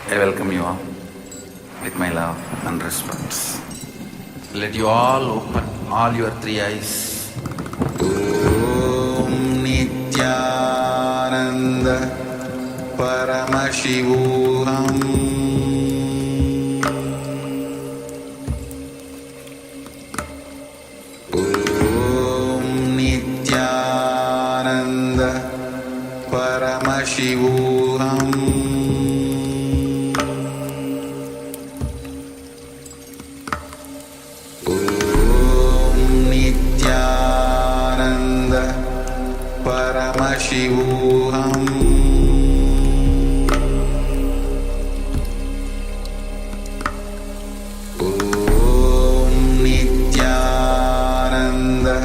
I welcome you all with my love and respect. Let you all open all your three eyes. Om Nithyananda Paramashivoham Om Nithyananda Paramashivoham Paramashivoham Om Nithyananda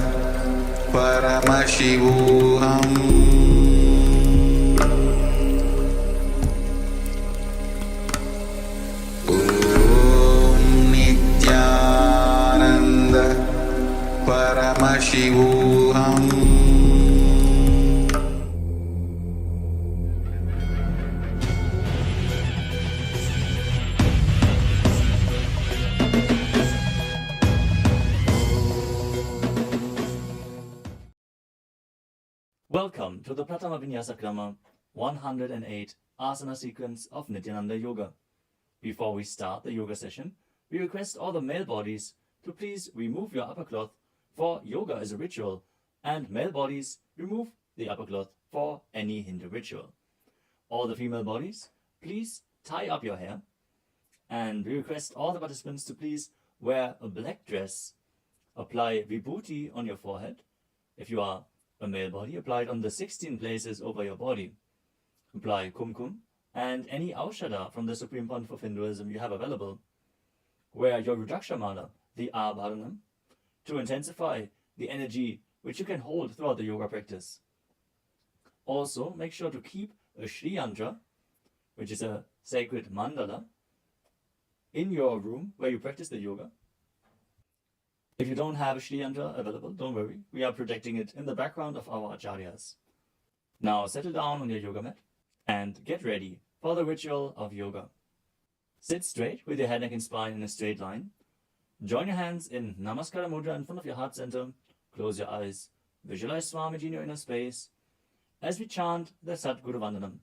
Paramashivoham Om Nithyananda Paramashivoham Welcome to the Pratama Vinyasa Krama 108 Asana sequence of Nithyananda Yoga. Before we start the yoga session, we request all the male bodies to please remove your upper cloth, for yoga is a ritual, and male bodies remove the upper cloth for any Hindu ritual. All the female bodies, please tie up your hair, and we request all the participants to please wear a black dress, apply vibhuti on your forehead. If you are a male body, apply it on the 16 places over your body. Apply kumkum and any aushadha from the Supreme Panth of Hinduism you have available. Wear your Rudraksha mala, the Abharanam, to intensify the energy which you can hold throughout the yoga practice. Also, make sure to keep a Shri Yantra, which is a sacred mandala, in your room where you practice the yoga. If you don't have a Shri Yantra available, don't worry. We are projecting it in the background of our acharyas. Now settle down on your yoga mat and get ready for the ritual of yoga. Sit straight with your head, neck and spine in a straight line. Join your hands in Namaskara Mudra in front of your heart center. Close your eyes. Visualize Swamiji in your inner space as we chant the Sadguru Vandanam.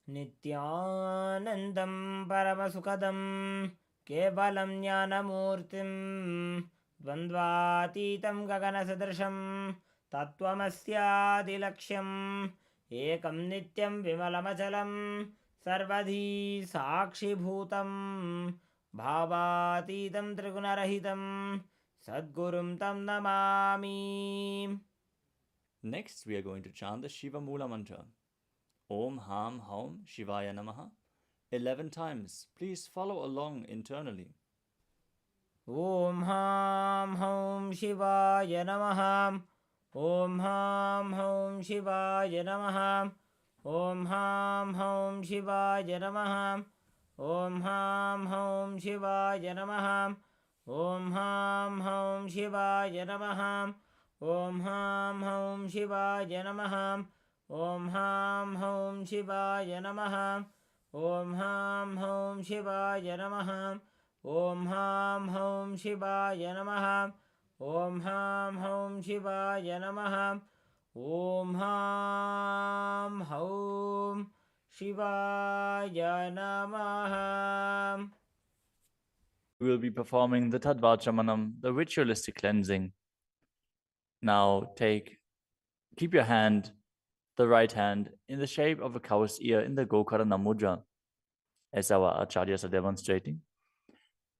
Nithyanandam Paramasukadam Kevalam Jnanamurtim Dvandvatitam Gaganasadrasham Tattvamasyaadilaksham Ekam Nityam Vimalamachalam Sarvadhi Sakshibhutam Bhavatitam Trigunarahitam Sadgurum Tam Namami. Next, we are going to chant the Shiva Mula Mantra. Om Ham Haum Shivaya Namaha 11 times. Please follow along internally. Om Ham Haum Shivaya Namaha. Om Ham Haum Shivaya Namaha. Om Ham Haum Shivaya Namaha. Om Ham Haum Shivaya Namaha. Om Ham Haum Shivaya Namaha. Om Ham Haum Shivaya Namaha. Om Ham Haum Shivaya Namaha. Om Ham Haum Shivaya Namaha. Om Ham Haum Shivaya Namaha. Om Ham Haum Shivaya Namaha. Om Ham Haum Shivaya Namaha. We will be performing the Tadvachamanam, the ritualistic cleansing. Now keep your hand, the right hand, in the shape of a cow's ear in the Gokarana Mudra, as our acharyas are demonstrating.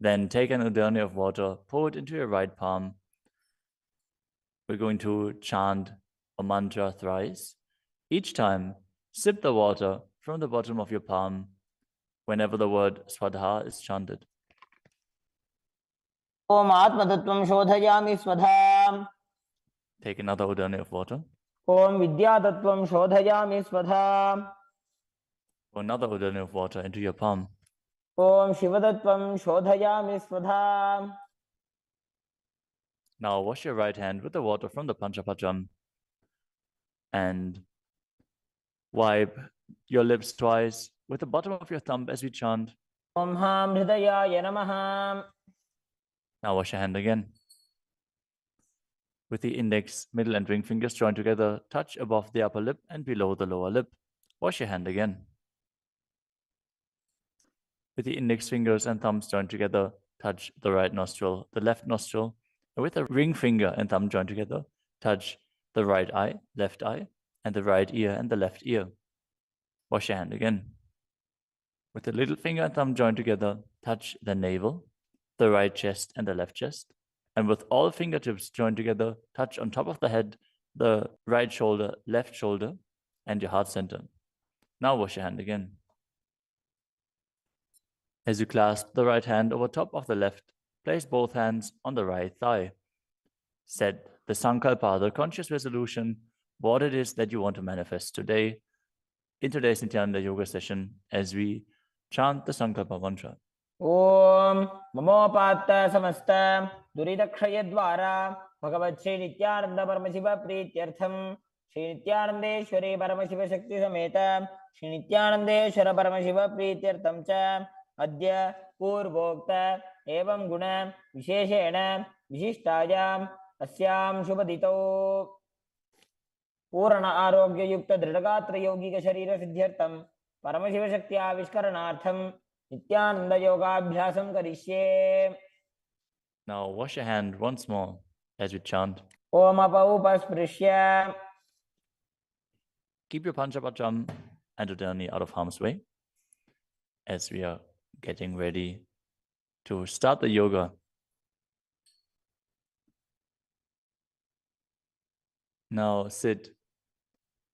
Then take an udani of water, pour it into your right palm. We're going to chant a mantra thrice. Each time, sip the water from the bottom of your palm whenever the word Swadha is chanted. Om Atmatattvam Shodhayami Swadham. Take another udani of water. Om Vidyatattvam Shodhayami Swadham. Pour another udani of water into your palm. Om Shivatattvam Shodhayami Swadham. Now wash your right hand with the water from the Panchapacham and wipe your lips twice with the bottom of your thumb as we chant. Om Ham Hridayaya Namaha. Now wash your hand again. With the index, middle and ring fingers joined together, touch above the upper lip and below the lower lip. Wash your hand again. With the index fingers and thumbs joined together, touch the right nostril, the left nostril, and with the ring finger and thumb joined together, touch the right eye, left eye, and the right ear and the left ear. Wash your hand again. With the little finger and thumb joined together, touch the navel, the right chest and the left chest. And with all fingertips joined together, touch on top of the head, the right shoulder, left shoulder, and your heart center. Now wash your hand again. As you clasp the right hand over top of the left, place both hands on the right thigh. Set the Sankalpa, the conscious resolution, what it is that you want to manifest today in today's Nithyananda Yoga session as we chant the Sankalpa Mantra. Om Mamopatta Samasta Duridakshayadvara Bhagavat Shri Nithyananda Paramashiva Prityartham Shri Nithyanandeshwari Paramashiva Shakti Sameta Shri Nithyanandeshwara Paramashiva Prityartham Cha Adya Purvokta Evam Guna Visheshena Vishishtayam Asyam Shubhadito Purana Arogya Yukta Dridagatra Yogika Sharira Siddhyartham Paramashiva Shakti Avishkaranartham Nithyananda Yogabhyasam Karishye. Now wash your hand once more as we chant. Om Apaupasprisya. Keep your Panchapacham and Udani out of harm's way as we are getting ready to start the yoga. Now sit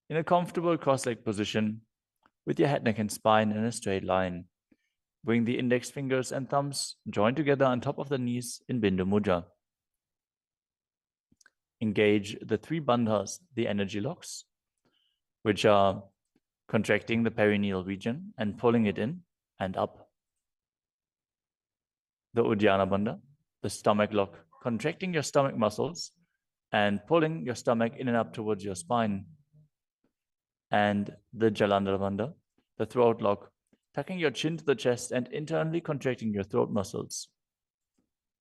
in a comfortable cross-legged position with your head, neck, and spine in a straight line. Bring the index fingers and thumbs joined together on top of the knees in Bindu Mudra. Engage the three bandhas, the energy locks, which are contracting the perineal region and pulling it in and up. The Uddiyana Bandha, the stomach lock, contracting your stomach muscles and pulling your stomach in and up towards your spine. And the Jalandhara Bandha, the throat lock, tucking your chin to the chest and internally contracting your throat muscles.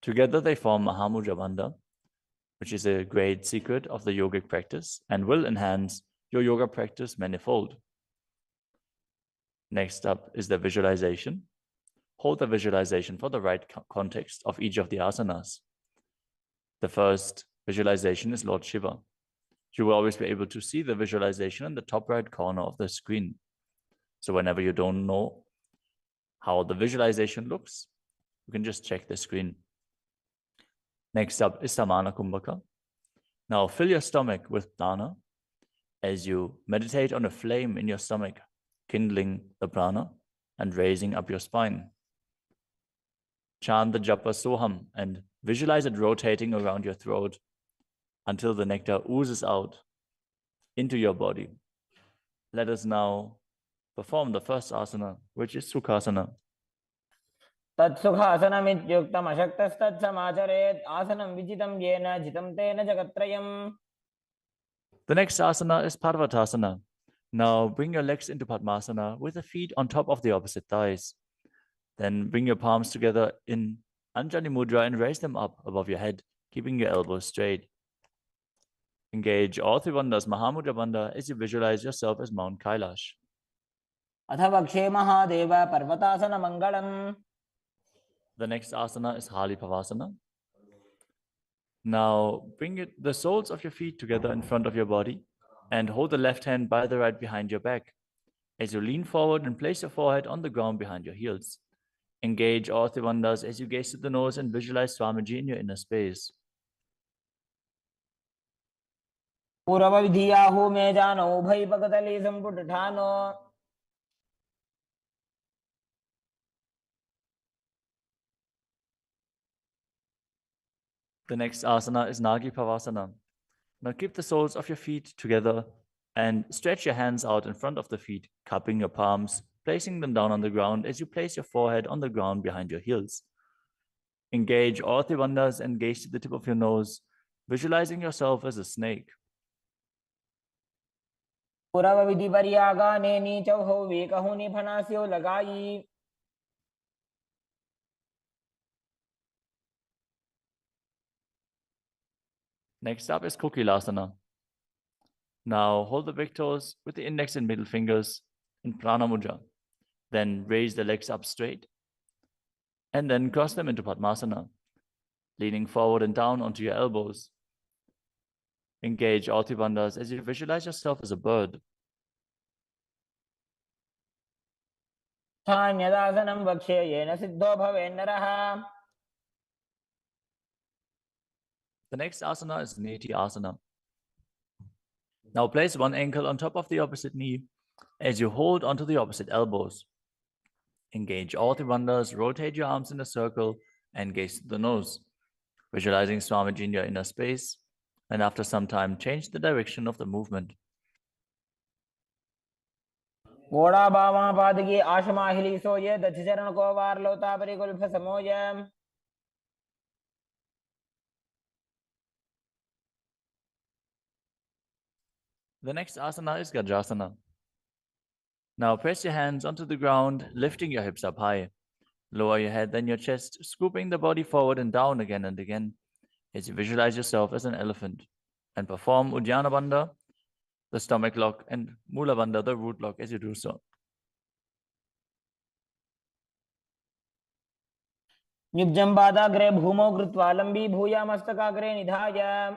Together they form Mahamudra Bandha, which is a great secret of the yogic practice and will enhance your yoga practice manifold. Next up is the visualization. Hold the visualization for the right context of each of the asanas. The first visualization is Lord Shiva. You will always be able to see the visualization in the top right corner of the screen. So whenever you don't know how the visualization looks, you can just check the screen. Next up is Samana Kumbhaka. Now fill your stomach with prana as you meditate on a flame in your stomach, kindling the prana and raising up your spine. Chant the japa Soham and visualize it rotating around your throat until the nectar oozes out into your body. Let us now perform the first asana, which is Sukhasana. Tatsukhasanam ityuktam ashaktastat samacharet asanam vijitam yena jitam tena jagatrayam. The next asana is Parvatasana. Now bring your legs into Padmasana with the feet on top of the opposite thighs. Then bring your palms together in Anjali Mudra and raise them up above your head, keeping your elbows straight. Engage all three bandhas, Mahamudra Bandha, as you visualize yourself as Mount Kailash. Adhavakshe Mahadeva Parvatasana Mangalam. The next asana is Hali Pavasana. Now bring the soles of your feet together in front of your body and hold the left hand by the right behind your back. As you lean forward and place your forehead on the ground behind your heels. Engage all three bandhas as you gaze to the nose and visualize Swamiji in your inner space. Purava vidhiyahu me jano ubhai pagatali samputthano. The next asana is Nagi Pavasana. Now keep the soles of your feet together and stretch your hands out in front of the feet, cupping your palms, placing them down on the ground as you place your forehead on the ground behind your heels. Engage all three bandhas and gaze to the tip of your nose, visualizing yourself as a snake. पुरव विधि पर्यागाने नीचौ हो वेकहु निफनास्यो लगाई. Next up is KAILASA. Now hold the big toes with the index and middle fingers in Prana Mudra. Then raise the legs up straight and then cross them into Padmasana, leaning forward and down onto your elbows. Engage all three bandhas as you visualize yourself as a bird. स्थान्यदासनं वक्ष्ये yen Sidho भवेन्नरः. The next asana is Nithyananda. Now place one ankle on top of the opposite knee as you hold onto the opposite elbows. Engage all three bandhas, rotate your arms in a circle and gaze to the nose, visualizing Swamiji in your inner space, and after some time change the direction of the movement. घोड़ा बामा पादगी आशमाहिली सोये दधि चरण को वार लोता परिकुल्फ समोय. The next asana is Gajrasana. Now press your hands onto the ground, lifting your hips up high. Lower your head, then your chest, scooping the body forward and down again and again as you visualize yourself as an elephant. And perform Uddiyana Bandha, the stomach lock, and Mula Bandha, the root lock, as you do so. निब्जं पादाग्रे भूमौ कृत्वा लम्बी भूया मस्तकाग्रे निधाय.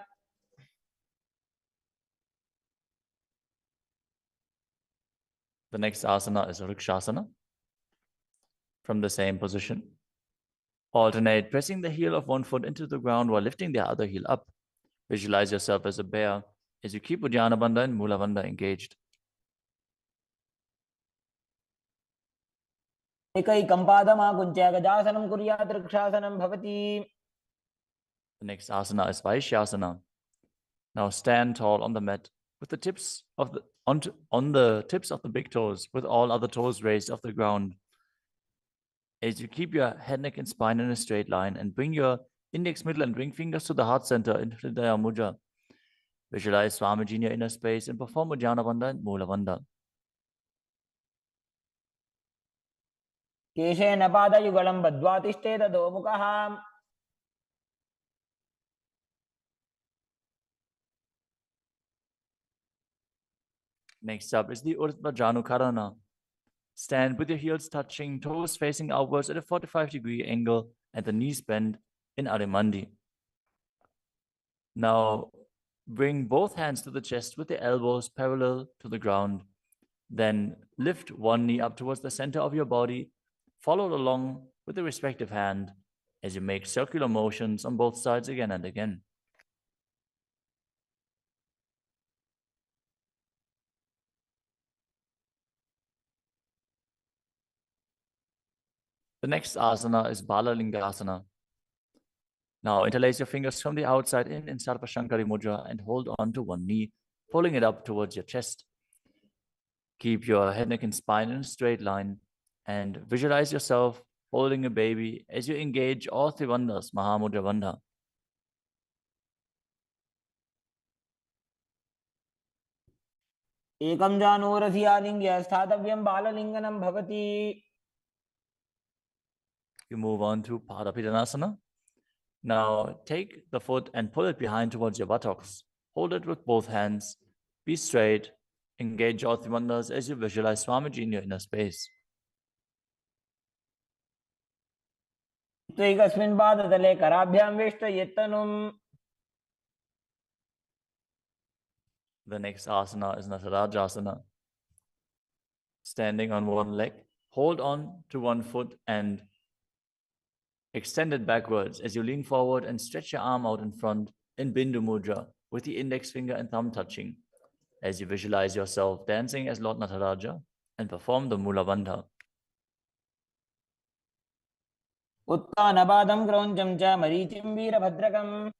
The next asana is Vrikshasana. From the same position, alternate pressing the heel of one foot into the ground while lifting the other heel up. Visualize yourself as a bear as you keep Uddiyana Bandha and Mula Bandha engaged. एकैकं पादमाकुञ्च्य गजासनं कुर्यात् वृक्षासनं भवति. The next asana is Vaishyasana. Now stand tall on the mat with the tips of the tips of the big toes, with all other toes raised off the ground. As you keep your head, neck, and spine in a straight line, and bring your index, middle, and ring fingers to the heart center in Hridaya Mudra. Visualize Swamiji in your inner space and perform Uddiyana Bandha and Mula Bandha. केशेन पादयुगलं बद्ध्वा तिष्ठेत दोमुखः. Next up is the Urdhva Janukarana. Stand with your heels touching, toes facing outwards at a 45-degree angle, and the knees bend in Arimandi. Now, bring both hands to the chest with the elbows parallel to the ground. Then lift one knee up towards the center of your body, followed along with the respective hand as you make circular motions on both sides again and again. The next asana is Balalingasana. Now interlace your fingers from the outside in Sarvashankari Mudra and hold on to one knee, pulling it up towards your chest. Keep your head, neck, and spine in a straight line and visualize yourself holding a baby as you engage all three bandhas, Mahamudra Bandha. एकं जानूरसि आलिङ्ग्य स्थातव्यं बाललिङ्गनं भवति. You move on to Padapidanasana. Now take the foot and pull it behind towards your buttocks. Hold it with both hands. Be straight. Engage all three bandhas as you visualize Swamiji in your inner space. त्वैकस्मिन् पादतले कराभ्यां वेष्टयेत्तनुम्. The next asana is Natarajasana. Standing on one leg, hold on to one foot and extend it backwards as you lean forward and stretch your arm out in front in Bindu Mudra with the index finger and thumb touching as you visualize yourself dancing as Lord Nataraja and perform the Mula Bandha. उत्तानपादं क्रौञ्चं च मरीचिं वीरभद्रकम्.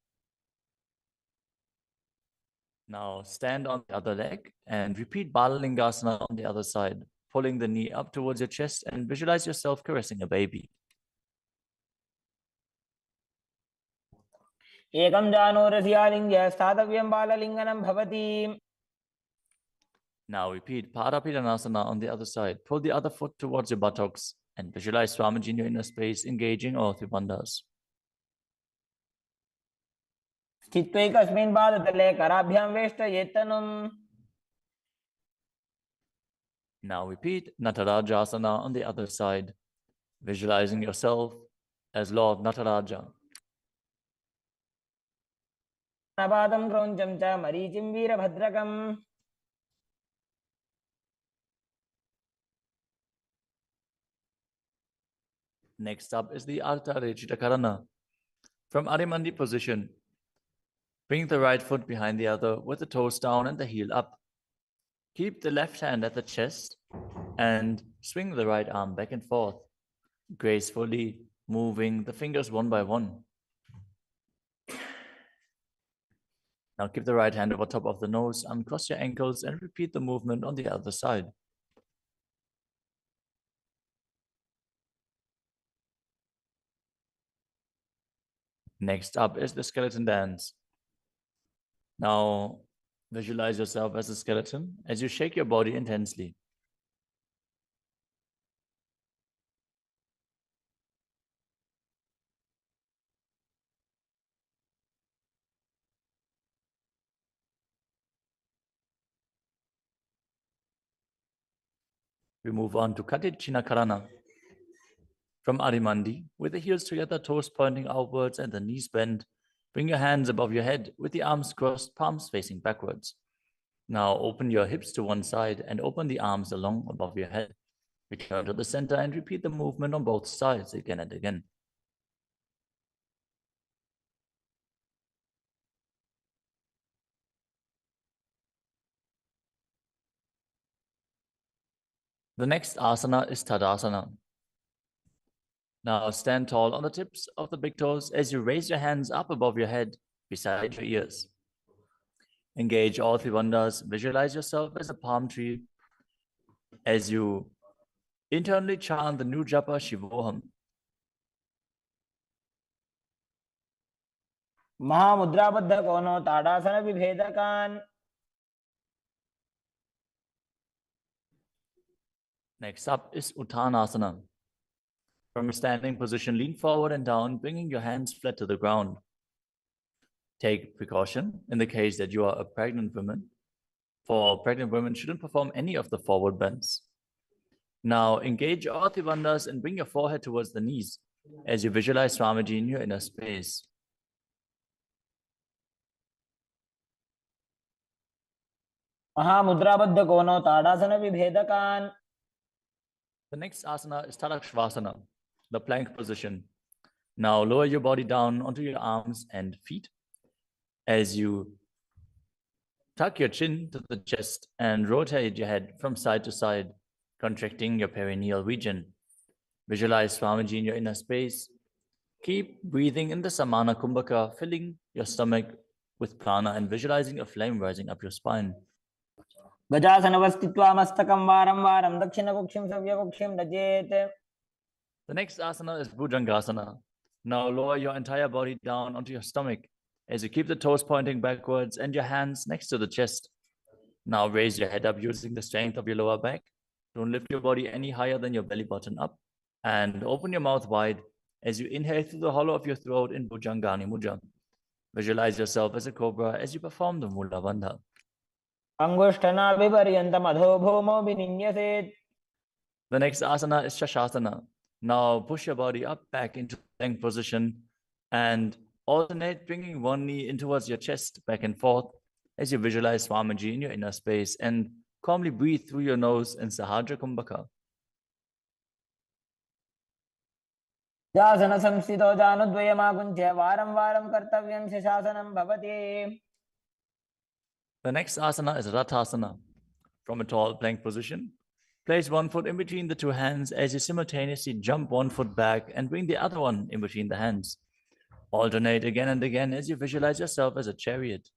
Now stand on the other leg and repeat Balalingasana on the other side, pulling the knee up towards your chest and visualize yourself caressing a baby. एकं जानूरसि आलिङ्ग्य स्थातव्यं बाललिङ्गनं भवति. Now repeat Parapidanasana on the other side. Pull the other foot towards your buttocks and visualize Swamiji in your inner space, engaging all three bandhas. स्थित्वैकस्मिन् पादतले कराभ्यां वेष्टयेत्तनुम्. Now repeat Natarajasana on the other side, visualizing yourself as Lord Nataraja. पादं क्रौञ्चं च मरीचिं वीरभद्रकम्. Next up is the Ardha Rechita Karana. From Adimandi position, bring the right foot behind the other with the toes down and the heel up. Keep the left hand at the chest and swing the right arm back and forth, gracefully moving the fingers one by one. Now keep the right hand over top of the nose, uncross your ankles, and repeat the movement on the other side. Next up is the skeleton dance. Now visualize yourself as a skeleton as you shake your body intensely. We move on to Katichina Karana. From Adimandi, with the heels together, toes pointing outwards and the knees bent, bring your hands above your head with the arms crossed, palms facing backwards. Now open your hips to one side and open the arms along above your head. Return to the center and repeat the movement on both sides again and again. The next asana is Tadasana. Now stand tall on the tips of the big toes as you raise your hands up above your head, beside your ears. Engage all three bandhas. Visualize yourself as a palm tree as you internally chant the new japa Shivoham. महामुद्राबद्ध कोनो ताड़ासन विभेदकान्. Next up is Uttanasana. From a standing position, lean forward and down, bringing your hands flat to the ground. Take precaution in the case that you are a pregnant woman, for pregnant women shouldn't perform any of the forward bends. Now engage all three bandhas and bring your forehead towards the knees as you visualize Swamiji in your inner space. महामुद्राबद्ध कोनो ताड़ासन विभेदकान्. The next asana is Tadakshvasana, the plank position. Now lower your body down onto your arms and feet as you tuck your chin to the chest and rotate your head from side to side, contracting your perineal region. Visualize Swamiji in your inner space. Keep breathing in the Samana Kumbhaka, filling your stomach with prana and visualizing a flame rising up your spine. गजासनवस्थित्वा मस्तकं वारं वारं दक्षिणकुक्षिं सव्यकुक्षिं नजेत्. The next asana is Bhujangasana. Now lower your entire body down onto your stomach as you keep the toes pointing backwards and your hands next to the chest. Now raise your head up using the strength of your lower back. Don't lift your body any higher than your belly button up. And open your mouth wide as you inhale through the hollow of your throat in Bhujangani Mudra. Visualize yourself as a cobra as you perform the Mula Bandha. अंगुष्ठनाभिपर्यन्तम् अधो भूमौ विनिन्यसेत्. The next asana is Shashasana. Now push your body up back into plank position and alternate bringing one knee in towards your chest back and forth as you visualize Swamiji in your inner space and calmly breathe through your nose in Sahadra Kumbhaka. जासन संस्थितो जानुद्वयमाकुञ्च्य वारं वारं कर्तव्यं शशासनं भवति. The next asana is Rathasana. From a tall plank position, place one foot in between the two hands as you simultaneously jump one foot back and bring the other one in between the hands. Alternate again and again as you visualize yourself as a chariot.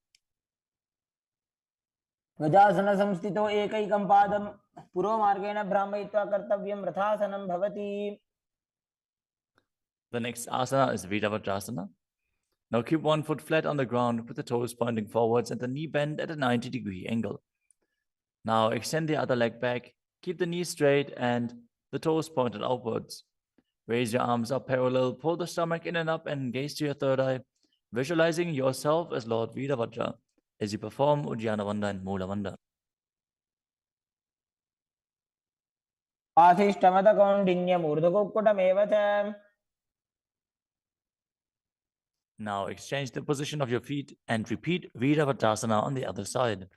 गजासन संस्थितो एकैकं पादं पुरोमार्गेण भ्रामयित्वा कर्तव्यं रथासनं भवति. The next asana is Viravatrasana. Now keep one foot flat on the ground with the toes pointing forwards and the knee bend at a 90-degree angle. Now extend the other leg back, keep the knees straight and the toes pointed outwards. Raise your arms up parallel, pull the stomach in and up and gaze to your third eye, visualizing yourself as Lord Veeravajra as you perform Udyanavanda and Moolavanda. वासिष्ठमतकौण्डिन्यमूर्धकुक्कुटमेव च Now exchange the position of your feet and repeat Veeravatasana on the other side.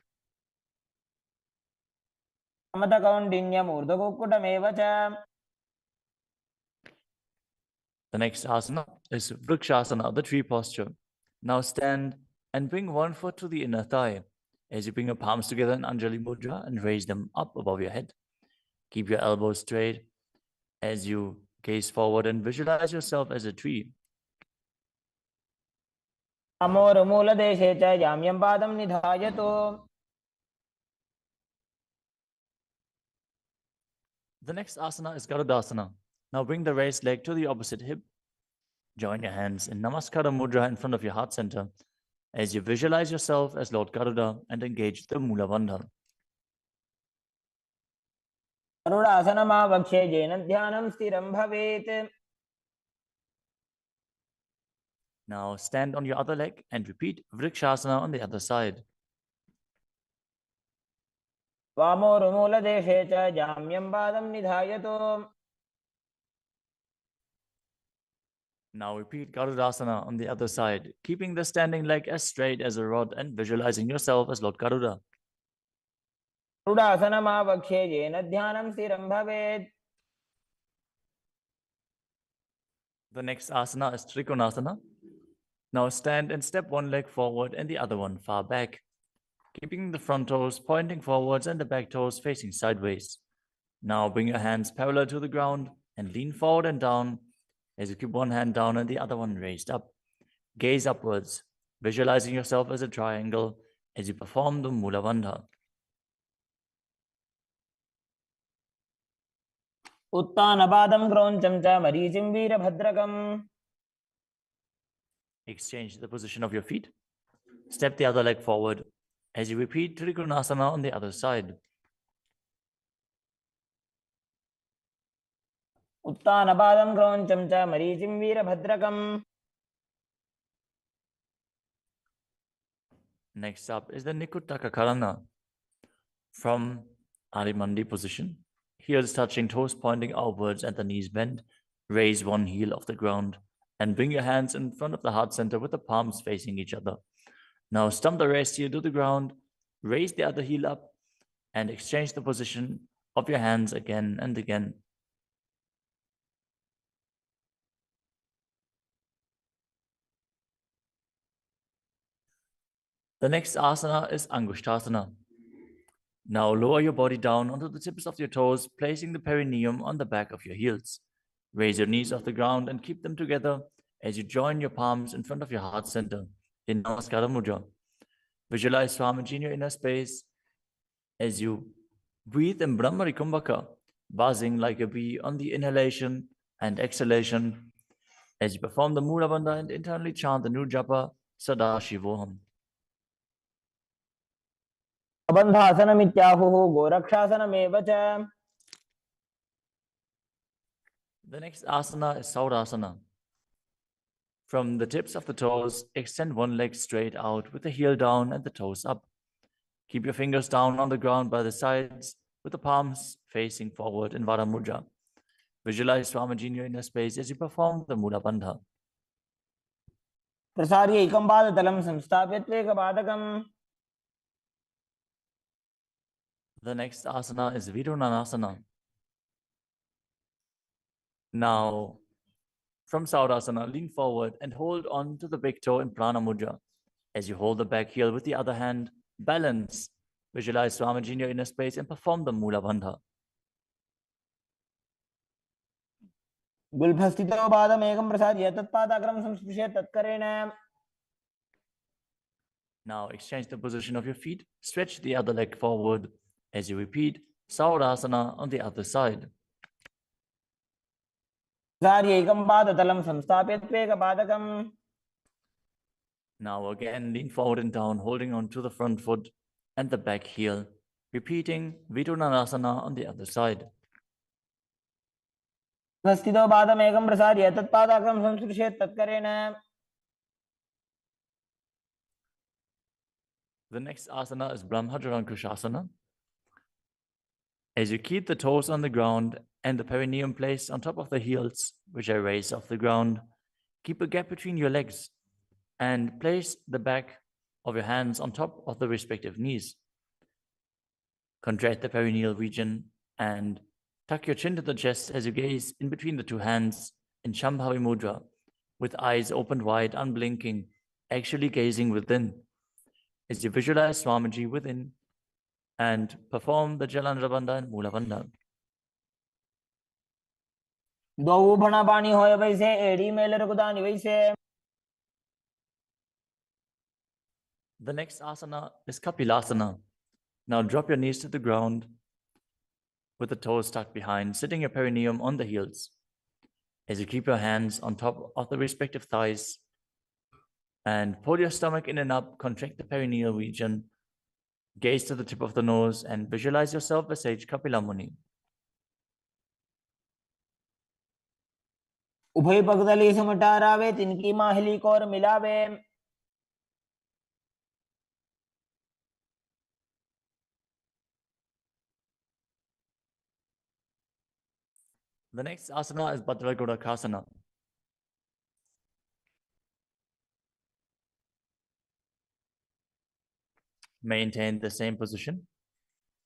समतकौण्डिन्यमूर्धकुक्कुटमेव च The next asana is Vrikshasana, the tree posture. Now stand and bring one foot to the inner thigh as you bring your palms together in Anjali Mudra and raise them up above your head. Keep your elbows straight as you gaze forward and visualize yourself as a tree. अमोरुमूलदेशे च जाम्यं पादं निधायतु. The next asana is Garudasana. Now bring the raised leg to the opposite hip. Join your hands in Namaskara Mudra in front of your heart center as you visualize yourself as Lord Garuda and engage the Mula Bandha. गरुडासनमावक्षे येन ध्यानं स्थिरं भवेत्. Now stand on your other leg and repeat Vrikshasana on the other side. वामोरुमूलदेशे च जाम्यं पादं निधायतु. Now repeat Garudasana on the other side, keeping the standing leg as straight as a rod and visualizing yourself as Lord Garuda. गरुडासनमावक्षे येन ध्यानं स्थिरं भवेत्. The next asana is Trikonasana. Now stand and step one leg forward and the other one far back, keeping the front toes pointing forwards and the back toes facing sideways. Now bring your hands parallel to the ground and lean forward and down as you keep one hand down and the other one raised up. Gaze upwards, visualizing yourself as a triangle as you perform the Mula Bandha. उत्तानपादं क्रौञ्चं च मरीचिं वीरभद्रकम्. Exchange the position of your feet. Step the other leg forward as you repeat Trikonasana on the other side. उत्तानपादं क्रौञ्चं च मरीचिं वीरभद्रकम्. Next up is the Nikuttaka Karana. From Arimandi position, heels touching, toes pointing outwards and the knees bent, raise one heel off the ground and bring your hands in front of the heart center with the palms facing each other. Now stump the rest heel to the ground, raise the other heel up and exchange the position of your hands again and again. The next asana is Angushtasana. Now lower your body down onto the tips of your toes, placing the perineum on the back of your heels. Raise your knees off the ground and keep them together as you join your palms in front of your heart center in Namaskara Mudra. Visualize Swamiji in your inner space as you breathe in Brahmari Kumbhaka, buzzing like a bee on the inhalation and exhalation as you perform the Mula Bandha and internally chant the new japa Shivoham. अबन्धासनमित्याहुः गोरक्षासनमेव च. The next asana is Saurasana. From the tips of the toes, extend one leg straight out with the heel down and the toes up. Keep your fingers down on the ground by the sides with the palms facing forward in Vara Mudra. Visualize Swamiji in your inner space as you perform the Mula Bandha. प्रसार्य एकं पादतलं संस्थाप्य त्वेकपादकम्. The next asana is Vidunanasana. Now, from Saurasana, lean forward and hold on to the big toe in Prana Mudra. As you hold the back heel with the other hand, balance. Visualize Swamiji in your inner space and perform the Mula Bandha. गुल्फस्थितो पादमेकं प्रसार्य तत्पादाग्रं संस्पृश्य तत्करेण. Now exchange the position of your feet. Stretch the other leg forward as you repeat Saurasana on the other side. प्रसार्य एकं पादतलं संस्थाप्य त्वेकपादकम्. Now again, lean forward and down, holding on to the front foot and the back heel repeating Vidunanasana on the other side. स्थितो पादमेकं प्रसार्य तत्पादाग्रं संस्पृशेत् तत्करेण. The next asana is Brahmajarankushasana. As you keep the toes on the ground and the perineum placed on top of the heels, which are raised off the ground, keep a gap between your legs and place the back of your hands on top of the respective knees. Contract the perineal region and tuck your chin to the chest as you gaze in between the two hands in Shambhavi Mudra, with eyes opened wide, unblinking, actually gazing within. As you visualize Swamiji within and perform the Jalandhara Bandha and Mula Bandha. द्वौ भणापाणि होय वैसे एड़ी mail रघुदानि वैसे. The next asana is Kapilasana. Now drop your knees to the ground with the toes tucked behind, sitting your perineum on the heels. As you keep your hands on top of the respective thighs and pull your stomach in and up, contract the perineal region, gaze to the tip of the nose and visualize yourself as sage Kapila Muni. उभय पगदली समटारावे तिनकी Mahuli core मिलावे. The next asana is Bhadragodakasana. Maintain the same position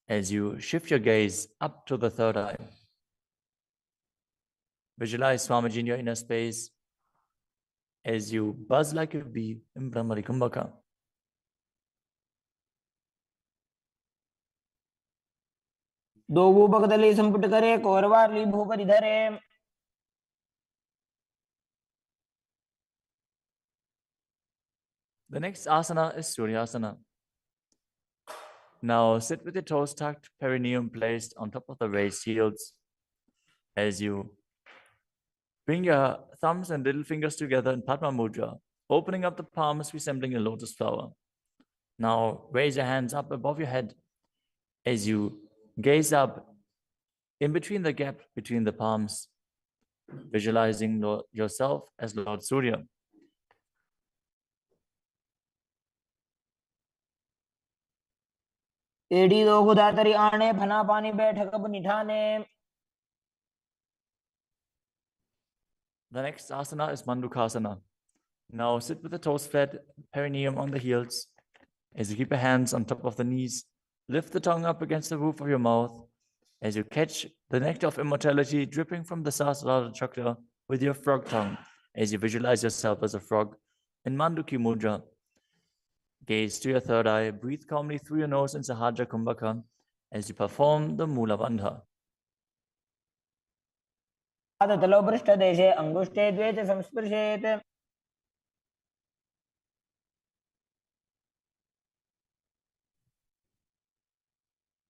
as you shift your gaze up to the third eye. Visualize Swamiji in your inner space as you buzz like a bee in Brahmari Kumbhaka. दो पगदली संपुट करे कोरवारली भूपरि धरे. The next asana is Suryasana. Now sit with your toes tucked, perineum placed on top of the raised heels. As you bring your thumbs and little fingers together in Padma Mudra, opening up the palms resembling a lotus flower. Now raise your hands up above your head as you gaze up in between the gap between the palms, visualizing yourself as Lord Surya. एड़ी दो गुदातरी आने फना पानी बैठक निठाने. The next asana is Mandukasana. Now sit with the toes flat, perineum on the heels. As you keep your hands on top of the knees, lift the tongue up against the roof of your mouth. As you catch the nectar of immortality dripping from the Sahasrara chakra with your frog tongue, as you visualize yourself as a frog in Manduki Mudra. Gaze to your third eye, breathe calmly through your nose in Sahaja Kumbhaka as you perform the Mula Bandha. तलो पृष्ठ देशे अंगुष्ठे द्वे च संस्पृशेत्.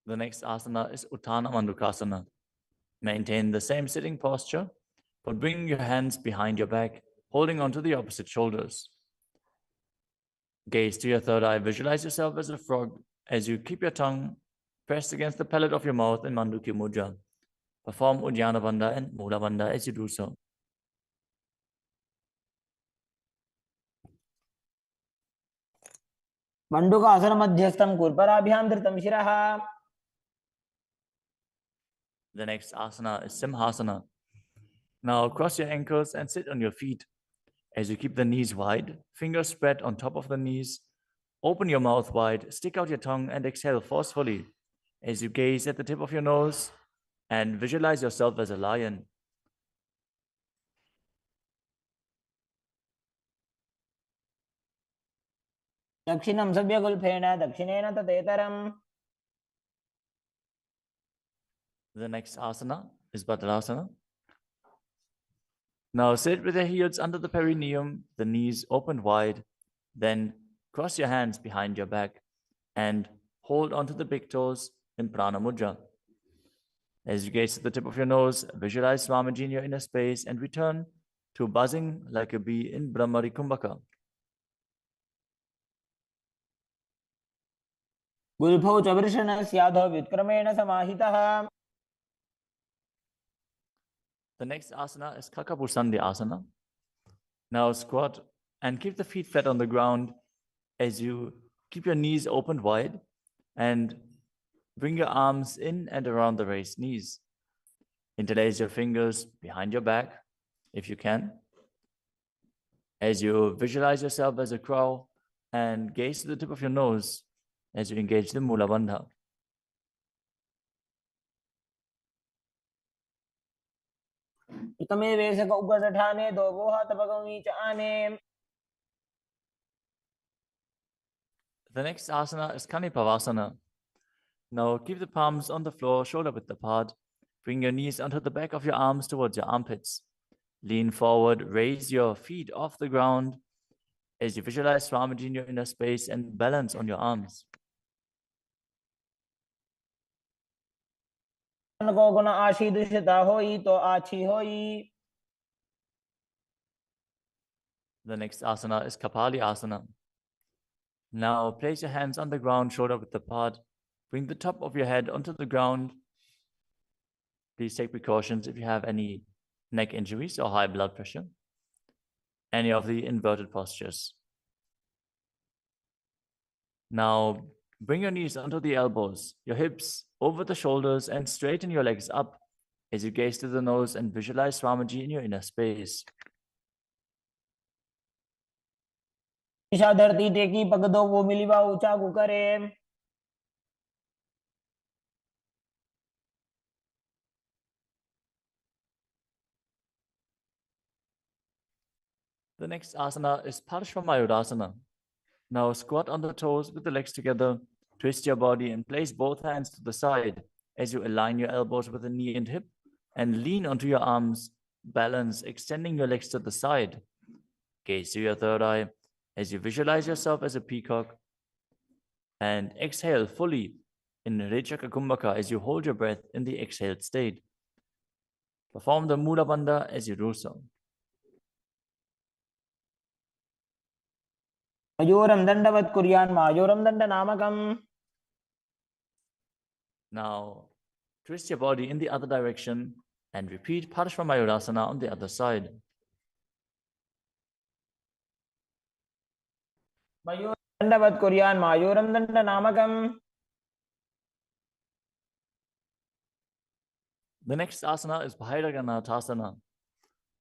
The next asana is Uttana Mandukasana. Maintain the same sitting posture, but bring your hands behind your back, holding onto the opposite shoulders. Gaze to your third eye, visualize yourself as a frog as you keep your tongue pressed against the palate of your mouth in Manduki Mudra. Perform Uddiyana Bandha and Mula Bandha as you do so. मंडूकासन मध्यस्थं कुर्पराभ्यां धृतं शिरः. The next asana is Simhasana. Now cross your ankles and sit on your feet. As you keep the knees wide, fingers spread on top of the knees, open your mouth wide, stick out your tongue and exhale forcefully as you gaze at the tip of your nose and visualize yourself as a lion. दक्षिणं सव्यगुल्फेन दक्षिणेन ततेतरम्. The next asana is Bhadrasana. Now sit with your heels under the perineum, the knees opened wide, then cross your hands behind your back and hold onto the big toes in Prana Mudra. As you gaze to the tip of your nose, visualize Swamiji in your inner space and return to buzzing like a bee in Brahmari Kumbhaka. गुल्फौ च वृषणस्याधो व्युत्क्रमेण समाहितः. The next asana is Kakapusandi asana. Now squat and keep the feet flat on the ground as you keep your knees opened wide and bring your arms in and around the raised knees. Interlace your fingers behind your back if you can. As you visualize yourself as a crow and gaze to the tip of your nose as you engage the Mula Bandha. प्रथमे वेशक उपदठाने दो वो हाथ पगमी च आने. The next asana is Kanipavasana. Now keep the palms on the floor, shoulder width apart. Bring your knees onto the back of your arms towards your armpits. Lean forward, raise your feet off the ground as you visualize Swamiji in your inner space and balance on your arms. को गुण आशी दुष्टता होई तो आछी होई. The next asana is Kapali asana. Now place your hands on the ground, shoulder width apart. Bring the top of your head onto the ground. Please take precautions if you have any neck injuries or high blood pressure. Any of the inverted postures. Now bring your knees onto the elbows, your hips over the shoulders, and straighten your legs up as you gaze to the nose and visualize Swamiji in your inner space. Isha धरती टेकी पग दो वो मिलीवा ऊंचा करे. The next asana is Parshvamayurasana. Now squat on the toes with the legs together, twist your body and place both hands to the side as you align your elbows with the knee and hip and lean onto your arms, balance, extending your legs to the side. Gaze to your third eye as you visualize yourself as a peacock and exhale fully in Rechaka Kumbhaka as you hold your breath in the exhaled state. Perform the Mula Bandha as you do so. मयूरं दंडवत् कुर्यान् मायूरं दंड नामकम्. Now twist your body in the other direction and repeat Parshvamayurasana on the other side. मयूरं दंडवत् कुर्यान् मायूरं दंड नामकम्. The next asana is Bhairaganathasana.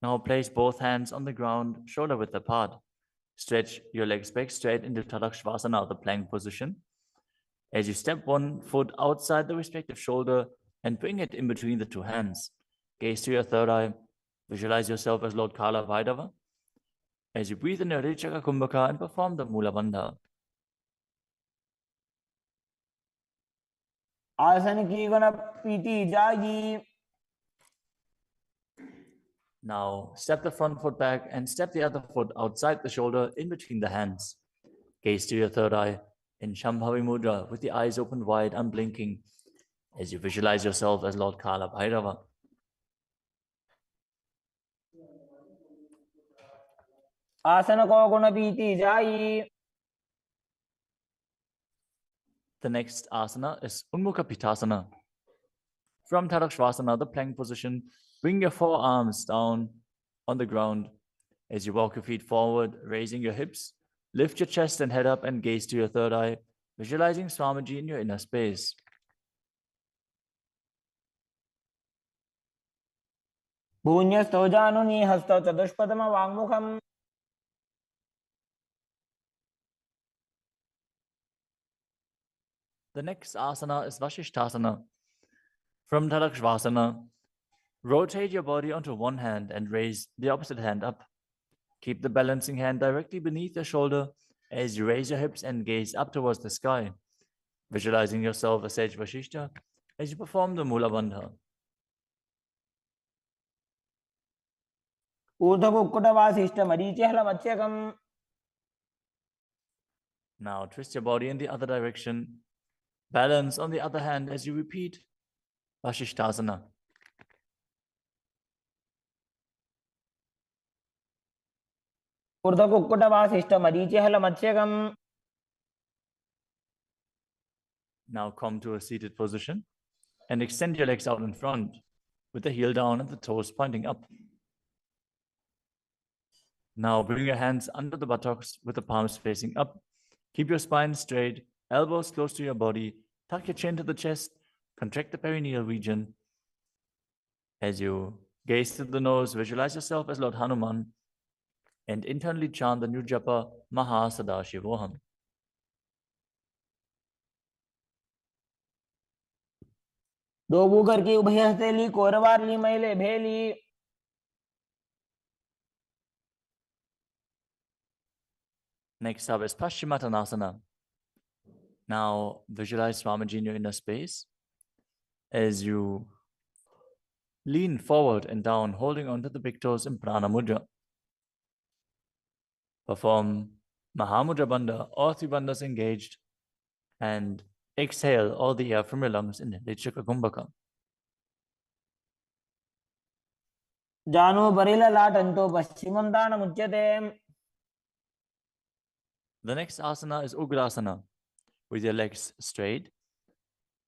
Now place both hands on the ground, shoulder width apart. Stretch your legs back straight into Tadakshvasana, the plank position. As you step one foot outside the respective shoulder and bring it in between the two hands. Gaze to your third eye. Visualize yourself as Lord Kala Vaidava. As you breathe in your Rechaka Kumbhaka and perform the Mula Bandha. आसन की गुण पीती जागी. Now step the front foot back and step the other foot outside the shoulder in between the hands. Gaze to your third eye in Shambhavi Mudra with the eyes open wide, unblinking, as you visualize yourself as Lord Kala Bhairava. आसन को गुण पीती जाई. The next asana is Unmukha Pitasana. From Tadakshvasana, the plank position, bring your forearms down on the ground as you walk your feet forward, raising your hips. Lift your chest and head up and gaze to your third eye, visualizing Swamiji in your inner space. भून्यस्थो जानुनी हस्तो चतुष्पदम वाङ्मुखम्. The next asana is Vashishthasana. From Tadakshvasana, rotate your body onto one hand and raise the opposite hand up. Keep the balancing hand directly beneath your shoulder as you raise your hips and gaze up towards the sky, visualizing yourself as Sage Vashishta as you perform the Mula Bandha. ऊर्ध्वकुक्कुटवासिष्ठ Marichi हलमच्यकम्. Now twist your body in the other direction. Balance on the other hand as you repeat Vashishthasana. ऊर्ध्वकुक्कुटवासिष्ठ Marichi हलमच्यकम्. Now come to a seated position and extend your legs out in front with the heel down and the toes pointing up. Now bring your hands under the buttocks with the palms facing up. Keep your spine straight, elbows close to your body. Tuck your chin to the chest. Contract the perineal region. As you gaze through the nose, visualize yourself as Lord Hanuman and internally chant the new japa Maha Shivoham. दोबू करके उभय हस्तेली कोरवारली मैले भेली. Next up is Paschimottanasana. Now visualize Swamiji in your inner space as you lean forward and down, holding onto the big toes in Prana Mudra. Perform Mahamudra Bandha, all three bandhas engaged, and exhale all the air from your lungs in Lichaka Kumbhaka. जानो बरिला लाटंतो पश्चिमं दानमुच्यते. The next asana is Ugrasana. With your legs straight,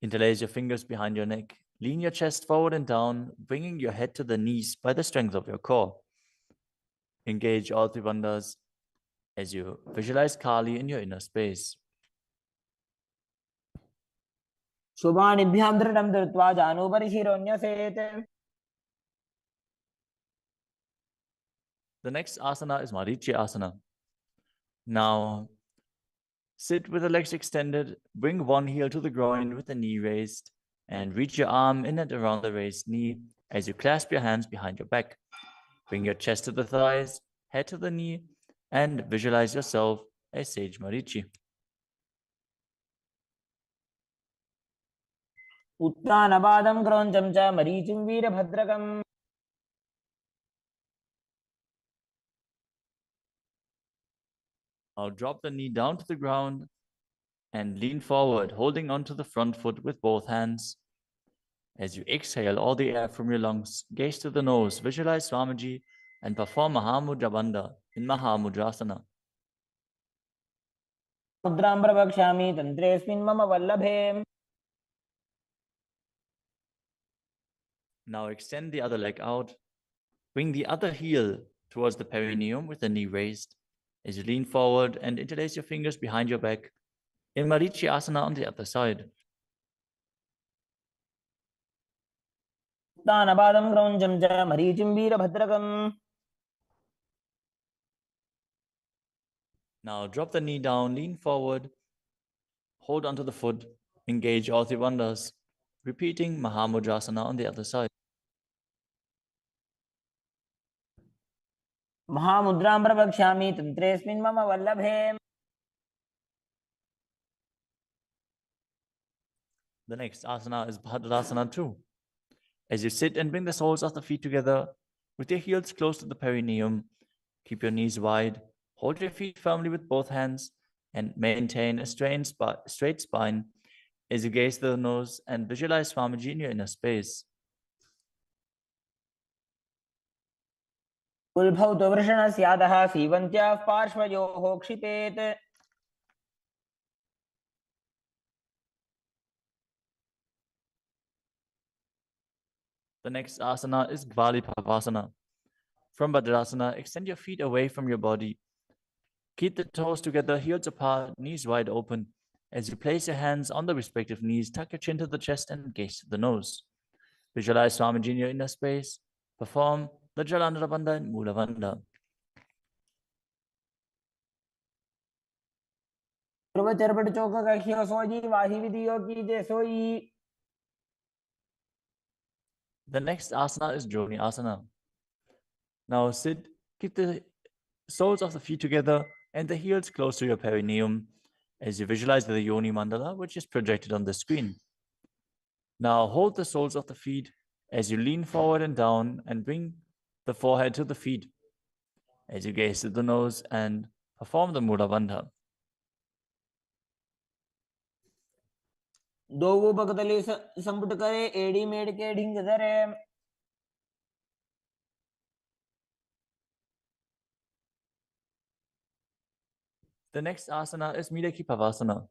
interlace your fingers behind your neck. Lean your chest forward and down, bringing your head to the knees by the strength of your core. Engage all three bandhas as you visualize Kali in your inner space. शुभानिभ्यां दृढं धृत्वा जानो परिशिरोऽन्यसेत्. The next asana is Marichi Asana. Now, sit with the legs extended, bring one heel to the groin with the knee raised, and reach your arm in and around the raised knee as you clasp your hands behind your back. Bring your chest to the thighs, head to the knee, and visualize yourself as Sage Marichi. उत्तानपादं क्रौञ्चं च मरीचिं वीरभद्रकम्. Now drop the knee down to the ground and lean forward, holding onto the front foot with both hands. As you exhale all the air from your lungs, gaze to the nose, visualize Swamiji, and perform Mahamudra Bandha in Mahamudrasana. मुद्रां प्रवक्ष्यामि तन्त्रेऽस्मिन् मम वल्लभे. Now extend the other leg out. Bring the other heel towards the perineum with the knee raised. As you lean forward and interlace your fingers behind your back in Marichi Asana on the other side. उत्तानपादं क्रौञ्चं च मरीचिं वीरभद्रकम्. Now drop the knee down, lean forward, hold onto the foot, engage all three bandhas, repeating Mahamudrasana on the other side. महामुद्रां प्रवक्ष्यामि तन्त्रेऽस्मिन् मम वल्लभे. The next asana is Bhadrasana 2. As you sit and bring the soles of the feet together with your heels close to the perineum, keep your knees wide, hold your feet firmly with both hands, and maintain a straight spine as you gaze to the nose and visualize Swamiji in your inner space. कुल्भौ तु वृषणस्यादः सीवन्त्याः पार्श्वयोः क्षिपेत्. The next asana is Gvalipavasana. From Bhadrasana, extend your feet away from your body. Keep the toes together, heels apart, knees wide open. As you place your hands on the respective knees, tuck your chin to the chest and gaze to the nose. Visualize Swamiji in your inner space. Perform the Jalandhara Bandha and Mula Bandha. ध्रुव चरपट चौक कख्यो सोजी वाही विधियो की जे सोई. The next asana is Joni Asana. Now sit, keep the soles of the feet together and the heels close to your perineum as you visualize the Yoni Mandala, which is projected on the screen. Now hold the soles of the feet as you lean forward and down and bring the forehead to the feet as you gaze to the nose and perform the Mula Bandha. दोवो बगतली संपुट करे एड़ी मेड़ के ढिंग धरे. The next asana is Midaki Pavasana.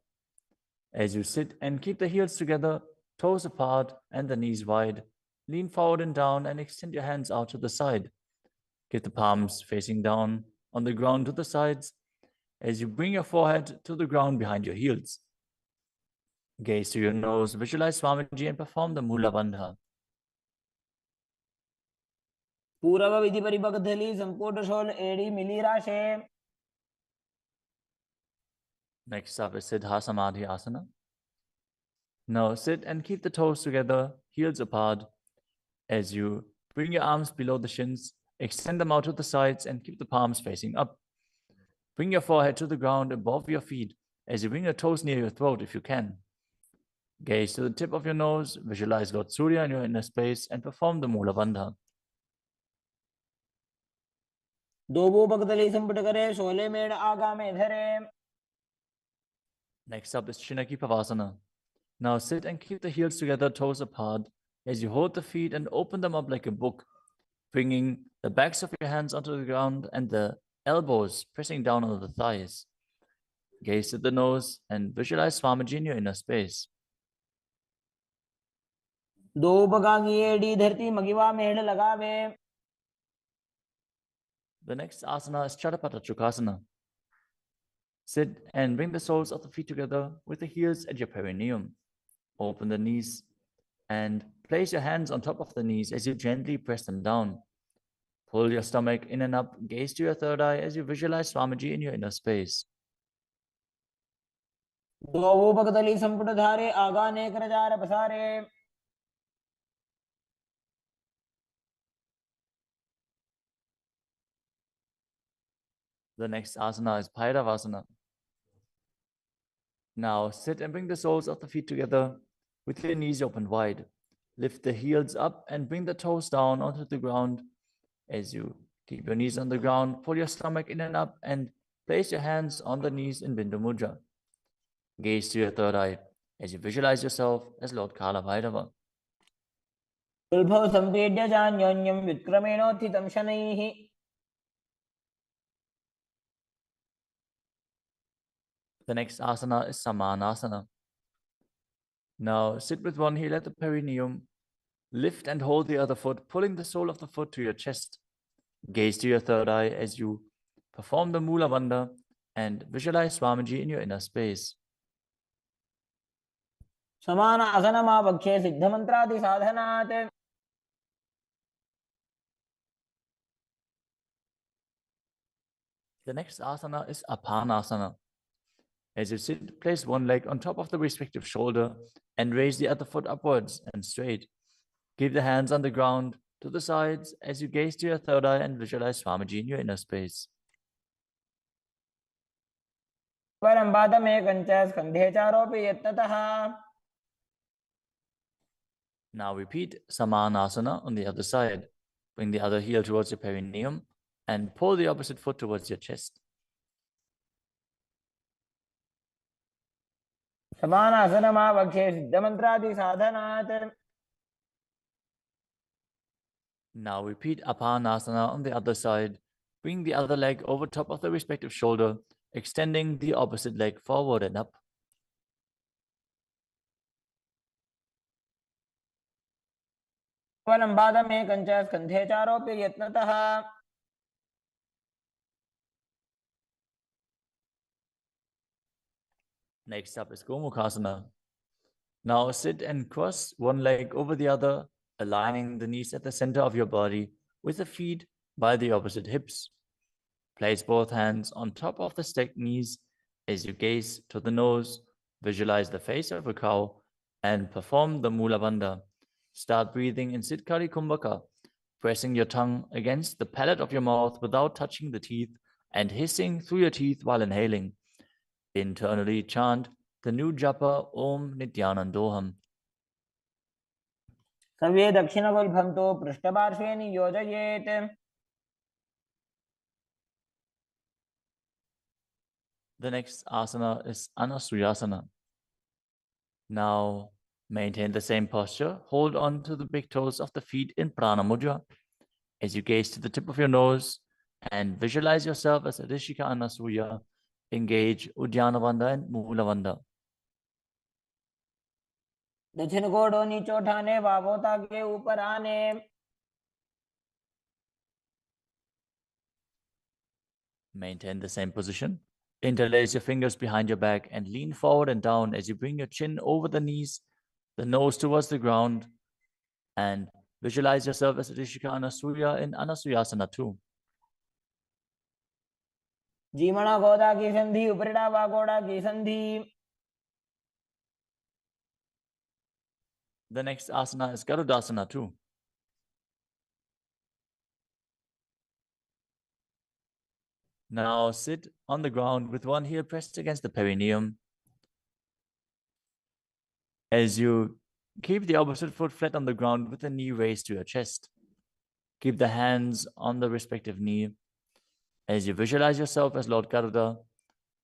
As you sit and keep the heels together, toes apart and the knees wide, lean forward and down and extend your hands out to the side. Keep the palms facing down on the ground to the sides. As you bring your forehead to the ground behind your heels, gaze to your nose, visualize Swamiji and perform the Mula Bandha. पूर्व विधि परिपक्धली संपूर्ण शोल एड़ी मिली राशे. Next up is Siddha Samadhi Asana. Now sit and keep the toes together, heels apart. As you bring your arms below the shins, extend them out to the sides and keep the palms facing up. Bring your forehead to the ground above your feet as you bring your toes near your throat if you can. Gaze to the tip of your nose, visualize Lord Surya in your inner space and perform the Mula Bandha. दोबो पकदली संपुट करे शोले मेड़ आगा में धरे. Next up is Chinaki Pavasana. Now sit and keep the heels together, toes apart, as you hold the feet and open them up like a book, bringing the backs of your hands onto the ground and the elbows pressing down on the thighs. Gaze at the nose and visualize Swamiji in your inner space. दो पगागी एड़ी धरती मगिवा मेड़ लगावे. The next asana is Chadapata Chukasana. Sit and bring the soles of the feet together with the heels at your perineum. Open the knees and place your hands on top of the knees as you gently press them down. Pull your stomach in and up, gaze to your third eye as you visualize Swamiji in your inner space. दोबो पकदली संपुट धारे आगा ने कर jar पसारे. The next asana is Bhairavasana. Now sit and bring the soles of the feet together with your knees open wide. Lift the heels up and bring the toes down onto the ground. As you keep your knees on the ground, pull your stomach in and up and place your hands on the knees in Bindu Mudra. Gaze to your third eye as you visualize yourself as Lord Kala Bhairava. उल्भव संपेड्य जान्योन्यं व्युत्क्रमेणोत्थितं शनैः. The next asana is Samanasana. Now sit with one heel at the perineum. Lift and hold the other foot, pulling the sole of the foot to your chest. Gaze to your third eye as you perform the Mula Bandha and visualize Swamiji in your inner space. समान आसनमावक्षे सिद्धमन्त्रादि साधनात्. The next asana is Apanasana. As you sit, place one leg on top of the respective shoulder and raise the other foot upwards and straight. Keep the hands on the ground to the sides as you gaze to your third eye and visualize Swamiji in your inner space. परं पादमेकं च स्कन्धे चारोपि यत्नतः. Now repeat Samanasana on the other side. Bring the other heel towards your perineum and pull the opposite foot towards your chest. समान आसनमावक्षे सिद्धमन्त्रादि साधनात्. Now repeat Apanasana on the other side. Bring the other leg over top of the respective shoulder, extending the opposite leg forward and up. परं पादमेकं च स्कन्धे चारोपि यत्नतः. Next up is Gomukhasana. Now sit and cross one leg over the other, aligning the knees at the center of your body with the feet by the opposite hips. Place both hands on top of the stacked knees as you gaze to the nose, visualize the face of a cow, and perform the Mula Bandha. Start breathing in Siddhkari Kumbhaka, pressing your tongue against the palate of your mouth without touching the teeth and hissing through your teeth while inhaling. Internally chant the new japa Om Nithyanandoham. सर्वे दक्षिणगुल्फं तु पृष्ठपार्श्वे नियोजयेत्. The next asana is Anasuyasana. Now maintain the same posture. Hold on to the big toes of the feet in Prana Mudra as you gaze to the tip of your nose and visualize yourself as Rishika Anasuya. Engage Uddiyana Bandha and Mula Bandha. दक्षिण कोडो नीचे उठाने, वामों के ऊपर आने। Maintain the same position. Interlace your fingers behind your back and lean forward and down as you bring your chin over the knees, the nose towards the ground, and visualize yourself as Rishika Anasuya in Anasuyasana 2. जीमणा गोदा की संधि, उपरिड़ा वागोड़ा की संधि। The next asana is Garudasana 2. Now sit on the ground with one heel pressed against the perineum. As you keep the opposite foot flat on the ground with the knee raised to your chest. Keep the hands on the respective knee. As you visualize yourself as Lord Garuda,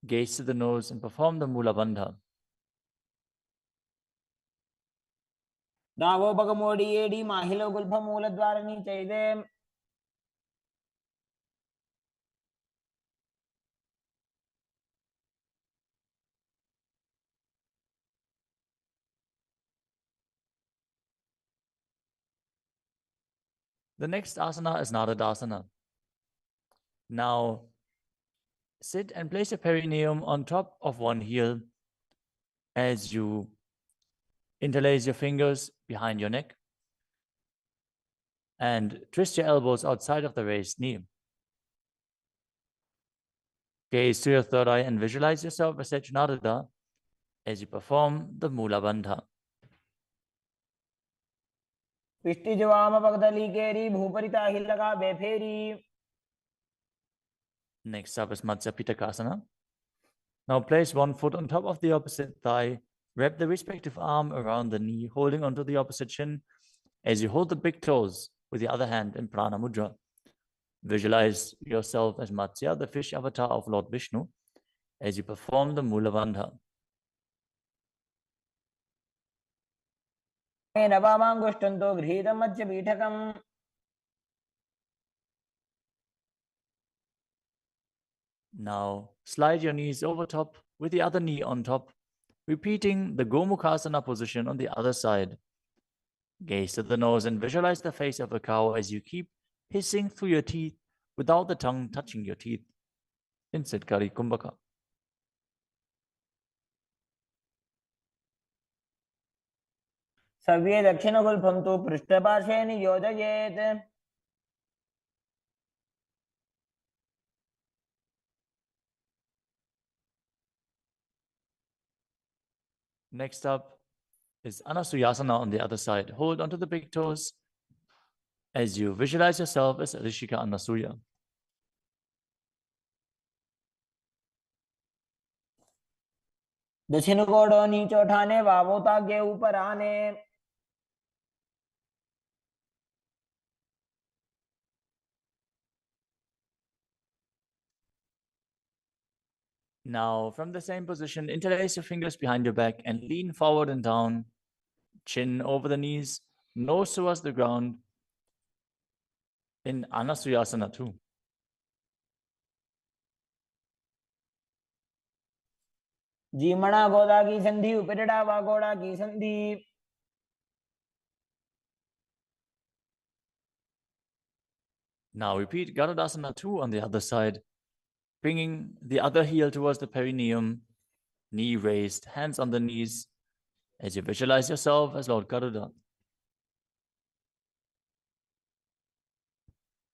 gaze to the nose and perform the Mula Bandha. दावो बगमोडी AD माहिलो Gulf मूल द्वार नीचे दे। The next asana is Nadadasana. Now, sit and place your perineum on top of one heel as you interlace your fingers behind your neck and twist your elbows outside of the raised knee. Gaze to your third eye and visualize yourself as Secunadada as you perform the Mula Bandha. पिष्टि जवाम पगदली carry, भूपरिता हिलगा बेफेरी। Next up is Matsya Pitakasana. Now place one foot on top of the opposite thigh. Wrap the respective arm around the knee, holding onto the opposite shin as you hold the big toes with the other hand in Prana Mudra. Visualize yourself as Matsya, the fish avatar of Lord Vishnu, as you perform the Mula Bandha. नवामांगुष्टन्तो गृहीतं Matsya पीठकम्। Now slide your knees over top with the other knee on top, repeating the Gomukhasana position on the other side. Gaze to the nose and visualize the face of a cow as you keep hissing through your teeth without the tongue touching your teeth. In Siddhkari Kumbhaka. सव्ये दक्षिणगुल्फं तु पृष्ठपार्श्वे नियोजयेत्। Next up is Anasuyasana on the other side. Hold onto the big toes as you visualize yourself as Rishika Anasuya. दक्षिण कोडो नीचे उठाने, वामों के ऊपर आने। Now, from the same position, interlace your fingers behind your back and lean forward and down, chin over the knees, nose towards the ground in Anasuyasana 2. जीमणा गोदा की संधि, उपरिड़ा वागोड़ा की संधि। Now repeat Garudasana 2 on the other side, bringing the other heel towards the perineum, knee raised, hands on the knees, as you visualize yourself as Lord Garuda.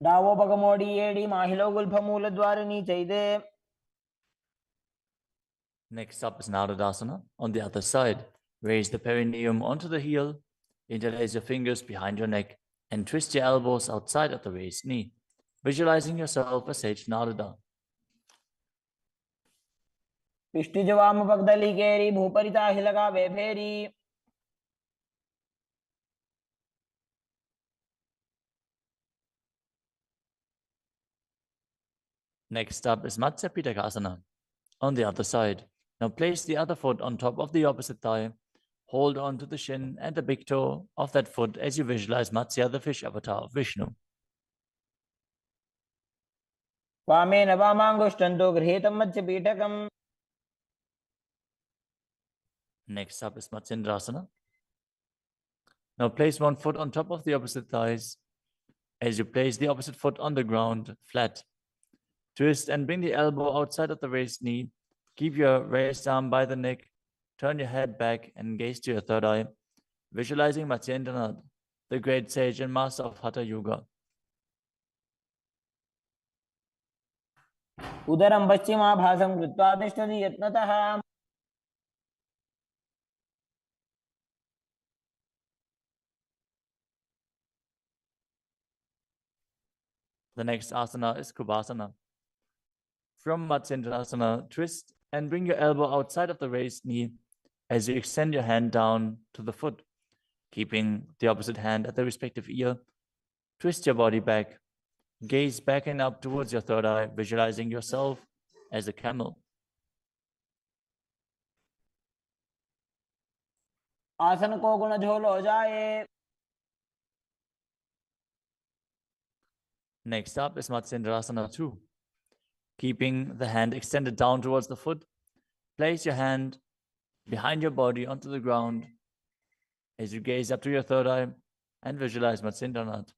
दावो बगमोडी AD माहिलो Gulf मूल द्वार नीचे दे। Next up is Nadadasana on the other side. Raise the perineum onto the heel, interlace your fingers behind your neck, and twist your elbows outside of the raised knee, visualizing yourself as Sage Narada. पिष्टि जवाम पगदली carry, भूपरिता हिलगा बेफेरी। Next up is Matsya Pitakasana on the other side. Now place the other foot on top of the opposite thigh. Hold on to the shin and the big toe of that foot as you visualize Matsya, the fish avatar of Vishnu. वामे नवामांगुष्टन्तो गृहीतं मत्स्य पीठकम्। Next up is Matsindrasana. Now place one foot on top of the opposite thighs as you place the opposite foot on the ground, flat. Twist and bring the elbow outside of the raised knee. Keep your raised arm by the neck. Turn your head back and gaze to your third eye, visualizing Nithyananda, the great sage and master of Hatha Yoga. उदरं पश्चिमाभासं कृत्वा तिष्ठति यत्नतः The next asana is Kubhasana. From Matsyendrasana, twist and bring your elbow outside of the raised knee as you extend your hand down to the foot, keeping the opposite hand at the respective ear. Twist your body back. Gaze back and up towards your third eye, visualizing yourself as a camel. आसन को गुण झोल हो जाए. Next up is Matsyendrasana 2. Keeping the hand extended down towards the foot, place your hand behind your body onto the ground as you gaze up to your third eye and visualize Matsyendranath.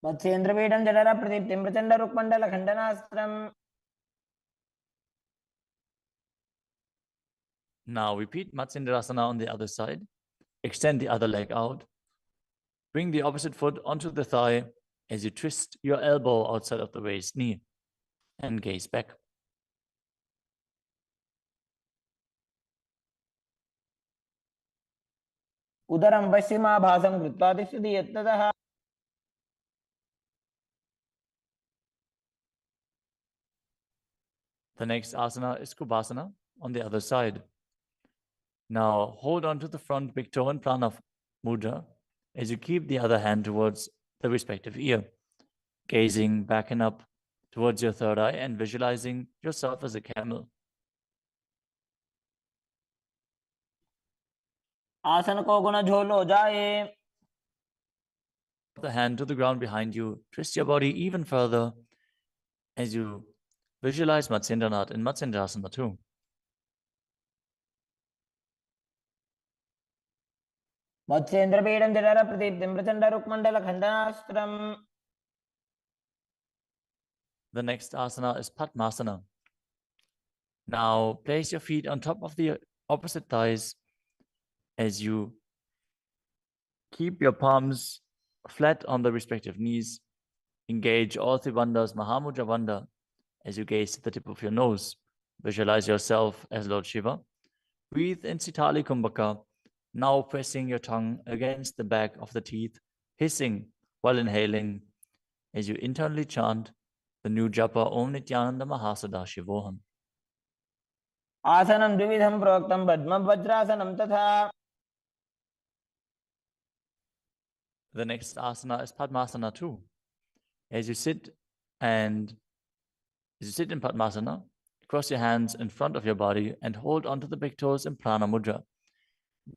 मत्स्येन्द्रपीठं जठर प्रदीप्तिं Prachanda रुक्मण्डल खण्डनास्त्रम्. Now repeat Matsyendrasana on the other side. Extend the other leg out. Bring the opposite foot onto the thigh as you twist your elbow outside of the raised knee and gaze back. उदरं पश्चिमाभासं कृत्वा तिष्ठति यत्नतः The next asana is Kubhasana on the other side. Now hold on to the front big toe and prana mudra as you keep the other hand towards the respective ear, gazing back and up towards your third eye and visualizing yourself as a camel. आसन को गुण झोल हो जाए. The hand to the ground behind you. Twist your body even further as you visualize Matsyendranath in Matsyendrasana 2. मत्स्येन्द्रपीठं जठर प्रदीप्तिं Prachanda रुक्मण्डल खण्डनास्त्रम्. The next asana is Padmasana. Now place your feet on top of the opposite thighs as you keep your palms flat on the respective knees. Engage all three bandhas, Mahamudra Bandha, as you gaze to the tip of your nose. Visualize yourself as Lord Shiva. Breathe in Sitali Kumbhaka, now pressing your tongue against the back of the teeth, hissing while inhaling as you internally chant the new japa Om Nithyananda Mahasada Shivoham. आसनं द्विविधं प्रोक्तं पद्मं वज्रासनं तथा. The next asana is Padmasana 2. As you sit in Padmasana, cross your hands in front of your body and hold onto the big toes in Prana Mudra.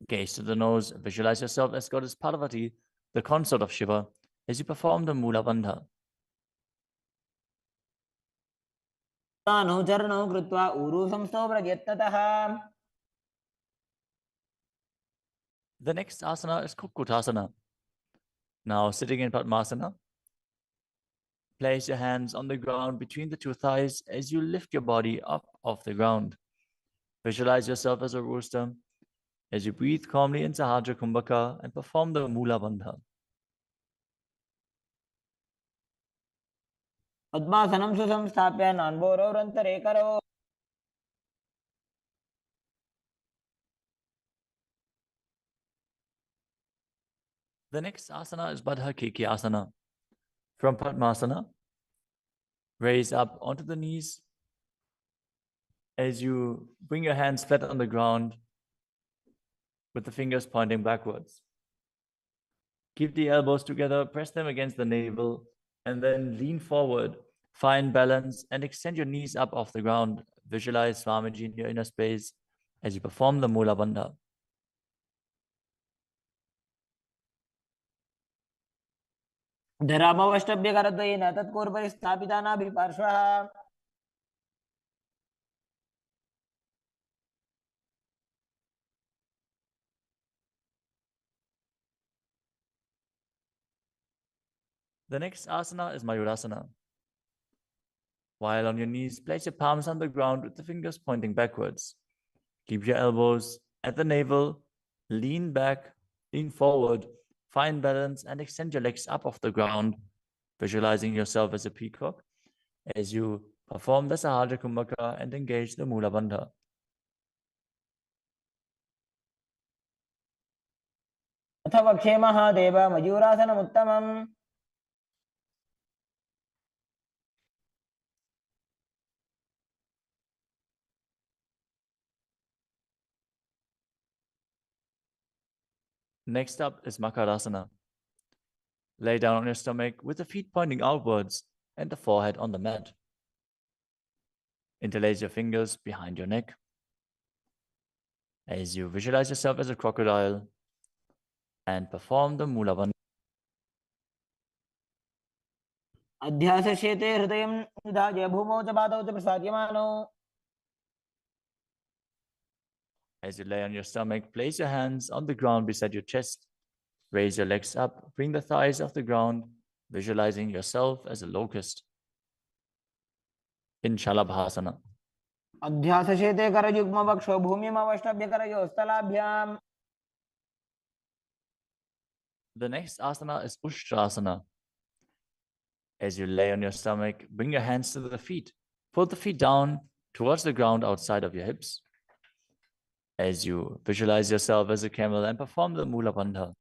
Gaze to the nose, visualize yourself as Goddess Parvati, the consort of Shiva, as you perform the Mula Bandha. तानौ चरणौ कृत्वा ऊरू संस्थो यत्नतः. The next asana is Kukutasana. Now sitting in Padmasana, place your hands on the ground between the two thighs as you lift your body up off the ground. Visualize yourself as a rooster as you breathe calmly in Sahadra Kumbhaka and perform the Mula Bandha. पद्मासनं सुसंस्थाप्य नान्वोरौरन्तरे करौ. The next asana is Baddha Keki Asana. From Padmasana, raise up onto the knees as you bring your hands flat on the ground with the fingers pointing backwards. Keep the elbows together, press them against the navel, and then lean forward. Find balance and extend your knees up off the ground. Visualize Swamiji in your inner space as you perform the Mula Bandha. धरामवष्टभ्यकरद्वयेन तत्पूर्वपरि स्थापितानाभिपार्श्वः. The next asana is Mayurasana. While on your knees, place your palms on the ground with the fingers pointing backwards. Keep your elbows at the navel, lean back, lean forward, find balance, and extend your legs up off the ground, visualizing yourself as a peacock as you perform the Sahaja Kumbhaka and engage the Mula Bandha. अथ वक्षे Mahadev मयूरासनमुत्तमम्. Next up is Makarasana. Lay down on your stomach with the feet pointing outwards and the forehead on the mat. Interlace your fingers behind your neck as you visualize yourself as a crocodile and perform the Mula Bandha. अध्यासशेते हृदयं निधाय भूमौ च पादौ च प्रसाद्यमानौ. As you lay on your stomach, place your hands on the ground beside your chest. Raise your legs up, bring the thighs off the ground, visualizing yourself as a locust. In Shalabhasana. अध्यासशेते करयुग्मवक्षो भूमिमवष्टभ्य करयोस्तलाभ्याम्. The next asana is Ushtrasana. As you lay on your stomach, bring your hands to the feet. Pull the feet down towards the ground outside of your hips. As you visualize yourself as a camel and perform the Mula Bandha.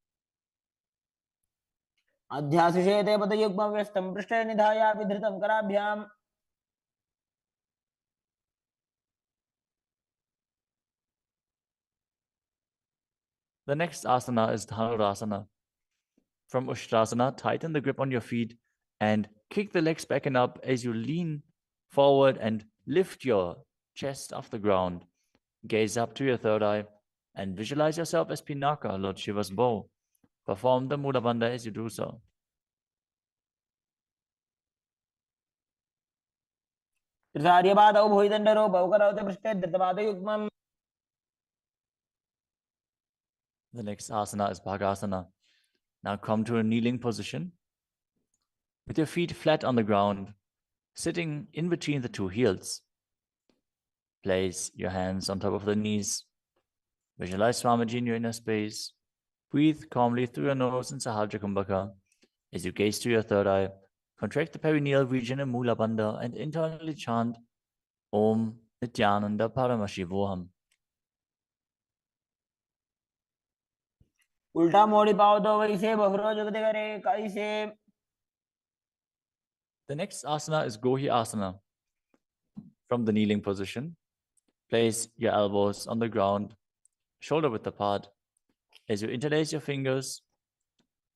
अध्यासशेते पदयुग्मव्यस्तं पृष्ठे निधाय विधृतं कराभ्याम्. The next asana is Dhanurasana. From Ushtrasana, tighten the grip on your feet and kick the legs back and up as you lean forward and lift your chest off the ground. Gaze up to your third eye and visualize yourself as Pinaka, Lord Shiva's bow. Perform the Mula Bandha as you do so. त्रिसार्यपादौ भुविदण्डरूपौ करौ च पृष्ठे धृतपादयुग्मम्. The next asana is Bhagasana. Now come to a kneeling position with your feet flat on the ground, sitting in between the two heels. Place your hands on top of the knees. Visualize Swamiji in your inner space. Breathe calmly through your nose in Sahaja Kumbhaka. As you gaze to your third eye, contract the perineal region in Mula Bandha and internally chant Om Nithyananda Paramashivoham. उल्टा मोड़ी पाओ तो वैसे बहुरो जगत करे कैसे. The next asana is Gohi Asana. From the kneeling position, place your elbows on the ground, shoulder width apart. As you interlace your fingers,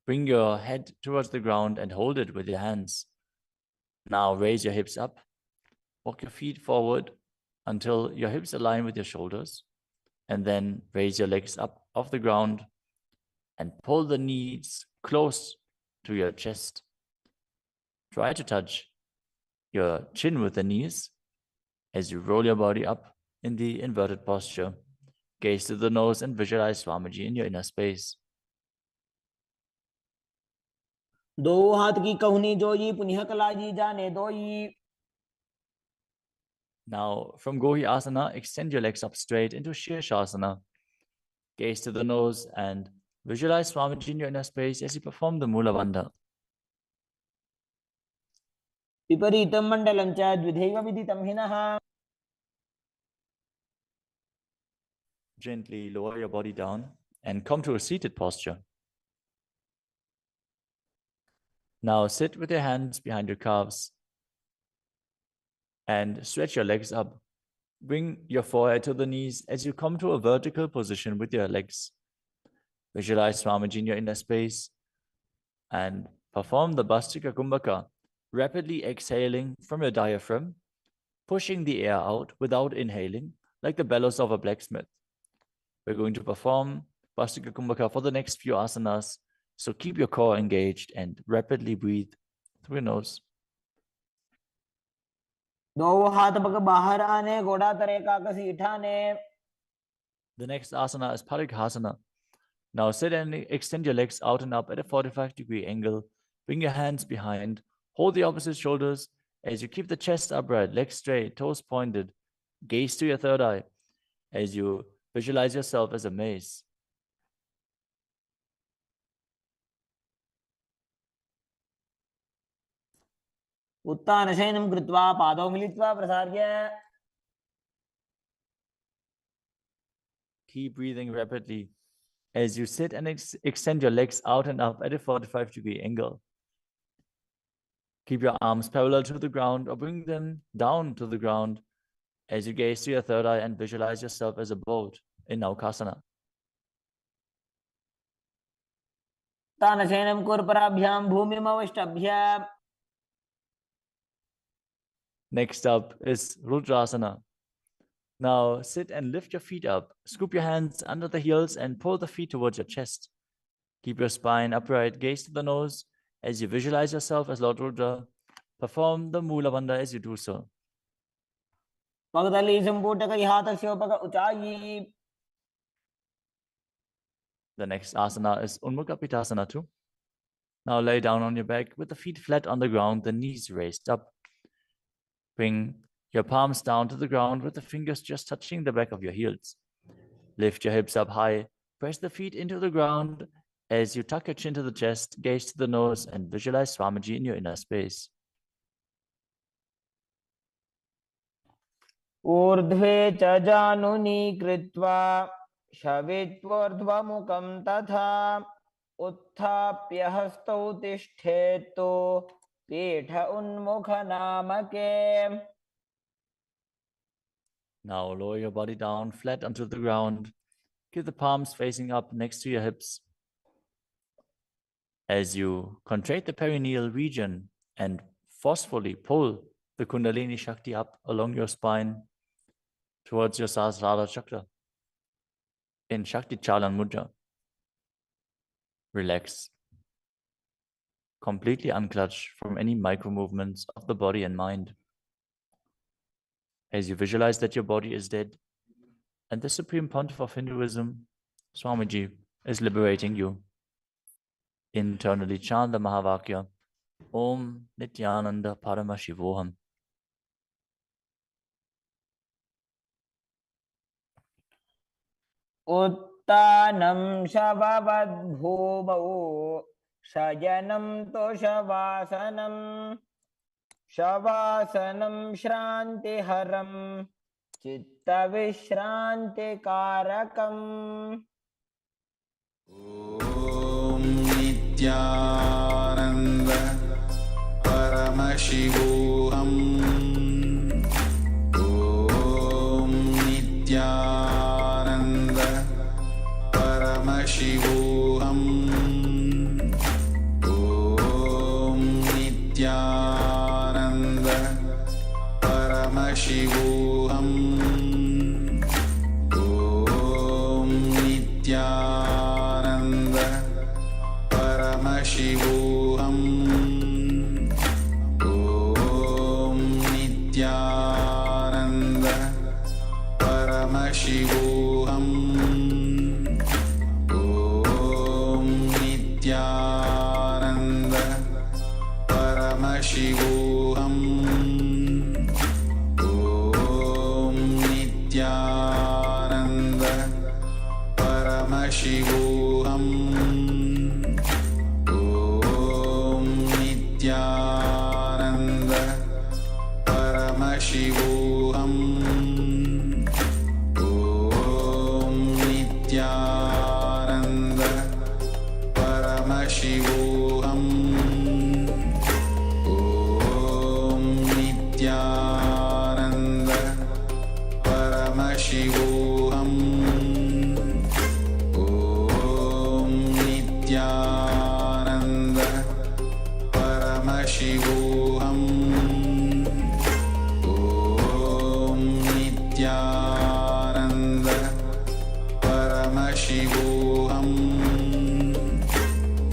bring your head towards the ground and hold it with your hands. Now raise your hips up. Walk your feet forward until your hips align with your shoulders. And then raise your legs up off the ground and pull the knees close to your chest. Try to touch your chin with the knees as you roll your body up in the inverted posture. Gaze to the nose and visualize Swamiji in your inner space. दो हाथ की कहुनी जोई पुनिह कलाजी जाने दोई. Now, from Gohi Asana, extend your legs up straight into Shirshasana. Gaze to the nose and visualize Swamiji in your inner space as you perform the Mula Bandha. विपरीतं मण्डलं च द्विधैव विदितं हिनः. Gently lower your body down and come to a seated posture. Now sit with your hands behind your calves and stretch your legs up. Bring your forehead to the knees as you come to a vertical position with your legs. Visualize Swamiji in your inner space and perform the Bhastika Kumbhaka, rapidly exhaling from your diaphragm, pushing the air out without inhaling, like the bellows of a blacksmith. We're going to perform Bhastika Kumbhaka for the next few asanas, so keep your core engaged and rapidly breathe through your nose. दो हाथ पग बाहर आने घोड़ा तरे काकसी ठाने. The next asana is Parighasana. Now sit and extend your legs out and up at a 45-degree angle. Bring your hands behind. Hold the opposite shoulders as you keep the chest upright, legs straight, toes pointed. Gaze to your third eye as you visualize yourself as a mace. उत्तानशयनं कृत्वा पादौ मिलित्वा प्रसार्य. Keep breathing rapidly as you sit and extend your legs out and up at a 45-degree angle. Keep your arms parallel to the ground or bring them down to the ground as you gaze to your third eye and visualize yourself as a boat in Naukasana. उत्तानशयनं कुर्पराभ्यां भूमिमवष्टभ्य. Next up is Rudrasana. Now sit and lift your feet up. Scoop your hands under the heels and pull the feet towards your chest. Keep your spine upright, gaze to the nose as you visualize yourself as Lord Rudra. Perform the Mula Bandha as you do so. The next asana is Unmukha Pitasana too. Now lay down on your back with the feet flat on the ground, the knees raised up. Bring your palms down to the ground with the fingers just touching the back of your heels. Lift your hips up high. Press the feet into the ground as you tuck your chin to the chest, gaze to the nose, and visualize Swamiji in your inner space. ऊर्ध्वे च जानुनी कृत्वा शवित्वोर्ध्वमुखं तथा उत्थाप्य हस्तौ तिष्ठेत्तु पीठ उन्मुख नामके. Now lower your body down flat onto the ground. Keep the palms facing up next to your hips. As you contract the perineal region and forcefully pull the Kundalini Shakti up along your spine towards your Sahasrara Chakra in Shakti Chalan Mudra. Relax. Completely unclutch from any micro movements of the body and mind. As you visualize that your body is dead and the Supreme Pontiff of Hinduism, Swamiji, is liberating you. Internally chant the Mahavakya, Om Nithyananda Paramashivoham. उत्तानं शववद्भूमौ शयनं तोषवासनं शवासनं श्रान्तिहरं चित्तविश्रान्तिकारकम्. ॐ नित्यानन्द परमशिवोऽहम्. ॐ नित्यानन्द परमशिवोऽहम्. ॐ नित्यानन्द परमशिवोऽहम्. ॐ नित्यानन्द परमशिवोऽहम्. ॐ नित्यानन्द परमशिवोऽहम्. ॐ नित्यानन्द परमशिवोऽहम्. ॐ नित्यानन्द परमशिवोऽहम्. ॐ नित्यानन्द परमशिवोऽहम्. ॐ नित्यानन्द परमशिवोऽहम्. ॐ नित्यानन्द परमशिवोऽहम्. ॐ नित्यानन्द परमशिवोऽहम्. ॐ नित्यानन्द परमशिवोऽहम्.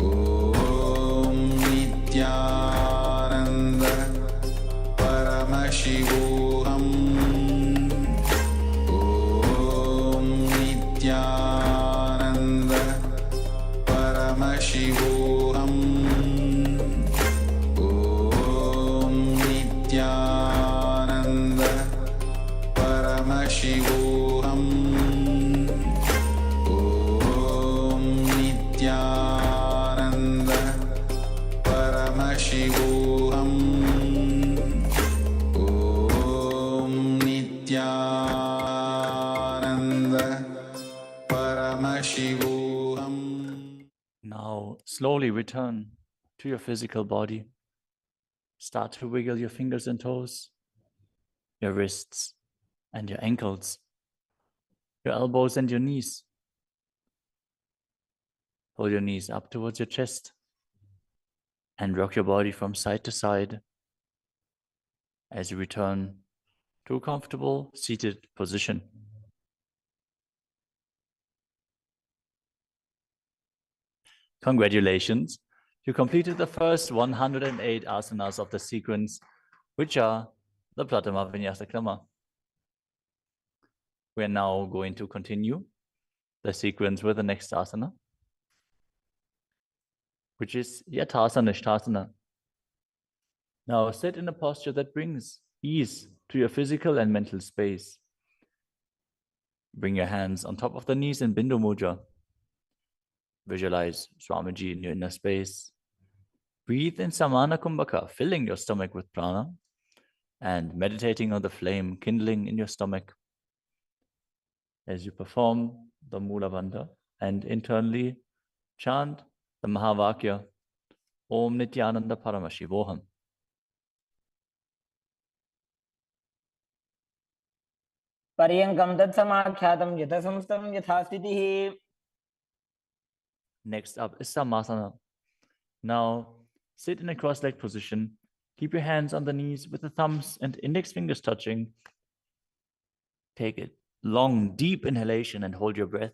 ॐ नित्यानन्द परमशिवोऽहम्. ॐ नित्यानन्द परमशिवोऽहम्. Shivoham. Now slowly return to your physical body. Start to wiggle your fingers and toes, your wrists and your ankles, your elbows and your knees. Pull your knees up towards your chest and rock your body from side to side as you return to a comfortable seated position. Congratulations, you completed the first 108 asanas of the sequence, which are the Pratama Vinyasa Krama. We are now going to continue the sequence with the next asana, which is Yathasana Nishthasana. Now sit in a posture that brings ease to your physical and mental space. Bring your hands on top of the knees in Bindu Mudra. Visualize Swamiji in your inner space. Breathe in Samana Kumbhaka, filling your stomach with prana and meditating on the flame kindling in your stomach as you perform the Mula Bandha and internally chant the Mahavakya, Om Nithyananda Paramashivoham. पर्यङ्कं तत्समाख्यातं यथासंस्थं यथा स्थितिः. Next up is Samasana. Now sit in a cross-legged position. Keep your hands on the knees with the thumbs and index fingers touching. Take a long, deep inhalation and hold your breath.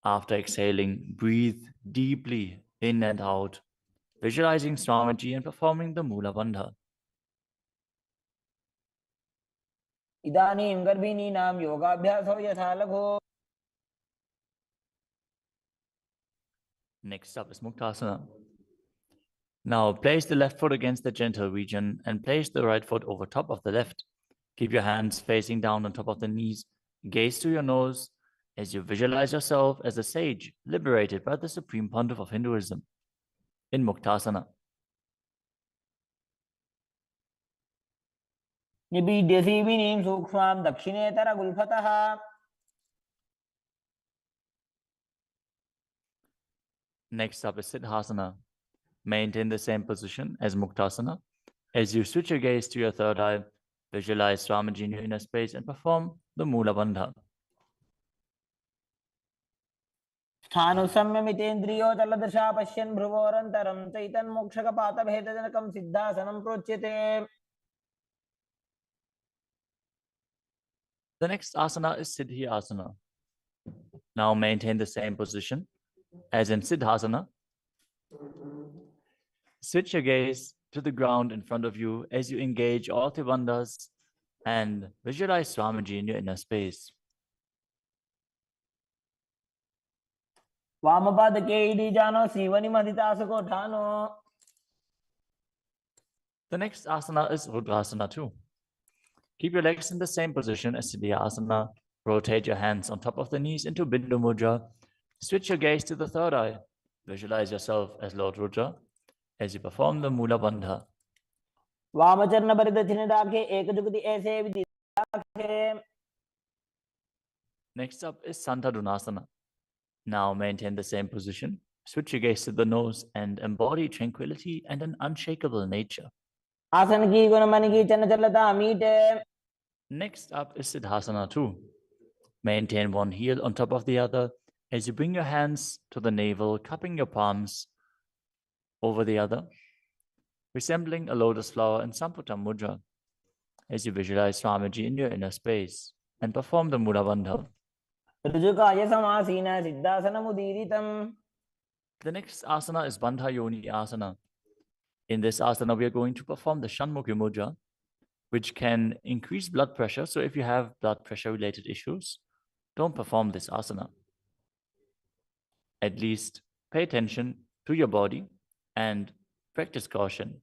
After exhaling, breathe deeply in and out, visualizing Swamiji and performing the Mula Bandha. इदानीं गर्भिणीनां योगाभ्यासो यथा लघु. Next up is Muktasana. Now place the left foot against the gentle region and place the right foot over top of the left. Keep your hands facing down on top of the knees. Gaze to your nose as you visualize yourself as a sage liberated by the Supreme Pontiff of Hinduism in Muktasana. निबीड्यसी विनीं सूक्ष्मां दक्षिणेतरगुल्फतः. Next up is Siddhasana. Maintain the same position as Muktasana. As you switch your gaze to your third eye, visualize Swamiji in your inner space and perform the Mula Bandha. स्थानुसंयमितेन्द्रियो तलदशा पश्यन् भ्रुवोरन्तरं चैतन्मोक्षकपातभेदजनकं सिद्धासनं प्रोच्यते. The next asana is Siddhi Asana. Now maintain the same position as in Siddhasana. Switch your gaze to the ground in front of you as you engage all the bandhas and visualize Swamiji in your inner space. वामपादके इडीजानो सीवनिमधितासुकोठानो. The next asana is Rudrasana too. Keep your legs in the same position as Siddhi Asana. Rotate your hands on top of the knees into Bindu Mudra. Switch your gaze to the third eye. Visualize yourself as Lord Rudra as you perform the Mula Bandha. वामचरण परिदक्षिणदाखे एकजुगति ऐसे विदिताखे. Next up is Santadunasana. Now maintain the same position. Switch your gaze to the nose and embody tranquility and an unshakable nature. आसन की गुण मन की चंचलता मीटे. Next up is Siddhasana too. Maintain one heel on top of the other as you bring your hands to the navel, cupping your palms over the other, resembling a lotus flower in Samputa Mudra as you visualize Swamiji in your inner space and perform the Mula Bandha. ऋजुकाय समासीन सिद्धासनमुदीरितम्. The next asana is Bandha Yoni Asana. In this asana, we are going to perform the Shanmukhi Mudra, which can increase blood pressure. So if you have blood pressure related issues, don't perform this asana. At least pay attention to your body and practice caution.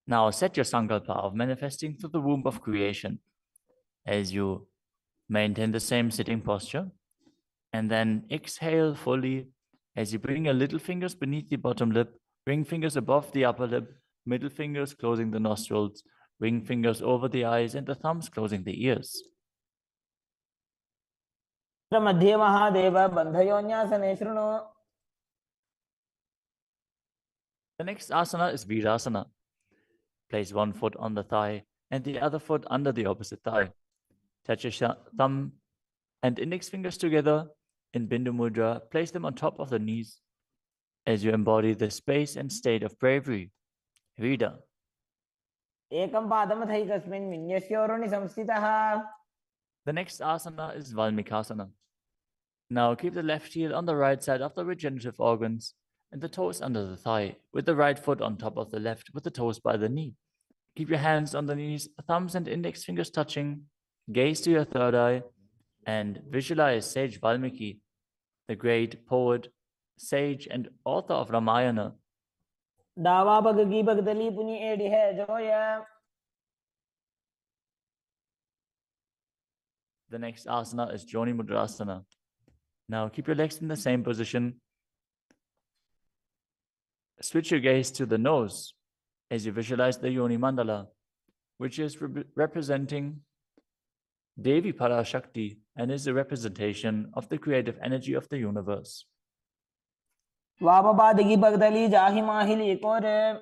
Now set your sankalpa of manifesting through the womb of creation as you maintain the same sitting posture, and then exhale fully as you bring your little fingers beneath the bottom lip, ring fingers above the upper lip, middle fingers closing the nostrils, ring fingers over the eyes, and the thumbs closing the ears. मध्ये महादेव बन्धयोन्यासने शृणु. The next asana is Virasana. Place one foot on the thigh and the other foot under the opposite thigh. Touch your thumb and index fingers together in Bindu Mudra. Place them on top of the knees as you embody the space and state of bravery. Vida. एकं पादमथैकस्मिन् विन्यस्योरुणि संस्थितः. The next asana is Valmikasana. Now keep the left heel on the right side of the regenerative organs and the toes under the thigh, with the right foot on top of the left, with the toes by the knee. Keep your hands on the knees, thumbs and index fingers touching. Gaze to your third eye and visualize Sage Valmiki, the great poet, sage, and author of Ramayana. डावा बगगी बगदली पुनी AD है Zoya. The next asana is Joni Mudrasana. Now keep your legs in the same position. Switch your gaze to the nose as you visualize the Yoni Mandala, which is representing Devi Parashakti and is a representation of the creative energy of the universe. वामपादगी बगदली जाहि माहिली कोरे.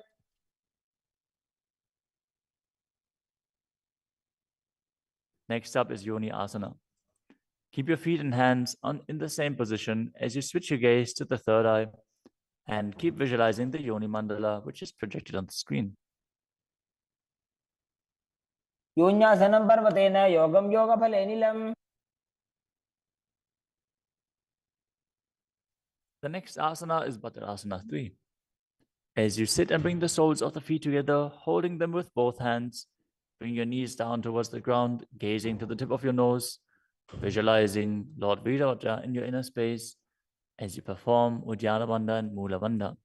Next up is Yoni Asana. Keep your feet and hands in the same position as you switch your gaze to the third eye and keep visualizing the Yoni Mandala, which is projected on the screen. योन्यासनं पर्वतेन योगं योगफलेनिलम्. The next asana is Bhadrasana 3. As you sit and bring the soles of the feet together, holding them with both hands, bring your knees down towards the ground, gazing to the tip of your nose, visualizing Lord Virata in your inner space as you perform Uddiyana Bandha and Mula Bandha.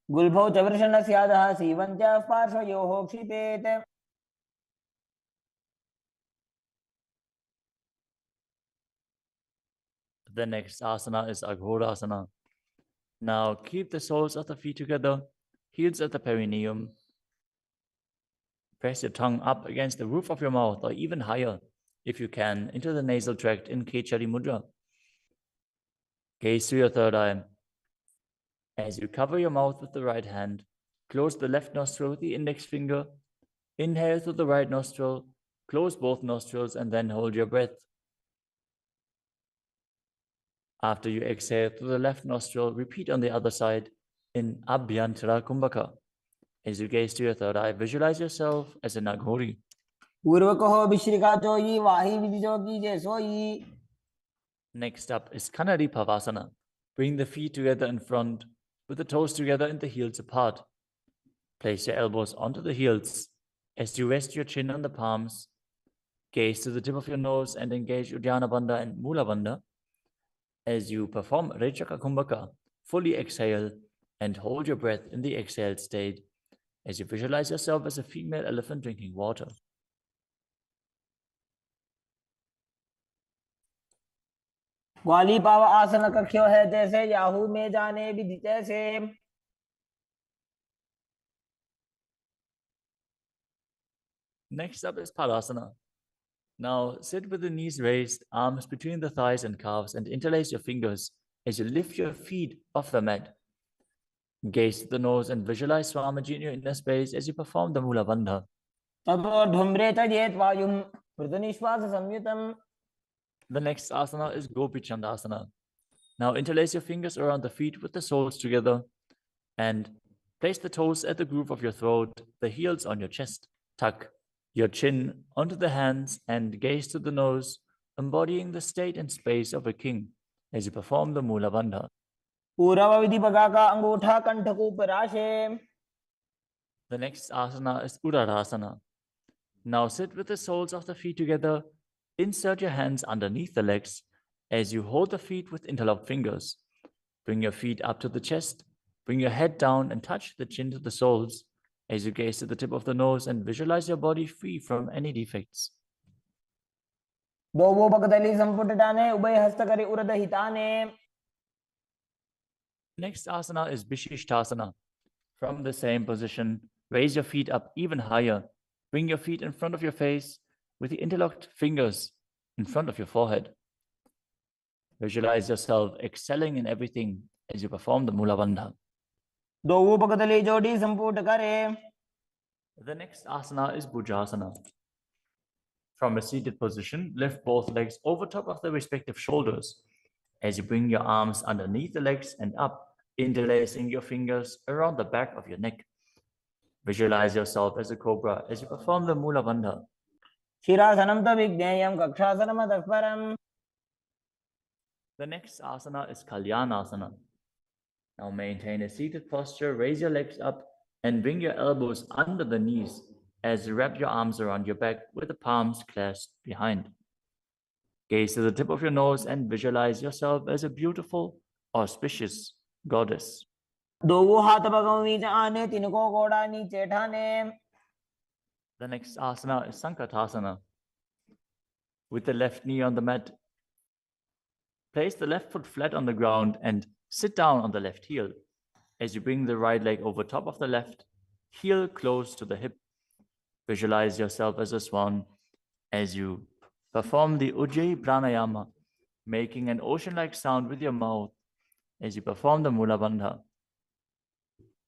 गुल्भौ च वृषणस्यादः सीवन्त्याः पार्श्वयोः क्षिपेत्. The next asana is Aghorasana. Now keep the soles of the feet together, heels at the perineum. Press your tongue up against the roof of your mouth or even higher, if you can, into the nasal tract in Kechari Mudra. Gaze to your third eye. As you cover your mouth with the right hand, close the left nostril with the index finger. Inhale through the right nostril, close both nostrils, and then hold your breath. After you exhale through the left nostril, repeat on the other side in Abhyantara Kumbhaka. As you gaze to your third eye, visualize yourself as an Aghori. Next up is Kanadi Pavasana. Bring the feet together in front, with the toes together and the heels apart. Place your elbows onto the heels. As you rest your chin on the palms, gaze to the tip of your nose and engage Uddiyana Bandha and Mula Bandha. As you perform Rechaka Kumbhaka, fully exhale and hold your breath in the exhaled state as you visualize yourself as a female elephant drinking water. ग्वाली पाव आसन कक्ष्यो है जैसे Yahoo में जाने विधि जैसे. Next up is Padasana. Now sit with the knees raised, arms between the thighs and calves, and interlace your fingers as you lift your feet off the mat. Gaze to the nose and visualize Swamiji in your inner space as you perform the Mula Bandha. The next asana is Gopi Chandasana. Now interlace your fingers around the feet with the soles together and place the toes at the groove of your throat, the heels on your chest. Tuck your chin onto the hands and gaze to the nose, embodying the state and space of a king as you perform the Mula Bandha. The next asana is Uddarasana. Now sit with the soles of the feet together. Insert your hands underneath the legs as you hold the feet with interlocked fingers. Bring your feet up to the chest. Bring your head down and touch the chin to the soles as you gaze to the tip of the nose and visualize your body free from any defects. Next asana is Vishishtasana. From the same position, raise your feet up even higher. Bring your feet in front of your face with the interlocked fingers in front of your forehead. Visualize yourself excelling in everything as you perform the Mula Bandha. दोऊ पकतली जोड़ी संपुट करे. The next asana is Bhujasana. From a seated position, lift both legs over top of the respective shoulders as you bring your arms underneath the legs and up, interlacing your fingers around the back of your neck. Visualize yourself as a cobra as you perform the Mula Bandha. शिरासनं त विज्ञेयं कक्षासनमतः परम्. The next asana is Kalyanasana. Now maintain a seated posture, raise your legs up and bring your elbows under the knees as you wrap your arms around your back with the palms clasped behind. Gaze to the tip of your nose and visualize yourself as a beautiful, auspicious goddess. दोऊ हाथ पगों नीचे आने, तिनको घोड़ा नीचे ठाने. The next asana is Sankatasana. With the left knee on the mat, place the left foot flat on the ground and sit down on the left heel. As you bring the right leg over top of the left, heel close to the hip. Visualize yourself as a swan as you perform the Ujjayi Pranayama, making an ocean-like sound with your mouth as you perform the Mula Bandha.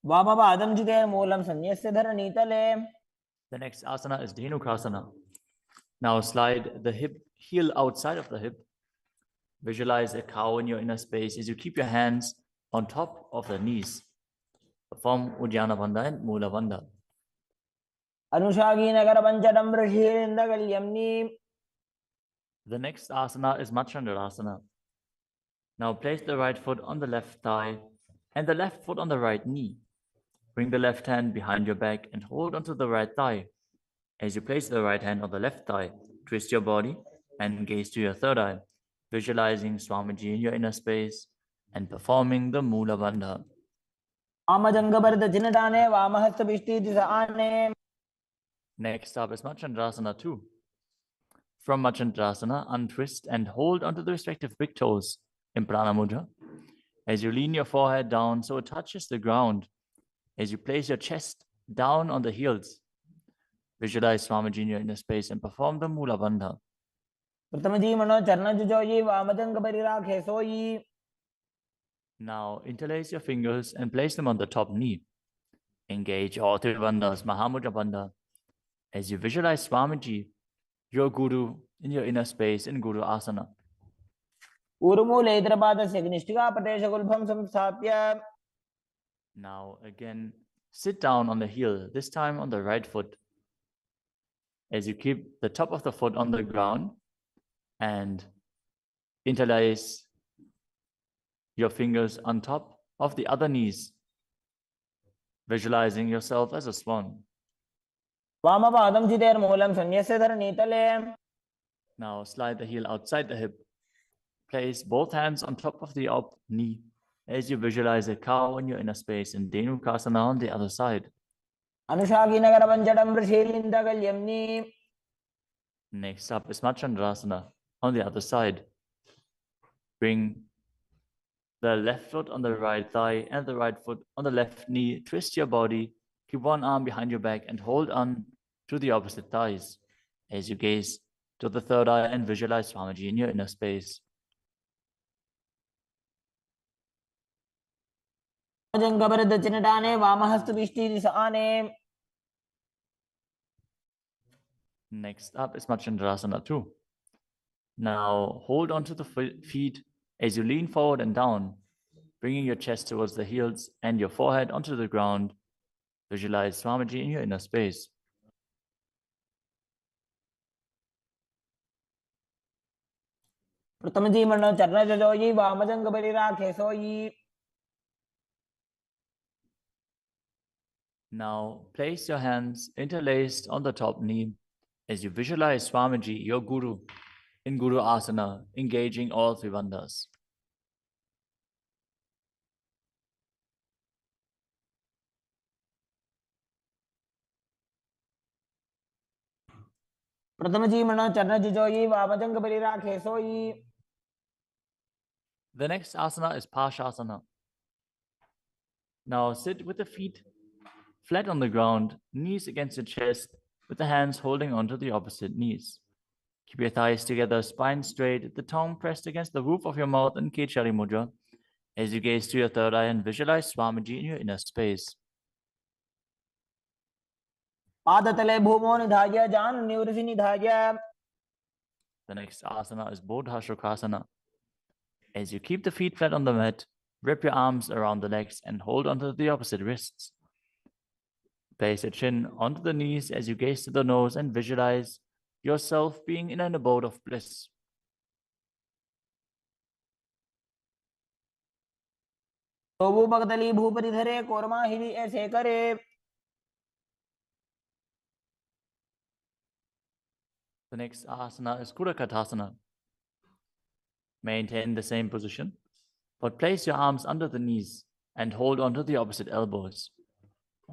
वामपादं जितेर्मूलं संन्यस्य धरणीतले. The next asana is Dhenukasana. Now slide the heel outside of the hip. Visualize a cow in your inner space as you keep your hands on top of the knees. Perform Uddiyana Bandha and Mula Bandha. अनुषागी Nagar पंचडं ऋषिरिन्दगल्यम्नि. The next asana is Machandrasana. Now place the right foot on the left thigh and the left foot on the right knee. Bring the left hand behind your back and hold onto the right thigh. As you place the right hand on the left thigh, twist your body and gaze to your third eye, visualizing Swamiji in your inner space and performing the Mula Bandha. वामजङ्घभरदचिनटाने वामहस्तभिष्टीति आने. Next up is Machandrasana 2. From Machandrasana, untwist and hold onto the respective big toes in Prana Mudra. As you lean your forehead down so it touches the ground, as you place your chest down on the heels, visualize Swamiji in your inner space and perform the Mula Bandha. प्रथमजी मनो चरणजुजोयि वामजङ्घपरिराखे सोयि. Now interlace your fingers and place them on the top knee. Engage all three bandhas, Mahamudra Bandha. As you visualize Swamiji, your Guru, in your inner space in Guru Asana. ऊर्मूलेतरपादस्य निष्ठिकापटेशगुल्भं संस्थाप्य. Now again, sit down on the heel, this time on the right foot. As you keep the top of the foot on the ground and interlace your fingers on top of the other knees, visualizing yourself as a swan. वामपादं जितेर्मूलं संन्यस्य धरणीतले. Now slide the heel outside the hip. Place both hands on top of the up knee as you visualize a cow in your inner space in Dhenukasana on the other side. अनुषागी Nagar पंचडं ऋषिरिन्दगल्यम्नि. Next up is Machandrasana on the other side. Bring the left foot on the right thigh and the right foot on the left knee. Twist your body. Keep one arm behind your back and hold on to the opposite thighs as you gaze to the third eye and visualize Swamiji in your inner space. वामजङ्घभरदचिनटाने वामहस्तभिष्टीति आने. Next up is Machandrasana 2. Now hold on to the feet as you lean forward and down, bringing your chest towards the heels and your forehead onto the ground. Visualize Swamiji in your inner space. प्रथमजी मनो चरणजुजोयि वामजङ्घपरिराखे सोयि. Now place your hands interlaced on the top knee as you visualize Swamiji, your Guru, in Guru Asana, engaging all three bandhas. प्रथमजी मनो चरणजुजोयि वामजङ्घपरिराखे सोयि. The next asana is Pashasana. Now sit with the feet flat on the ground, knees against the chest, with the hands holding onto the opposite knees. Keep your thighs together, spine straight, the tongue pressed against the roof of your mouth in Kechari Mudra as you gaze to your third eye and visualize Swamiji in your inner space. पादतले भूमो निधाय जान निवृषि निधाय. The next asana is Bodha Shukrasana. As you keep the feet flat on the mat, wrap your arms around the legs and hold onto the opposite wrists. Place your chin onto the knees as you gaze to the nose and visualize yourself being in an abode of bliss. तो वो बगदली भूपति धरे कोरमा हिली ऐसे करे. The next asana is Kudakatasana. Maintain the same position, but place your arms under the knees and hold onto the opposite elbows.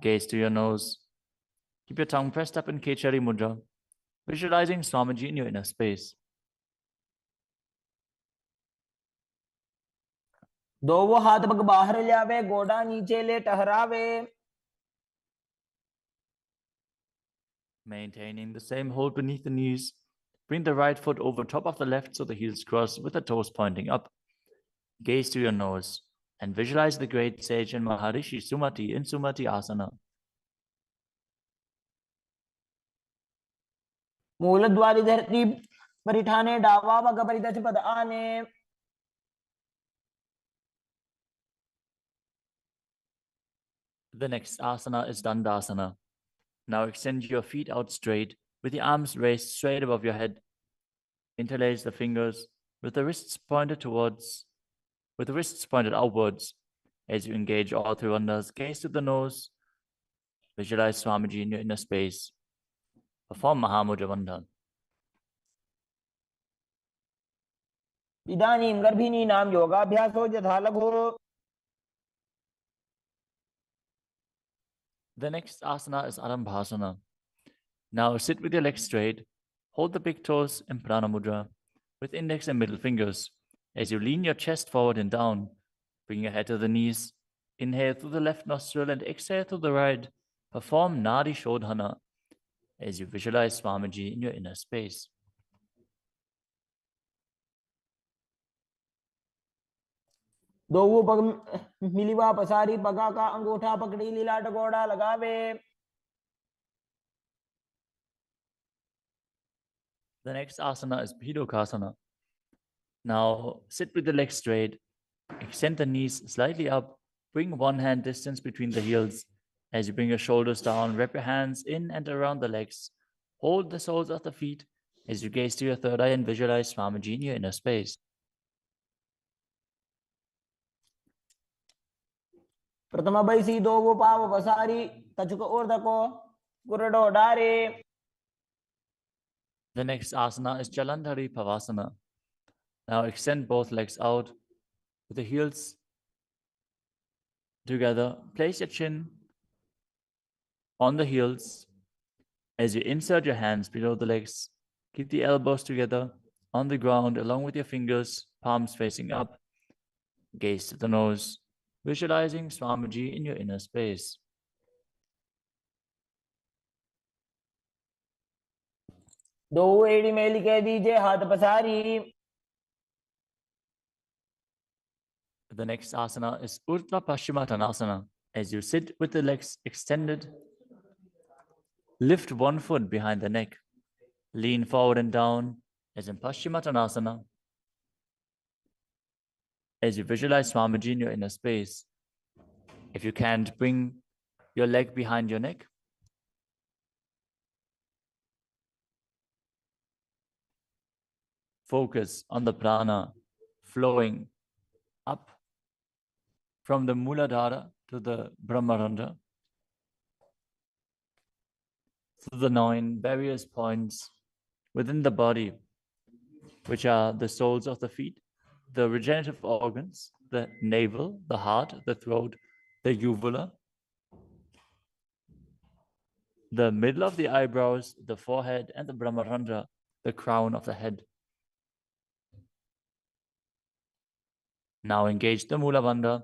Gaze to your nose. Keep your tongue pressed up in Kechari Mudra, visualizing Swamiji in your inner space. दो वो हाथ पग बाहर लावे गोडा नीचे ले टहरावे. Maintaining the same hold beneath the knees, bring the right foot over top of the left so the heels cross with the toes pointing up. Gaze to your nose and visualize the great sage and Maharishi Sumati in Sumati Asana. मूलद्वारी धरती परिठाने डावा पग परिदच पद आने. The next asana is Dandasana. Now extend your feet out straight with the arms raised straight above your head. Interlace the fingers with the wrists pointed outwards. As you engage all three wonders, gaze to the nose. Visualize Swamiji in your inner space. Perform Mahamudra Bandhan. इदानीं गर्भिणीनां योगाभ्यासो यथा लघु. The next asana is Arambhasana. Now sit with your legs straight. Hold the big toes in Prana Mudra with index and middle fingers. As you lean your chest forward and down, bring your head to the knees. Inhale through the left nostril and exhale through the right. Perform Nadi Shodhana as you visualize Swamiji in your inner space. दो वो पग मिलीवा पसारी पगा का अंगूठा पकड़ी लीला टकोड़ा लगावे. The next asana is Bhidokasana. Now sit with the legs straight. Extend the knees slightly up. Bring one hand distance between the heels. As you bring your shoulders down, wrap your hands in and around the legs. Hold the soles of the feet as you gaze to your third eye and visualize Swamiji in your inner space. प्रथम बैसी दो वो पाव पसारी कछुक ऊर्धको कुरडो डारे. The next asana is Jalandhari Pavasana. Now extend both legs out with the heels together. Place your chin on the heels as you insert your hands below the legs. Keep the elbows together on the ground along with your fingers, palms facing up. Gaze to the nose, visualizing Swamiji in your inner space. दो एड़ी मेली कह दीजिए हाथ पसारी. The next asana is Urdhva Paschimottanasana. As you sit with the legs extended, lift one foot behind the neck. Lean forward and down as in Paschimottanasana. As you visualize Swamiji in your inner space. If you can't, bring your leg behind your neck. Focus on the prana flowing up from the Muladhara to the Brahmarandha, through the 9 various points within the body, which are the soles of the feet, the regenerative organs, the navel, the heart, the throat, the uvula, the middle of the eyebrows, the forehead, and the Brahmarandha, the crown of the head. Now engage the Mula Bandha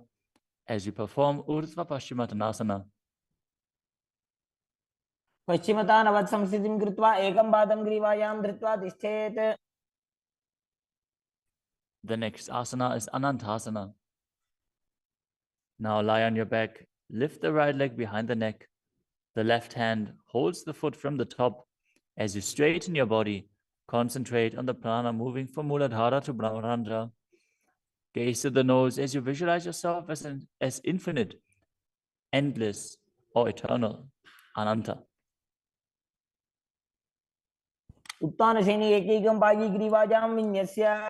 as you perform Urdhva Paschimottanasana. पश्चिमता नवत्संस्थितिं कृत्वा एकं पादं ग्रीवायां धृत्वा तिष्ठेत्. The next asana is Anantasana. Now lie on your back, lift the right leg behind the neck. The left hand holds the foot from the top. As you straighten your body, concentrate on the prana moving from Muladhara to Brahmarandra. Gaze to the nose as you visualize yourself as infinite, endless, or eternal, Ananta. उत्तानशयनि एकैकं पायी ग्रीवायां विन्यस्य.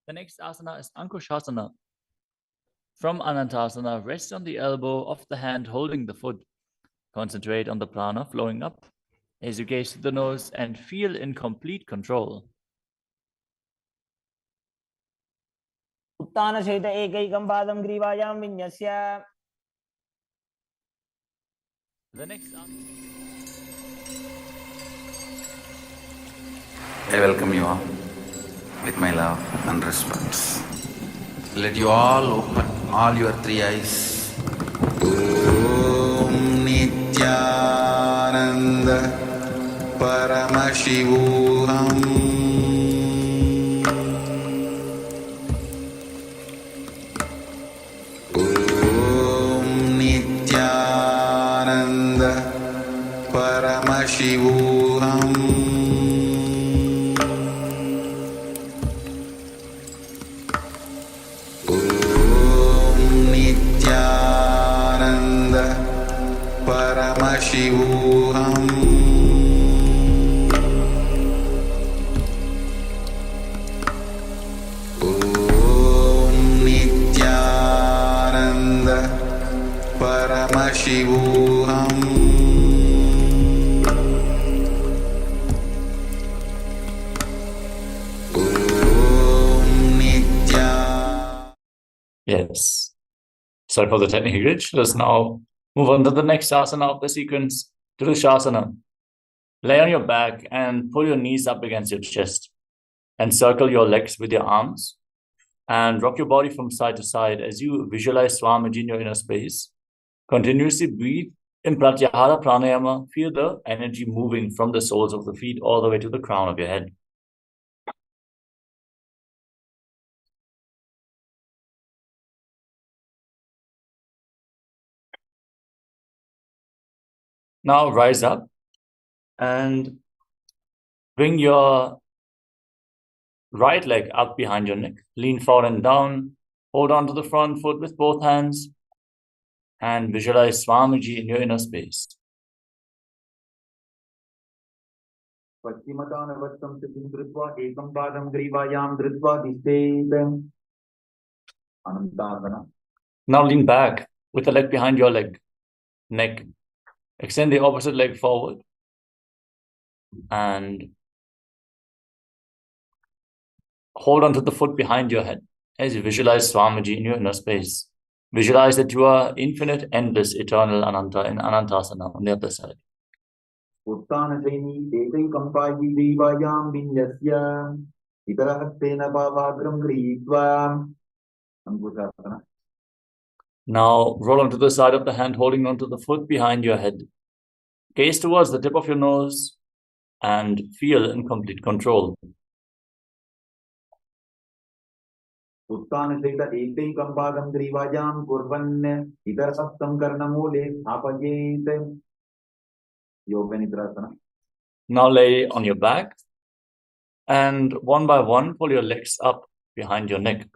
The next asana is Ankushasana. From Anantasana, rest on the elbow of the hand holding the foot. Concentrate on the prana flowing up as you gaze to the nose and feel in complete control. उत्तानशयित एकैकं पादं ग्रीवायां विन्यस्य. The next asana. I welcome you all with my love and respect. Let you all open all your three eyes. Om Nithyananda Paramashivoham Om Nithyananda Paramashivoham Paramashivoham Om Nithyananda Paramashivoham Om Nithyananda. Yes. Sorry for the technical glitch. Let's now move on to the next asana of the sequence, Shasana. Lay on your back and pull your knees up against your chest and circle your legs with your arms and rock your body from side to side as you visualize Swamiji in your inner space. Continuously breathe in Pratyahara Pranayama. Feel the energy moving from the soles of the feet all the way to the crown of your head. Now rise up and bring your right leg up behind your neck. Lean forward and down. Hold on to the front foot with both hands and visualize Swamiji in your inner space. पश्चिमतानवत्संस्थितिं कृत्वा एकं पादं ग्रीवायां धृत्वा तिष्ठेत्. Anantasana. Now lean back with the leg behind your neck. Extend the opposite leg forward and hold onto the foot behind your head as you visualize Swamiji in your inner space. Visualize that you are infinite, endless, eternal Ananta in Anantasana on the other side. उत्तानशयनि एकैकं पायी ग्रीवायां विन्यस्य. इतरहस्तेन पावाग्रं गृहीत्वा. अंकुशासना. Now roll onto the side of the hand, holding onto the foot behind your head. Gaze towards the tip of your nose and feel in complete control. उत्तानशयित एकैकं पादं ग्रीवायां कुर्वन् इतरहस्तं कर्णमूले स्थापयेत्. योगनिद्रासना. Now lay on your back and one by one pull your legs up behind your neck.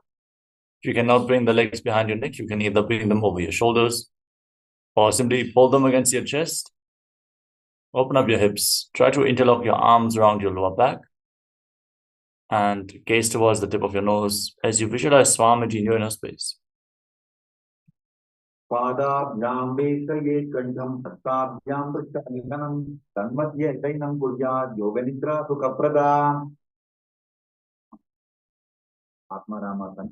If you cannot bring the legs behind your neck, you can either bring them over your shoulders or simply pull them against your chest. Open up your hips. Try to interlock your arms around your lower back and gaze towards the tip of your nose as you visualize Swamiji in your inner space. पादाभ्यां वेष्टयेत् कण्ठं हस्ताभ्यां पृष्ठनिधनं तन्मध्ये शयनं कुर्यात् योगनिद्रा सुखप्रदा. आत्मारामासन.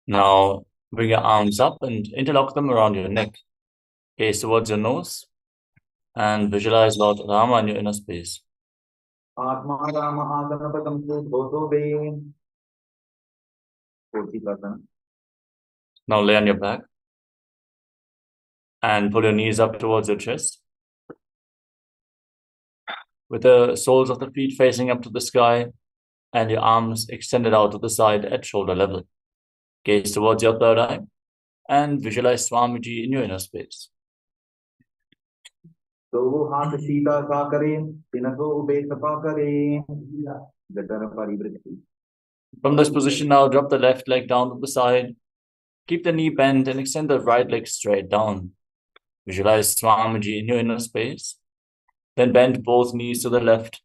Now bring your arms up and interlock them around your neck. Gaze towards your nose and visualize Lord Rama in your inner space. आत्मारामासनपदं सुधोतोबे. कोटिकासन. Now lay on your back And pull your knees up towards your chest, with the soles of the feet facing up to the sky and your arms extended out to the side at shoulder level. Gaze towards your third eye and visualize Swamiji in your inner space. So हाथ सीधा सा करें, pinnacle ube सफा करें, जठर परिवृत्ति. From this position now, drop the left leg down to the side. Keep the knee bent and extend the right leg straight down. Visualize Swamiji in your inner space. Then bend both knees to the left.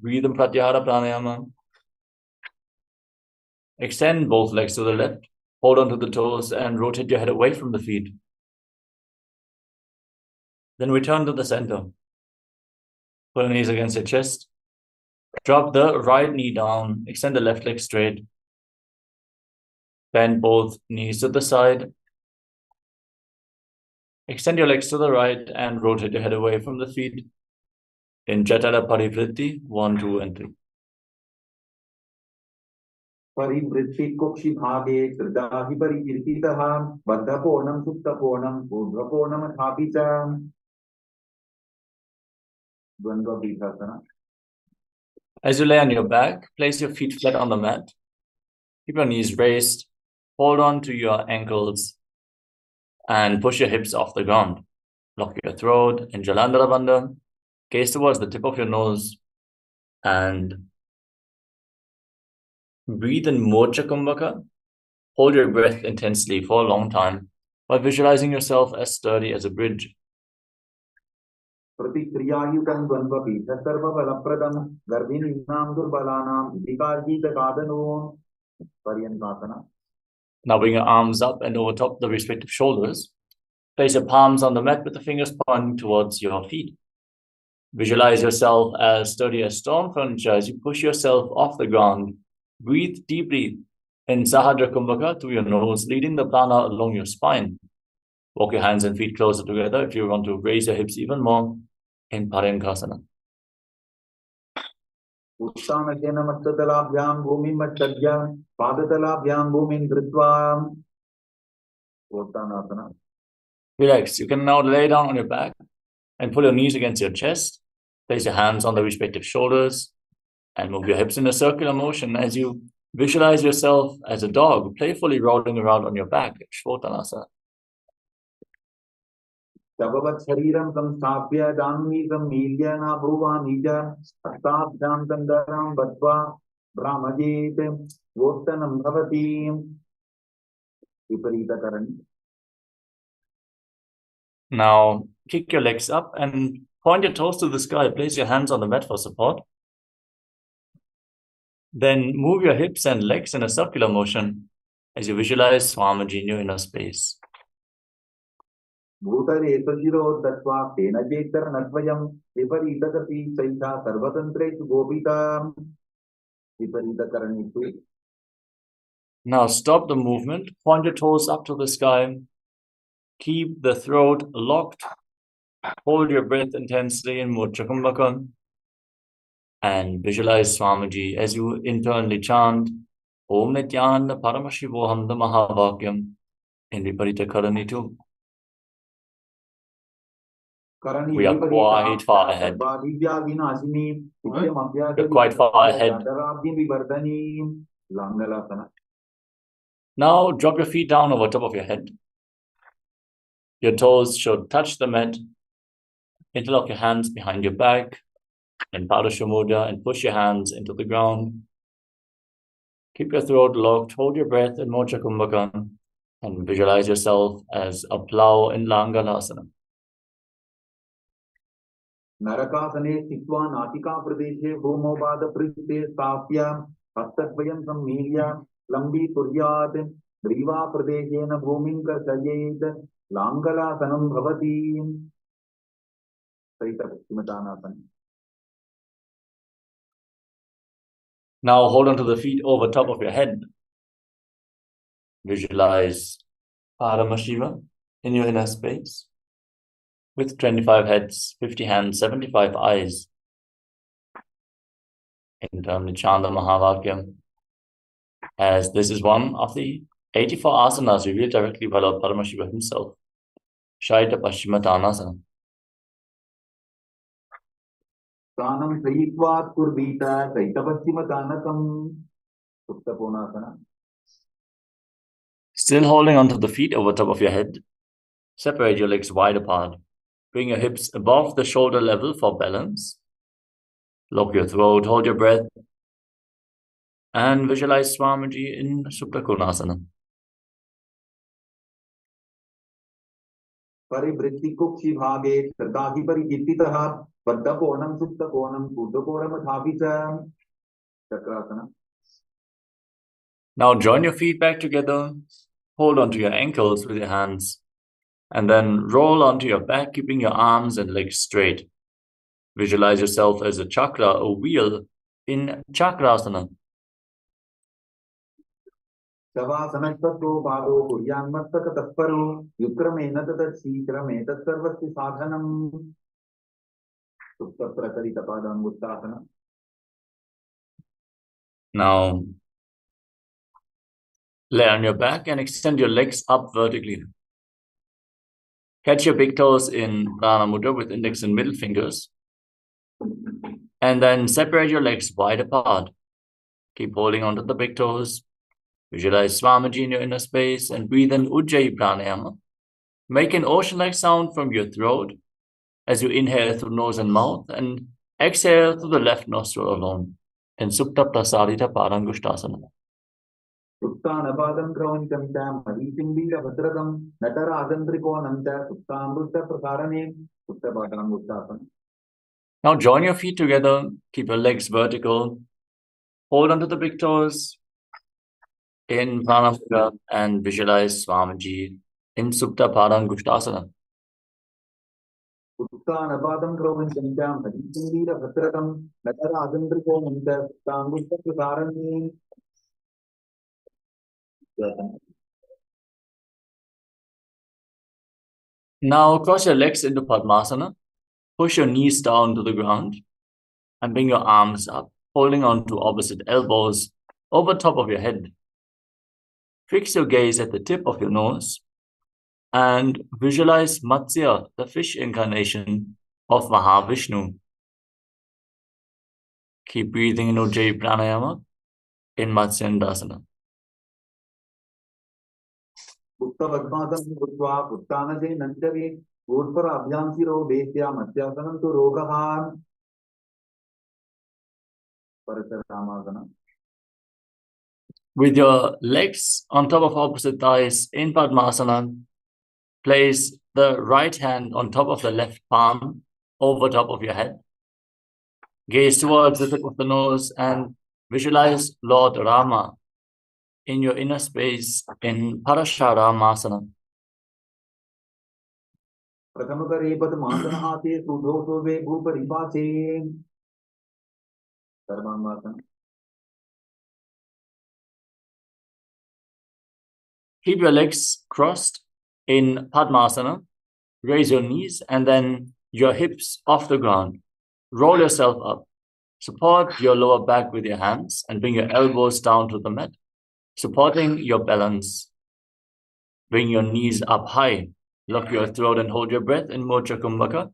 Breathe in Pratyahara Pranayama. Extend both legs to the left. Hold on to the toes and rotate your head away from the feet. Then return to the center. Put your knees against your chest. Drop the right knee down. Extend the left leg straight. Bend both knees to the side. Extend your legs to the right and rotate your head away from the feet. In Jatara Parivritti, 1, 2, and 3. परिवृत्ति कुक्षि भागे कृदाहि परिकीर्तितः बद्धपूर्णं सुप्तपूर्णं ऊर्ध्वपूर्णं स्थापित. द्वंद्व बीजासना. As you lay on your back, place your feet flat on the mat. Keep your knees raised. Hold on to your ankles and push your hips off the ground. Lock your throat in Jalandhara Bandha. Gaze towards the tip of your nose and breathe in Mocha Kumbhaka. Hold your breath intensely for a long time by visualizing yourself as sturdy as a bridge. प्रतिक्रियायुतं द्वन्द्वपीठ सर्वबलप्रदं गर्भिणीनां दुर्बलानां विकार्जितकादनो पर्यन्तासना. Now bring your arms up and over top the respective shoulders. Place your palms on the mat with the fingers pointing towards your feet. Visualize yourself as sturdy as stone furniture as you push yourself off the ground. Breathe deeply in Sahadra Kumbhaka through your nose, leading the prana along your spine. Walk your hands and feet closer together if you want to raise your hips even more in Paryankasana. उत्तानकेन मस्ततलाभ्यां भूमिं मच्छद्य पादतलाभ्यां भूमिं धृत्वा उत्तानासना. Relax. You can now lay down on your back and pull your knees against your chest. Place your hands on the respective shoulders and move your hips in a circular motion as you visualize yourself as a dog playfully rolling around on your back, Shvotanasa. तववत् शरीरं संस्थाप्य दानुमीतं मील्य न भुवामीज हस्ताभ्यां तन्दरां बद्ध्वा भ्रामयेत् वोत्तनं भवति. विपरीतकरणि. Now kick your legs up and point your toes to the sky. Place your hands on the mat for support. Then move your hips and legs in a circular motion as you visualize Swamiji in your inner space. भूतरेतशिरो दत्त्वा तेन चेत्तरनद्वयं विपरीतगति सैषा सर्वतन्त्रेषु गोपिता. विपरीतकरणि. Now stop the movement. Point your toes up to the sky. Keep the throat locked. Hold your breath intensely in Mocha Kumbhaka. And visualize Swamiji as you internally chant Om Nithyananda Paramashivoham the Mahavakyam in Viparita Karani 2. We are quite far ahead. We're quite far ahead. Now drop your feet down over top of your head. Your toes should touch the mat. Interlock your hands behind your back in Padasha Mudra and push your hands into the ground. Keep your throat locked. Hold your breath in Mocha Kumbhaka and visualize yourself as a plow in Langalasana. नरकासने स्थित्वा नासिकाप्रदेशे भूमोपादपृष्ठे स्थाप्य हस्तद्वयं सम्मील्य लम्बीकुर्यात् ग्रीवाप्रदेशेन भूमिं कर्षयेत् लाङ्गलासनं भवति. पश्चिमतानासनं. Now hold on to the feet over top of your head. Visualize Paramashiva in your inner space with 25 heads, 50 hands, 75 eyes. Internally chant the Mahavakyam, as this is one of the 84 asanas revealed directly by Lord Paramashiva himself. Shaita Paschimottanasana. Stanam Sahitvat Kurbita Saitapachimataanakam. Suptakonasana. Still holding onto the feet over top of your head. Separate your legs wide apart. Bring your hips above the shoulder level for balance. Lock your throat, hold your breath, and visualize Swamiji in Suptakonasana. Parivritti Kukshi Bhage Tadahi Parikititaha Paddakonam Suptakonam Kudakoramathapicha. Chakrasana. Now join your feet back together. Hold onto your ankles with your hands. And then roll onto your back, keeping your arms and legs straight. Visualize yourself as a chakra, a wheel, in Chakrasana. Savasanaktato Bhado Kuryanmattaka Tatparo Yukramena Tatat Shikrame Tatsarvasti Sadhanam. Supta Prakarita Padam Uttasana. Now, lay on your back and extend your legs up vertically. Catch your big toes in Prana Mudra with index and middle fingers. And then separate your legs wide apart. Keep holding onto the big toes. Visualize Swamiji in your inner space and breathe in Ujjayi Pranayama. Make an ocean-like sound from your throat as you inhale through nose and mouth and exhale through the left nostril alone in Supta Prasarita Parangushtasana. Uttanapadam Kravancham Tam Marichimbira Bhadrakam Nataradandrikonam Ta Uttamrutta Prasarane Uttapadam Uttasana. Now join your feet together, keep your legs vertical, hold onto the big toes in Pranamudra and visualize Swamiji in Supta Parangushtasana. Uttanapadam Kravancham Tam Marichimbira Bhadrakam Nataradandrikonam Ta Uttamrutta Prasarane. Now cross your legs into Padmasana. Push your knees down to the ground and bring your arms up, holding on to opposite elbows over top of your head. Fix your gaze at the tip of your nose and visualize Matsya, the fish incarnation of Mahavishnu. Keep breathing in Ujjayi Pranayama in Matsyandasana. Uttavadmasam Uttva Uttanaje Nanchari Urpara Abhyamsiro Besya Matsyasanam Tu Rogahan. Parasaramasana. With your legs on top of opposite thighs in Padmasana, place the right hand on top of the left palm over top of your head. Gaze towards the tip of the nose and visualize Lord Rama in your inner space in Parasharamasana. Prathamakare Padmasana Sudhosove Bhuparipase. Sarvamasana. Keep your legs crossed in Padmasana. Raise your knees and then your hips off the ground. Roll yourself up. Support your lower back with your hands and bring your elbows down to the mat, supporting your balance. Bring your knees up high. Lock your throat and hold your breath in Mocha Kumbhaka.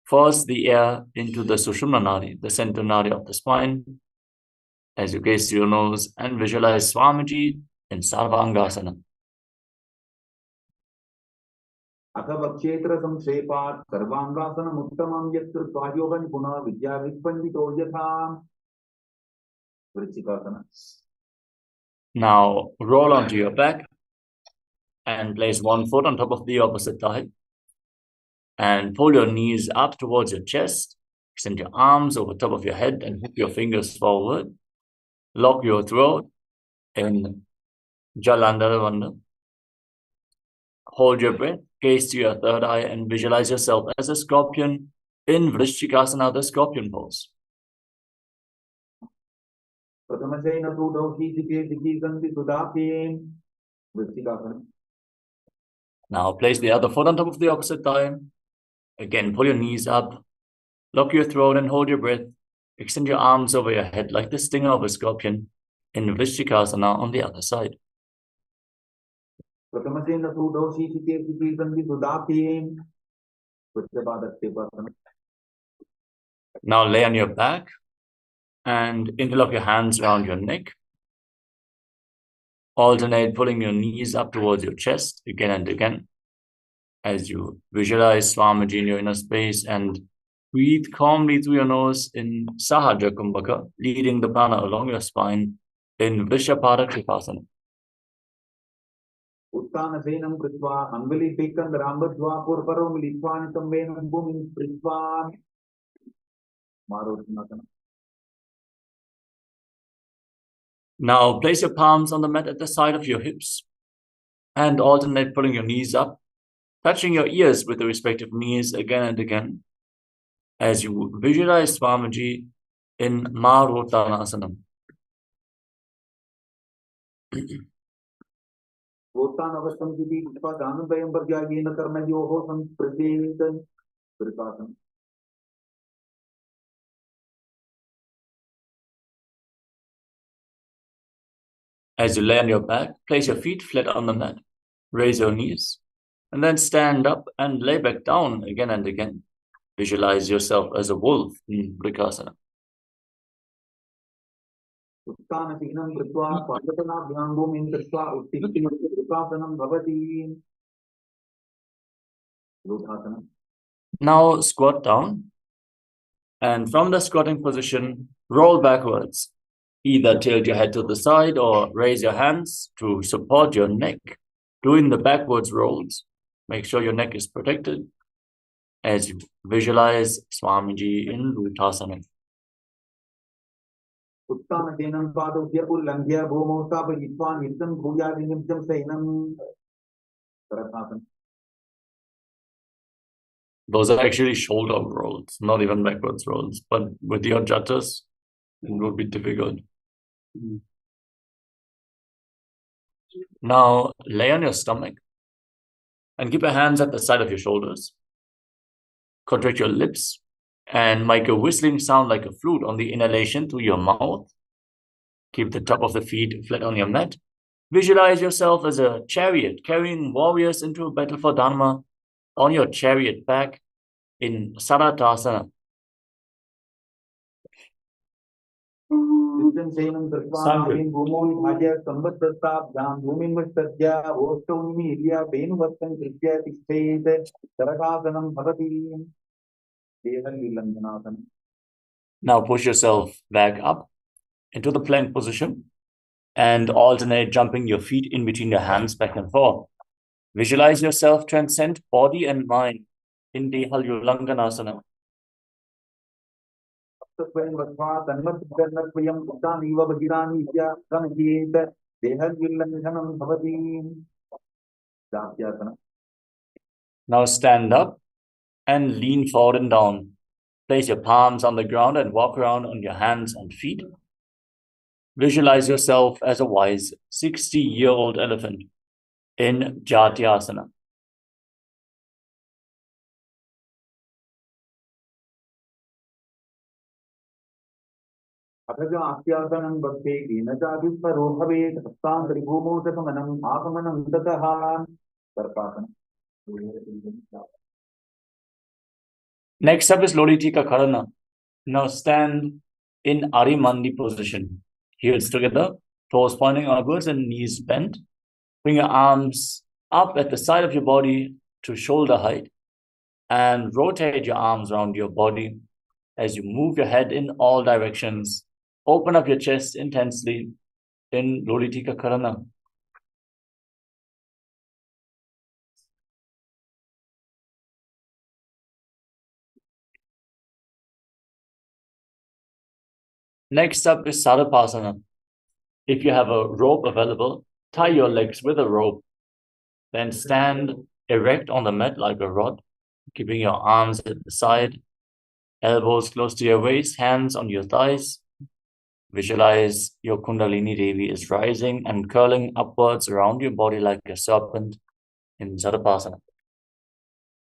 Force the air into the Sushumna Nadi, the center nadi of the spine, as you gaze to your nose and visualize Swamiji in Sarvangasana. Atavakshetra Samshepat Sarvangasana Uttamam Yatra Swayogan Puna Vidya Vikpandito Yatha. Vrichikasana. Now roll onto your back and place one foot on top of the opposite thigh. And pull your knees up towards your chest. Extend your arms over top of your head and hook your fingers forward. Lock your throat in Jalandhara. Hold your breath, gaze to your third eye, and visualize yourself as a scorpion in Vrishchikasana, the scorpion pose. Prathamasena Sudhoshi Sike Siki Santi Sudapin. Vrichikasana. Now place the other foot on top of the opposite thigh. Again, pull your knees up, lock your throat and hold your breath. Extend your arms over your head like the stinger of a scorpion in Vrishchikasana on the other side. प्रथमसेन सुदोषी चिते चिति संधि सुदातेन Uttapadakshepasana. Now lay on your back and interlock your hands around your neck. Alternate pulling your knees up towards your chest again and again as you visualize Swamiji in your inner space and breathe calmly through your nose in Sahajra Kumbhaka, leading the prana along your spine in Vishapadakshepasana. उत्तानसेनं कृत्वा अङ्गुलिपिकं राम्बध्वा पूर्वपरो मिलित्वा नितम्बेन भूमिं स्पृष्ट्वा मारोत्तमासनं. Now place your palms on the mat at the side of your hips and alternate pulling your knees up, touching your ears with the respective knees again and again as you visualize Swamiji in Marottanasana. उत्तान अवस्थं स्थिति कृत्वा दानद्वयं पर्यायेन कर्मयोः संस्पृशेत कृतासनं. As you lay on your back, place your feet flat on the mat, raise your knees, and then stand up and lay back down again and again. Visualize yourself as a wolf in Vrikasana. उत्तानशीनं कृत्वा पादतनाभ्यां भूमिं कृत्वा उत्तिष्ठति कृतासनं भवति. लोकासनं. Now squat down, and from the squatting position, roll backwards. Either tilt your head to the side or raise your hands to support your neck. Doing the backwards rolls, make sure your neck is protected as you visualize Swamiji in Lutasana. उत्तानसेनं पादोद्य उल्लङ्घ्य भूमौ स्थापयित्वा नित्यं भूयादिनित्यं सैनं करतासनं. Those are actually shoulder rolls, not even backwards rolls. But with your jatas, it would be difficult. Now lay on your stomach and keep your hands at the side of your shoulders. Contract your lips and make a whistling sound like a flute on the inhalation through your mouth. Keep the top of the feet flat on your mat. Visualize yourself as a chariot carrying warriors into a battle for Dharma on your chariot back in Saratasana. नित्यं सैनं कृत्वा नाभिं भूमौ विभाज्य सम्बद्धस्ताभ्यां भूमिं विसृज्य ओष्ठौ निमील्य वेणुवत्तं कृत्य तिष्ठेत् करकासनं भवति. देहनिलम्बनासनं. Now push yourself back up into the plank position and alternate jumping your feet in between your hands back and forth. Visualize yourself transcend body and mind in Dehalyulanganasana. स्वयं वत्वा तन्मद्गर्णत्वयं उक्तानीव बहिरानीत्य गमयेत् देहनिलम्बनं भवति. जात्यासनं. Now stand up and lean forward and down. Place your palms on the ground and walk around on your hands and feet. Visualize yourself as a wise 60-year-old elephant in Jatyasana. अथ आस्यासनं बद्धे केन चाभिस्परो भवेत् हस्तान्तरिभूमौ च समनम् आगमनं ततः सर्पासनं. Next up is Lolitika Karana. Now stand in Arimandi position. Heels together, toes pointing upwards and knees bent. Bring your arms up at the side of your body to shoulder height and rotate your arms around your body as you move your head in all directions. Open up your chest intensely in Lolitika Karana. Next up is Sarapasana. If you have a rope available, tie your legs with a rope. Then stand erect on the mat like a rod, keeping your arms at the side, elbows close to your waist, hands on your thighs. Visualize your Kundalini Devi is rising and curling upwards around your body like a serpent in Sarapasana.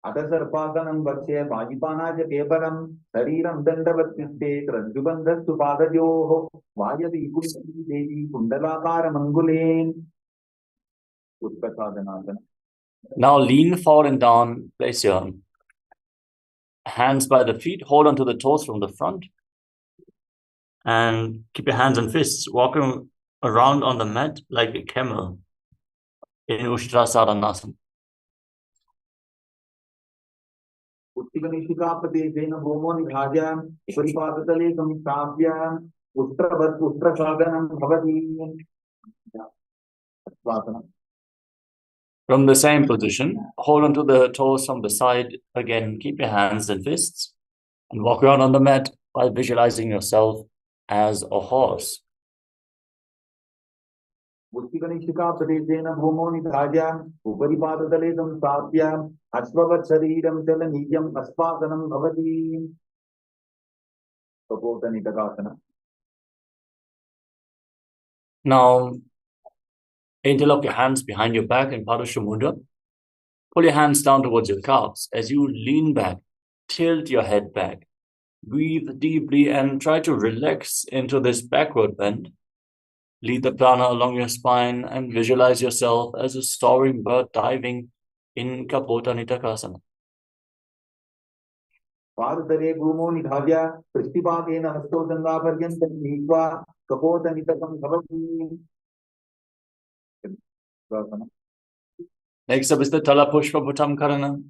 अथ सर्पासनं वक्ष्ये वायुपानाय केवलं शरीरं दण्डवत्तिष्ठे रज्जुबन्धस्तु पादयोः वायवी कुण्डली देवी कुण्डलाकारमङ्गुलेन. Utkasadanasana. Now lean forward and down. Place your hands by the feet. Hold onto the toes from the front. And keep your hands and fists walking around on the mat like a camel in Ushtrasadhanasana. उत्तिकनिशिकाप्रदेशेन भूमो निधाय उपरिपादतले संस्थाप्य उष्ट्रसाधनं भवति। Vasana. From the same position, hold onto the toes from the side. Again, keep your hands and fists and walk around on the mat while visualizing yourself as a horse. उत्तिकनिशिकाप्रदेशेन भूमो निधाय उपरिपादतले संस्थाप्य अश्ववत् शरीरं चलनीयम् अस्वासनं भवति। कपोतनितकासना. Now, interlock your hands behind your back in Padusha Mudra. Pull your hands down towards your calves. As you lean back, tilt your head back. Breathe deeply and try to relax into this backward bend. Lead the prana along your spine and visualize yourself as a soaring bird diving in Kapotanitakasana. पादतले भूमो निधाय पृष्ठिपादेन हस्तोदङ्गापर्यन्तं नीत्वा कपोतनितकं भवति। Next up is the Talapushpa Bhutam Karana.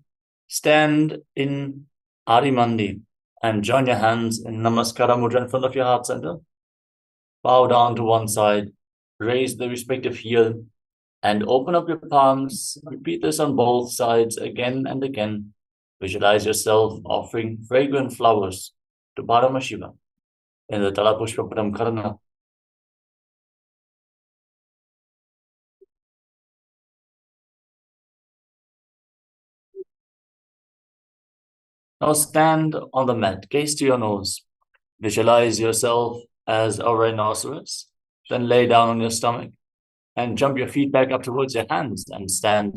Stand in Arimandi and join your hands in Namaskara Mudra in front of your heart center. Bow down to one side, raise the respective heel, and open up your palms. Repeat this on both sides again and again. Visualize yourself offering fragrant flowers to Paramashivoham in the Talapushpa Bhutam Karana. Now stand on the mat, gaze to your nose. Visualize yourself as a rhinoceros. Then lay down on your stomach and jump your feet back up towards your hands and stand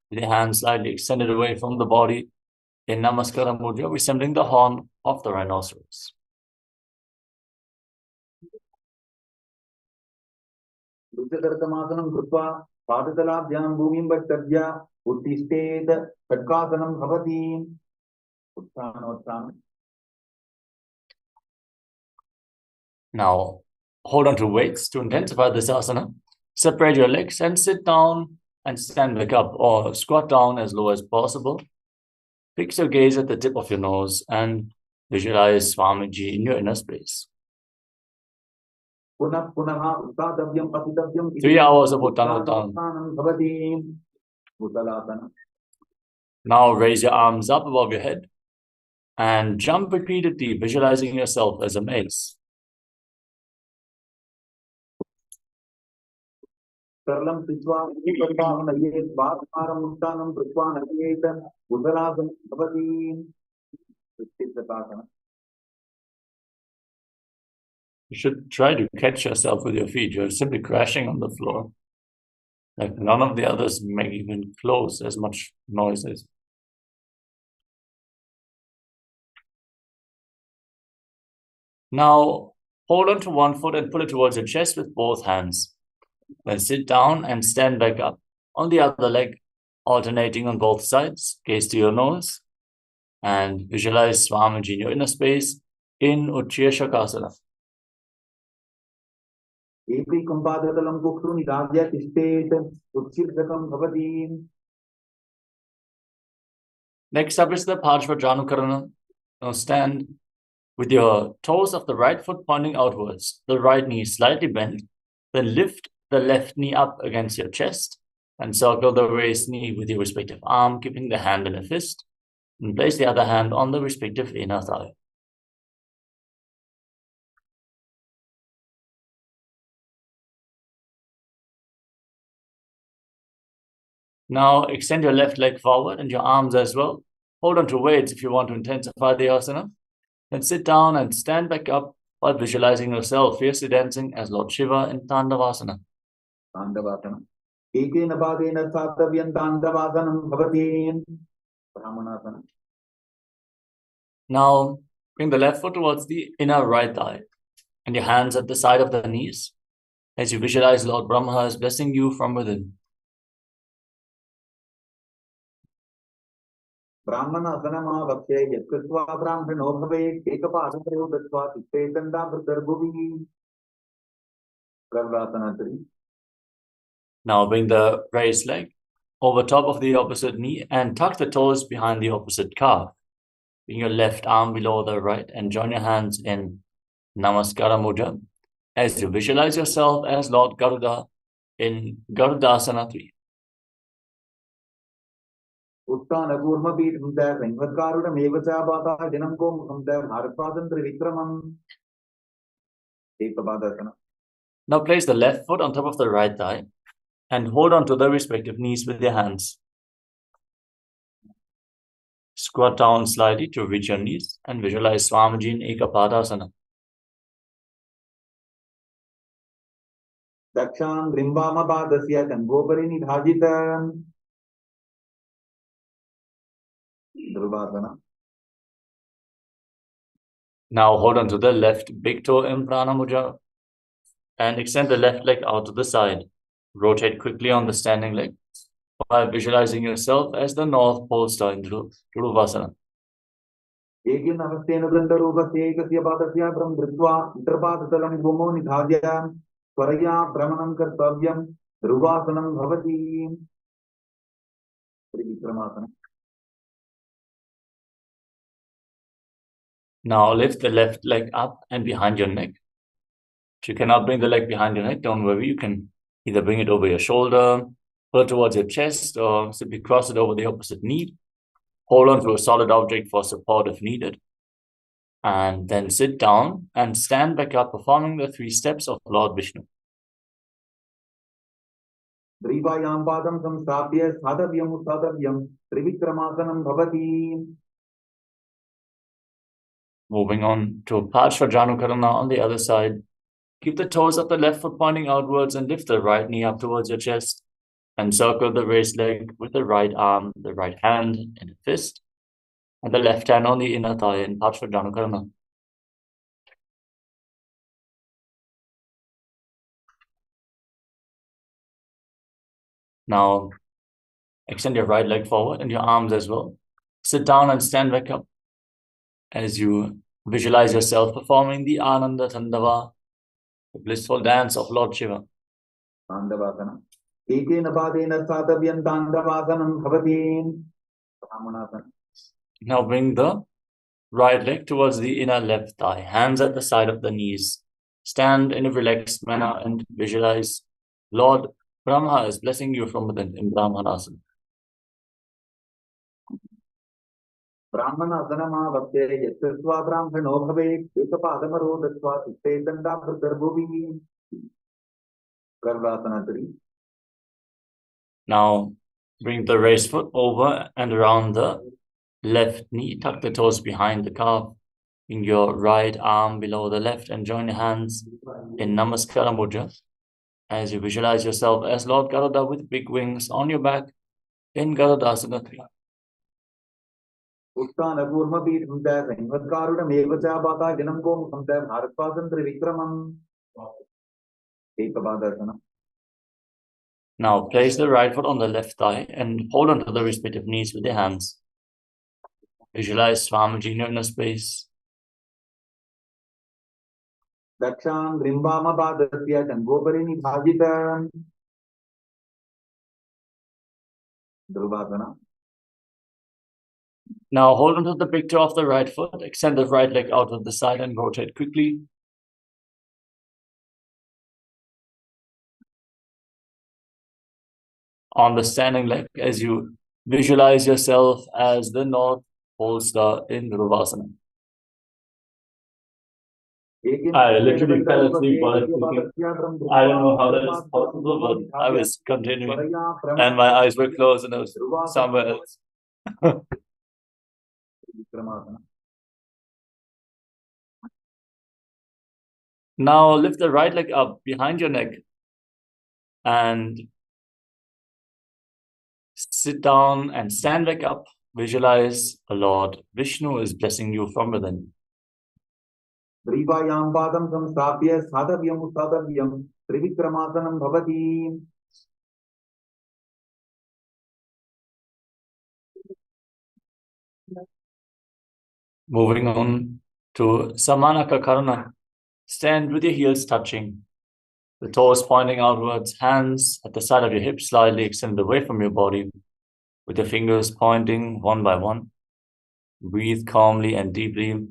with your hands slightly extended away from the body in Namaskara Mudra, resembling the horn of the rhinoceros. दुर्जकर्तमासनं कृत्वा पादतलाभ्यां भूमिं पश्यद्य उत्तिष्ठेत षट्कासनं भवति। उत्थानोत्थान. Now, hold on to weights to intensify this asana. Separate your legs and sit down and stand back up or squat down as low as possible. Fix your gaze at the tip of your nose and visualize Swamiji in your inner space. 3 hours of Uttanottan. भवति। भूतलासना. Now raise your arms up above your head and jump repeatedly, visualizing yourself as a mace. सरलं कृत्वा नयेत् बाहुकारम् उत्थानं कृत्वा नयेत् भूतलासनं भवति। उत्तिष्ठतासना. You should try to catch yourself with your feet. You're simply crashing on the floor. Like none of the others make even close as much noise as. Now, hold on to one foot and pull it towards your chest with both hands. Then sit down and stand back up on the other leg, alternating on both sides. Gaze to your nose and visualize Swamiji in your inner space in Uchchaya Shakasana. एकैकं पादतलं कुक्षु निधाय तिष्ठेत् उत्शीर्षकं भवति। Next up is the Parshva Karana. Now stand with your toes of the right foot pointing outwards, the right knee slightly bent, then lift the left knee up against your chest and circle the raised knee with your respective arm, keeping the hand in a fist, and place the other hand on the respective inner thigh. Now extend your left leg forward and your arms as well. Hold on to weights if you want to intensify the asana. Then sit down and stand back up while visualizing yourself fiercely dancing as Lord Shiva in Tandavasana. ताण्डवासनं. एकेन पादेन स्थातव्यं ताण्डवासनं भवति। ब्राह्मणासनं. Now bring the left foot towards the inner right thigh and your hands at the side of the knees as you visualize Lord Brahma is blessing you from within. ब्राह्मणासनमावक्ष्य यत्कृत्वा ब्राह्मणो भवेत् एकपादत्रयो दत्त्वा तिष्ठेतन्दाभृतर्भुवि गर्भासना 3. Now bring the raised leg over top of the opposite knee and tuck the toes behind the opposite calf. Bring your left arm below the right and join your hands in Namaskara Mudra as you visualize yourself as Lord Garuda in Garudasana 3. उत्थानकूर्मपीठं च संवत्कारुणमेव च पाताजनं गोमुखं च भारतपादं त्रिविक्रमम् एकपादासना. Now place the left foot on top of the right thigh and hold on to the respective knees with your hands. Squat down slightly to reach your knees and visualize Swamiji in Ekapadasana. दक्षां रिम्बामपादस्य कण्ठोपरि निधाजितम् ध्रुवासना. Now hold on to the left big toe in Prana Mudra and extend the left leg out to the side. Rotate quickly on the standing leg by visualizing yourself as the North Pole star in Dhruvasana. एकेन हस्तेन दण्डरूपस्य एकस्य पादस्य परं धृत्वा इतरपादतलं भूमौ निधाय त्वरया भ्रमणं कर्तव्यं ध्रुवासनं भवति त्रिविक्रमासनं. Now lift the left leg up and behind your neck. If you cannot bring the leg behind your neck, don't worry. You can either bring it over your shoulder, pull it towards your chest, or simply cross it over the opposite knee. Hold on to a solid object for support if needed. And then sit down and stand back up, performing the 3 steps of Lord Vishnu. ग्रीवायां पादं संस्थाप्य स्थातव्यम् उत्थातव्यं त्रिविक्रमासनं भवति. Moving on to Parshvajanukarana on the other side. Keep the toes of the left foot pointing outwards and lift the right knee up towards your chest. Encircle the raised leg with the right arm, the right hand in a fist, and the left hand on the inner thigh in Parshvajanukarana. Now, extend your right leg forward and your arms as well. Sit down and stand back up as you visualize yourself performing the Ananda Tandava, the blissful dance of Lord Shiva. ताण्डवासनं. एकेन पादेन स्थातव्यं ताण्डवासनं भवति. ब्राह्मणासनं. Now bring the right leg towards the inner left thigh, hands at the side of the knees. Stand in a relaxed manner and visualize Lord Brahma is blessing you from within in Brahmanasana. ब्राह्मणासनमावक्ष्य यत्कृत्वा ब्राह्मणो भवेत् एकपादमरो दत्त्वा तिष्ठेतन्दाभृतर्भुवि गर्भासना 3. Now bring the raised foot over and around the left knee. Tuck the toes behind the calf. Bring your right arm below the left and join your hands in Namaskara Mudra as you visualize yourself as Lord Garuda with big wings on your back in Garudasana 3. उत्थानकूर्मपीठं च संवत्कारुणमेव च पाताजनं गोमुखं च भारतपादं त्रिविक्रमम् एकपादासनं. Now place the right foot on the left thigh and hold on to the respective knees with your hands. Visualize Swamiji in your inner space. दक्षां रिम्बामपादस्य कण्ठोपरि निधाजितम् ध्रुवासना. Now hold on to the big toe of the right foot, extend the right leg out to the side and rotate quickly. On the standing leg as you visualize yourself as the North Pole star in Dhruvasana. I literally fell asleep while speaking. I don't know how that is possible, but I was continuing and my eyes were closed and I was somewhere else. Now lift the right leg up behind your neck and sit down and stand back up. Visualize the Lord Vishnu is blessing you from within. ग्रीवायां पादं संस्थाप्य स्थातव्यम् उत्थातव्यं त्रिविक्रमासनं भवति. Moving on to Samanaka Karana. Stand with your heels touching, the toes pointing outwards, hands at the side of your hips slightly extended away from your body, with your fingers pointing one by one. Breathe calmly and deeply,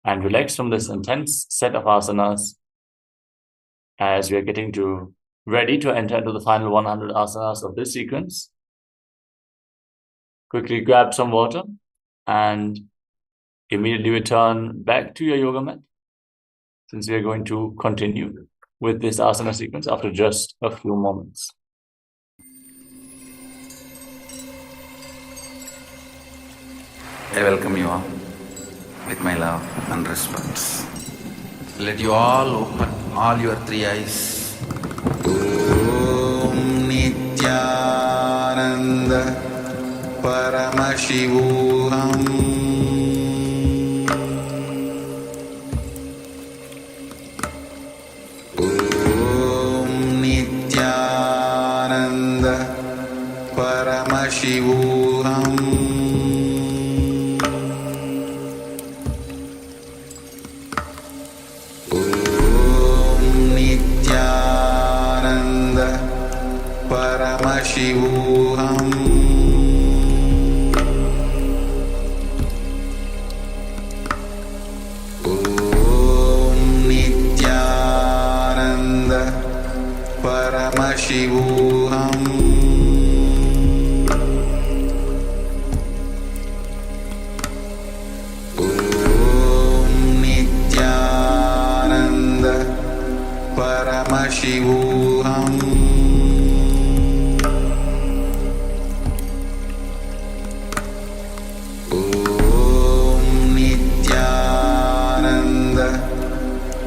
and relax from this intense set of asanas as we are getting ready to enter into the final 100 asanas of this sequence. Quickly grab some water and immediately return back to your yoga mat, since we are going to continue with this asana sequence after just a few moments. I welcome you all with my love and respect. Let you all open all your three eyes. Om Nithyananda Paramashivoham Om Nithyananda Paramashivoham Paramashivoham Om Nithyananda Paramashivoham Om Nithyananda Paramashivoham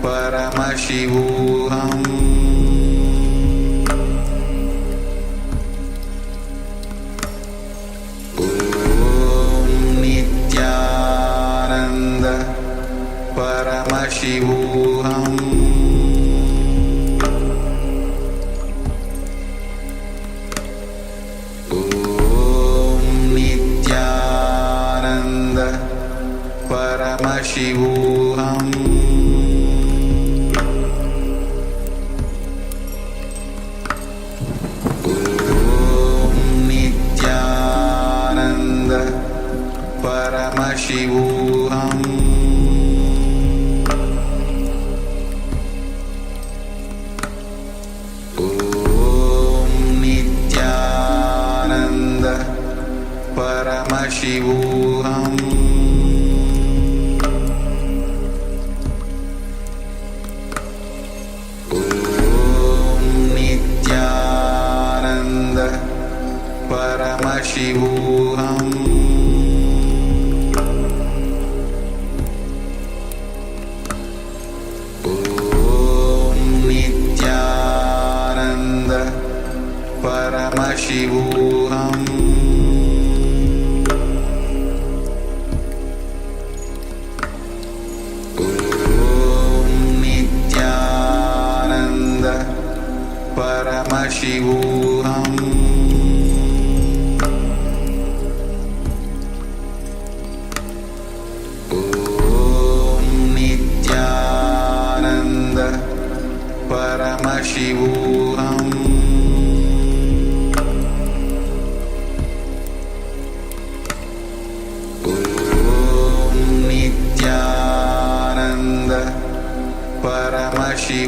Paramashivoham Om Nithyananda Paramashivoham Om Nithyananda Paramashivoham Paramashivoham Om Nithyananda Paramashivoham Om Nithyananda Paramashivoham Paramashivoham Om Nithyananda Paramashivoham Om Nithyananda Paramashivoham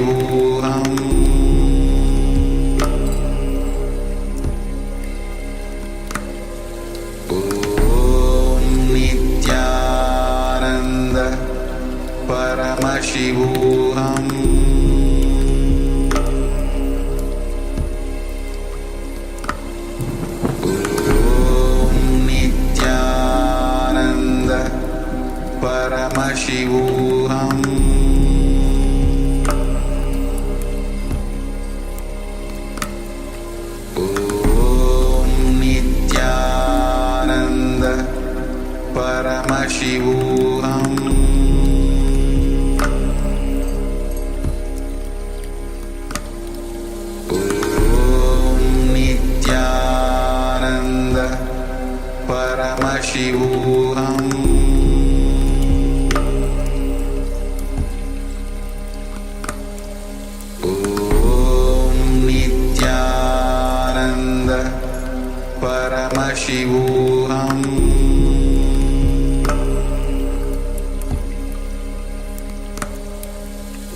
Paramashivoham Om Nithyananda Paramashivoham Om Nithyananda Paramashivoham Paramashivoham Paramashivoham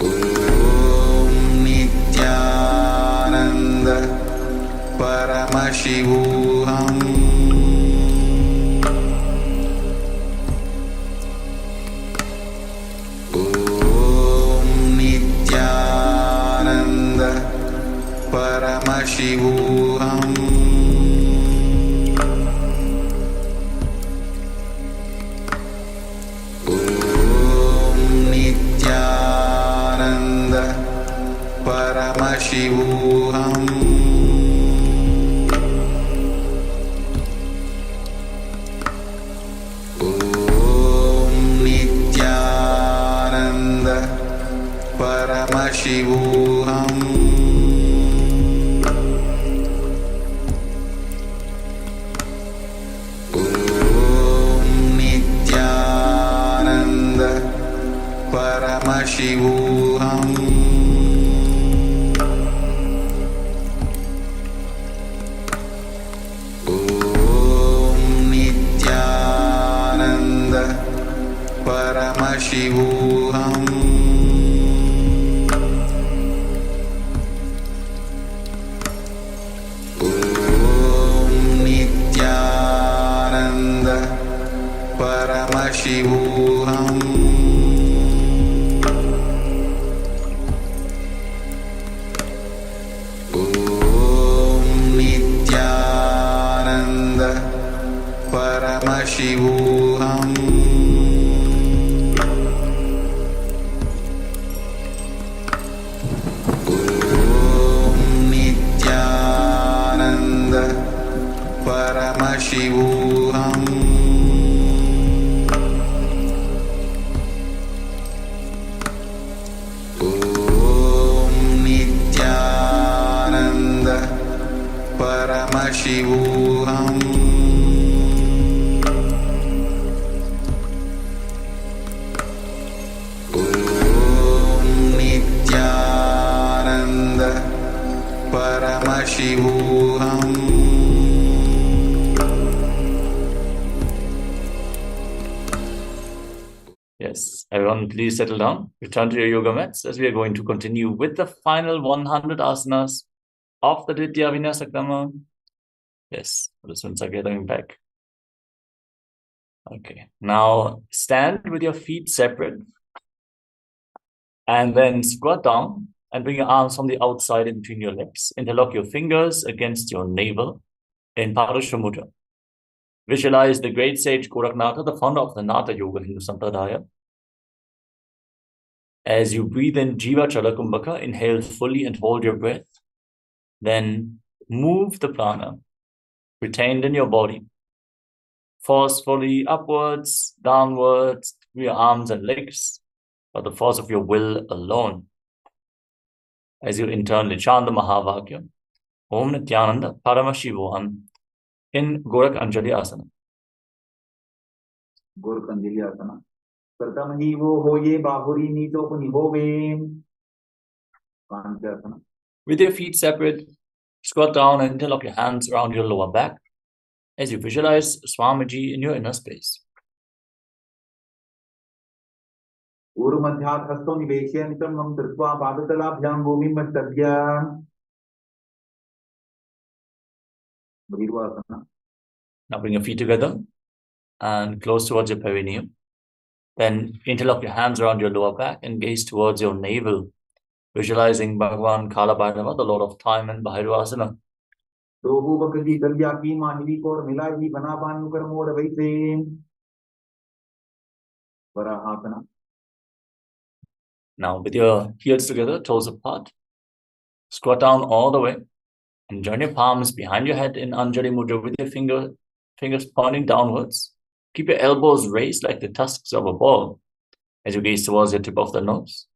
Om Nithyananda Paramashivoham Om Nithyananda Paramashivoham Om Nithyananda Paramashivoham Om Nithyananda Paramashivoham Om Nithyananda Paramashivoham Om Nithyananda Paramashivoham Om Nithyananda Paramashivoham Om Nithyananda Paramashivoham Om Nithyananda Paramashivoham Om Nithyananda Paramashivoham Om Nithyananda Paramashivoham Yes, everyone, please settle down. Return to your yoga mats as we are going to continue with the final 100 asanas of the Ditya Vinyasa Krama. Yes, participants are getting back. Okay, now stand with your feet separate and then squat down and bring your arms from the outside in between your legs. Interlock your fingers against your navel in Parashva Mudra. Visualize the great sage Goraknath, the founder of the Natha Yoga Hindu Sampradaya. As you breathe in Jiva Chalakumbhaka, inhale fully and hold your breath. Then move the prana retained in your body forcefully upwards, downwards, through your arms and legs, by the force of your will alone. As you internally chant the Mahavakya, Om Nithyananda Paramashivoham in Gorak Anjali Asana. Gorakanjali asana. Pratham hi wo hoye bahuri nito punibove. Asana. With your feet separate, squat down and interlock your hands around your lower back as you visualize Swamiji in your inner space. ऊर्ध्वमध्यात् हस्तौ निवेश्य नितम्बं कृत्वा पादतलाभ्यां भूमिं मस्तभ्य Bhirvasana. Now bring your feet together and close towards your perineum. Then interlock your hands around your lower back and gaze towards your navel, visualizing Bhagavan Kalabhairava, the Lord of Time, and Bhairvasana. Dohu Bhakti Kalya ki Mahini Kor Milaji Banaban Karmod Vaise Varahasana. Now with your heels together, toes apart, squat down all the way and join your palms behind your head in Anjali Mudra with your fingers pointing downwards. Keep your elbows raised like the tusks of a ball as you gaze towards the tip of the nose.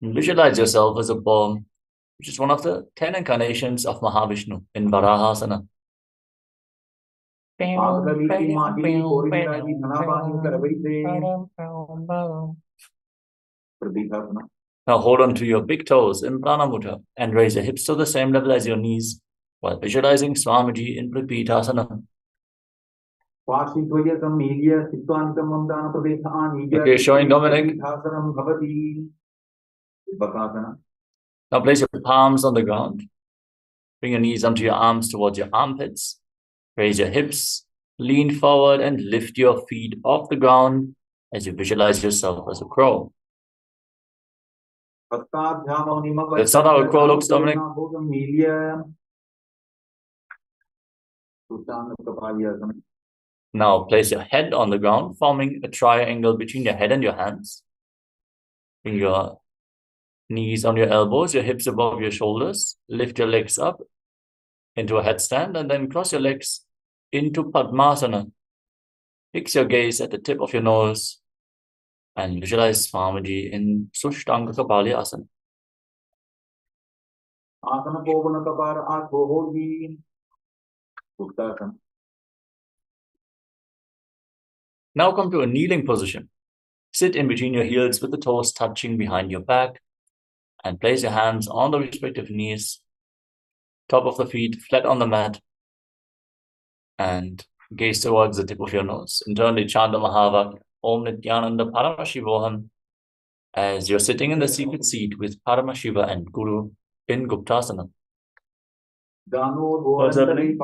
And visualize yourself as a ball, which is one of the 10 incarnations of Mahavishnu in Varahasana. Now hold on to your big toes in Prana Mudra and raise your hips to the same level as your knees while visualizing Swamiji in Pripithasana. Okay, showing Dominic. Now place your palms on the ground. Bring your knees onto your arms towards your armpits. Raise your hips, lean forward and lift your feet off the ground as you visualize yourself as a crow. That's not how a crow looks, Dominic. Now place your head on the ground, forming a triangle between your head and your hands. Bring your knees on your elbows, your hips above your shoulders. Lift your legs up into a headstand and then cross your legs into Padmasana. Fix your gaze at the tip of your nose and visualize Swamiji in Sushtanga Kapalayasana. Now come to a kneeling position. Sit in between your heels with the toes touching behind your back and place your hands on the respective knees, top of the feet flat on the mat, and gaze towards the tip of your nose. Internally chant the Mahavak, Om Nithyananda Paramashivoham, as you're sitting in the secret seat with Paramashiva and Guru in Guptasana. What's happening?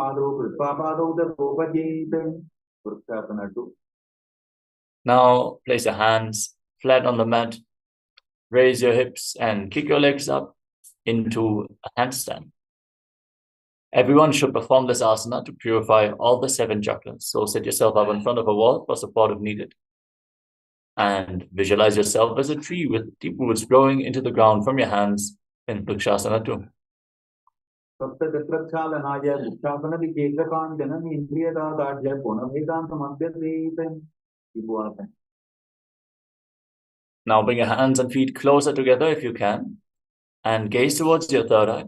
Now place your hands flat on the mat, raise your hips and kick your legs up into a handstand. Everyone should perform this asana to purify all the 7 chakras. So set yourself up in front of a wall for support if needed. And visualize yourself as a tree with deep roots growing into the ground from your hands in Vrikshasana 2. Now bring your hands and feet closer together if you can, and gaze towards your third eye.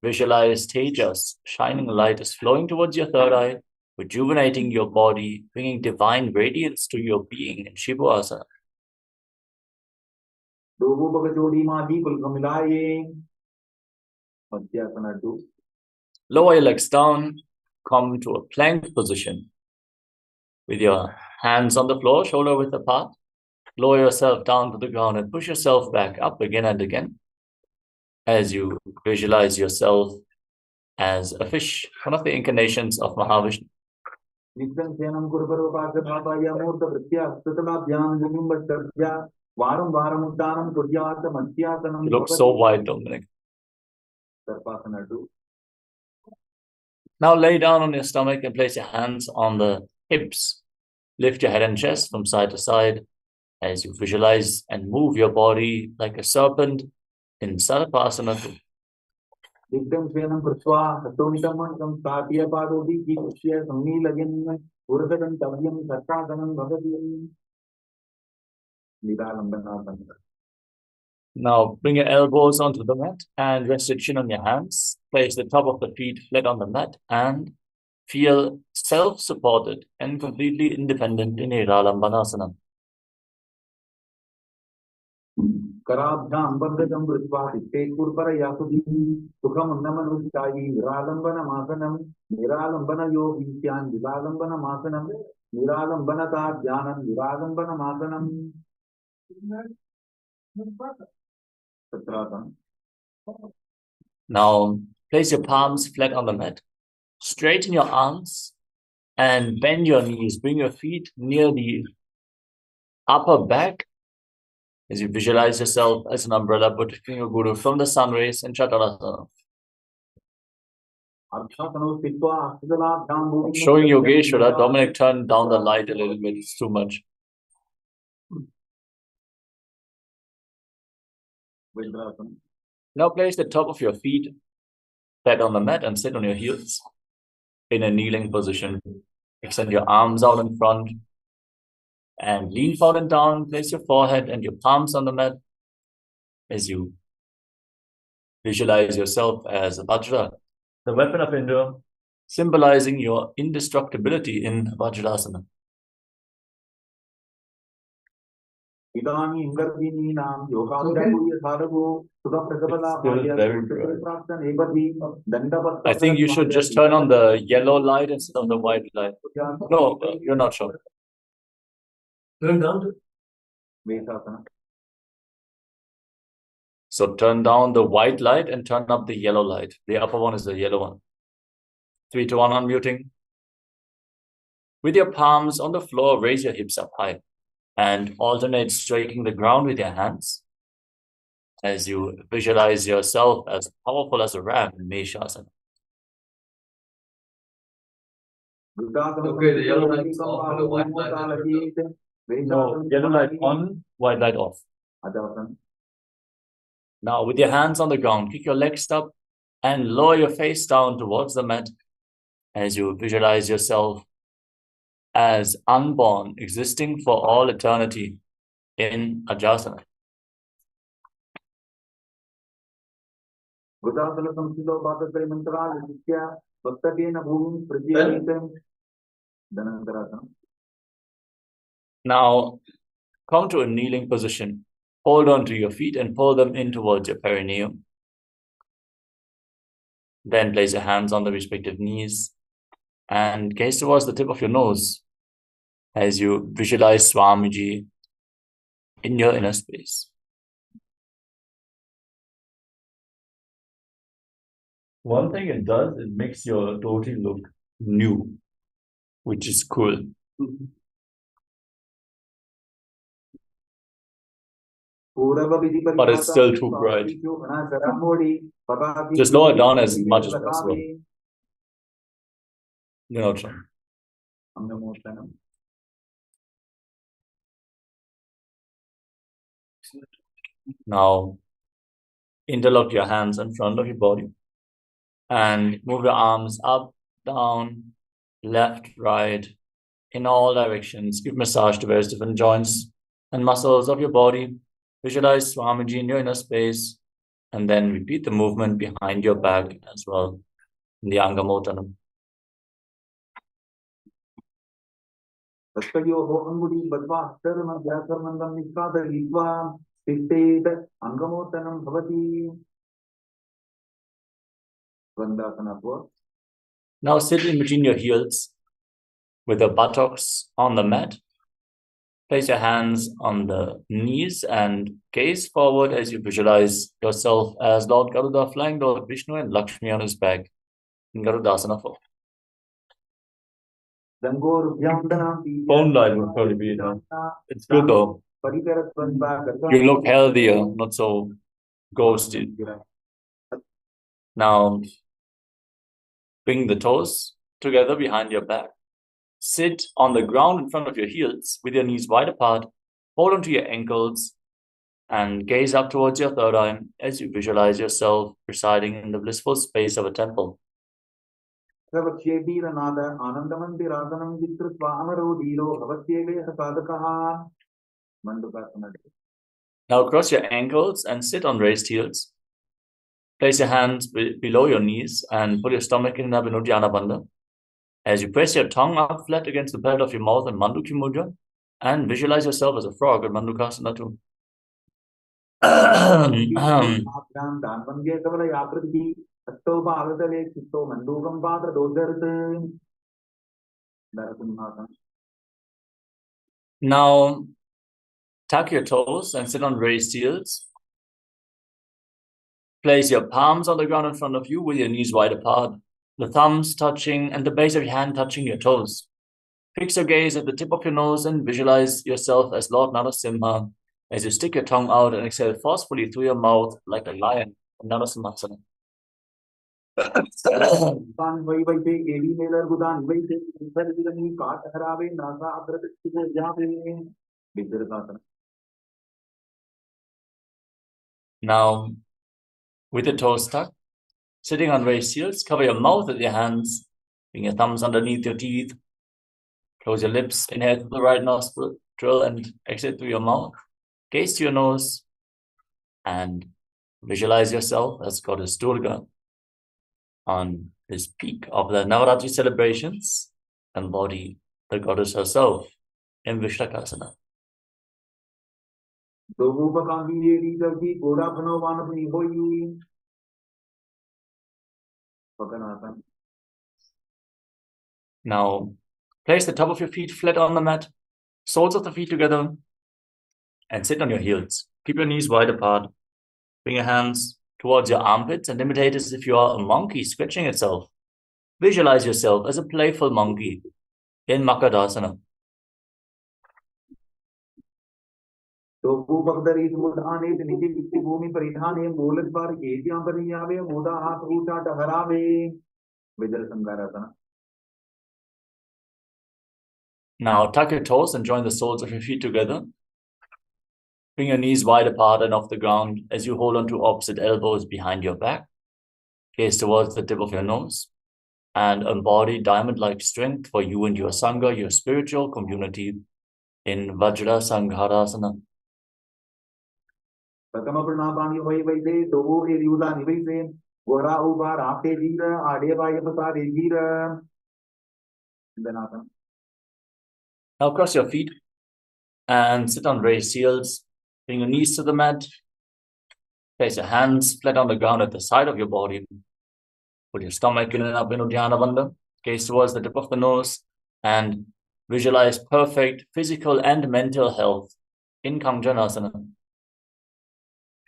Visualize Tejas, shining light is flowing towards your third eye, rejuvenating your body, bringing divine radiance to your being in Shivoham. Lower your legs down, come to a plank position. With your hands on the floor, shoulder width apart, lower yourself down to the ground and push yourself back up again and again as you visualize yourself as a fish, one of the incarnations of Mahavishnu. You look so wide, Dominic. Now lay down on your stomach and place your hands on the hips. Lift your head and chest from side to side as you visualize and move your body like a serpent in Sarapasana. Now bring your elbows onto the mat and rest your chin on your hands. Place the top of the feet flat on the mat and feel self-supported and completely independent in Niralambana. Now place your palms flat on the mat. Straighten your arms and bend your knees. Bring your feet near the upper back as you visualize yourself as an umbrella protecting your guru from the sun rays in Chaturasana. Showing Yogeshwara, Dominic turned down the light a little bit, it's too much. Now place the top of your feet flat on the mat and sit on your heels in a kneeling position. Extend your arms out in front and lean forward and down. Place your forehead and your palms on the mat as you visualize yourself as a Vajra, the weapon of Indra, symbolizing your indestructibility in Vajrasana. इदानीं गर्भिणीनां योगाभ्यासूय साधको सुखप्रसवलाभाय very bright. प्राप्तनेपथि दण्डपत्र I think you should just turn on the yellow light instead of the white light. No, you're not sure. Turn down to Vesasana. So turn down the white light and turn up the yellow light. The upper one is the yellow one. 3, 2, 1, unmuting. With your palms on the floor, raise your hips up high and alternate striking the ground with your hands as you visualize yourself as powerful as a ram in Meshasana. Okay, the yellow light's off and the white light is turned on. No, yellow light on, white light off. Now, with your hands on the ground, kick your legs up and lower your face down towards the mat as you visualize yourself as unborn, existing for all eternity in Ajasana. Now, come to a kneeling position. Hold on to your feet and pull them in towards your perineum. Then place your hands on the respective knees and gaze towards the tip of your nose as you visualize Swamiji in your inner space. One thing it does, it makes your dhoti look new, which is cool. But it's still too bright. Just lower it down as much as possible. You're not sure. Now, interlock your hands in front of your body and move your arms up, down, left, right, in all directions. Give massage to various different joints and muscles of your body. Visualize Swamiji in your inner space and then repeat the movement behind your back as well in the Angamotanam. Now sit in between your heels with the buttocks on the mat. Place your hands on the knees and gaze forward as you visualize yourself as Lord Garuda flying Lord Vishnu and Lakshmi on his back in Garudasana 4. Phone light would probably be enough. It's good though. You look healthier, not so ghosted. Now, bring the toes together behind your back. Sit on the ground in front of your heels with your knees wide apart. Hold onto your ankles and gaze up towards your third eye as you visualize yourself residing in the blissful space of a temple. Now cross your ankles and sit on raised heels. Place your hands below your knees and put your stomach in Nityananda Bandha. As you press your tongue up flat against the bed of your mouth in Manduki Mudra and visualize yourself as a frog in Mandukasana 2. Now, tuck your toes and sit on raised heels. Place your palms on the ground in front of you with your knees wide apart, the thumbs touching and the base of your hand touching your toes. Fix your gaze at the tip of your nose and visualize yourself as Lord Narasimha as you stick your tongue out and exhale forcefully through your mouth like a lion in Narasimhasana. Now, with your toes tucked, sitting on raised heels, cover your mouth with your hands, bring your thumbs underneath your teeth, close your lips, inhale through the right nostril and exhale through your mouth. Gaze to your nose and visualize yourself as Goddess Durga on this peak of the Navaratri celebrations, embody the goddess herself in Vishnakasana. Dobupakambi Dagi Goda Panovanapani Hoyi Pakanatan. Now, place the top of your feet flat on the mat, soles of the feet together, and sit on your heels. Keep your knees wide apart. Bring your hands towards your armpits and imitate as if you are a monkey stretching itself. Visualize yourself as a playful monkey in Makadasana. Dobubakdari Mudhane, the Niti Bhumi Paritane, Molas Bar, Asian Pariyave, Muda Hat Uta Taharave, Vidal Sangaratana. Now tuck your toes and join the soles of your feet together. Bring your knees wide apart and off the ground as you hold onto opposite elbows behind your back. Gaze towards the tip of your nose and embody diamond-like strength for you and your Sangha, your spiritual community in Vajra Sangharasana. Patama Pranabani Hoy, Dobu Yuda Nivise, Gora Ubar, Ate Gira, Adeva Yapata Gira. Now cross your feet and sit on raised heels. Bring your knees to the mat. Place your hands flat on the ground at the side of your body. Put your stomach in and up in Uddiyana Bandha. Gaze towards the tip of the nose and visualize perfect physical and mental health in Kanjanasana.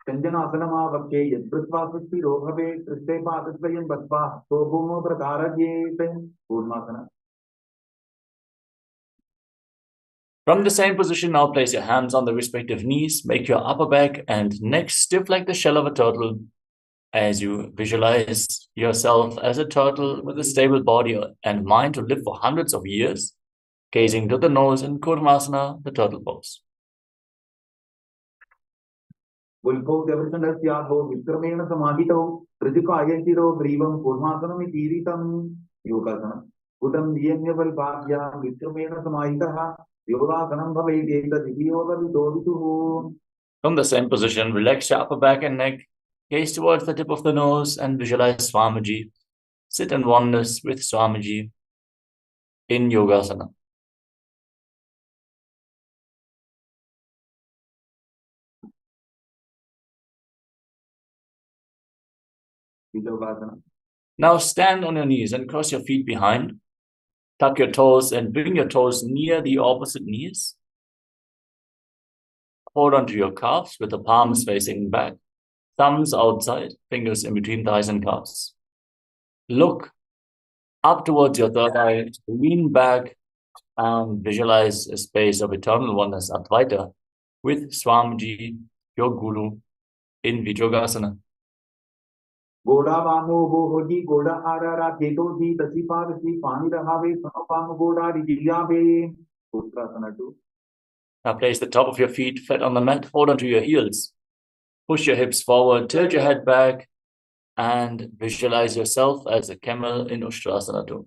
Kanjanasana Vakke, Yadrusvasasti Rohave, Kristepa Tasvayam Baspa, Sobumo Pradara Jete, Purmasana. From the same position, now place your hands on the respective knees. Make your upper back and neck stiff like the shell of a turtle as you visualize yourself as a turtle with a stable body and mind to live for hundreds of years, gazing to the nose in Kurmasana, the turtle pose. Ulpo Devasanasyaho, Vikramena Samahito, Pradika Ayashiro, Grivam, Purmasanam, Kiritam, Yogasana. Udam Yemyaval Bhagya, Vikramena Samahitaha, Yogasanam Bhaveda, Yoga Vidovitu. From the same position, relax your upper back and neck, gaze towards the tip of the nose and visualize Swamiji. Sit in oneness with Swamiji in Yogasana. Now stand on your knees and cross your feet behind. Tuck your toes and bring your toes near the opposite knees. Hold onto your calves with the palms facing back, thumbs outside, fingers in between thighs and calves. Look up towards your third eye, lean back and visualize a space of eternal oneness, Advaita, with Swamiji, your Guru, in Vijyogasana. Goda Vamo Bohoji, Goda Arara, Ketoji, Tasipavasi, Pani Rahave, Sanapam Goda, Rijiyabe, Utrasana 2. Now place the top of your feet flat on the mat, hold onto your heels. Push your hips forward, tilt your head back, and visualize yourself as a camel in Ustrasana 2.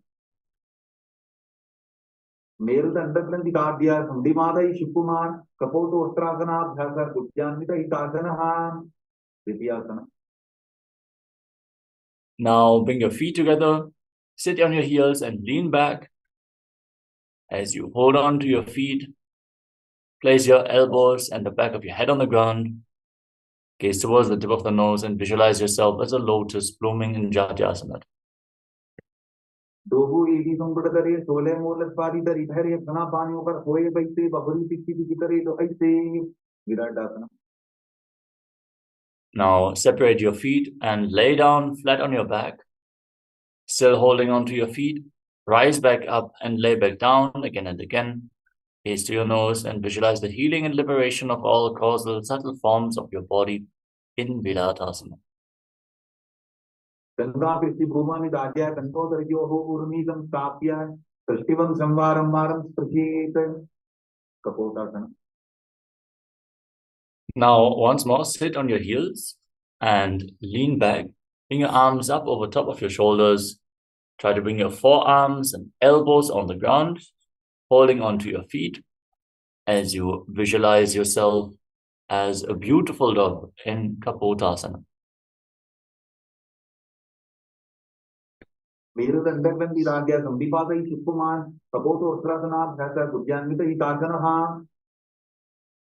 Merudandakranti Kadya, Sundimada Shipumar, Kapoto Ustrasana, Bhasa, Kutyanita Hitasana, Vidyasana. Now bring your feet together, sit on your heels and lean back. As you hold on to your feet, place your elbows and the back of your head on the ground. Gaze towards the tip of the nose and visualize yourself as a lotus blooming in Jatyasana. Dohu edi sambudare, sole molas pari dari dhare, phana pani upar hoye baite, baburi tikki tikare, do aise, Viradasana. Now separate your feet and lay down flat on your back. Still holding on to your feet, rise back up and lay back down again and again. Gaze to your nose and visualize the healing and liberation of all causal subtle forms of your body in Viratasana. Ganga Pisti Bhumani Dadya, Kanto Darjo Urmidam Tapya, Srishtivam Samvaram Maram Sprachit, Kapotasana. Now, once more, sit on your heels and lean back. Bring your arms up over top of your shoulders. Try to bring your forearms and elbows on the ground, holding onto your feet as you visualize yourself as a beautiful dog in Kapotasana. Merudandakranti Dadya, Sundimada Shipumar, Kapoto Ustrasana, Bhasa, Kutyanita Hitasana,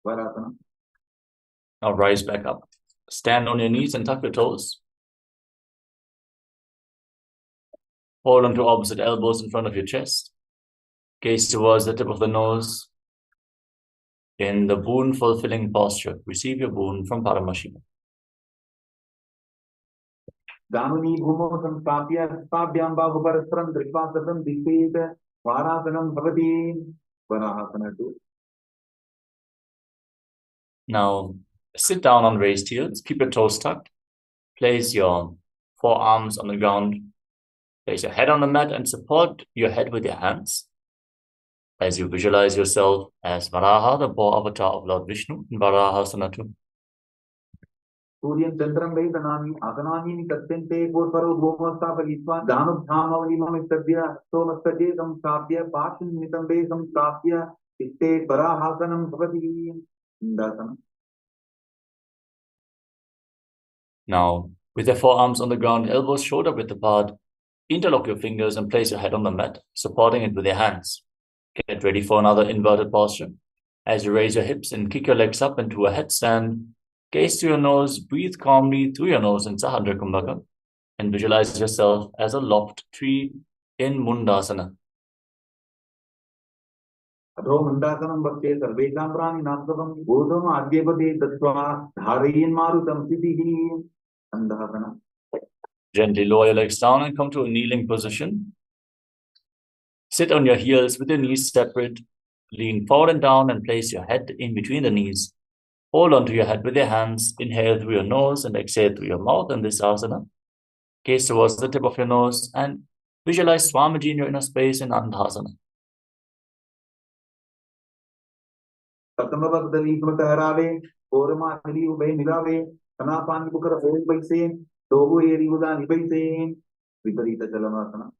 Varasana. Now rise back up. Stand on your knees and tuck your toes. Hold onto opposite elbows in front of your chest. Gaze towards the tip of the nose. In the boon-fulfilling posture, receive your boon from Paramashivoham. दानुनी भूमौ संस्थाप्य हस्ताभ्यां बाहुपरस्परं दृष्ट्वा सतं दिक्पेत वारासनं भवति वराहासना 2. Now sit down on raised heels. Keep your toes tucked. Place your forearms on the ground. Place your head on the mat and support your head with your hands as you visualize yourself as Varaha, the boar avatar of Lord Vishnu, in Varahasana 2. सूर्यं चन्द्रं वै दनानि आसनानि निकत्यन्ते पूर्वरो भूमस्थापयित्वा दानुब्धामवलिममिस्तभ्य सोमस्तजे संस्थाप्य पार्श्वनिमितं वै संस्थाप्य चित्ते वराहासनं भवति इंदासनं. Now, with your forearms on the ground, elbows shoulder width apart, interlock your fingers and place your head on the mat, supporting it with your hands. Get ready for another inverted posture. As you raise your hips and kick your legs up into a headstand, gaze to your nose, breathe calmly through your nose in Sahadra Kumbhaka, and visualize yourself as a lopped tree in Mundasana. अधो मुण्डासनं वक्ष्ये सर्वेषां प्राणिनां बोधम् आद्यपदे दत्त्वा धारयेन्मारुतं सिद्धिः अन्धासनं. Gently lower your legs down and come to a kneeling position. Sit on your heels with your knees separate. Lean forward and down and place your head in between the knees. Hold onto your head with your hands. Inhale through your nose and exhale through your mouth in this asana. Gaze towards the tip of your nose and visualize Swamiji in your inner space in Andhasana. प्रथमवक्तली सुमतहरावे ओरमाली उबे मिलावे कनापानी Booker ओम बैसे Dogu एरी उदा निबैसे विपरीत चलनासना.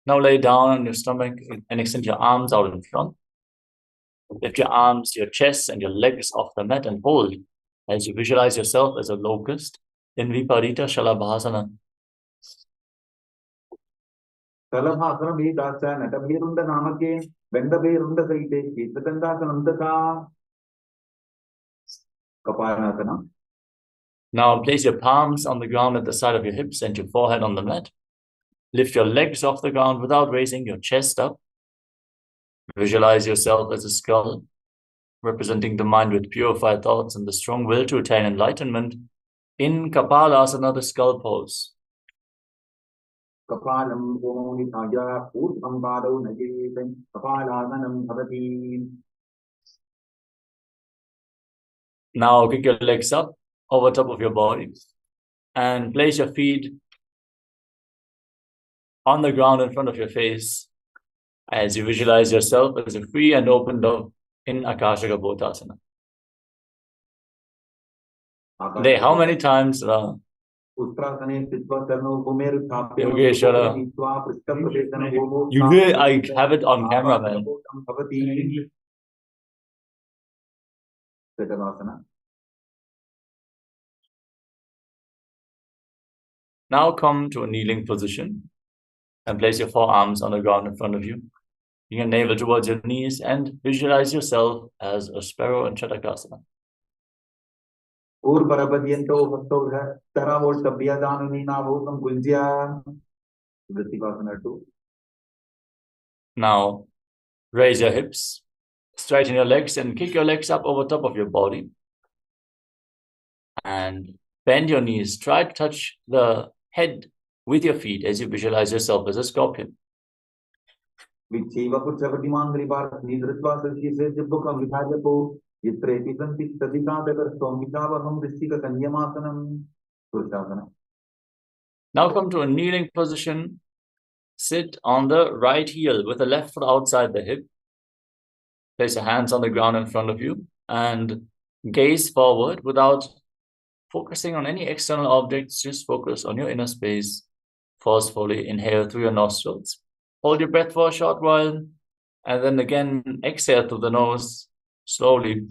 Now lay down on your stomach and extend your arms out in front. Lift your arms, your chest, and your legs off the mat and hold as you visualize yourself as a locust in Viparita Shalabhasana. Shalabhasana be dacha natabirunda namake vendabirunda saite chittandasanam tata Kapalanasana. Now place your palms on the ground at the side of your hips and your forehead on the mat. Lift your legs off the ground without raising your chest up. Visualize yourself as a skull, representing the mind with purified thoughts and the strong will to attain enlightenment in Kapalasana, the skull pose. Kapalam Gomoditaja Purambado Najitam Kapalasanam Bhavati. Now kick your legs up over top of your body and place your feet on the ground in front of your face as you visualize yourself as a free and open dove in Akashaka Bhotasana. Today, how many times? You really, I have it on camera, man. Now come to a kneeling position and place your forearms on the ground in front of you. Bring your navel towards your knees and visualize yourself as a sparrow in Chatakasana. Now raise your hips, straighten your legs and kick your legs up over top of your body. And bend your knees. Try to touch the head with your feet as you visualize yourself as a scorpion. Now come to a kneeling position. Sit on the right heel with the left foot outside the hip. Place your hands on the ground in front of you and gaze forward without focusing on any external objects. Just focus on your inner space. Forcefully inhale through your nostrils. Hold your breath for a short while and then again exhale through the nose slowly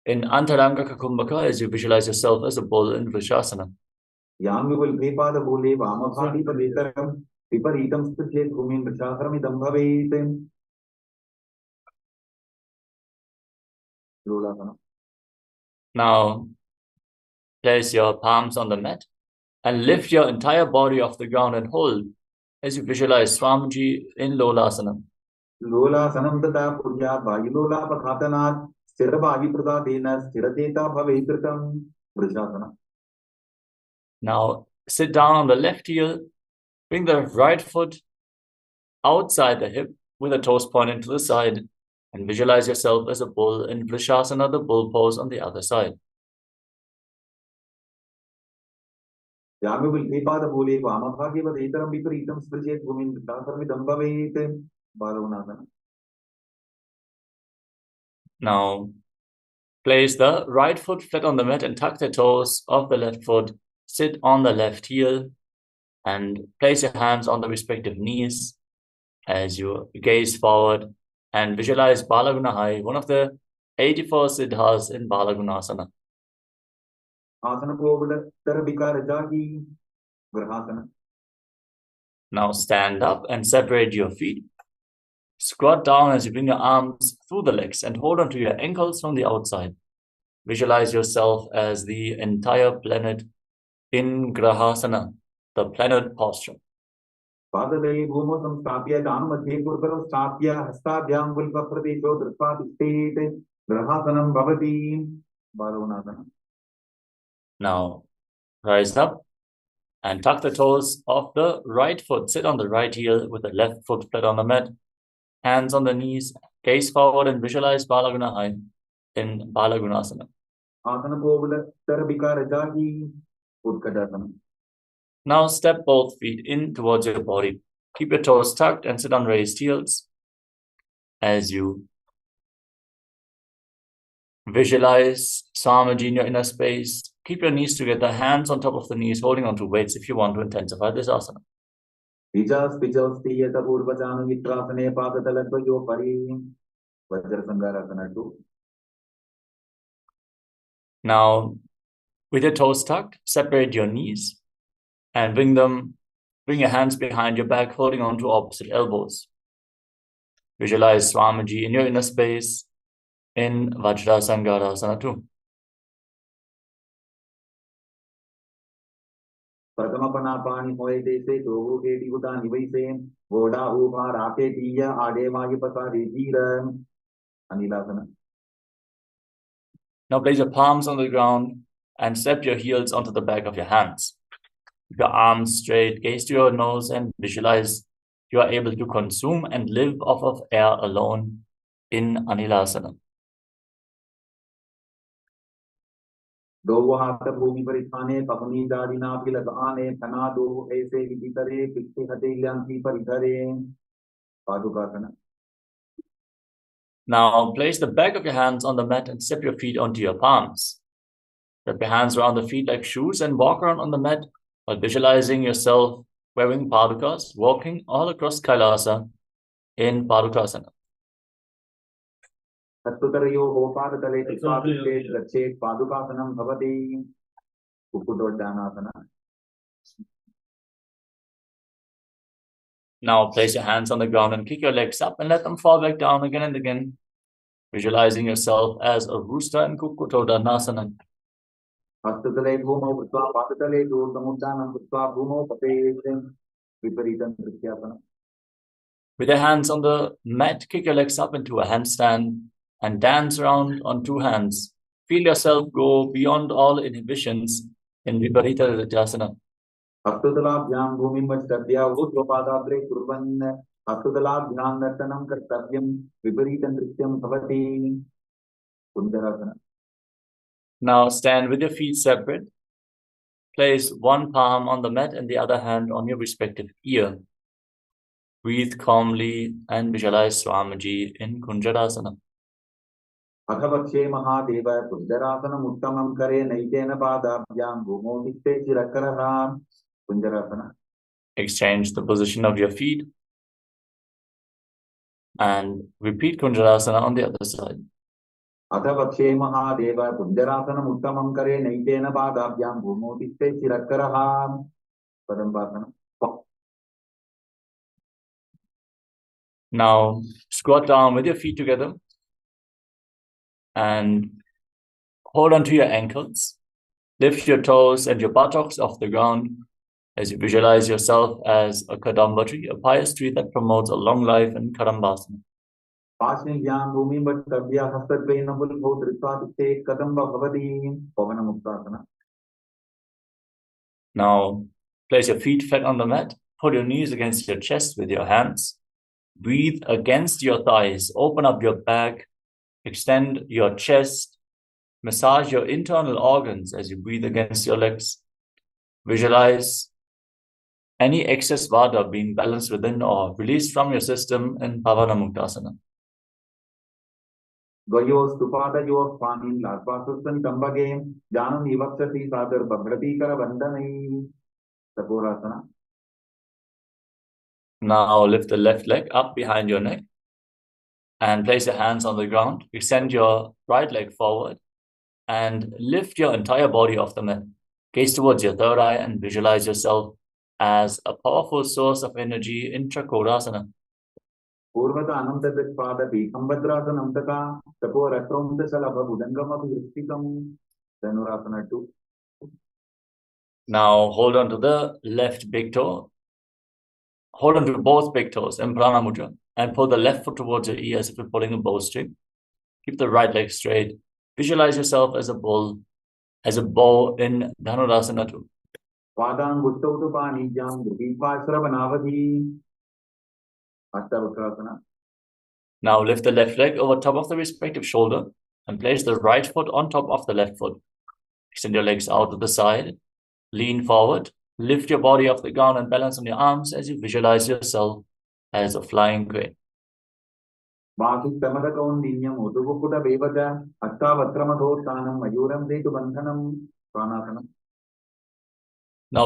in Antaranga Kumbhaka as you visualize yourself as a bull in Vrishasana. Now Place your palms on the mat and lift your entire body off the ground and hold as you visualize Swamiji in Lolasana. लोलासनं तथा कुर्यात् वायुलोलापघातनात् स्थिरवायुप्रदातेन स्थिरचेता भवेत्कृतं वृषासनम्. Now sit down on the left heel, bring the right foot outside the hip with the toes pointing to the side, and visualize yourself as a bull in Vrishasana, the bull pose on the other side. यामिवल्पेपादमूले वामभागे विपरीतं स्पृशेत् भूमिं दासर्मिदं भवेत् बालवनासनम्. Now place the right foot flat on the mat and tuck the toes of the left foot. Sit on the left heel and place your hands on the respective knees as you gaze forward and visualize Balagunahai, one of the 84 siddhas in Balagunasana. Now stand up and separate your feet. Squat down as you bring your arms through the legs and hold onto your ankles from the outside. Visualize yourself as the entire planet in Grahasana, the planet posture. पादलये भूमौ संस्थाप्य दानमध्ये गुरुकरं स्थाप्य हस्ताभ्यां गुल्फप्रदेशो दृष्ट्वा तिष्ठेत् ग्रहासनं भवति बालवनासनम्. Now rise up and tuck the toes of the right foot. Sit on the right heel with the left foot flat on the mat. Hands on the knees, gaze forward and visualize Balagunahai in Balagunasana. Now step both feet in towards your body. Keep your toes tucked and sit on raised heels as you visualize Swamiji in your inner space. Keep your knees together, hands on top of the knees, holding onto weights if you want to intensify this asana. Now, with your toes tucked, separate your knees and bring your hands behind your back, holding on to opposite elbows. Visualize Swamiji in your inner space in Vajrasangarasana 2. प्रथमपनापानि मोयदेशे दोगुकेटी उदानि वैसे गोडा उभा राते दिया आडे मागे पसारे धीर अनिलासना. Now place your palms on the ground and step your heels onto the back of your hands. Keep your arms straight, gaze to your nose and visualize you are able to consume and live off of air alone in Anilasana. दो हाथ भूमि पर स्थाने पवनी दादिना पिलक आने फना दो ऐसे भीतरे पिछे हटे ल्यांसी पर इधरे पादुकासना. Now place the back of your hands on the mat and step your feet onto your palms. Wrap your hands around the feet like shoes and walk around on the mat while visualizing yourself wearing padukas, walking all across Kailasa in Padukasana. तत्तुतरयो गोपादतले कृत्वाभिषे गच्छेत् पादुकासनं भवति कुक्कुटोड्डानासना. Now place your hands on the ground and kick your legs up and let them fall back down again and again, visualizing yourself as a rooster in Kukkutoddanasana. हस्ततले भूमौ कृत्वा पादतले दूर्धमुद्दानं कृत्वा भूमौ पतेत् विपरीतं नृत्यासनं. With your hands on the mat, kick your legs up into a handstand and dance around on two hands. Feel yourself go beyond all inhibitions in Viparita Nrityasana. हस्ततलाभ्यां भूमिं वष्टभ्या ऊर्ध्वपादाग्रे कुर्वन् हस्ततलाभ्यां नर्तनं कर्तव्यं विपरीतं नृत्यं भवति कुञ्जरासना. Now stand with your feet separate. Place one palm on the mat and the other hand on your respective ear. Breathe calmly and visualize Swamiji in Kunjarasana. अथवक्षे Mahadev कुञ्जरासनम् उत्तमं करे नैकेन पादाभ्यां भूमौ निष्ठे चिरकरः कुञ्जरासना. Exchange the position of your feet and repeat Kunjarasana on the other side. अथवक्षे Mahadev कुञ्जरासनम् उत्तमं करे नैकेन पादाभ्यां भूमौ निष्ठे चिरकरः पदम्बासना. Now squat down with your feet together and hold onto your ankles Lift your toes and your buttocks off the ground as you visualize yourself as a kadamba tree, a pious tree that promotes a long life in Kadambasana. पाशे ज्ञान भूमि वक्तव्य हस्तद्वय नबुल भो धृत्वा ते कदम्ब भवति पवनमुक्तासना. Now, place your feet flat on the mat. Pull your knees against your chest with your hands. Breathe against your thighs. Open up your back. Extend your chest. Massage your internal organs as you breathe against your legs. Visualize any excess vata being balanced within or released from your system in Pavanamuktasana. Goyostupadayos panim lasvasustan tambage janam ivapsati sadar bhagratikara vandanai. Saporasana. Now lift the left leg up behind your neck and place your hands on the ground. Extend your right leg forward and lift your entire body off the mat. Gaze towards your third eye and visualize yourself as a powerful source of energy in Chakrasana. Purvata anamtapada pikambadrasanam taka taporatramta salabha budangama vristikam dhanurasana 2. Now hold on to the left big toe. Hold on to both big toes in Prana Mudra and pull the left foot towards your ear as if you're pulling a bowstring. Keep the right leg straight. Visualize yourself as a bull, as a bow in Dhanurasana 2. Padang guttautu jam drupipasravanavadhi. Ashtavakrasana. Now lift the left leg over top of the respective shoulder and place the right foot on top of the left foot. Extend your legs out to the side. Lean forward. Lift your body off the ground and balance on your arms as you visualize yourself as a flying crane. Now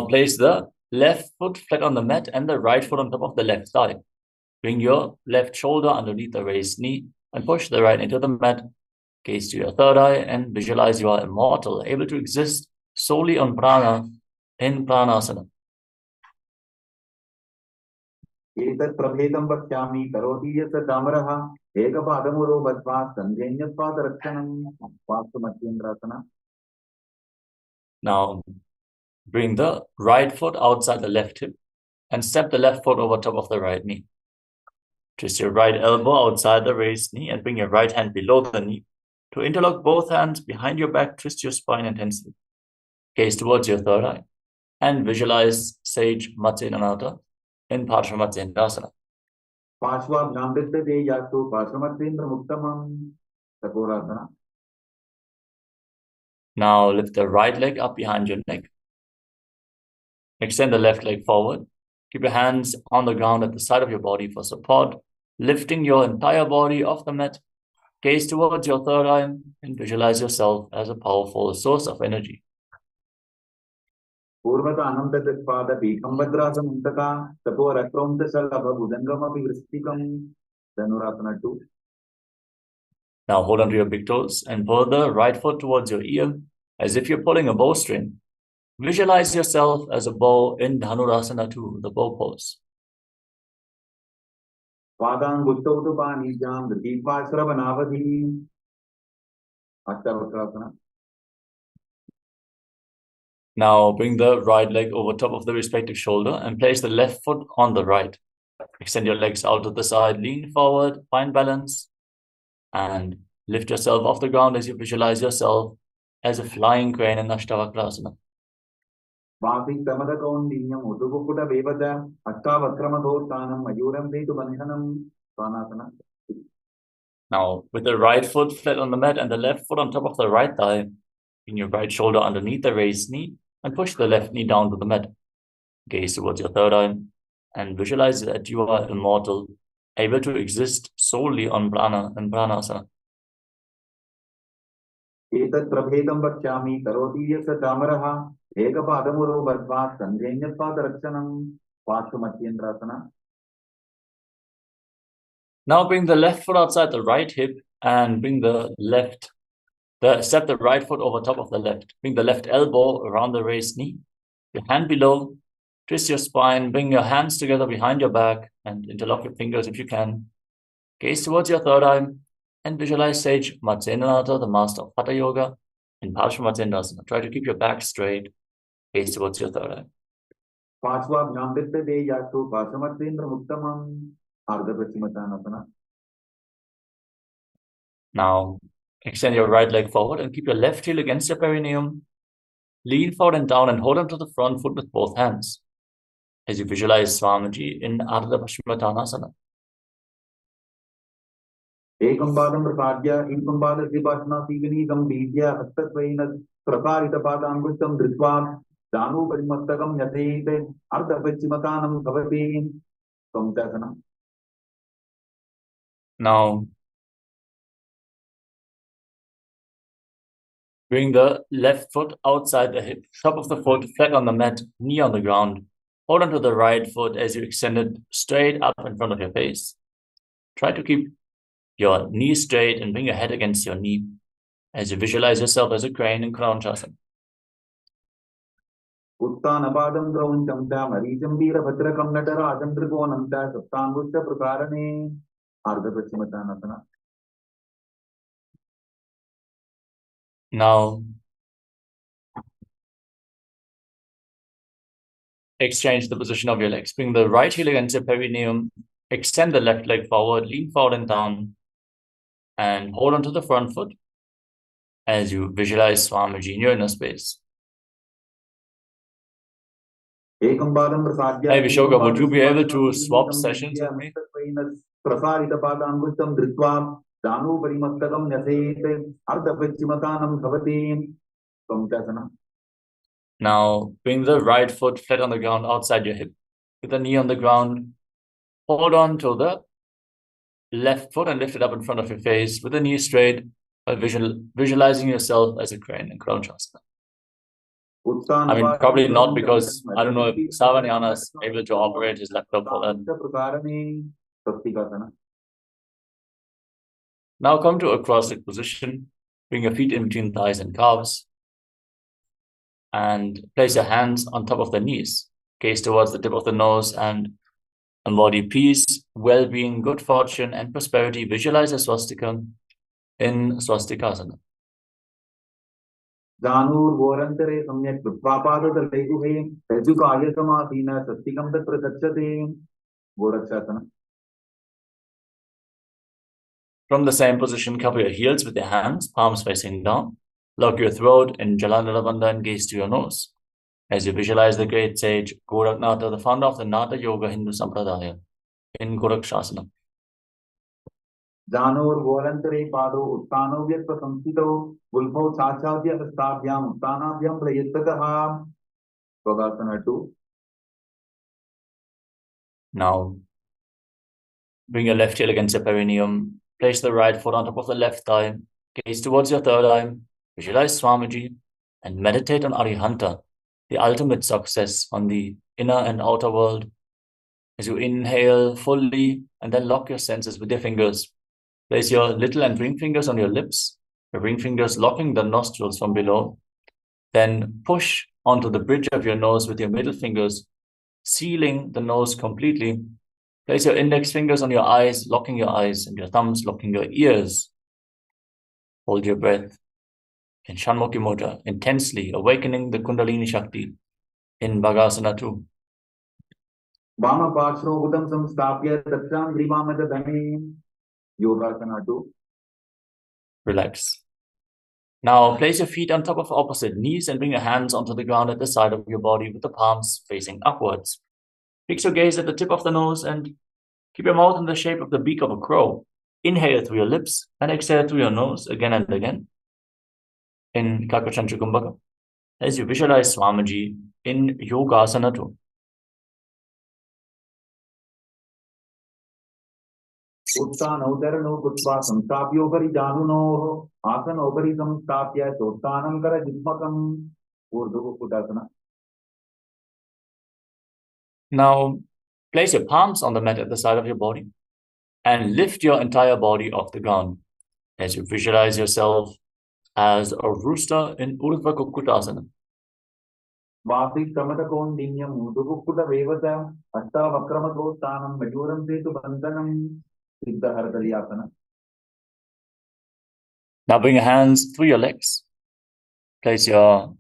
place the left foot flat on the mat and the right foot on top of the left thigh. Bring your left shoulder underneath the raised knee and push the right into the mat. Gaze to your third eye and visualize you are immortal, able to exist solely on prana in Pranasana. Etat prabhedam vakhyami karoti yasa damaraha ekapadamuro badva sandhenyaspadarakshanam vastumatyendrasana. Now bring the right foot outside the left hip and step the left foot over top of the right knee. Twist your right elbow outside the raised knee and bring your right hand below the knee. To interlock both hands behind your back, twist your spine intensely. Gaze towards your third eye and visualize Sage Matsyenananda in Paramashivoham. Now lift the right leg up behind your neck. Extend the left leg forward. Keep your hands on the ground at the side of your body for support, lifting your entire body off the mat. Gaze towards your third eye and visualize yourself as a powerful source of energy. Purvata anamtapada pikambadrasanam taka taporatramta salabha budangama vristikam dhanurasana 2. Now hold on to your big toes and pull the right foot towards your ear as if you're pulling a bowstring. Visualize yourself as a bow in Dhanurasana 2, the bow pose. Padang guttautu jam drupipasravanavadhi. Ashtavakrasana. Now bring the right leg over top of the respective shoulder and place the left foot on the right. Extend your legs out to the side, lean forward, find balance, and lift yourself off the ground as you visualize yourself as a flying crane in Ashtavakrasana. Now with the right foot flat on the mat and the left foot on top of the right thigh, bring your right shoulder underneath the raised knee and push the left knee down to the mat. Gaze towards your third eye and visualize that you are immortal, able to exist solely on prana and pranasana. Etat prabhedam vakhyami karoti yasa damaraha ekapadamuro badva sandhenyaspadarakshanam vastumatyendrasana. Now bring the left foot outside the right hip and bring step the right foot over top of the left. Bring the left elbow around the raised knee. Your hand below. Twist your spine. Bring your hands together behind your back and interlock your fingers if you can. Gaze towards your third eye and visualize Sage Matsyenananda, the master of Hatha Yoga, in Parsvamottesandasana. Try to keep your back straight, face towards your third eye. पार्श्वाभ्यां विद्यते यास्तु पार्श्वमत्वेन्द्रमुत्तमम् अर्धपश्चिमतानसना. Now, extend your right leg forward and keep your left heel against your perineum. Lean forward and down and hold onto the front foot with both hands as you visualize Swamiji in Ardha Paschimottanasana. एकं पादं प्रसाद्य एकं पादद्विपासनासीवनीकं बीज्य हस्तद्वयेन प्रसारितपादाङ्गुष्ठं धृत्वा दानूपरिमस्तकं यथेत अर्धपश्चिमतानं भवति. त्वं Now, bring the left foot outside the hip, top of the foot flat on the mat, knee on the ground. Hold onto the right foot as you extend it straight up in front of your face. Try to keep your knee straight and bring your head against your knee as you visualize yourself as a crane in Kranchasana. उत्तानपादं द्रौञ्चं च मरीचं वीरभद्रकं नटराजं त्रिकोणं च सप्ताङ्गुष्ठप्रकारणे अर्धपश्चिमतानसना. Now, exchange the position of your legs. Bring the right heel against your perineum, extend the left leg forward, lean forward and down, and hold onto the front foot as you visualize Swamiji in your inner space. Hey Vishoka, would you be able to swap sessions with me? Now, bring the right foot flat on the ground outside your hip. With the knee on the ground, hold on to the left foot and lift it up in front of your face with the knee straight, visualizing yourself as a crane in Kranchasana. I mean, probably not, because I don't know if Savanyana is able to operate his laptop for that. Now come to a cross-legged position. Bring your feet in between thighs and calves. And place your hands on top of the knees. Gaze towards the tip of the nose and embody peace, well-being, good fortune, and prosperity. Visualize a swastika in swastikasana. जानूर्वोरन्तरे सम्यक् कृत्वापादतलैगुहे रज्जुकार्यसमासीन सत्तिकं तत्र गच्छते. गोरक्षासना. From the same position, cover your heels with your hands, palms facing down. Lock your throat in Jalandhara Bandha and gaze to your nose as you visualize the great sage Goraknatha, the founder of the Natha Yoga Hindu Sampradaya, in Gorakshasana. जानूर्वोरन्तरे पादौ उत्तानौ व्यक्तसंस्थितौ गुल्फौ छाछाद्य हस्ताभ्याम् उत्तानाभ्यां प्रयत्ततः. Yogasana 2. Now, bring your left heel against your perineum. Place the right foot on top of the left thigh. Gaze towards your third eye. Visualize Swamiji and meditate on Arihanta, the ultimate success on the inner and outer world. As you inhale fully and then lock your senses with your fingers. Place your little and ring fingers on your lips, your ring fingers locking the nostrils from below. Then push onto the bridge of your nose with your middle fingers, sealing the nose completely. Place your index fingers on your eyes, locking your eyes, and your thumbs locking your ears. Hold your breath in Shanmukhi Mudra, intensely awakening the Kundalini Shakti in Bhagasana 2. वामपार्श्वोदं संस्थाप्य दक्षाङ्घ्रिवामदधने. Yogasana 2. Relax. Now place your feet on top of opposite knees and bring your hands onto the ground at the side of your body with the palms facing upwards. Fix your gaze at the tip of the nose and keep your mouth in the shape of the beak of a crow. Inhale through your lips and exhale through your nose again and again in Kakachantra Kumbhaka as you visualize Swamiji in Yogasana 2. उत्तानौदरणौ कृत्वा संस्थाप्योपरि जानुनोः आसनोपरि संस्थाप्य चोत्तानं करजिह्मकम्. ऊर्ध्वकुक्कुटासना. Now place your palms on the mat at the side of your body and lift your entire body off the ground as you visualize yourself as a rooster in Urdhva Kukkutasana. वासिकमटकोण्डिन्यं ऊर्ध्वकुक्कुटवेवत अष्टावक्रमकोत्तानं मयूरं सेतुबन्धनं. सिद्धहरतर्यासना. Now bring your hands through your legs Place your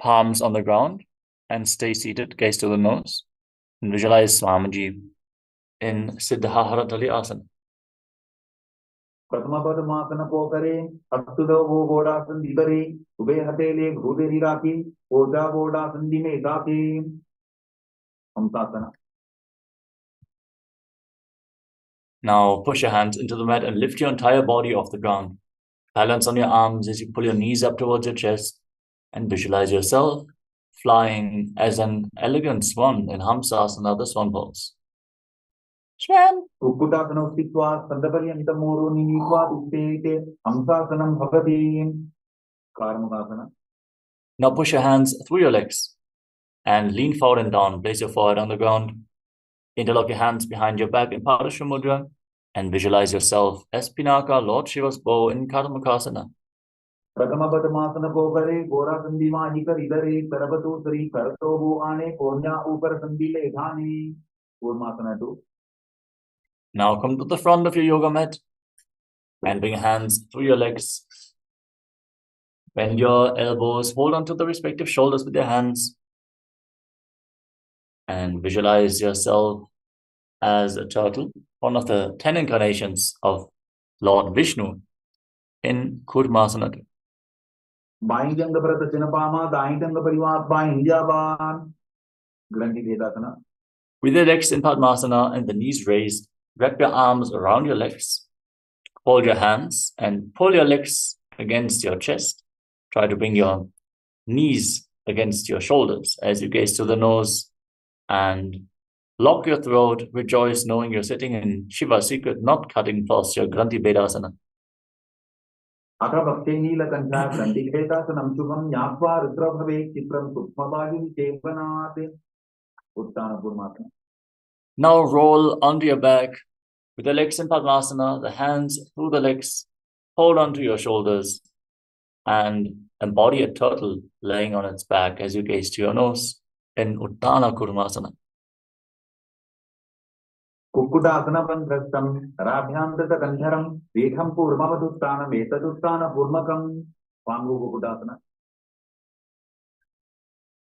palms on the ground and stay seated, gaze to the nose, and visualize Swamiji in Siddhaharatali Asana. प्रथम पद्मासन पोकरे अस्तुदो वो गोडासन दीकरे ube हथेले भूदेरी राखी ओजा गोडासन दी में दाखी हमसासना. Now push your hands into the mat and lift your entire body off the ground. Balance on your arms as you pull your knees up towards your chest and visualize yourself flying as an elegant swan in Hamsasana, the swan pose. Swan. उक्कुटासन स्थित्वा संदपर्यन्तं मोरो निनीत्वा उत्तेते हमसासनं भवति. कार्मुकासना. Now push your hands through your legs and lean forward and down. Place your forehead on the ground. Interlock your hands behind your back in Padasha Mudra and visualize yourself as Pinaka, Lord Shiva's bow in Karmakasana. प्रथम पद्मासन पोकरे गोरा संधि माही कर इधरे करबतो श्री करतो वो आने कोन्या ऊपर संधि ले धाने. Kurmasana 2. Now come to the front of your yoga mat and bring your hands through your legs. Bend your elbows, hold onto the respective shoulders with your hands, and visualize yourself as a turtle, one of the 10 incarnations of Lord Vishnu in Kurmasana. By जंग प्रत चिनपामा दाई जंग परिवार by हिजाबान. ग्रंथि भेदासना. With your legs in Padmasana and the knees raised, wrap your arms around your legs. Hold your hands and pull your legs against your chest. Try to bring your knees against your shoulders as you gaze to the nose and lock your throat. Rejoice knowing you're sitting in Shiva's secret, not cutting posture, Granthi Vedasana. अथ भक्ते नीलकंठा ग्रंथि भेदासनं शुभं ज्ञात्वा रुद्रभवे चित्रं सूक्ष्मवायुं चेवनात्. उत्तान Kurmasana. Now roll onto your back with the legs in Padmasana, the hands through the legs, hold onto your shoulders and embody a turtle laying on its back as you gaze to your nose in Uttana Kurmasana. Kukkutasana बंध्रस्तं राभ्यांतत कंधरं वेखं पूर्वमदुत्तानं एतदुत्तान पूर्वकं. पांगु कुक्कुटासना.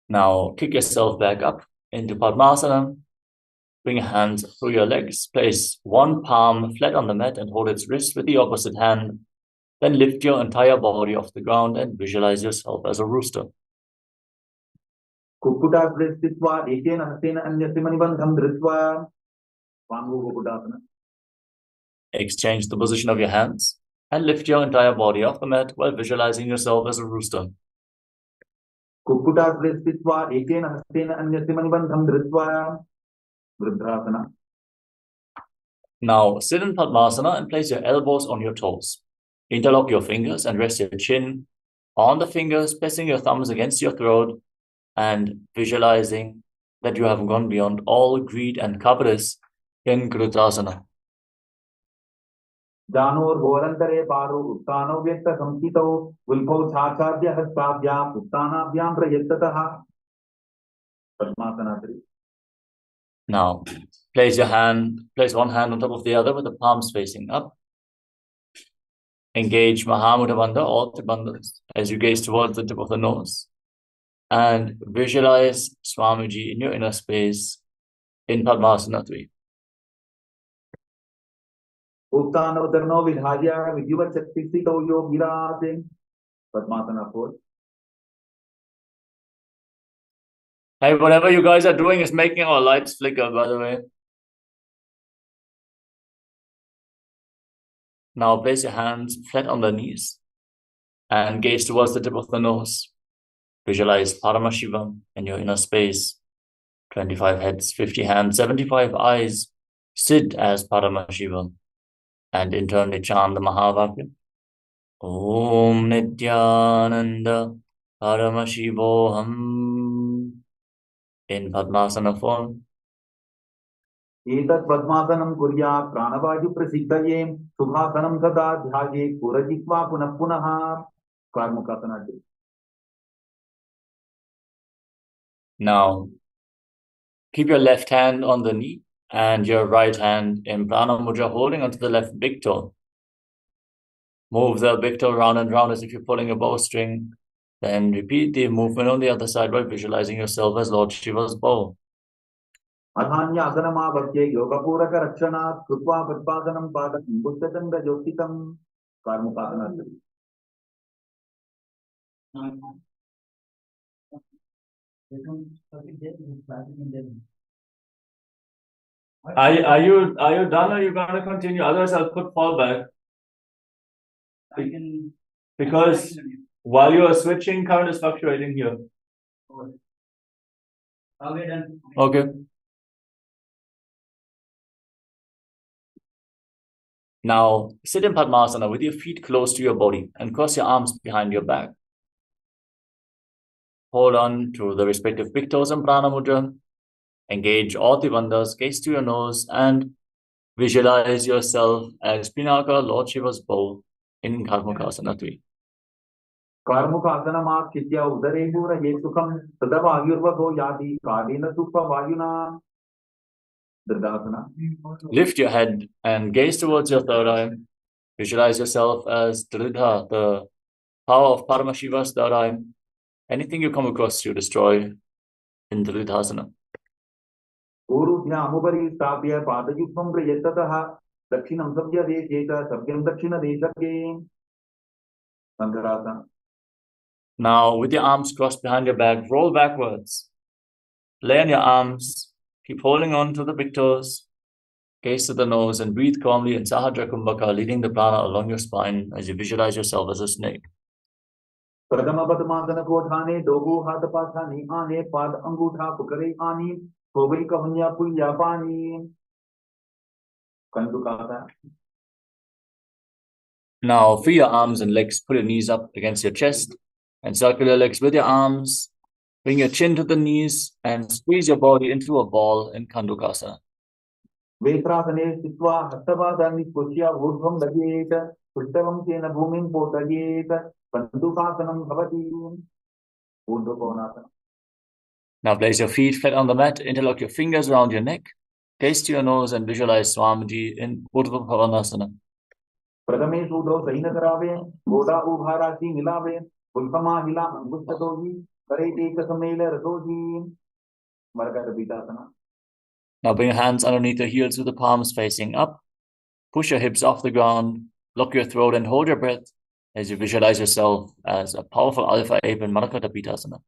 Now kick yourself back up into Padmasana. Bring your hands through your legs. Place one palm flat on the mat and hold its wrist with the opposite hand. Then lift your entire body off the ground and visualize yourself as a rooster. कुक्कुटाग्रे स्थित्वा एकेन हस्तेन अन्यस्य मणिबन्धं धृत्वा. पांगु कुक्कुटासना. Exchange the position of your hands and lift your entire body off the mat while visualizing yourself as a rooster. कुक्कुटाग्रे स्थित्वा एकेन हस्तेन अन्यस्य मणिबन्धं धृत्वा. वृद्धासना. Now sit in Padmasana and place your elbows on your toes. Interlock your fingers and rest your chin on the fingers, pressing your thumbs against your throat and visualizing that you have gone beyond all greed and covetous in Krutasana. Janor घोरंतरे पारो उत्तानो व्यक्त संस्थितो उल्फौ छाछाद्य हस्ताभ्याम उत्तानाभ्याम प्रयत्ततः. Padmasana 3. Now place one hand on top of the other with the palms facing up. Engage Mahamudra Bandha, all three bandhas, as you gaze towards the tip of the nose. And visualize Swamiji in your inner space in Padmasana 3. उत्तान उदरनो विधार्य विधिवत शक्ति स्थितो योग विरासे. Padmasana 4. Hey, whatever you guys are doing is making our lights flicker, by the way. Now place your hands flat on the knees and gaze towards the tip of the nose. Visualize Paramashivoham in your inner space. 25 heads, 50 hands, 75 eyes. Sit as Paramashivoham and internally chant the Mahavakya. Om Nithyananda Paramashivoham in Padmasana form. एतत् पद्मासनं कुर्यात् प्राणवायु प्रसिद्धये सुखासनं सदा ध्याये पुरजित्वा पुनः पुनः. कार्मुकासना 2. Now, keep your left hand on the knee and your right hand in Prana Mudra holding onto the left big toe. Move the big toe round and round as if you're pulling a bowstring. Then repeat the movement on the other side by visualizing yourself as Lord Shiva's bow. अधान्यासनमावत्ये योगपूरकरक्षणात् कृत्वा पद्मासनं पादं बुद्धचन्द्रज्योतितं कार्मुकासनात् Are you done, or you gonna continue? Otherwise, I'll put fall back. Because while you are switching, current is fluctuating here. Okay, done. Okay. Now sit in Padmasana with your feet close to your body and cross your arms behind your back. Hold on to the respective big toes and prana mudra. Engage all the bandhas, gaze to your nose, and visualize yourself as Pinnacle, Lord Shiva's bow in Karmakasana 3. कार्मुकासनमास्थित्य उदरे पूरये सुखं तदवायुर्वगो याति कालेन सुखवायुना दृढासना. Lift your head and gaze towards your third eye. Visualize yourself as Dridha, the power of Paramashiva's third eye. Anything you come across, you destroy in Dridhasana. ऊरुभ्यामुपरि स्थाप्य पादयुग्मं प्रयत्ततः दक्षिणं सव्यदेशेत सव्यं दक्षिणदेशके शंकरासना. Now, with your arms crossed behind your back, roll backwards. Lay on your arms, keep holding on to the big toes, gaze to the nose, and breathe calmly in Sahadra Kumbhaka, leading the prana along your spine as you visualize yourself as a snake. प्रथम पद्मासन कोठाने Dogu हाथ पाछानी आने पाद अंगूठा पुकरे आनी कोवई कहन्या पुल्या पानी कंदुकासना. Now, free your arms and legs, put your knees up against your chest, and circle your legs with your arms. Bring your chin to the knees and squeeze your body into a ball in Kandukasana. वेत्रासने स्थित्वा हस्तपादानि स्पृश्य ऊर्ध्वं दगेत पृष्ठवं तेन भूमिं पोतयेत कंदुकासनं भवति ऊर्ध्वकोणासना. Now place your feet flat on the mat, interlock your fingers around your neck, gaze to your nose and visualize Swamiji in Urdhva Bhavanasana. प्रथमे सूत्रो सहीन करावे गोदा उभारासी मिलावे पुल्कमा हिला अंगुष्ठतोजी करे एक समेल रसोजी मरकत पीतासना. Now bring your hands underneath your heels with the palms facing up. Push your hips off the ground, lock your throat and hold your breath as you visualize yourself as a powerful alpha ape in Marakata Pitasana.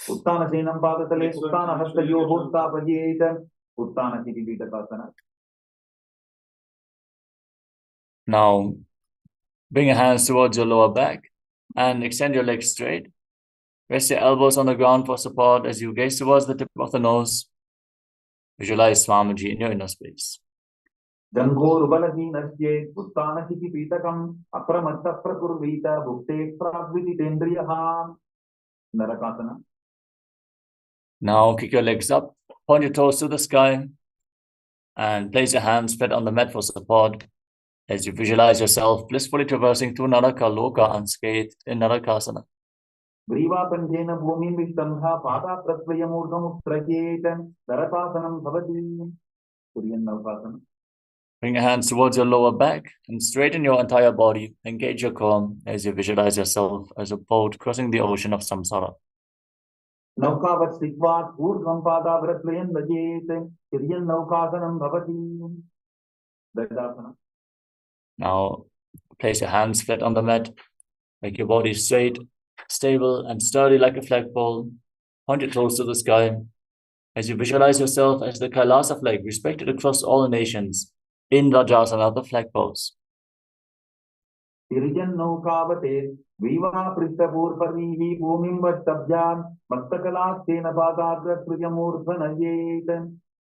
उत्तानसेनं पादतले उत्तानहस्तयोः उत्थापयेत उत्तानचितिपीठकासना. Now bring your hands towards your lower back and extend your legs straight. Rest your elbows on the ground for support as you gaze towards the tip of the nose. Visualize Swamiji in your inner space. जङ्घोरुबलहीनस्ये उत्तानचितिपीठकम् अप्रमत्तः प्रकुर्वीत भुक्ते प्राग्विदितेन्द्रियः नरकासना. Now kick your legs up, point your toes to the sky, and place your hands flat on the mat for support as you visualize yourself blissfully traversing through Naraka Loka unscathed in Narakasana. ग्रीवाकण्ठेन भूमिं विस्तम्भा पादाप्रस्वयमूर्धमुत्त्रयेत नरकासनं भवति सूर्यनवकासना. Bring your hands towards your lower back and straighten your entire body. Engage your core as you visualize yourself as a boat crossing the ocean of samsara. नौकावत् स्थित्वा ऊर्ध्वं पादाभ्रस्वयन् भजेत सूर्यनवकासनं भवति दण्डासना. Now place your hands flat on the mat. Make your body straight, stable, and sturdy like a flagpole. Point your toes to the sky as you visualize yourself as the KAILASA flag, respected across all nations in Rajasana, the flag pose. तिर्यन्नौकावते विवापृष्ठपूर्वरीः भूमिं वष्टभ्यां मस्तकलास्तेन पादाग्रस्वयमूर्ध्वनयेत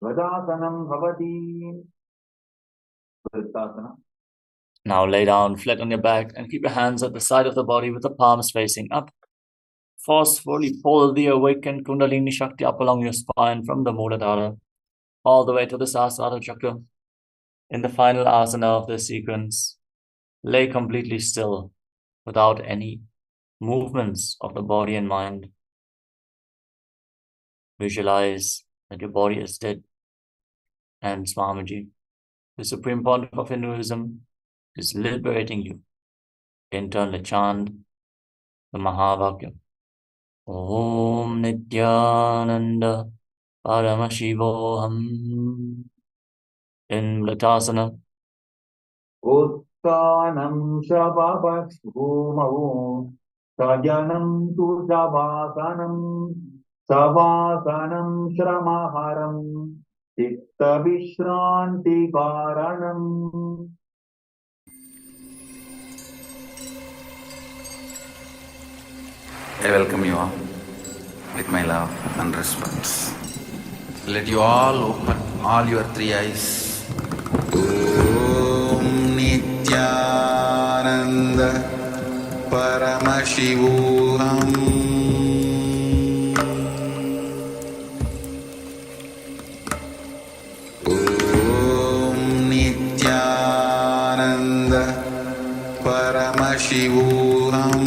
ध्वजासनं भवति वृत्तासना. Now lay down flat on your back and keep your hands at the side of the body with the palms facing up. Forcefully pull the awakened Kundalini Shakti up along your spine from the Muladhara all the way to the Sahasrara Chakra. In the final asana of this sequence, lay completely still without any movements of the body and mind. Visualize that your body is dead and Swamiji, the Supreme Pontiff of Hinduism, is liberating you. Internally chant the Mahavakya. Om Nithyananda Paramashivoham in Mritasana. Uttanam Shabhavashbhumau Sajanam tu Savasanam Savasanam Shramaharam Chitta Vishranti Karanam. I welcome you all with my love and respects. Let you all open all your three eyes. Om Nithyananda Paramashivoham Om Nithyananda Paramashivoham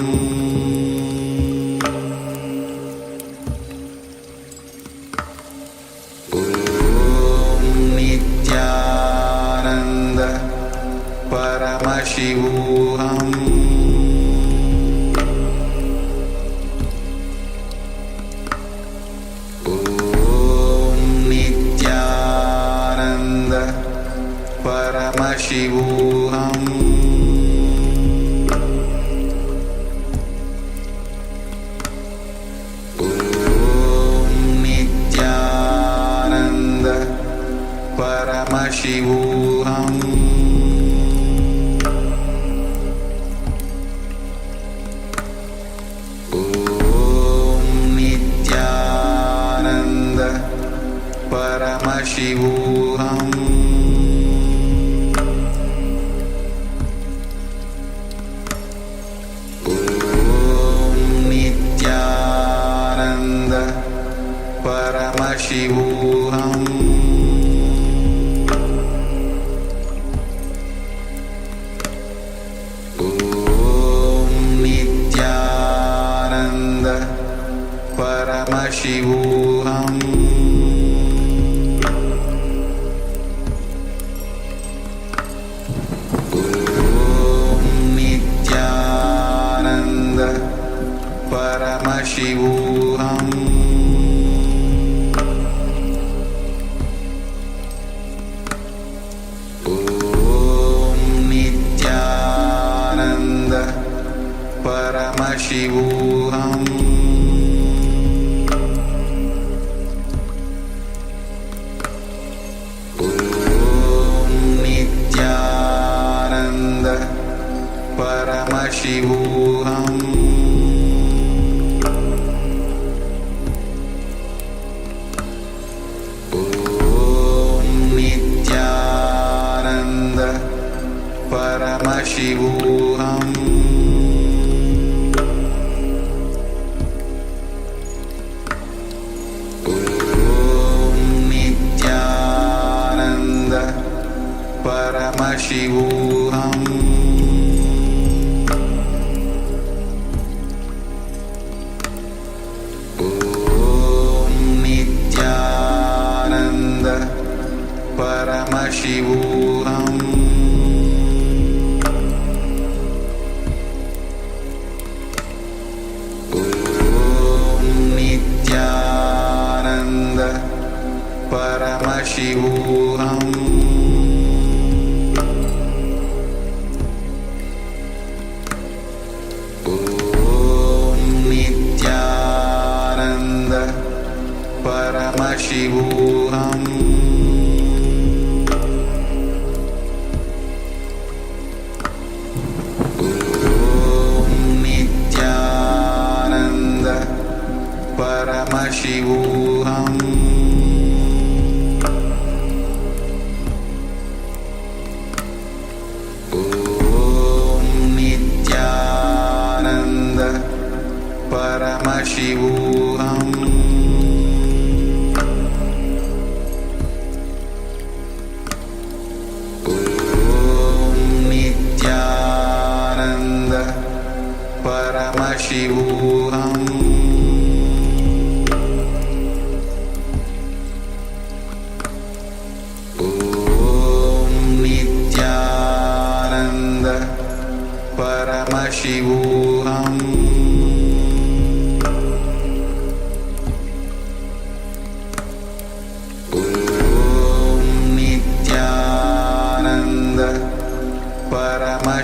Paramashivoham Om Nithyananda Paramashivoham Om Nithyananda Paramashivoham Paramashivoham Om Nithyananda Paramashivoham Om Nithyananda Paramashivoham Paramashivoham Om Nithyananda Paramashivoham Om Nithyananda Paramashivoham Paramashivoham Om Nithyananda Paramashivoham Om Nithyananda Paramashivoham Paramashivoham Om Nithyananda Paramashivoham Om Nithyananda Paramashivoham Paramashivoham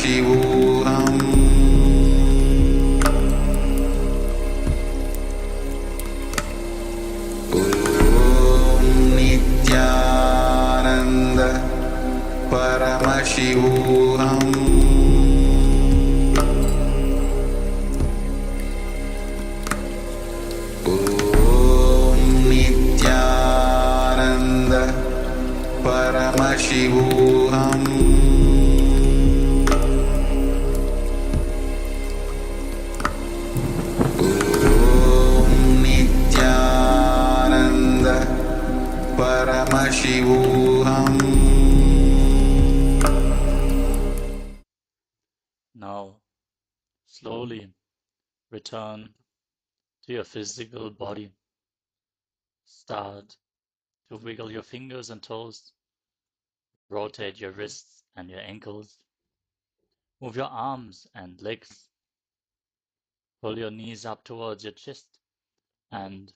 Paramashivoham Om Nithyananda Paramashivoham Om Nithyananda Paramashivoham Om Nithyananda Paramashivoham. Now, slowly return to your physical body. Start to wiggle your fingers and toes. Rotate your wrists and your ankles. Move your arms and legs. Pull your knees up towards your chest and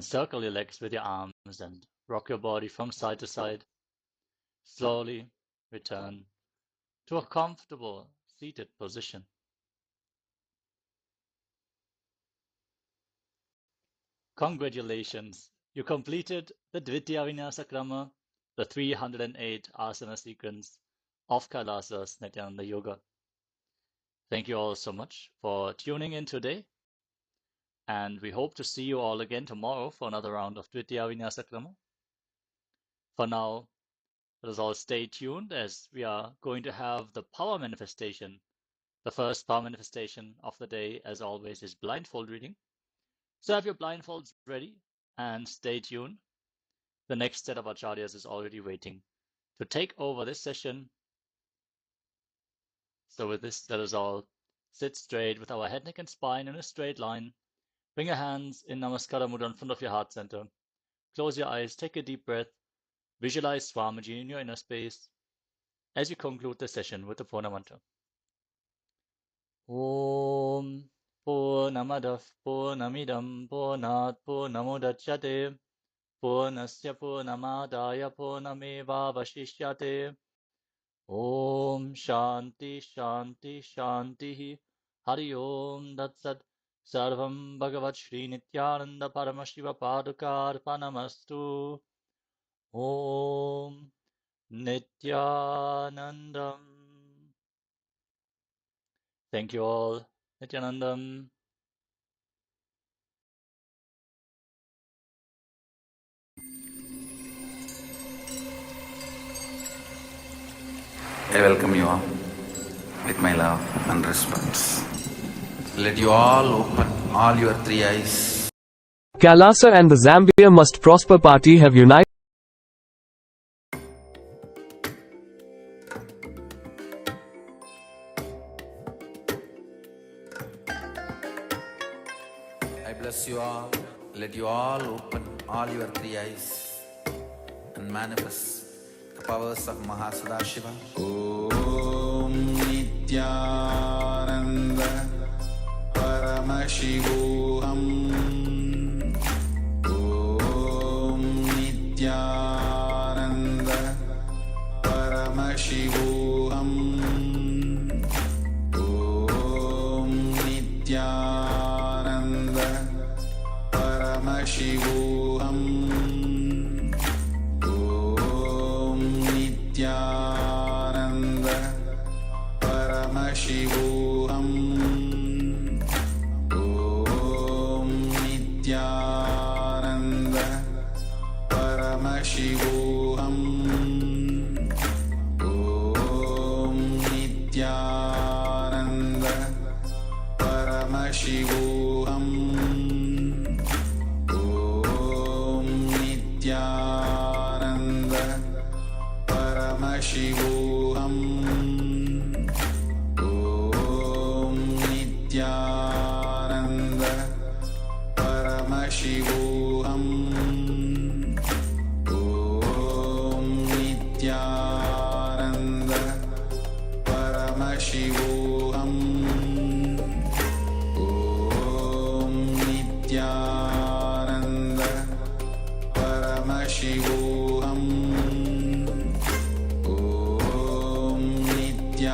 circle your legs with your arms and rock your body from side to side. Slowly return to a comfortable seated position. Congratulations! You completed the Dvitiya Vinyasa Krama, the 308 asana sequence of KAILASA's Nithyananda Yoga. Thank you all so much for tuning in today, and we hope to see you all again tomorrow for another round of Dvitiya Vinyasa Krama. For now, let us all stay tuned as we are going to have the power manifestation. The first power manifestation of the day, as always, is blindfold reading. So have your blindfolds ready and stay tuned. The next set of acharyas is already waiting to take over this session. So with this, let us all sit straight with our head, neck, and spine in a straight line. Bring your hands in Namaskara Mudra in front of your heart center. Close your eyes, take a deep breath. Visualize Swamiji in your inner space as you conclude the session with the Purna Mantra. Om Purnamadav Purnamidam Purnat Purnamudachyate Purnasya Purnamadaya Purnamevavashishyate. Om Shanti Shanti Shanti Hari Om Datsat Sarvam Bhagavat Shri Nithyananda Paramashiva Padukar Panamastu. Om Nithyanandam. Thank you all. Nithyanandam. I welcome you all with my love and respect. Let you all open all your three eyes. KAILASA and the Zambia Must Prosper Party have united. I bless you all. Let you all open all your three eyes and manifest the powers of Mahasudashiva. Om Nithyananda Paramashivoham. Om Nithyananda Paramashivoham. Om Nithyananda Paramashivoham. Om Nithyananda Paramashivoham. Om Nithyananda Paramashivoham. Om Nithyananda Paramashivoham. Om Nithyananda Paramashivoham. Om Nithyananda Paramashivoham. Om Nithyananda Paramashivoham. Om Nithyananda Paramashivoham. Om Nithyananda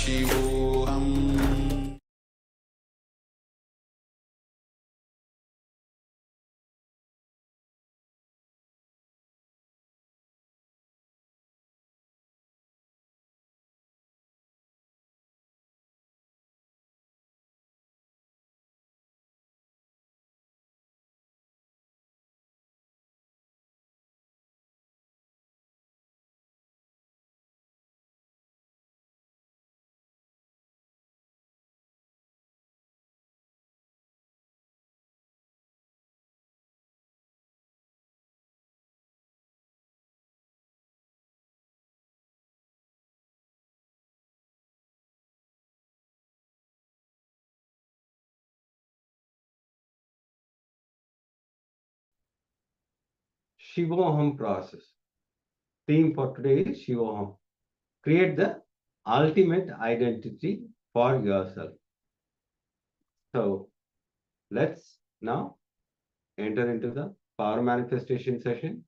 Paramashivoham Shivoham process. Theme for today is Shivoham. Create the ultimate identity for yourself. So let's now enter into the power manifestation session.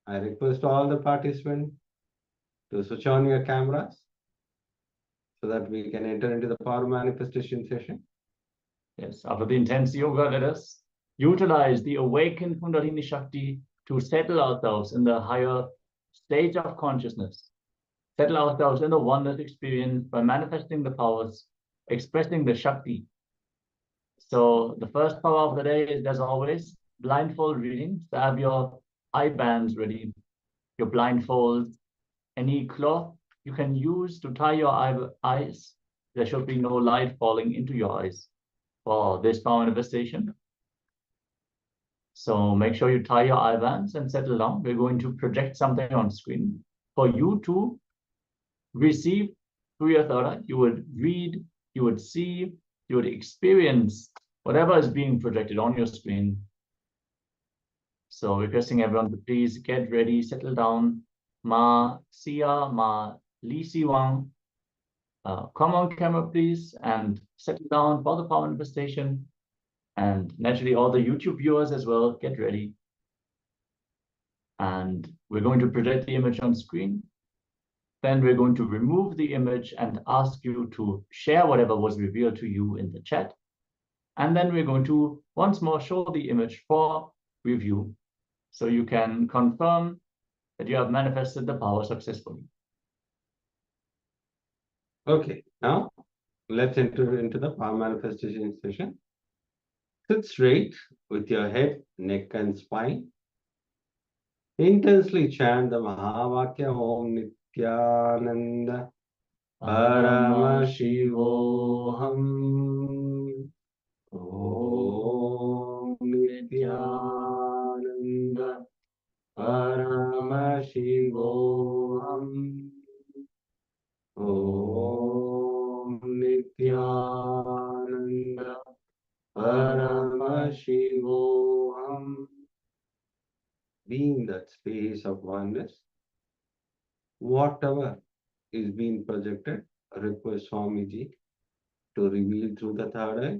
I request all the participants to switch on your cameras so that we can enter into the power manifestation session. Yes, after the intense yoga, let us utilize the awakened Kundalini Shakti to settle ourselves in the higher stage of consciousness. Settle ourselves in the oneness experience by manifesting the powers, expressing the Shakti. So the first power of the day is, as always, blindfold reading. So have your eye bands ready, your blindfolds, any cloth you can use to tie your eyes. There should be no light falling into your eyes for this power manifestation. So make sure you tie your eye bands and settle down. We're going to project something on screen for you to receive through your third eye. You would read, you would see, you would experience whatever is being projected on your screen. So requesting everyone to please get ready, settle down. Ma Sia, Ma Li Si Wang. Come on camera, please, and settle down for the power manifestation. And naturally, all the YouTube viewers as well, get ready. And we're going to project the image on screen. Then we're going to remove the image and ask you to share whatever was revealed to you in the chat. And then we're going to once more show the image for review, so you can confirm that you have manifested the power successfully. Okay, now let's enter into the power manifestation session. Sit straight with your head, neck, and spine. Intensely chant the Mahavakya Om Nithyananda Paramashivoham. Om Nithyananda Paramashivoham. Om Nithyananda Paramashivoham. Being that space of oneness, whatever is being projected, request Swamiji to reveal through the third eye.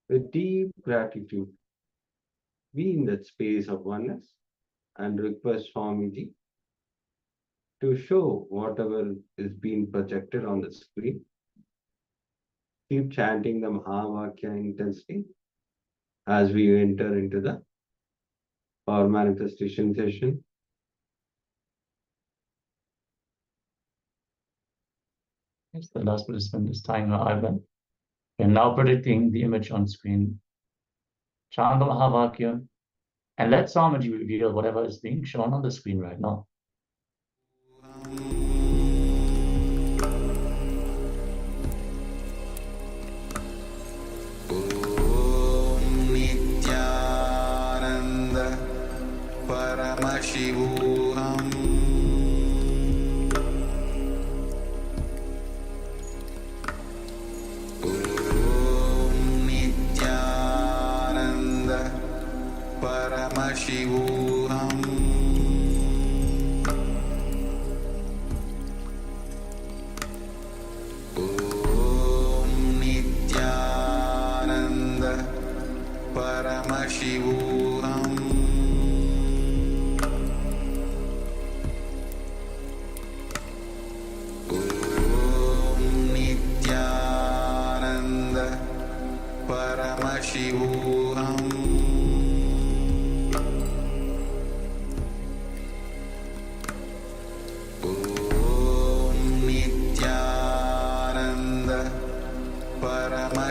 With deep gratitude, be in that space of oneness and request Swamiji to show whatever is being projected on the screen. Keep chanting the Mahavakya intensely as we enter into the power manifestation session. Yes, the last participant is tying her eye band. We're now predicting the image on screen. Chant the Mahavakya and let Swamiji reveal whatever is being shown on the screen right now. Om Nithyananda Paramashivoham. Om Nithyananda Paramashivoham.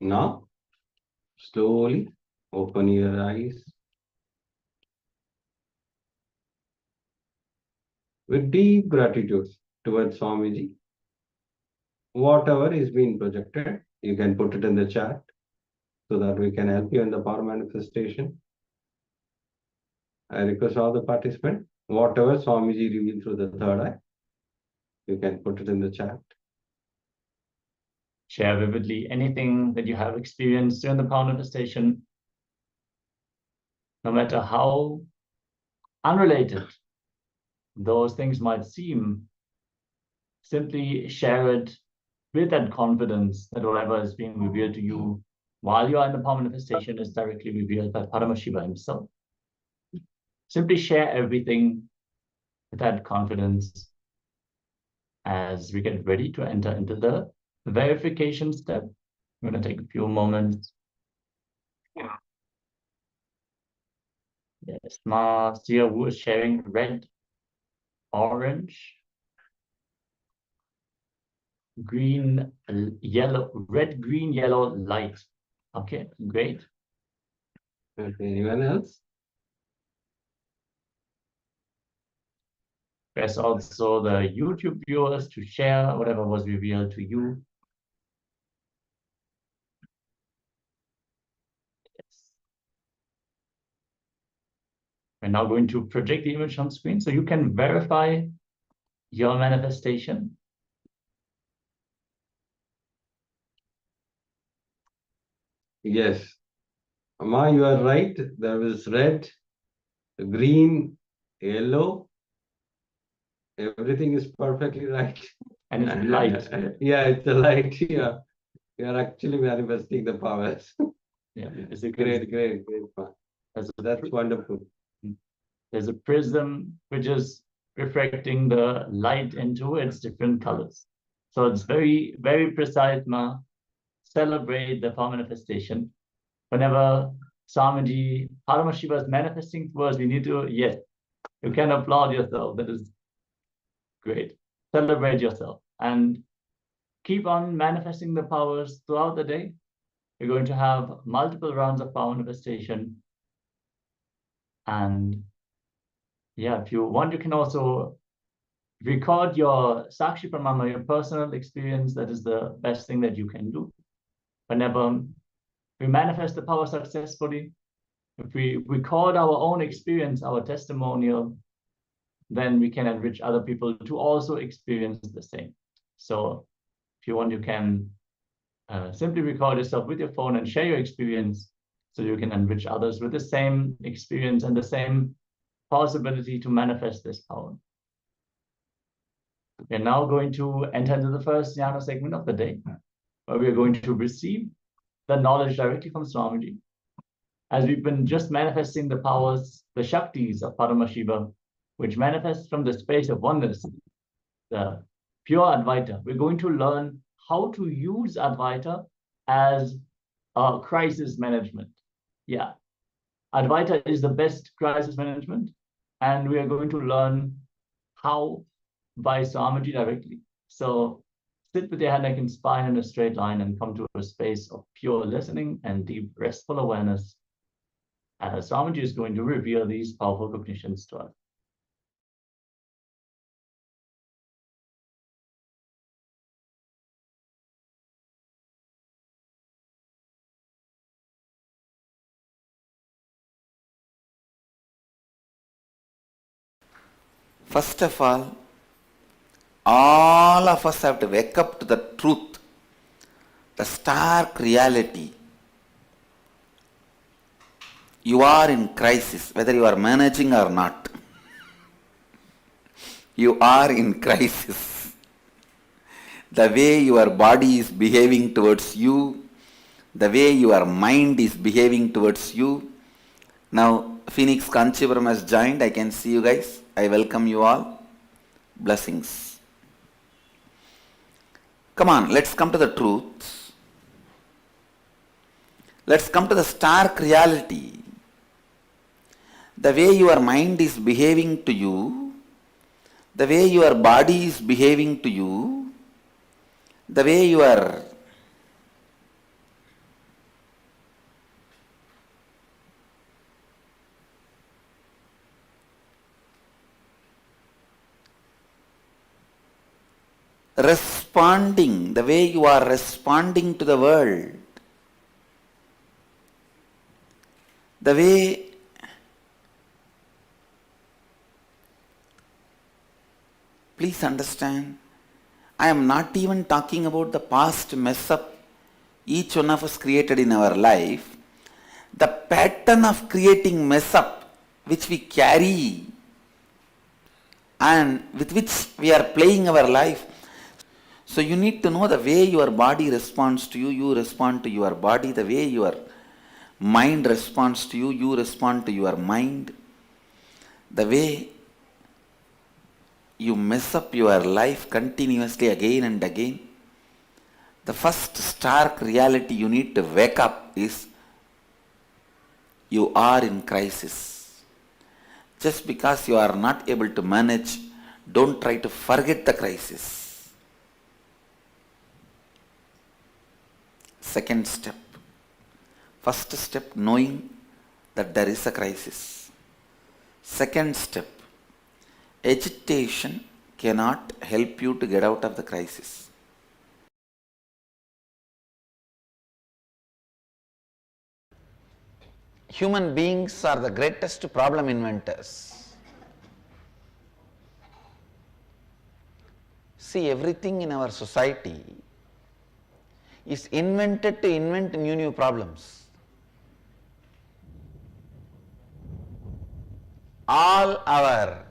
Now, slowly open your eyes. With deep gratitude towards Swamiji, whatever is being projected, you can put it in the chat so that we can help you in the power manifestation. I request all the participants, whatever Swamiji revealed through the third eye, you can put it in the chat. Share vividly anything that you have experienced during the power manifestation, no matter how unrelated those things might seem. Simply share it with that confidence that whatever is being revealed to you while you are in the power manifestation is directly revealed by Paramashiva himself. Simply share everything with that confidence as we get ready to enter into the verification step. I'm going to take a few moments. Yes, Ma Sia Wu is sharing red, orange, green, yellow, red, green, yellow, light. Okay, great. Okay, anyone else? There's also the YouTube viewers to share whatever was revealed to you. Yes. We're now going to project the image on screen so you can verify your manifestation. Yes. Amma, you are right. There is red, green, yellow. Everything is perfectly right. And it's light. Yeah, it's a light. Yeah. You are actually manifesting the powers. Yeah, Great. That's wonderful. There's a prism which is reflecting the light into its different colors. So it's very, very precise, Ma. Celebrate the power manifestation. Whenever Swamiji, Paramashiva is manifesting to us, we need to, yes, you can applaud yourself. That is great. Celebrate yourself and keep on manifesting the powers throughout the day. You're going to have multiple rounds of power manifestation. And yeah, if you want, you can also record your Sakshi Pramama, your personal experience. That is the best thing that you can do. Whenever we manifest the power successfully, if we record our own experience, our testimonial, then we can enrich other people to also experience the same. So if you want, you can simply record yourself with your phone and share your experience so you can enrich others with the same experience and the same possibility to manifest this power. We're now going to enter into the first jnana segment of the day, where we are going to receive the knowledge directly from Swamiji. As we've been just manifesting the powers, the Shaktis of Paramashiva, which manifest from the space of oneness, the pure Advaita, we're going to learn how to use Advaita as a crisis management. Yeah, Advaita is the best crisis management, and we are going to learn how by Swamiji directly. So sit with your head, neck, and spine in a straight line and come to a space of pure listening and deep restful awareness as Swamiji is going to reveal these powerful cognitions to us. First of all of us have to wake up to the truth, the stark reality. You are in crisis, whether you are managing or not. You are in crisis. The way your body is behaving towards you, the way your mind is behaving towards you. Now, Phoenix Kanchipuram has joined. I can see you guys. I welcome you all. Blessings. Come on, let's come to the truth. Let's come to the stark reality. The way your mind is behaving to you, the way your body is behaving to you, the way your responding, the way you are responding to the world, the way please understand, I am not even talking about the past mess up each one of us created in our life. The pattern of creating mess up which we carry and with which we are playing our life. So you need to know the way your body responds to you, you respond to your body. The way your mind responds to you, you respond to your mind. The way you mess up your life continuously again and again. The first stark reality you need to wake up is you are in crisis. Just because you are not able to manage, don't try to forget the crisis. Second step. First step, knowing that there is a crisis. Second step, agitation cannot help you to get out of the crisis. Human beings are the greatest problem inventors. See, everything in our society is invented to invent new problems. All our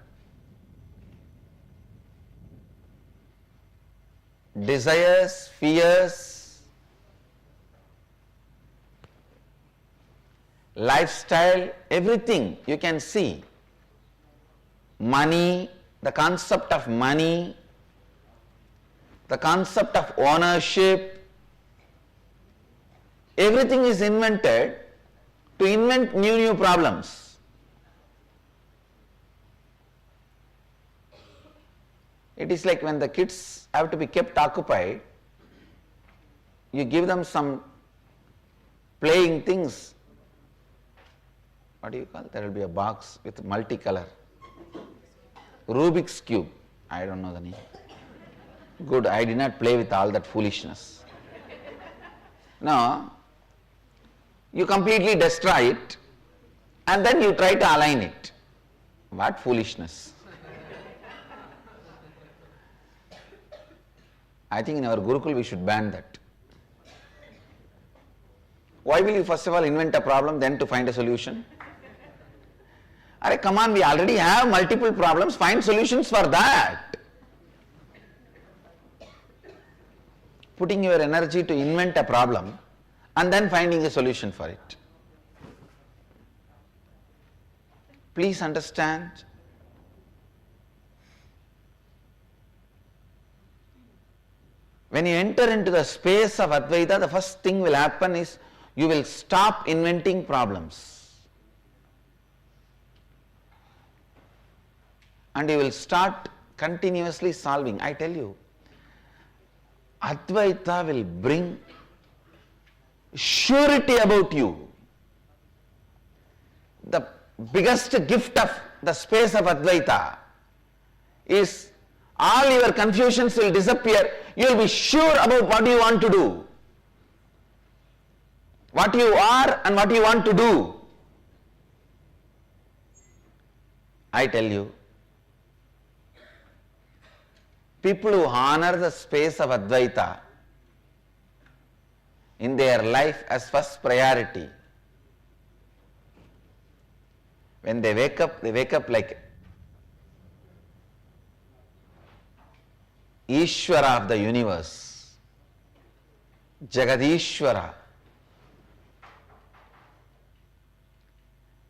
desires, fears, lifestyle, everything you can see. Money, the concept of money, the concept of ownership, everything is invented to invent new problems. It is like when the kids have to be kept occupied, you give them some playing things. What do you call? There will be a box with multicolor. Rubik's Cube. I don't know the name. Good, I did not play with all that foolishness. No, you completely destroy it and then you try to align it. What foolishness. I think in our Gurukul we should ban that. Why will you first of all invent a problem then to find a solution? Arey, come on, we already have multiple problems, find solutions for that. Putting your energy to invent a problem and then finding a solution for it. Please understand, when you enter into the space of Advaita, the first thing will happen is you will stop inventing problems. And you will start continuously solving. I tell you, Advaita will bring surety about you. The biggest gift of the space of Advaita is all your confusions will disappear. You will be sure about what you want to do, what you are and what you want to do. I tell you, people who honor the space of Advaita in their life as first priority, when they wake up like Ishvara of the universe, Jagadishvara.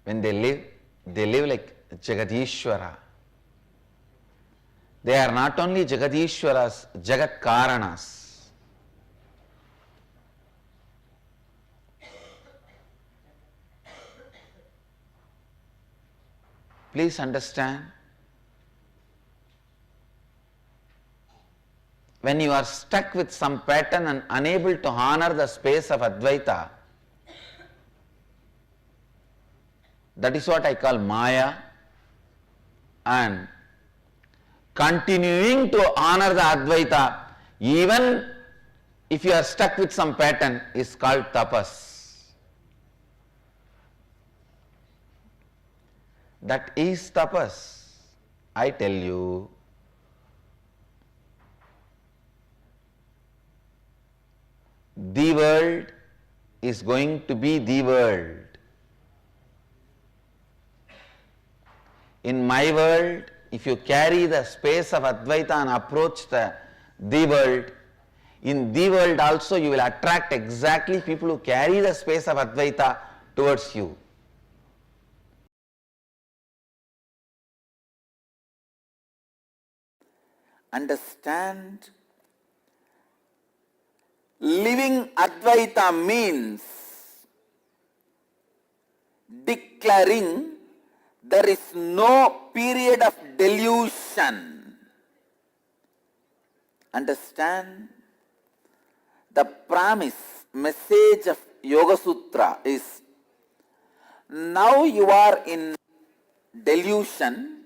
When they live like Jagadishvara. They are not only Jagadishwaras, Jagat Karanas. Please understand, when you are stuck with some pattern and unable to honor the space of Advaita, that is what I call Maya, and continuing to honor the Advaita Even if you are stuck with some pattern, is called tapas. That is tapas. I tell you, the world is going to be the world. In my world, if you carry the space of Advaita and approach the world, in the world also you will attract exactly people who carry the space of Advaita towards you. Understand, living Advaita means declaring there is no period of delusion. Understand, the promise, message of Yoga Sutra is, now you are in delusion.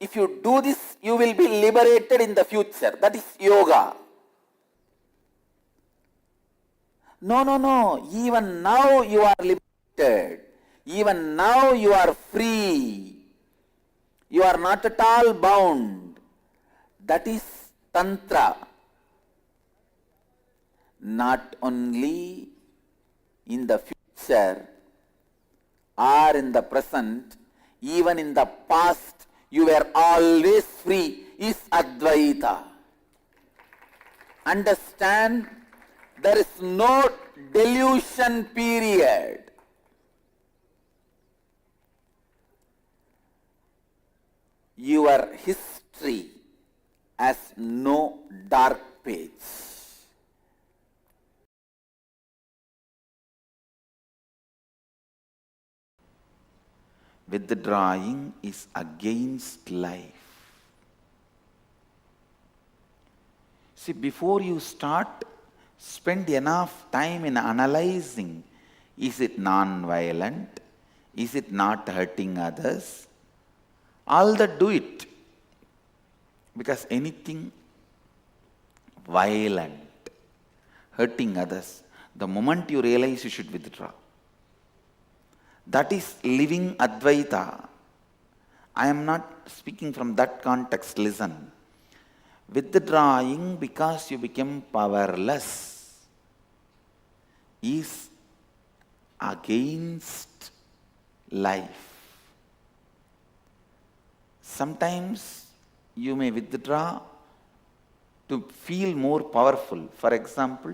If you do this, you will be liberated in the future. That is yoga. No. Even now you are liberated. Even now you are free. You are not at all bound. That is Tantra. Not only in the future or in the present, even in the past, you were always free, is Advaita. Understand, there is no delusion period. Your history has no dark page. Withdrawing is against life. See, before you start, spend enough time in analyzing, is it non-violent? Is it not hurting others? All that do it. Because anything violent, hurting others, the moment you realize, you should withdraw. That is living Advaita. I am not speaking from that context, listen. Withdrawing because you become powerless is against life. Sometimes you may withdraw to feel more powerful. For example,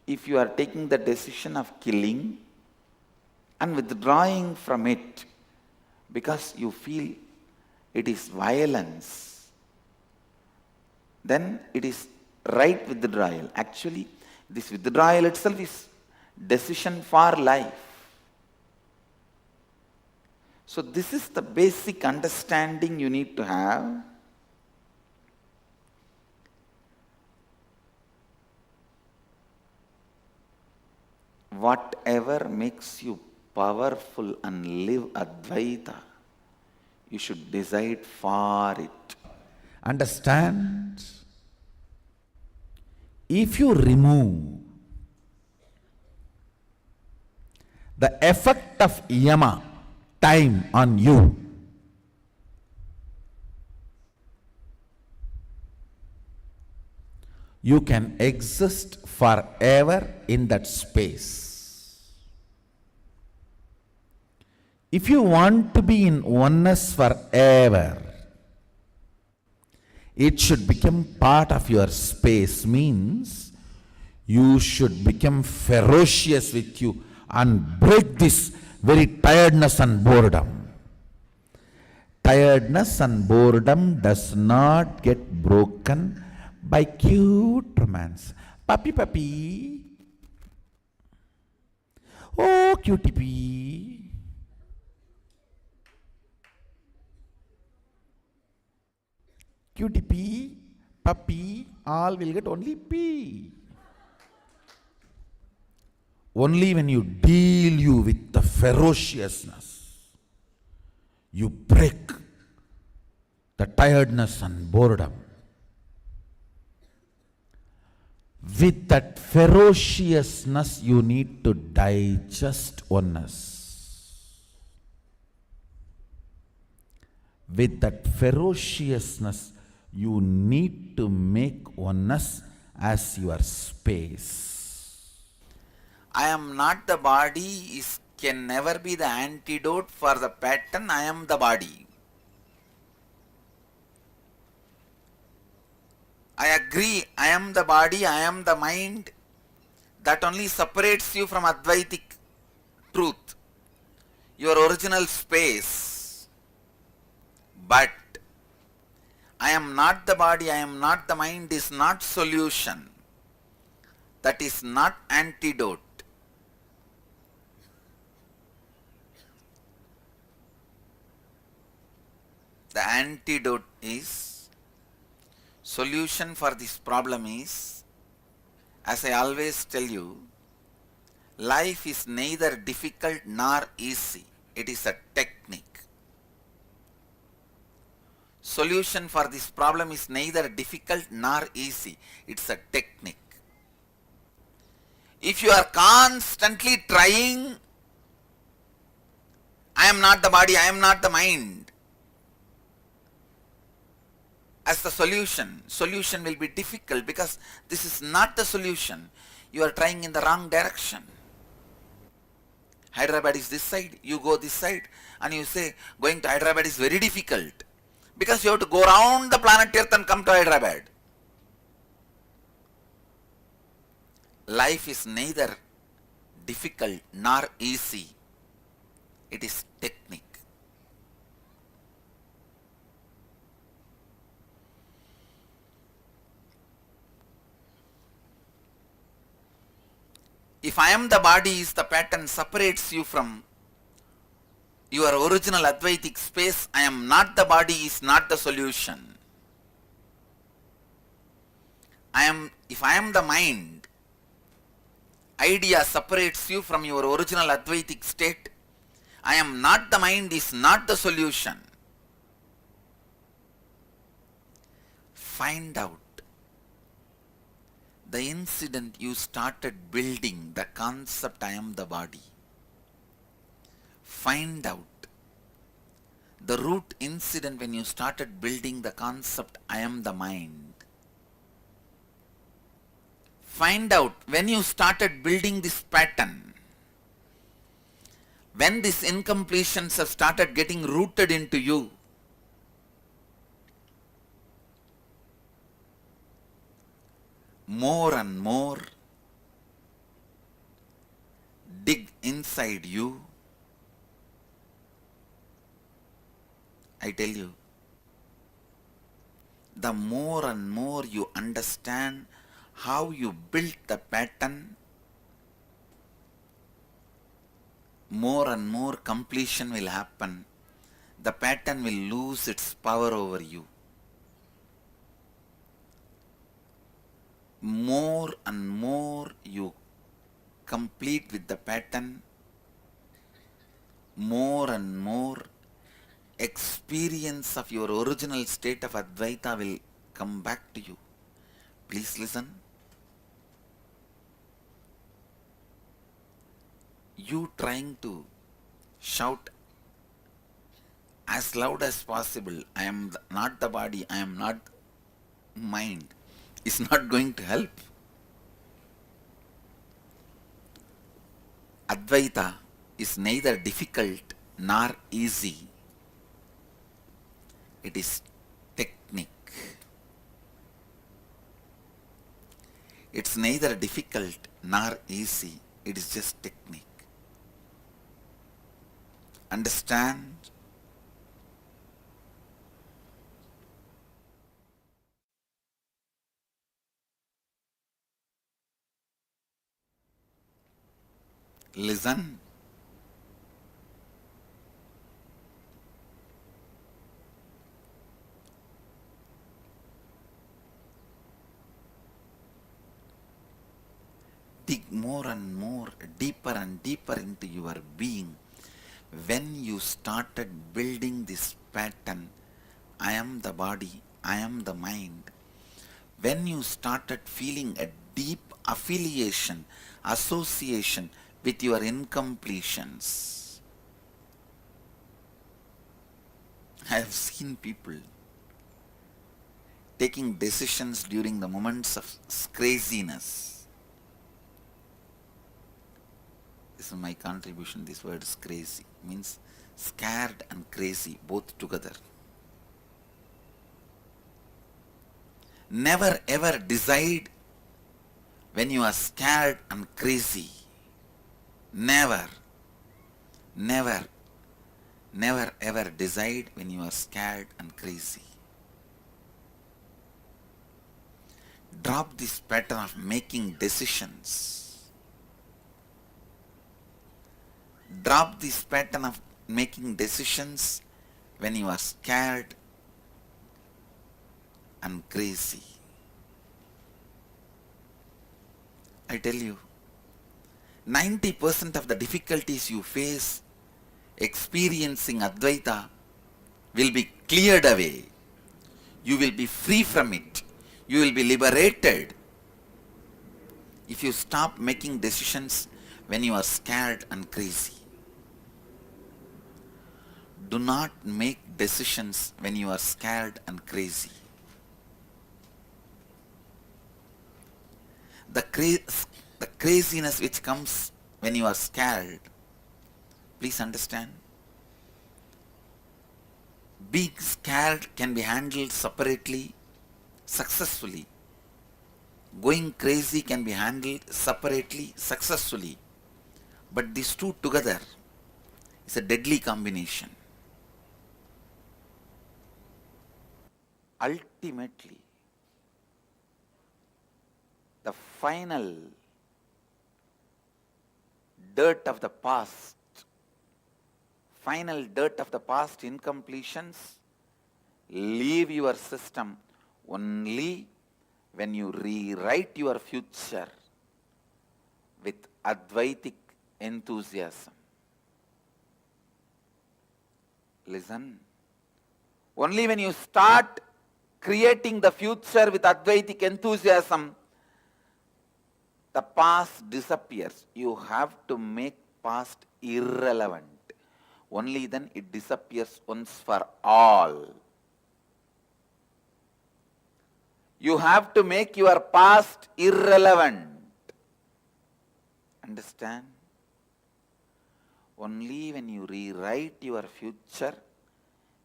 if you are taking the decision of killing and withdrawing from it because you feel it is violence, then it is right withdrawal. Actually, this withdrawal itself is decision for life. So this is the basic understanding you need to have. Whatever makes you powerful and live Advaita, you should decide for it. Understand? If you remove the effect of yama, time on you, you can exist forever in that space. If you want to be in oneness forever, it should become part of your space, means you should become ferocious with you and break this very tiredness and boredom. Tiredness and boredom does not get broken by cute romance. Puppy, puppy. Oh, cutie pee. Cutie pee, puppy, all will get only pee. Only when you deal you with the ferociousness, you break the tiredness and boredom. With that ferociousness, you need to digest oneness. With that ferociousness, you need to make oneness as your space. I am not the body can never be the antidote for the pattern I am the body. I agree, I am the body, I am the mind. That only separates you from Advaitic truth, your original space. But I am not the body, I am not the mind is not solution. That is not antidote. The antidote is, solution for this problem is, as I always tell you, life is neither difficult nor easy. It is a technique. Solution for this problem is neither difficult nor easy. It's a technique. If you are constantly trying, I am not the body, I am not the mind, as the solution will be difficult because this is not the solution. You are trying in the wrong direction. Hyderabad is this side, you go this side, and you say going to Hyderabad is very difficult because you have to go around the planet Earth and come to Hyderabad. Life is neither difficult nor easy. It is technique. If I am the body is the pattern separates you from your original Advaitic space, I am not the body is not the solution. If I am the mind, idea separates you from your original Advaitic state, I am not the mind is not the solution. Find out the incident you started building the concept I am the body. Find out the root incident when you started building the concept I am the mind. Find out when you started building this pattern, when these incompletions have started getting rooted into you. More and more dig inside you. I tell you, the more and more you understand how you built the pattern, more and more completion will happen. The pattern will lose its power over you. More and more you complete with the pattern, more and more experience of your original state of Advaita will come back to you. Please listen. You trying to shout as loud as possible, I am not the body, I am not mind, is not going to help. Advaita is neither difficult nor easy. It is technique. It's neither difficult nor easy. It is just technique. Understand? Listen. Dig more and more, deeper and deeper into your being. When you started building this pattern, I am the body, I am the mind. When you started feeling a deep affiliation, association with your incompletions. I have seen people taking decisions during the moments of craziness. This is my contribution. This word is crazy. Means scared and crazy, both together. Never ever decide when you are scared and crazy. Never ever decide when you are scared and crazy. Drop this pattern of making decisions. Drop this pattern of making decisions when you are scared and crazy. I tell you, 90% of the difficulties you face experiencing Advaita will be cleared away. You will be free from it. You will be liberated if you stop making decisions when you are scared and crazy. Do not make decisions when you are scared and crazy. The craziness which comes when you are scared, please understand, being scared can be handled separately, successfully. Going crazy can be handled separately, successfully. But these two together is a deadly combination. Ultimately, the final dirt of the past, incompletions, leave your system only when you rewrite your future with Advaitic enthusiasm. Listen. Only when you start creating the future with Advaitic enthusiasm, the past disappears. You have to make past irrelevant. Only then it disappears once for all. You have to make your past irrelevant. Understand? Only when you rewrite your future,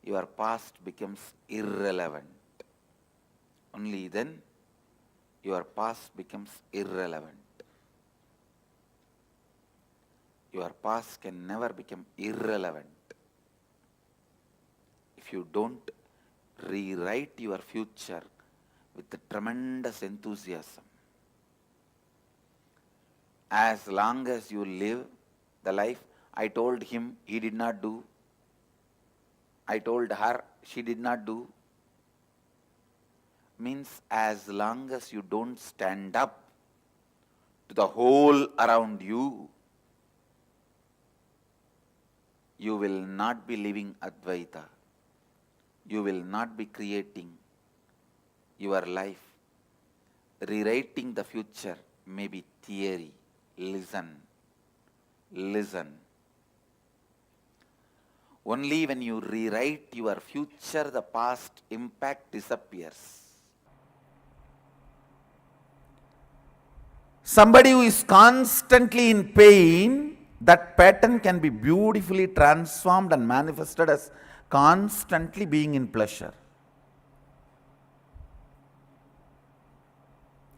your past becomes irrelevant. Only then your past becomes irrelevant. Your past can never become irrelevant if you don't rewrite your future with the tremendous enthusiasm. As long as you live the life, I told him, he did not do. I told her, she did not do. Means as long as you don't stand up to the whole around you, you will not be living Advaita. You will not be creating your life. Rewriting the future may be theory. Listen. Only when you rewrite your future, the past impact disappears. Somebody who is constantly in pain, that pattern can be beautifully transformed and manifested as constantly being in pleasure.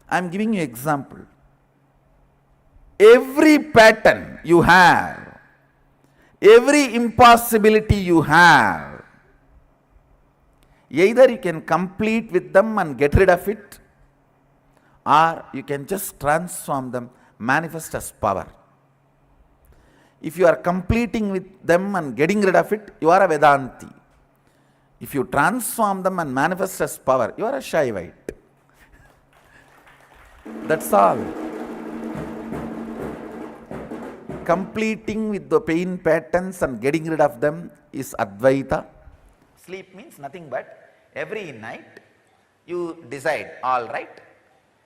I am giving you an example. Every pattern you have, every impossibility you have, either you can complete with them and get rid of it, or you can just transform them, manifest as power. If you are completing with them and getting rid of it, you are a Vedanti. If you transform them and manifest as power, you are a Shaivite. That's all. Completing with the pain patterns and getting rid of them is Advaita. Sleep means nothing but every night you decide, all right,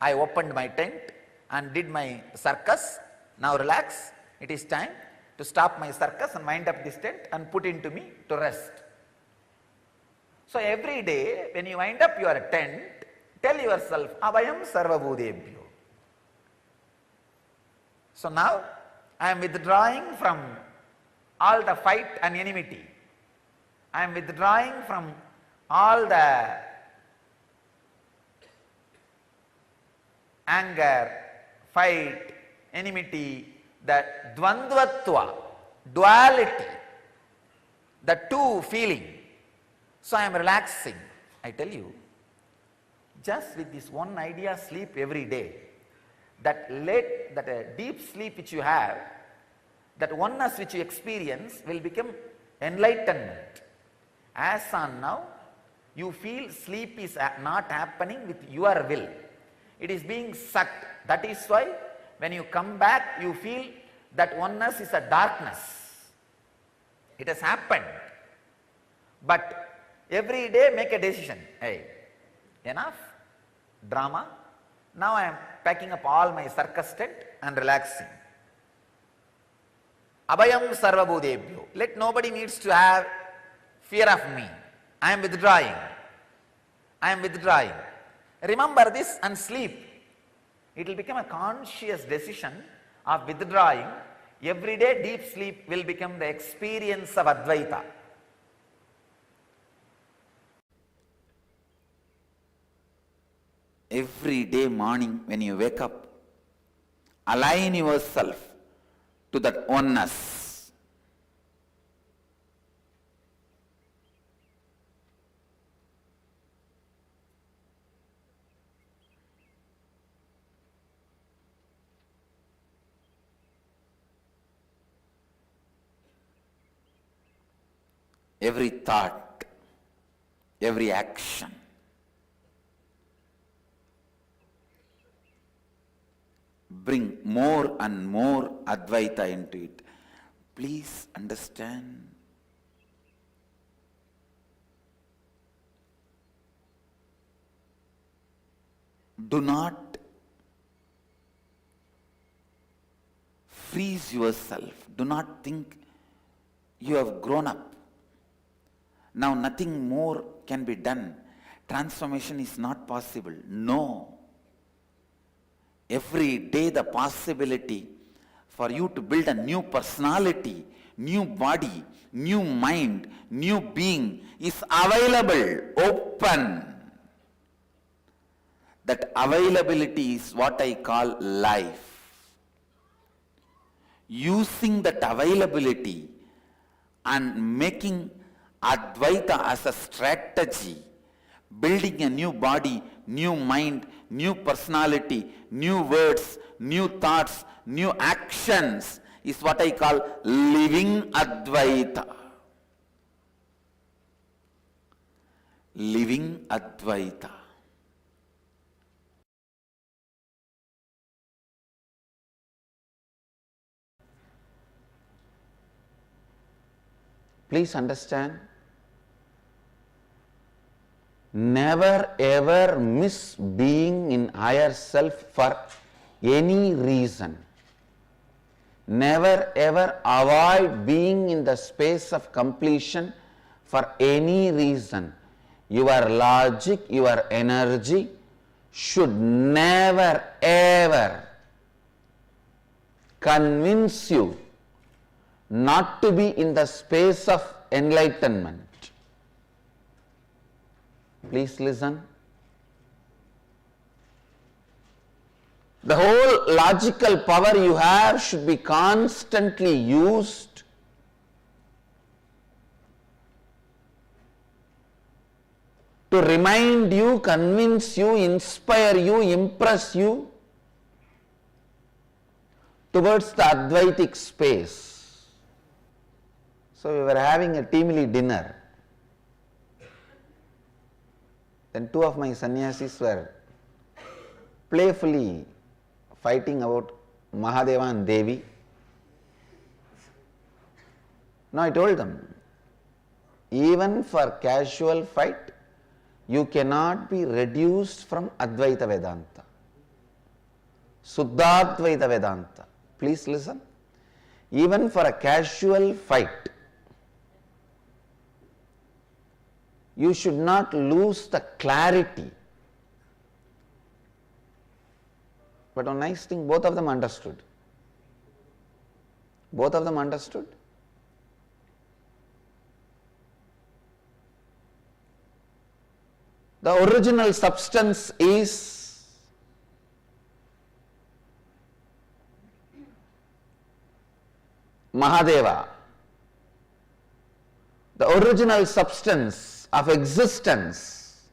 I opened my tent, and did my circus. Now relax. It is time to stop my circus and wind up this tent and put into me to rest. So every day when you wind up your tent, tell yourself, Abhayam Sarvabhudebhyo. So now I am withdrawing from all the fight and enmity. I am withdrawing from all the anger, fight, enmity, the dvandvatva, duality, the two feeling. So I am relaxing. I tell you, just with this one idea, sleep every day. That deep sleep which you have, that oneness which you experience will become enlightenment. As on now, you feel sleep is not happening with your will. It is being sucked. That is why when you come back, you feel that oneness is a darkness. It has happened. But every day make a decision. Hey, enough drama. Now I am packing up all my circus tent and relaxing. Abhayam Sarvabhudebhyo. Let nobody needs to have fear of me. I am withdrawing. I am withdrawing. Remember this and sleep. It will become a conscious decision of withdrawing. Every day deep sleep will become the experience of Advaita. Every day morning when you wake up, align yourself to that oneness. Every thought, every action, bring more and more Advaita into it. Please understand. Do not freeze yourself. Do not think you have grown up. Now nothing more can be done. Transformation is not possible. No. Every day the possibility for you to build a new personality, new body, new mind, new being is available, open. That availability is what I call life. Using that availability and making Advaita as a strategy, building a new body, new mind, new personality, new words, new thoughts, new actions is what I call living Advaita. Living Advaita. Please understand, never ever miss being in higher self for any reason. Never ever avoid being in the space of completion for any reason. Your logic, your energy should never ever convince you not to be in the space of enlightenment. Please listen. The whole logical power you have should be constantly used to remind you, convince you, inspire you, impress you towards the Advaitic space. So we were having a teamly dinner. Then two of my sannyasis were playfully fighting about Mahadeva and Devi. Now I told them, even for casual fight, you cannot be reduced from Advaita Vedanta. Suddhadvaita Vedanta. Please listen. Even for a casual fight, you should not lose the clarity. But one nice thing, both of them understood. Both of them understood. The original substance is Mahadeva. The original substance of existence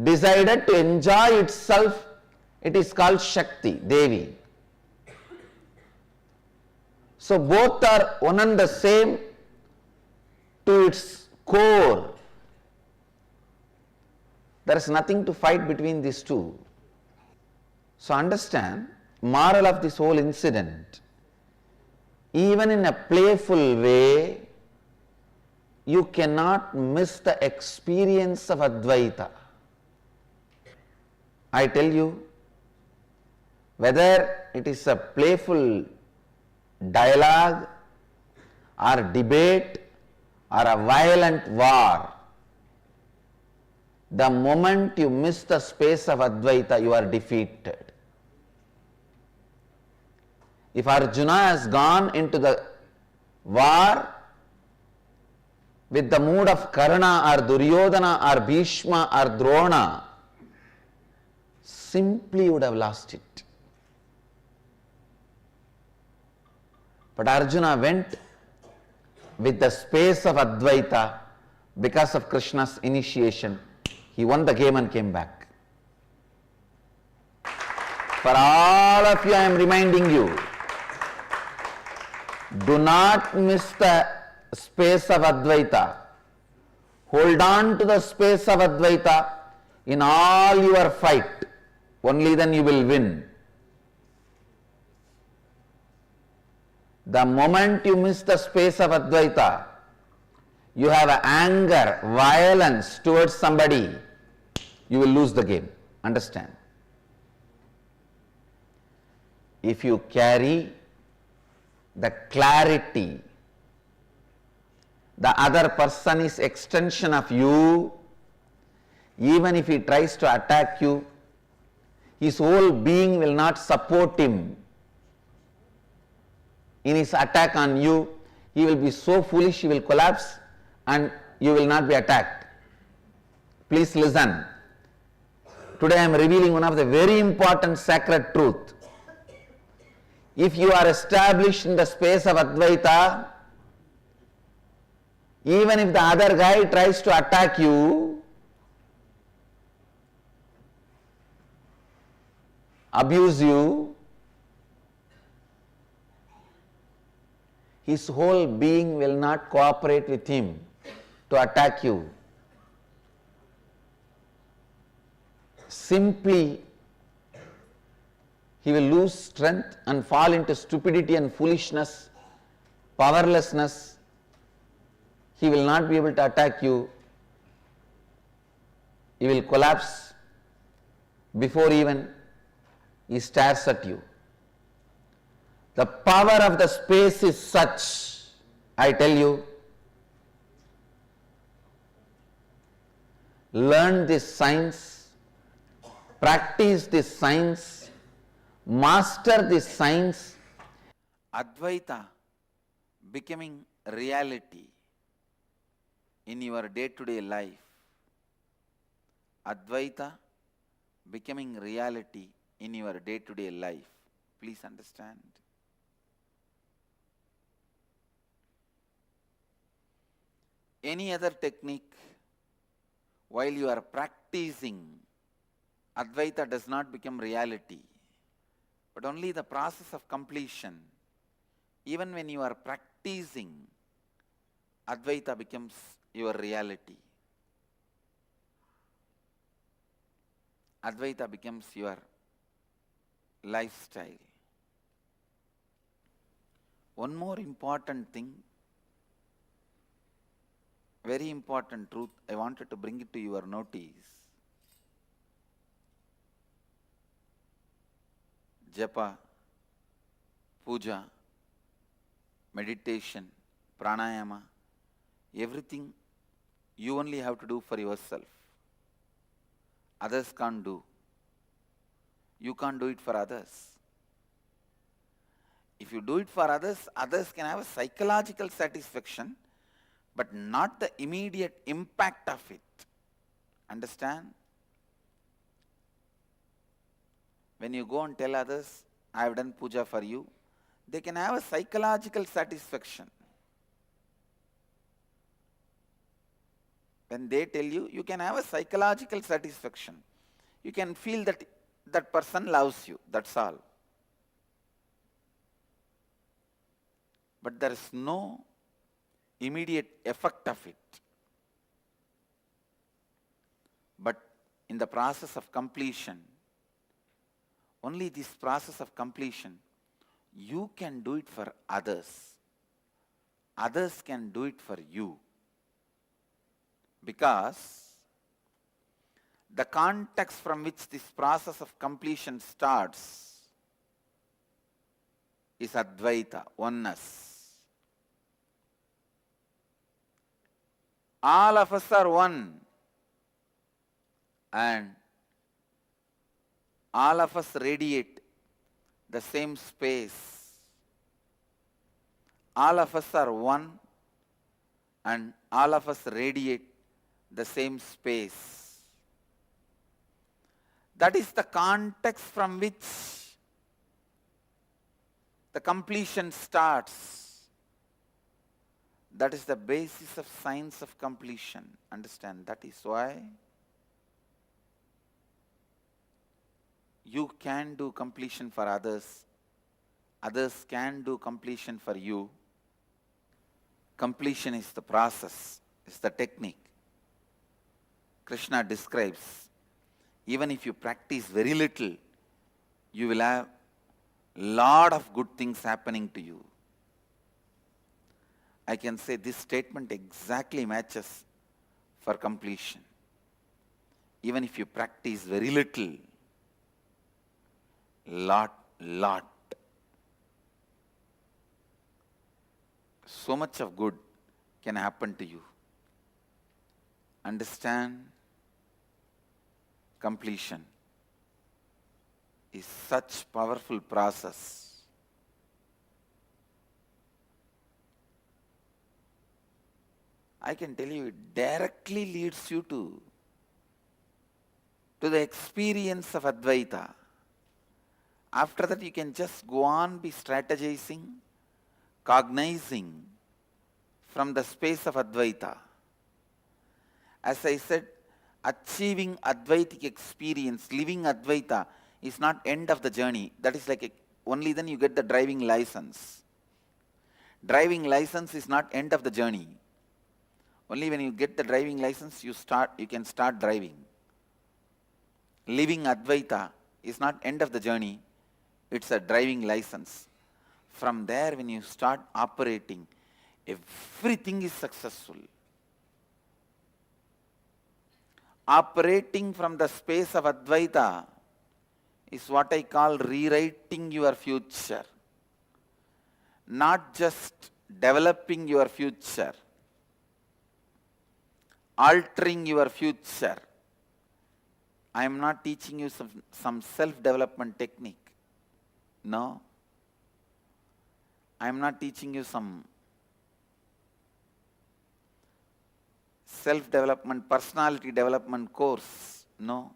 decided to enjoy itself. It is called Shakti, Devi. So both are one and the same to its core. There is nothing to fight between these two. So understand, moral of this whole incident, even in a playful way, you cannot miss the experience of Advaita. I tell you, whether it is a playful dialogue or debate or a violent war, the moment you miss the space of Advaita, you are defeated. If Arjuna has gone into the war with the mood of Karna or Duryodhana or Bhishma or Drona, simply would have lost it. But Arjuna went with the space of Advaita because of Krishna's initiation. He won the game and came back. For all of you, I am reminding you, do not miss the space of Advaita. Hold on to the space of Advaita in all your fight. Only then you will win. The moment you miss the space of Advaita, you have anger, violence towards somebody, you will lose the game. Understand? If you carry the clarity, the other person is extension of you, even if he tries to attack you, his whole being will not support him in his attack on you. He will be so foolish, he will collapse and you will not be attacked. Please listen. Today I am revealing one of the very important sacred truth. If you are established in the space of Advaita, even if the other guy tries to attack you, abuse you, his whole being will not cooperate with him to attack you. Simply, he will lose strength and fall into stupidity and foolishness, powerlessness. He will not be able to attack you. He will collapse before even he stares at you. The power of the space is such, I tell you, learn this science, practice this science, master this science. Advaita becoming reality in your day-to-day life. Advaita becoming reality in your day-to-day life. Please understand. Any other technique, while you are practicing, Advaita does not become reality. But only the process of completion, even when you are practicing, Advaita becomes your reality. Advaita becomes your lifestyle. One more important thing, very important truth, I wanted to bring it to your notice. japa, puja, meditation, pranayama, everything you only have to do for yourself. Others can't do. You can't do it for others. If you do it for others, others can have a psychological satisfaction, but not the immediate impact of it. Understand? When you go and tell others, I have done puja for you, they can have a psychological satisfaction. When they tell you, you can have a psychological satisfaction. You can feel that that person loves you, that's all. But there is no immediate effect of it. But in the process of completion, only this process of completion, you can do it for others. Others can do it for you. Because the context from which this process of completion starts is Advaita, oneness. All of us are one, and all of us radiate the same space. All of us are one, and all of us radiate the same space. That is the context from which the completion starts. That is the basis of science of completion. Understand? That is why you can do completion for others. Others can do completion for you. Completion is the process, is the technique. Krishna describes, even if you practice very little, you will have lot of good things happening to you. I can say this statement exactly matches for completion. Even if you practice very little, lot. So much of good can happen to you. Understand? Completion is such powerful process. I can tell you, it directly leads you to the experience of Advaita. After that, you can just go on be strategizing, cognizing from the space of Advaita. As I said, achieving Advaitic experience, living Advaita is not end of the journey. That is like only then you get the driving license. Driving license is not end of the journey. Only when you get the driving license, you can start driving. Living Advaita is not end of the journey, it's a driving license. From there, when you start operating, everything is successful. Operating from the space of Advaita is what I call rewriting your future. Not just developing your future, altering your future. I am not teaching you some self-development technique. No. I am not teaching you some self-development, personality development course. No.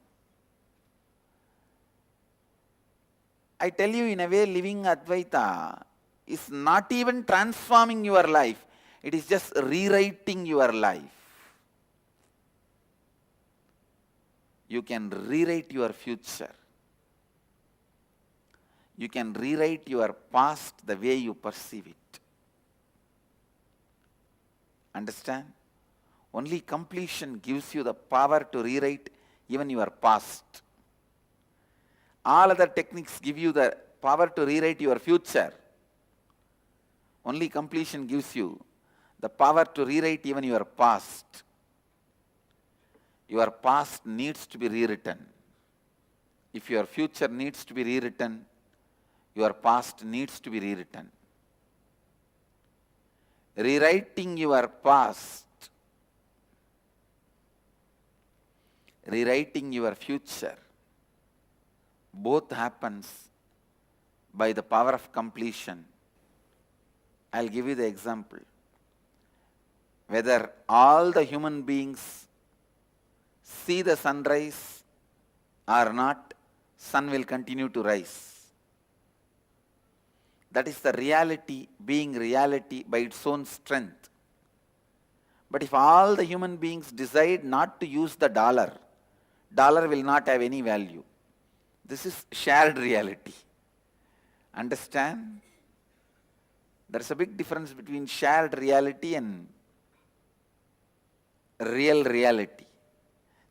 I tell you, in a way, living Advaita is not even transforming your life. It is just rewriting your life. You can rewrite your future. You can rewrite your past the way you perceive it. Understand? Only completion gives you the power to rewrite even your past. All other techniques give you the power to rewrite your future. Only completion gives you the power to rewrite even your past. Your past needs to be rewritten. If your future needs to be rewritten, your past needs to be rewritten. Rewriting your past, rewriting your future, both happens by the power of completion. I'll give you the example. Whether all the human beings see the sunrise or not, sun will continue to rise. That is the reality being reality by its own strength. But if all the human beings decide not to use the dollar, dollar will not have any value. This is shared reality. Understand? There is a big difference between shared reality and real reality.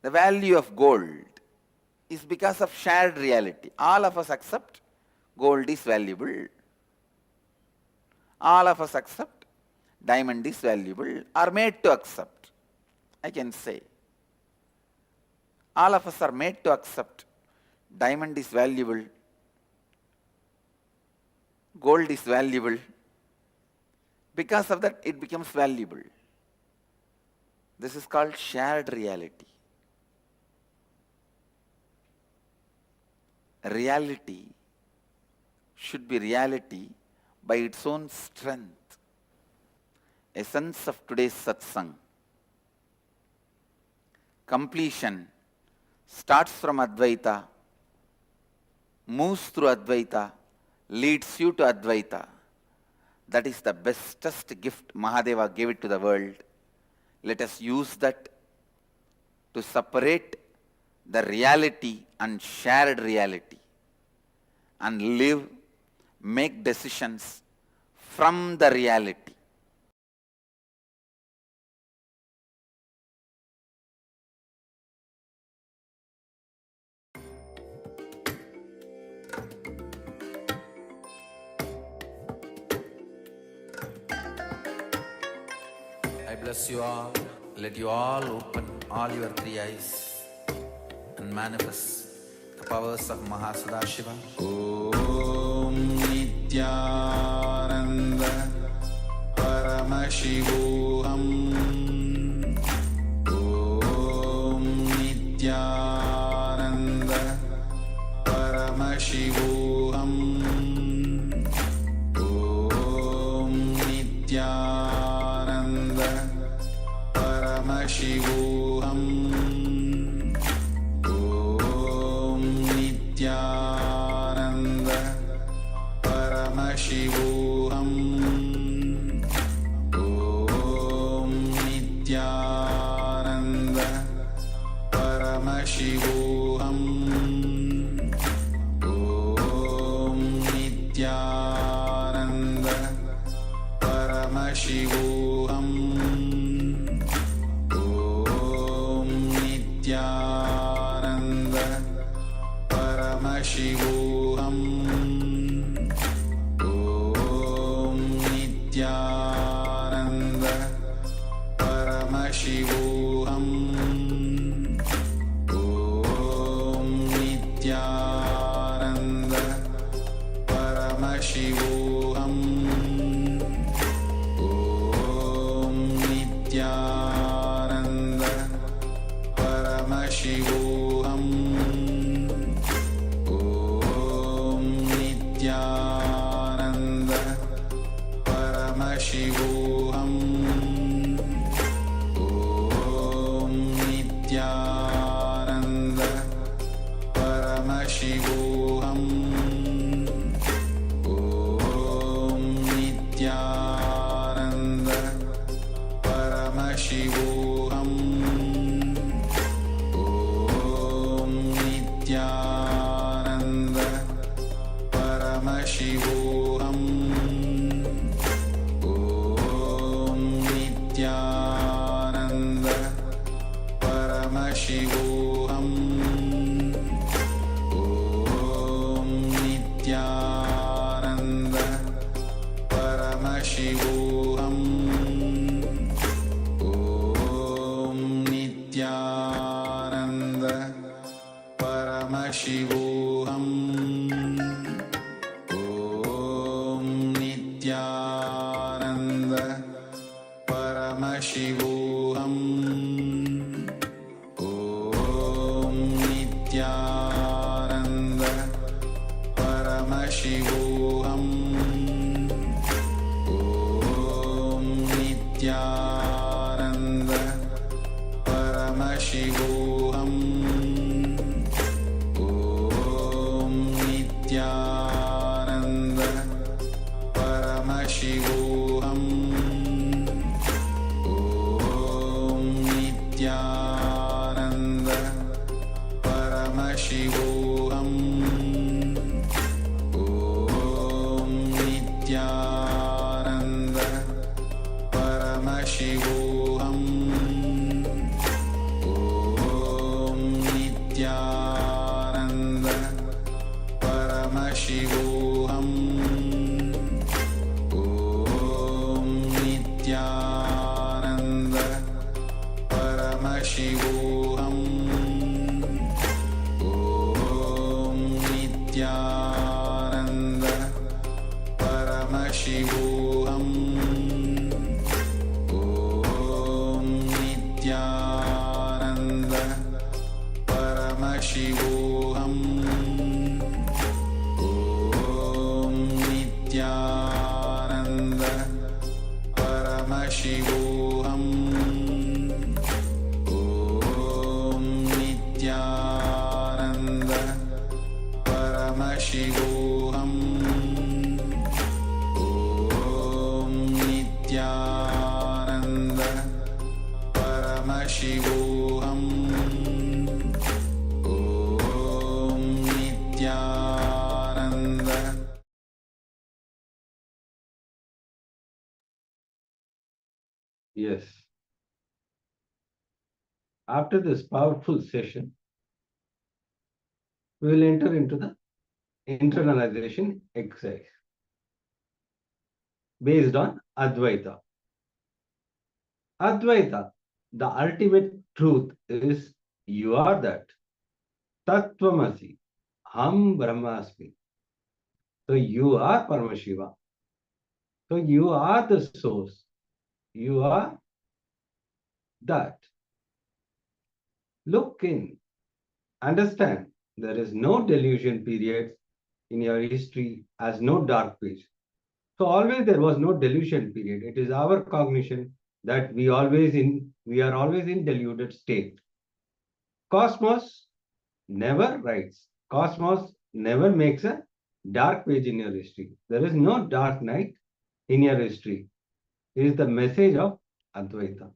The value of gold is because of shared reality. All of us accept gold is valuable. All of us accept diamond is valuable, are made to accept. I can say. All of us are made to accept diamond is valuable, gold is valuable. Because of that, it becomes valuable. This is called shared reality. Reality should be reality by its own strength. Essence of today's satsang. Completion starts from Advaita, moves through Advaita, leads you to Advaita. That is the bestest gift Mahadeva gave it to the world. Let us use that to separate the reality and shared reality and live, make decisions from the reality. I bless you all. Let you all open all your three eyes and manifest the powers of Mahasudashiva. Om Nithyananda Paramashivoham. Om Nithyananda Paramashivoham. Om Nithyananda Paramashivoham. Om Nithyananda Paramashivoham. Om Nithyananda Paramashivoham. Om Nithyananda Paramashivoham. Om Nithyananda Paramashivoham. Om Nithyananda Paramashivoham. Om Nithyananda Paramashivoham. Om Nithyananda Paramashivoham. Om Nithyananda Paramashivoham. Om Nithyananda Paramashivoham. Om Nithyananda Paramashivoham. Om Nithyananda Paramashivoham. Om Nithyananda Paramashivoham. Om Nithyananda Paramashivoham. Om Nithyananda Paramashivoham. Paramashivoham Om Nithyananda Paramashivoham Om Nithyananda Paramashivoham Om Nithyananda Paramashivoham Om Nithyananda Paramashivoham Om Nithyananda Paramashivoham Om Nithyananda Paramashivoham Om Nithyananda Paramashivoham Om Nithyananda Paramashivoham Om Nithyananda Paramashivoham Om Nithyananda Paramashivoham Om Nithyananda Paramashivoham Om Nithyananda Paramashivoham Om Nithyananda. Yes. After this powerful session, we will enter into the internalization exercise based on Advaita. Advaita, the ultimate truth is you are that. Tattvamasi, Ham Brahmasmi. So you are Paramashiva. So you are the source. You are that. Look in. Understand there is no delusion period in your history as no dark page. So always there was no delusion period. It is our cognition that we are always in deluded state. Cosmos never writes. Cosmos never makes a dark page in your history. There is no dark night in your history. It is the message of Advaita.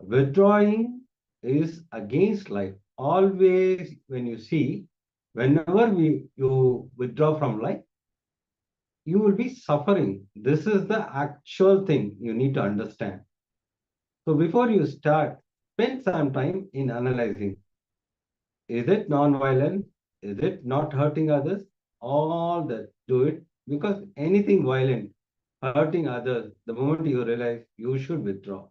Withdrawing is against life. Always when you see, whenever you withdraw from life, you will be suffering. This is the actual thing you need to understand. So before you start, spend some time in analyzing. Is it non-violent? Is it not hurting others? All that, do it, because anything violent, hurting others, the moment you realize you should withdraw.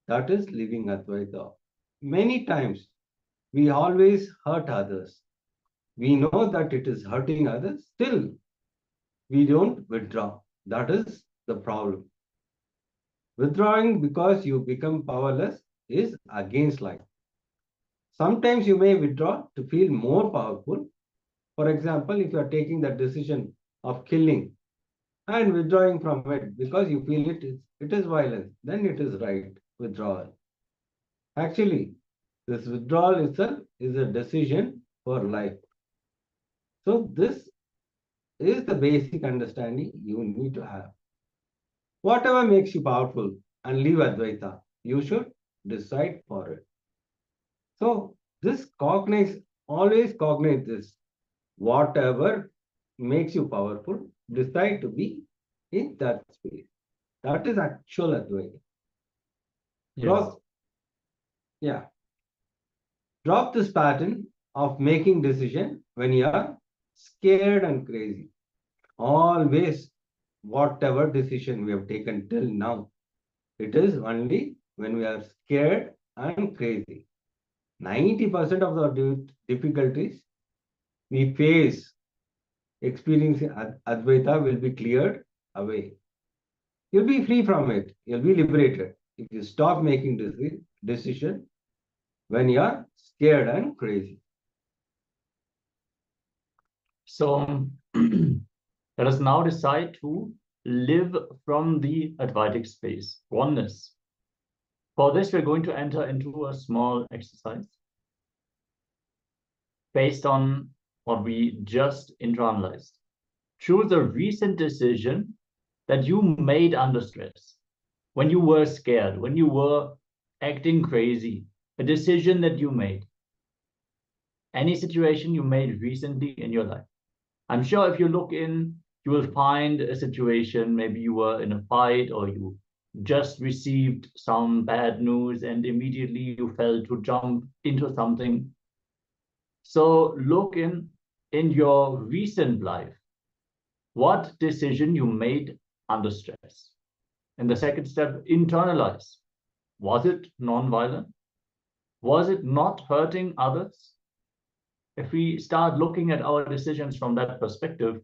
That is living Advaita. Many times we always hurt others. We know that it is hurting others, still we don't withdraw. That is the problem. Withdrawing because you become powerless is against life. Sometimes you may withdraw to feel more powerful. For example, if you are taking the decision of killing and withdrawing from it because you feel it is violence, then it is right withdrawal. Actually, this withdrawal itself is a decision for life. So this is the basic understanding you need to have. Whatever makes you powerful and live Advaita, you should decide for it. So this always cognize this. Whatever makes you powerful, decide to be in that space. That is actual Advaita. Yes. Drop this pattern of making decision when you are scared and crazy. Always, whatever decision we have taken till now, it is only when we are scared and crazy. 90% of the difficulties we face experiencing Advaita will be cleared away. you'll be free from it. You'll be liberated. If you stop making decision when you're scared and crazy. So let us now decide to live from the Advaitic space, oneness. For this, we're going to enter into a small exercise based on what we just internalized. Choose a recent decision that you made under stress, when you were scared, when you were acting crazy, a decision that you made. Any situation you made recently in your life. I'm sure if you look in, you will find a situation, maybe you were in a fight or you just received some bad news and immediately you felt to jump into something. So look in your recent life, what decision you made under stress. And the second step, internalize. Was it non-violent? Was it not hurting others? If we start looking at our decisions from that perspective,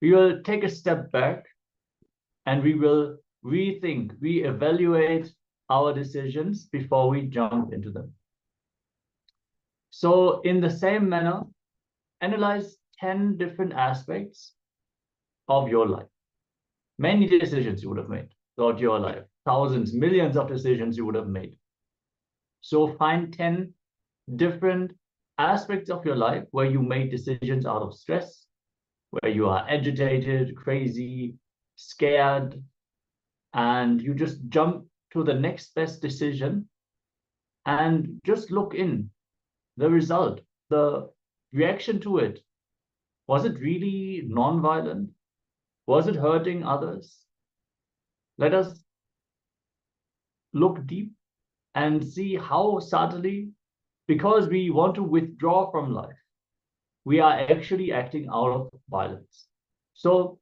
we will take a step back and we will rethink, reevaluate our decisions before we jump into them. So in the same manner, analyze 10 different aspects of your life. Many decisions you would have made throughout your life, thousands, millions of decisions you would have made. So find 10 different aspects of your life where you made decisions out of stress, where you are agitated, crazy, scared, and you just jump to the next best decision and just look in the result, the reaction to it. Was it really non-violent? Was it hurting others? Let us look deep and see how subtly, because we want to withdraw from life, we are actually acting out of violence. So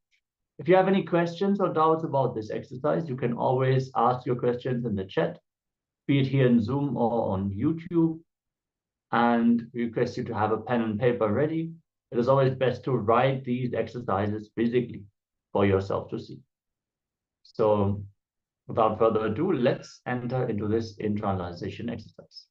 if you have any questions or doubts about this exercise, you can always ask your questions in the chat, be it here in Zoom or on YouTube, and we request you to have a pen and paper ready. It is always best to write these exercises physically for yourself to see. So without further ado, let's enter into this internalization exercise.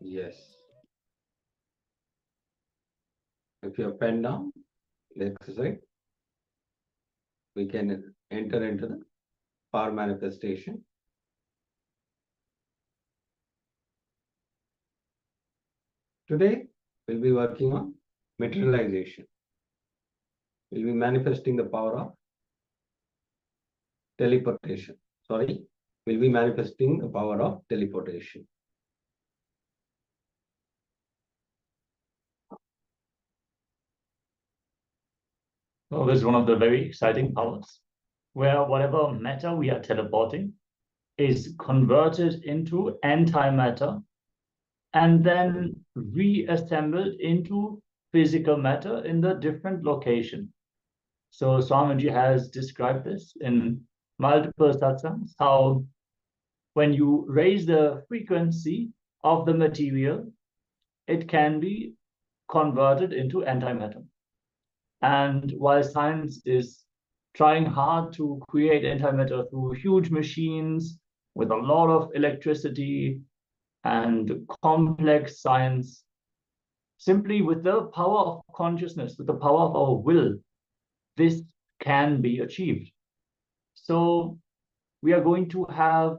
Yes. If you have pen down, exercise, we can enter into the power manifestation. Today, we'll be working on materialization. We'll be manifesting the power of teleportation. Sorry, we'll be manifesting the power of teleportation. Well, this is one of the very exciting powers, where whatever matter we are teleporting is converted into antimatter and then reassembled into physical matter in the different location. So Swamiji has described this in multiple satsangs, how when you raise the frequency of the material, it can be converted into antimatter. And while science is trying hard to create antimatter through huge machines with a lot of electricity and complex science, simply with the power of consciousness, with the power of our will, this can be achieved. So we are going to have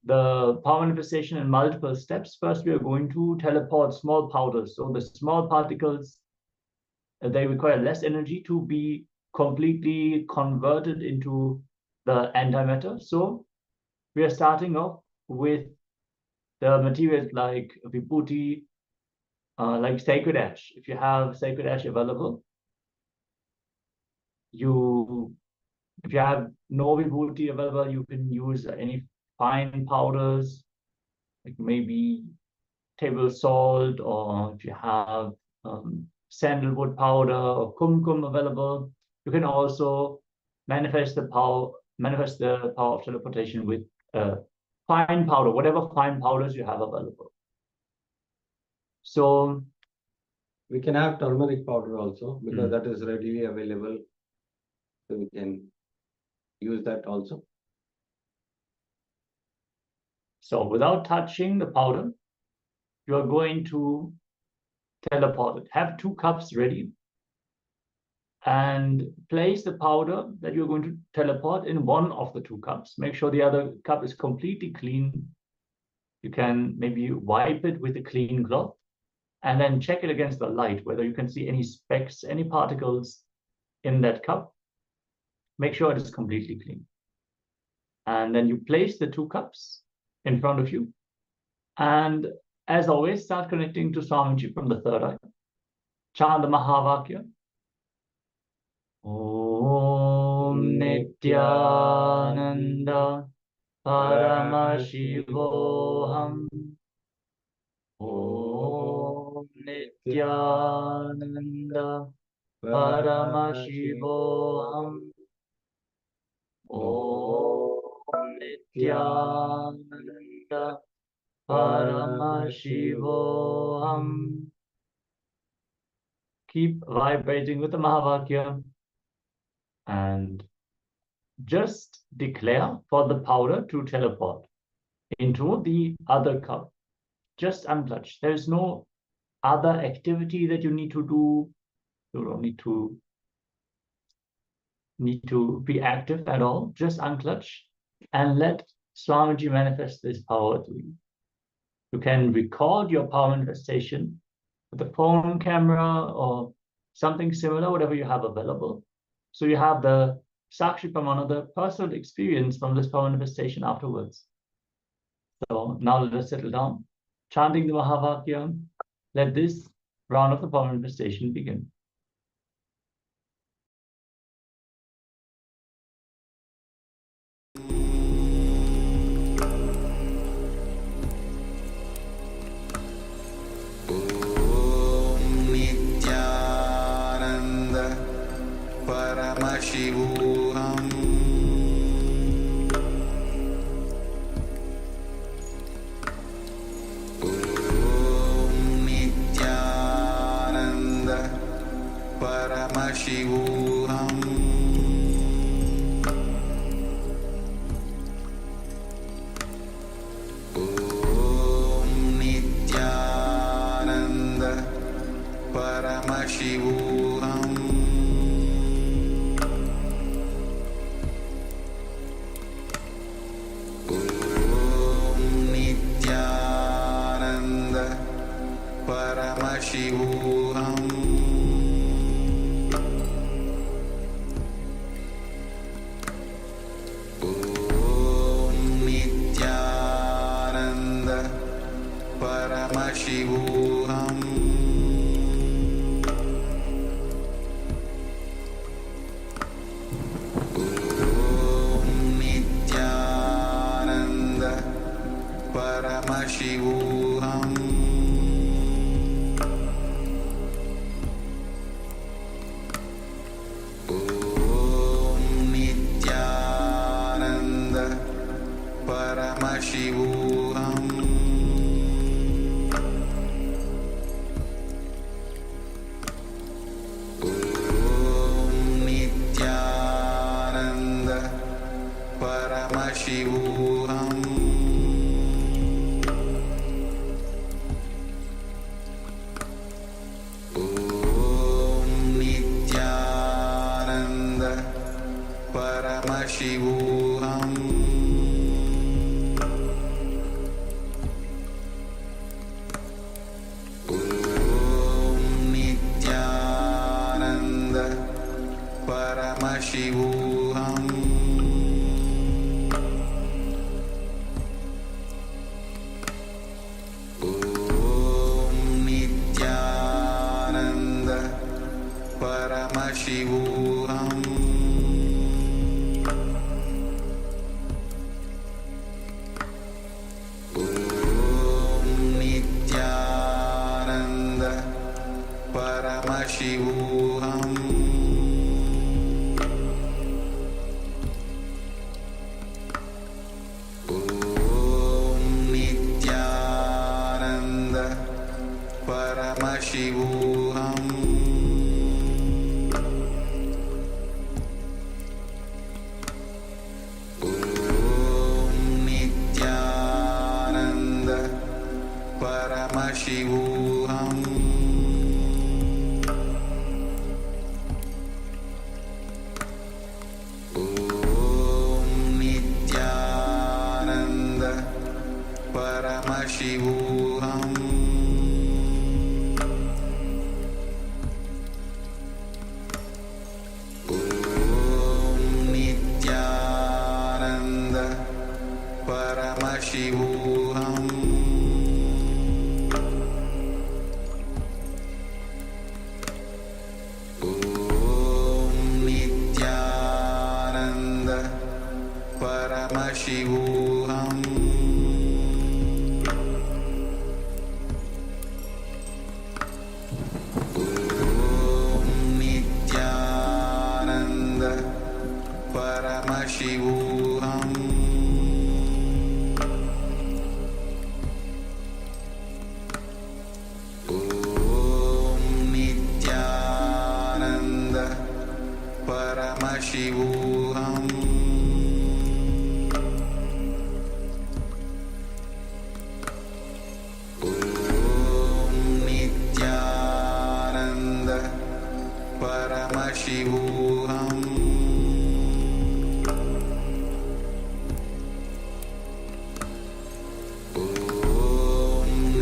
the power manifestation in multiple steps. First, we are going to teleport small powders. So the small particles, they require less energy to be completely converted into the antimatter. So we are starting off with the materials like vibhuti, like sacred ash. If you have sacred ash available, if you have no vibhuti available, you can use any fine powders, like maybe table salt, or if you have sandalwood powder or kumkum available, you can also manifest the power of teleportation with fine powder, whatever fine powders you have available. So we can have turmeric powder also, because that is readily available. So we can use that also. So without touching the powder, you are going to teleport it. Have 2 cups ready and place the powder that you're going to teleport in one of the 2 cups. Make sure the other cup is completely clean. You can maybe wipe it with a clean cloth and then check it against the light, whether you can see any specks, any particles in that cup. Make sure it is completely clean. And then you place the 2 cups in front of you. And as always, start connecting to Swamiji from the third eye. Chant the Mahavakya. Om Nithyananda Paramashivoham. Om Nithyananda Paramashivoham. Om Nithyananda Paramashivoham. Keep vibrating with the Mahavakya and just declare for the powder to teleport into the other cup. Just unclutch. There is no other activity that you need to do. You don't need to be active at all. Just unclutch and let Swamiji manifest this power to you. You can record your power manifestation with a phone camera or something similar, whatever you have available. So you have the Sakshi Pramana, the personal experience from this power manifestation afterwards. So now let us settle down, chanting the Mahavakya. Let this round of the power manifestation begin. Paramashivoham. Om Nithyananda Paramashivoham. Paramashivoham Om Nithyananda Paramashivoham Om Nithyananda Paramashivoham Paramashivoham Om Nithyananda Paramashivoham Om Nithyananda Paramashivoham Paramashivoham Om Nithyananda Paramashivoham Om Nithyananda Paramashivoham Paramashivoham Om Nithyananda Paramashivoham Om Nithyananda Paramashivoham Paramashivoham Om Nithyananda Paramashivoham Om Nithyananda Paramashivoham Paramashivoham Om Nithyananda Paramashivoham Om Nithyananda Paramashivoham Paramashivoham Om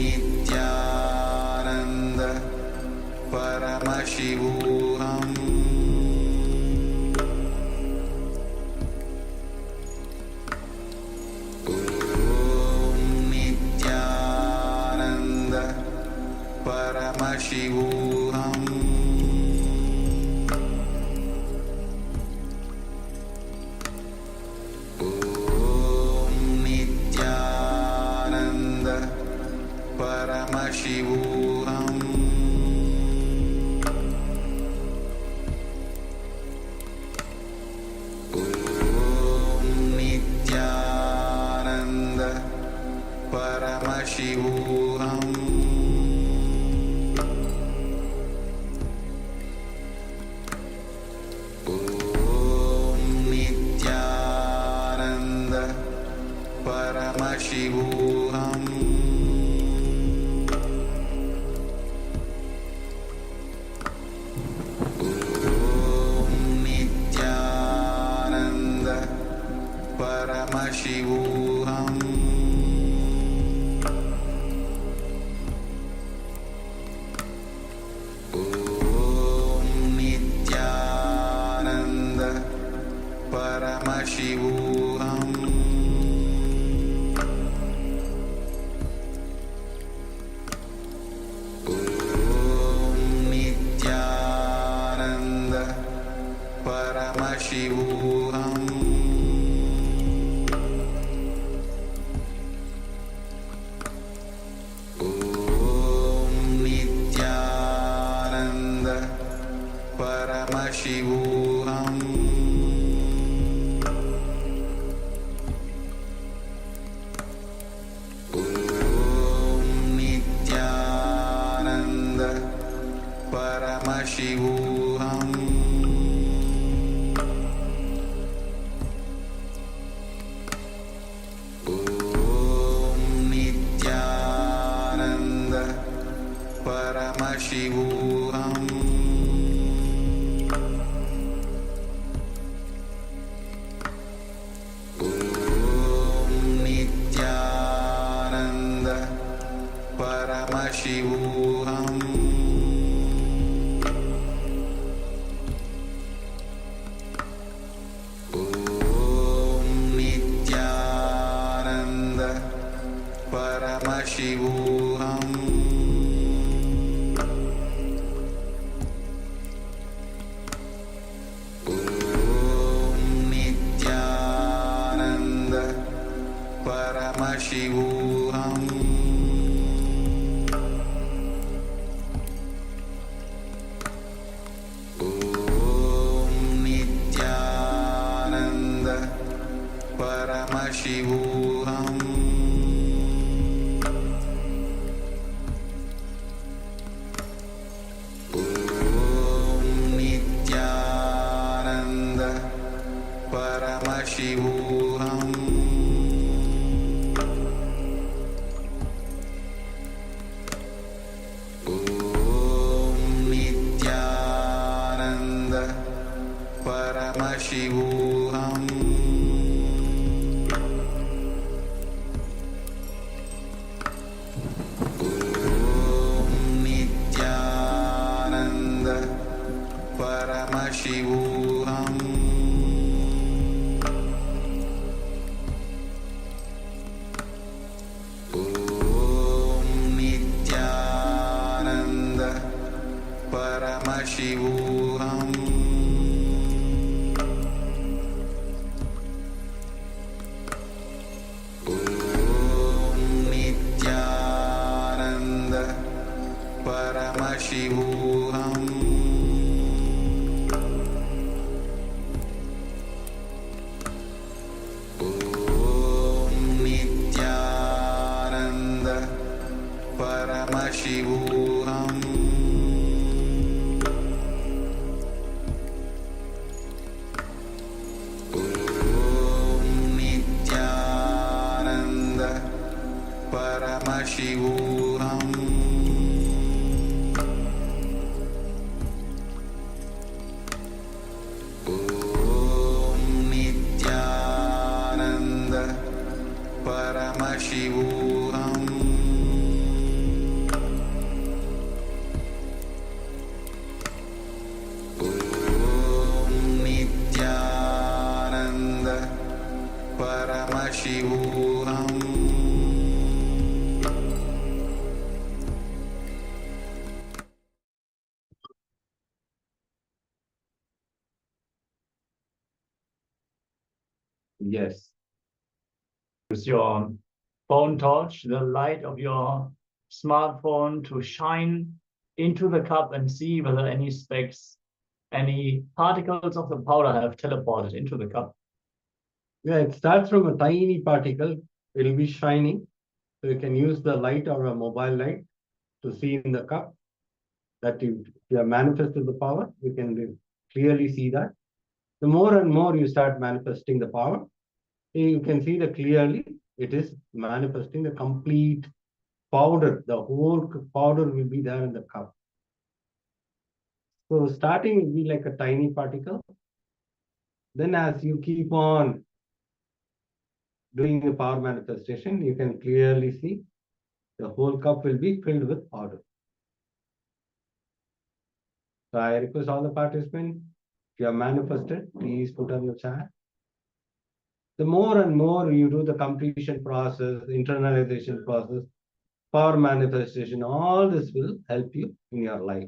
Nithyananda Paramashivoham Om Nithyananda Paramashivoham Paramashivoham Om Nithyananda Paramashivoham Om Paramashivoham Om Nithyananda Paramashivoham Om Nithyananda Paramashivoham Om Nithyananda Paramashivoham Om Nithyananda Paramashivoham Om Nithyananda Paramashivoham Om Nithyananda Paramashivoham Om Nithyananda Paramashivoham Om Nithyananda Paramashivoham Om Nithyananda Paramashivoham Om Nithyananda Paramashivoham Om Nithyananda Paramashivoham Om Nithyananda Paramashivoham Om Nithyananda Paramashivoham Om Nithyananda Paramashivoham Om Nithyananda Paramashivoham Yes. Use your phone torch, the light of your smartphone, to shine into the cup and see whether any specks, any particles of the powder have teleported into the cup. Yeah, it starts from a tiny particle. It will be shining. So you can use the light or a mobile light to see in the cup that you have manifested the power. You can clearly see that. The more and more you start manifesting the power, you can see that clearly it is manifesting the complete powder. The whole powder will be there in the cup. So starting will be like a tiny particle. Then as you keep on doing the power manifestation, you can clearly see the whole cup will be filled with powder. So I request all the participants, if you have manifested, please put on the chat. The more and more you do the completion process, internalization process, power manifestation, all this will help you in your life.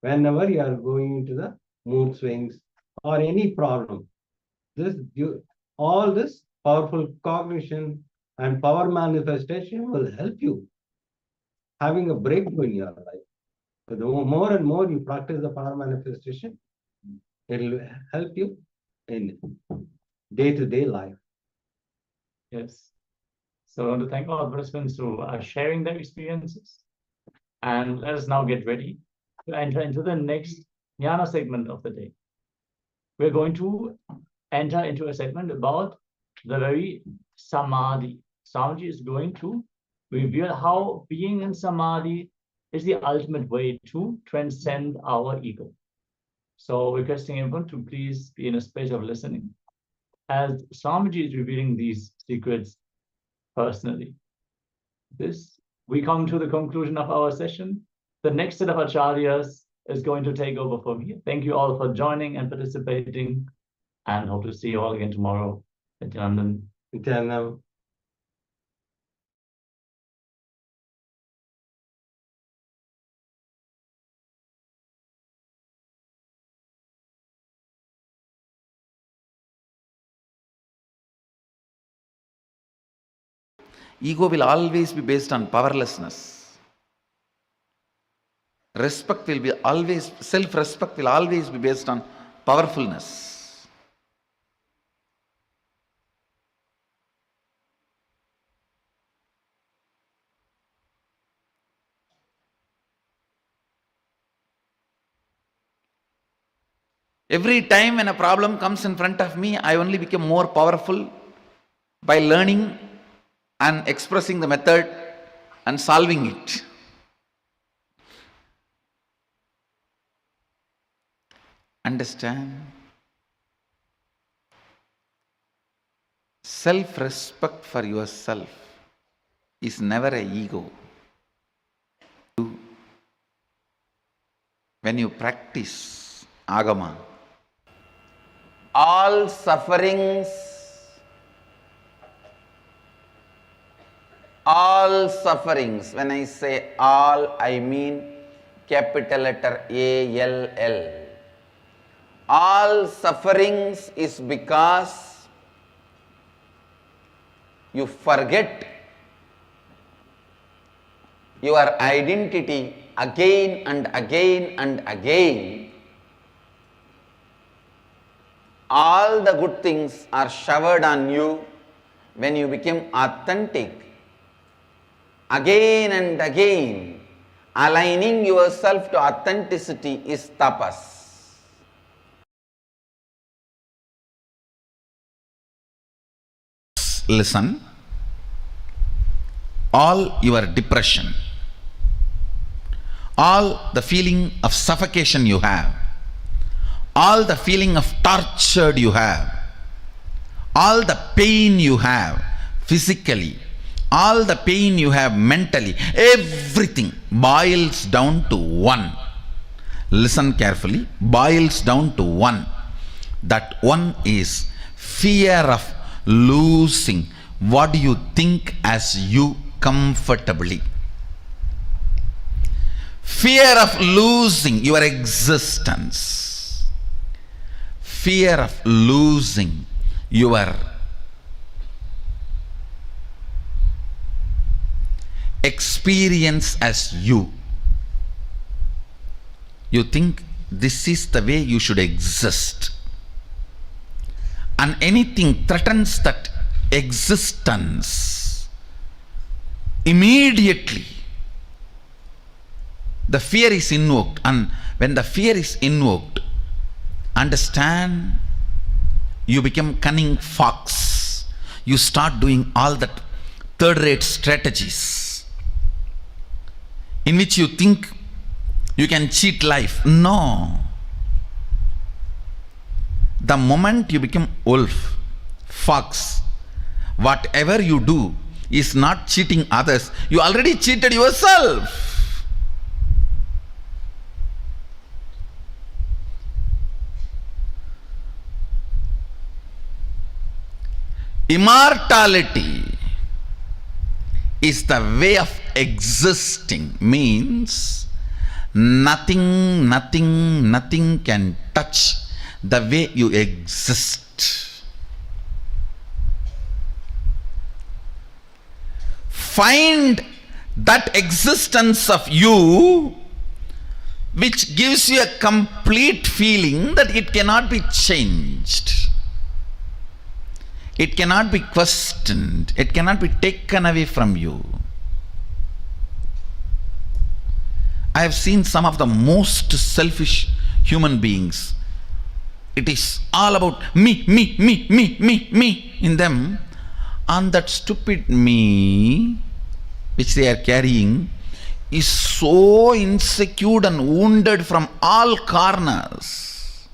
Whenever you are going into the mood swings or any problem, all this powerful cognition and power manifestation will help you having a breakthrough in your life. So the more and more you practice the power manifestation, It will help you in day-to-day life. Yes. So I want to thank all participants who are sharing their experiences. And let us now get ready to enter into the next jnana segment of the day. We're going to enter into a segment about the very samadhi. Samadhi is going to reveal how being in samadhi is the ultimate way to transcend our ego. So requesting everyone to please be in a space of listening as Swamiji is revealing these secrets personally. We come to the conclusion of our session. The next set of acharyas is going to take over from here. Thank you all for joining and participating, and hope to see you all again tomorrow. Nithyananda. Ego will always be based on powerlessness. Self-respect will always be based on powerfulness. Every time when a problem comes in front of me, I only become more powerful by learning and expressing the method and solving it. Understand? Self-respect for yourself is never an ego. When you practice agama, all sufferings, when I say all, I mean capital letter ALL. All sufferings is because you forget your identity again and again and again. All the good things are showered on you when you become authentic. Again and again, aligning yourself to authenticity is tapas. Listen, all your depression, all the feeling of suffocation you have, all the feeling of tortured you have, all the pain you have physically, all the pain you have mentally, everything boils down to one. Listen carefully, boils down to one. That one is fear of losing what you think as you comfortably. Fear of losing your existence. Fear of losing your experience as you. You think this is the way you should exist. And anything threatens that existence, immediately the fear is invoked. And when the fear is invoked, understand, you become cunning fox. You start doing all that third-rate strategies in which you think you can cheat life. No. The moment you become wolf, fox, whatever you do is not cheating others. You already cheated yourself. Immortality is the way of existing, means nothing can touch the way you exist. Find that existence of you which gives you a complete feeling that it cannot be changed. It cannot be questioned. It cannot be taken away from you. I have seen some of the most selfish human beings. It is all about me in them. And that stupid me, which they are carrying, is so insecure and wounded from all corners,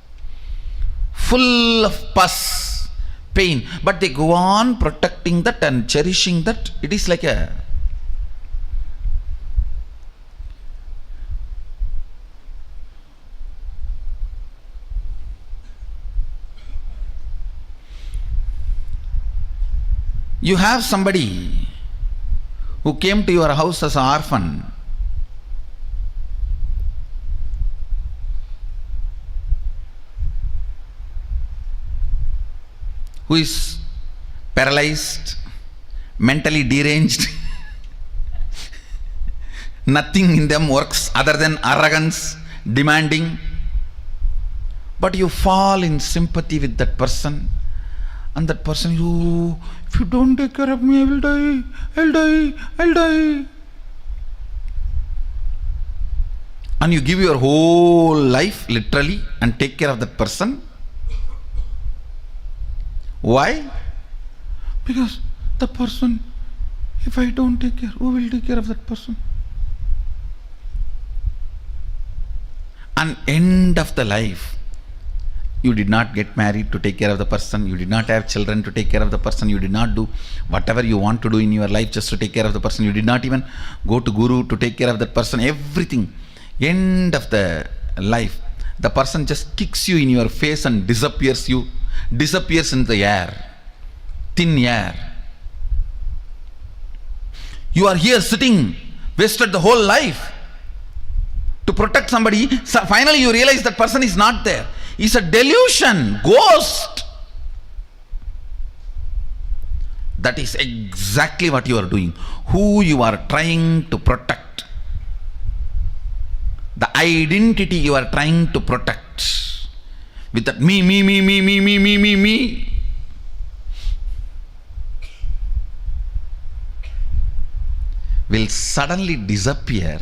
full of pus, pain. But they go on protecting that and cherishing that. It is like a you have somebody who came to your house as an orphan. Who is paralyzed, mentally deranged. Nothing in them works other than arrogance, demanding. But you fall in sympathy with that person. And that person, if you don't take care of me, I will die, I'll die. And you give your whole life, literally, and take care of that person. Why? Because the person, if I don't take care, who will take care of that person? And end of the life, you did not get married to take care of the person. You did not have children to take care of the person. You did not do whatever you want to do in your life just to take care of the person. You did not even go to guru to take care of that person. Everything. End of the life, the person just kicks you in your face and disappears in the air, thin air. You are here sitting, wasted the whole life to protect somebody. So finally you realize that person is not there. It's a delusion, ghost. That is exactly what you are doing. Who you are trying to protect. The identity you are trying to protect. With that me. Will suddenly disappear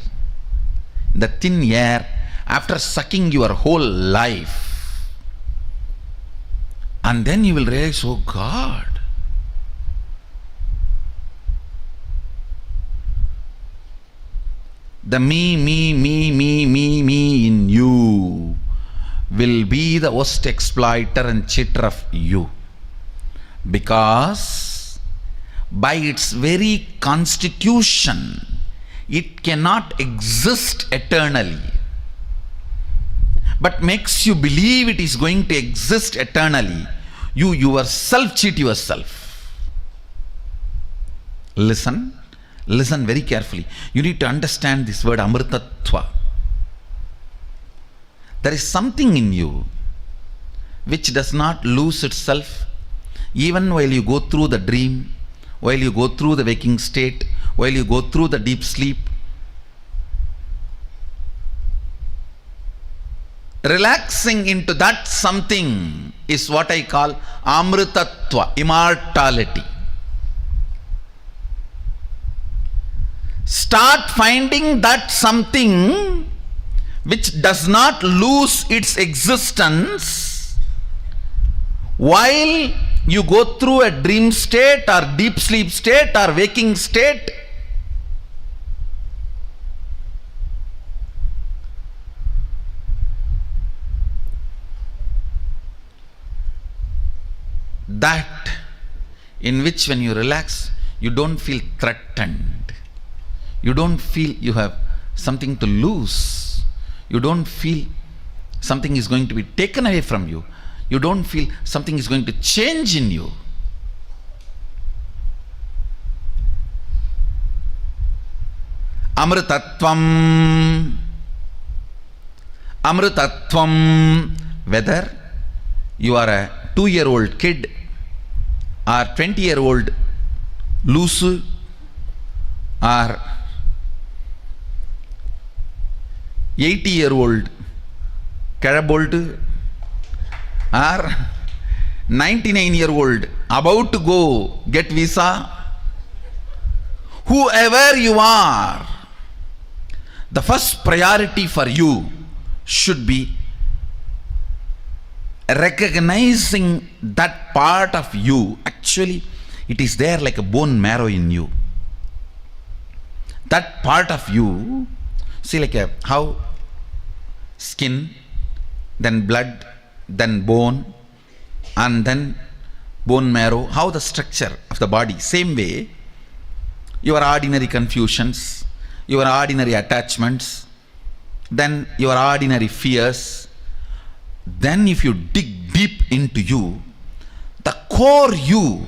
in the thin air after sucking your whole life. And then you will realize, oh God, the me in you will be the worst exploiter and cheater of you. Because by its very constitution, it cannot exist eternally. But makes you believe it is going to exist eternally. You yourself cheat yourself. Listen very carefully. You need to understand this word amritatva. There is something in you which does not lose itself even while you go through the dream, while you go through the waking state, while you go through the deep sleep. Relaxing into that something is what I call amritatva, immortality. Start finding that something which does not lose its existence while you go through a dream state or deep sleep state or waking state. That in which when you relax, you don't feel threatened. You don't feel you have something to lose. You don't feel something is going to be taken away from you. You don't feel something is going to change in you. Amritatvam. Amritatvam. Whether you are a 2-year-old kid or 20-year-old loose or 80-year-old Karabolt or 99-year-old about to go get visa, whoever you are, the first priority for you should be recognizing that part of you. Actually, it is there like a bone marrow in you. That part of you, see, like how skin, then blood, then bone, and then bone marrow, how the structure of the body. Same way, your ordinary confusions, your ordinary attachments, then your ordinary fears. Then if you dig deep into you, the core you,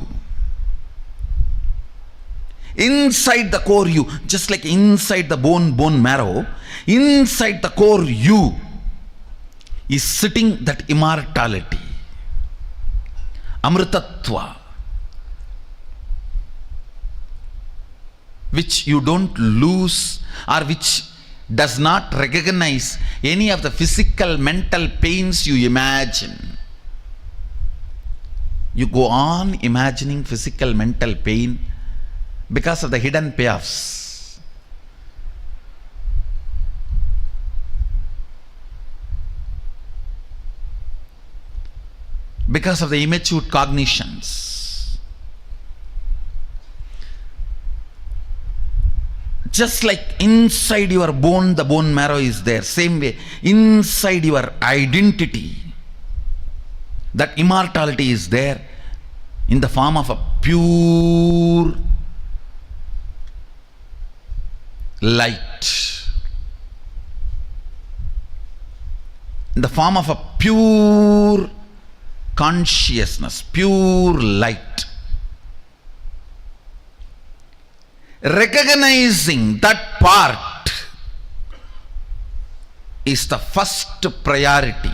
inside the core you, just like inside the bone marrow, inside the core you is sitting that immortality, amritatva, which you don't lose, or which does not recognize any of the physical, mental pains you imagine. You go on imagining physical, mental pain because of the hidden payoffs. Because of the immature cognitions. Just like inside your bone, the bone marrow is there. Same way, inside your identity, that immortality is there in the form of a pure light. In the form of a pure consciousness, pure light. Recognizing that part is the first priority.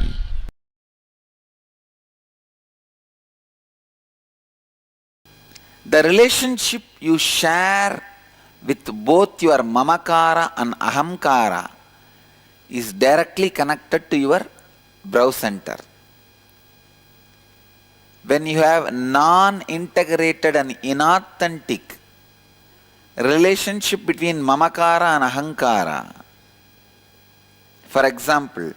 The relationship you share with both your mamakara and ahamkara is directly connected to your brow center. When you have non-integrated and inauthentic relationship between mamakara and ahankara, for example,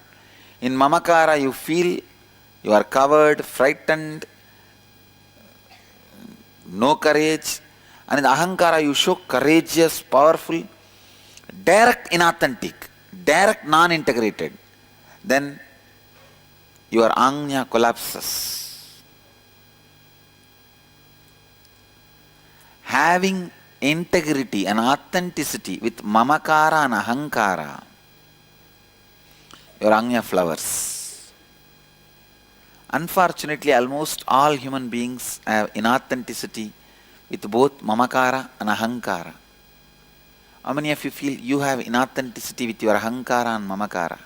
in mamakara you feel you are covered, frightened, no courage, and in ahankara you show courageous, powerful, direct inauthentic, direct non-integrated, then your ajna collapses. Having integrity and authenticity with mamakara and ahankara, your ajna flowers. Unfortunately, almost all human beings have inauthenticity with both mamakara and ahankara. How many of you feel you have inauthenticity with your ahankara and mamakara?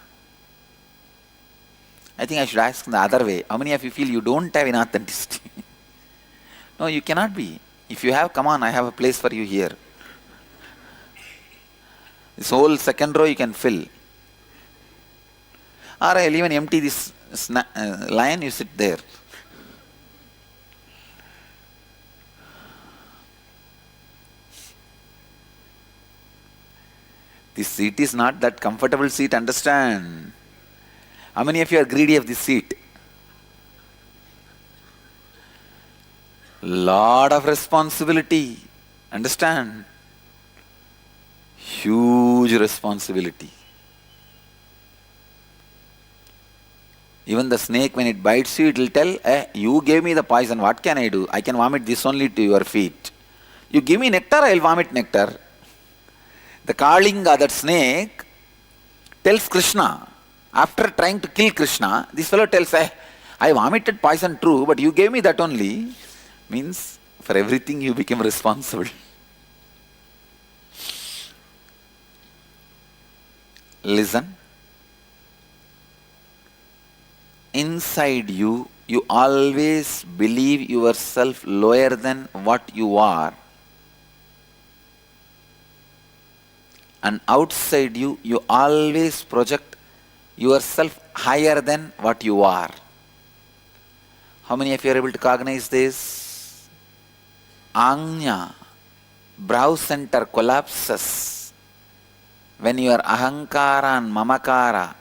I think I should ask in the other way. How many of you feel you don't have inauthenticity? No, you cannot be. If you have, come on, I have a place for you here. This whole second row you can fill. Or I'll even empty this line, you sit there. This seat is not that comfortable seat, understand? How many of you are greedy of this seat? Lot of responsibility, understand? Huge responsibility. Even the snake, when it bites you, it will tell, you gave me the poison, what can I do? I can vomit this only to your feet. You give me nectar, I will vomit nectar. The Kalinga, that snake, tells Krishna, after trying to kill Krishna, this fellow tells, I vomited poison true, but you gave me that only. Means, for everything you became responsible. Listen. Inside you, you always believe yourself lower than what you are. and outside you, you always project yourself higher than what you are. How many of you are able to cognize this? Anya, brow center collapses when your ahankara and mamakara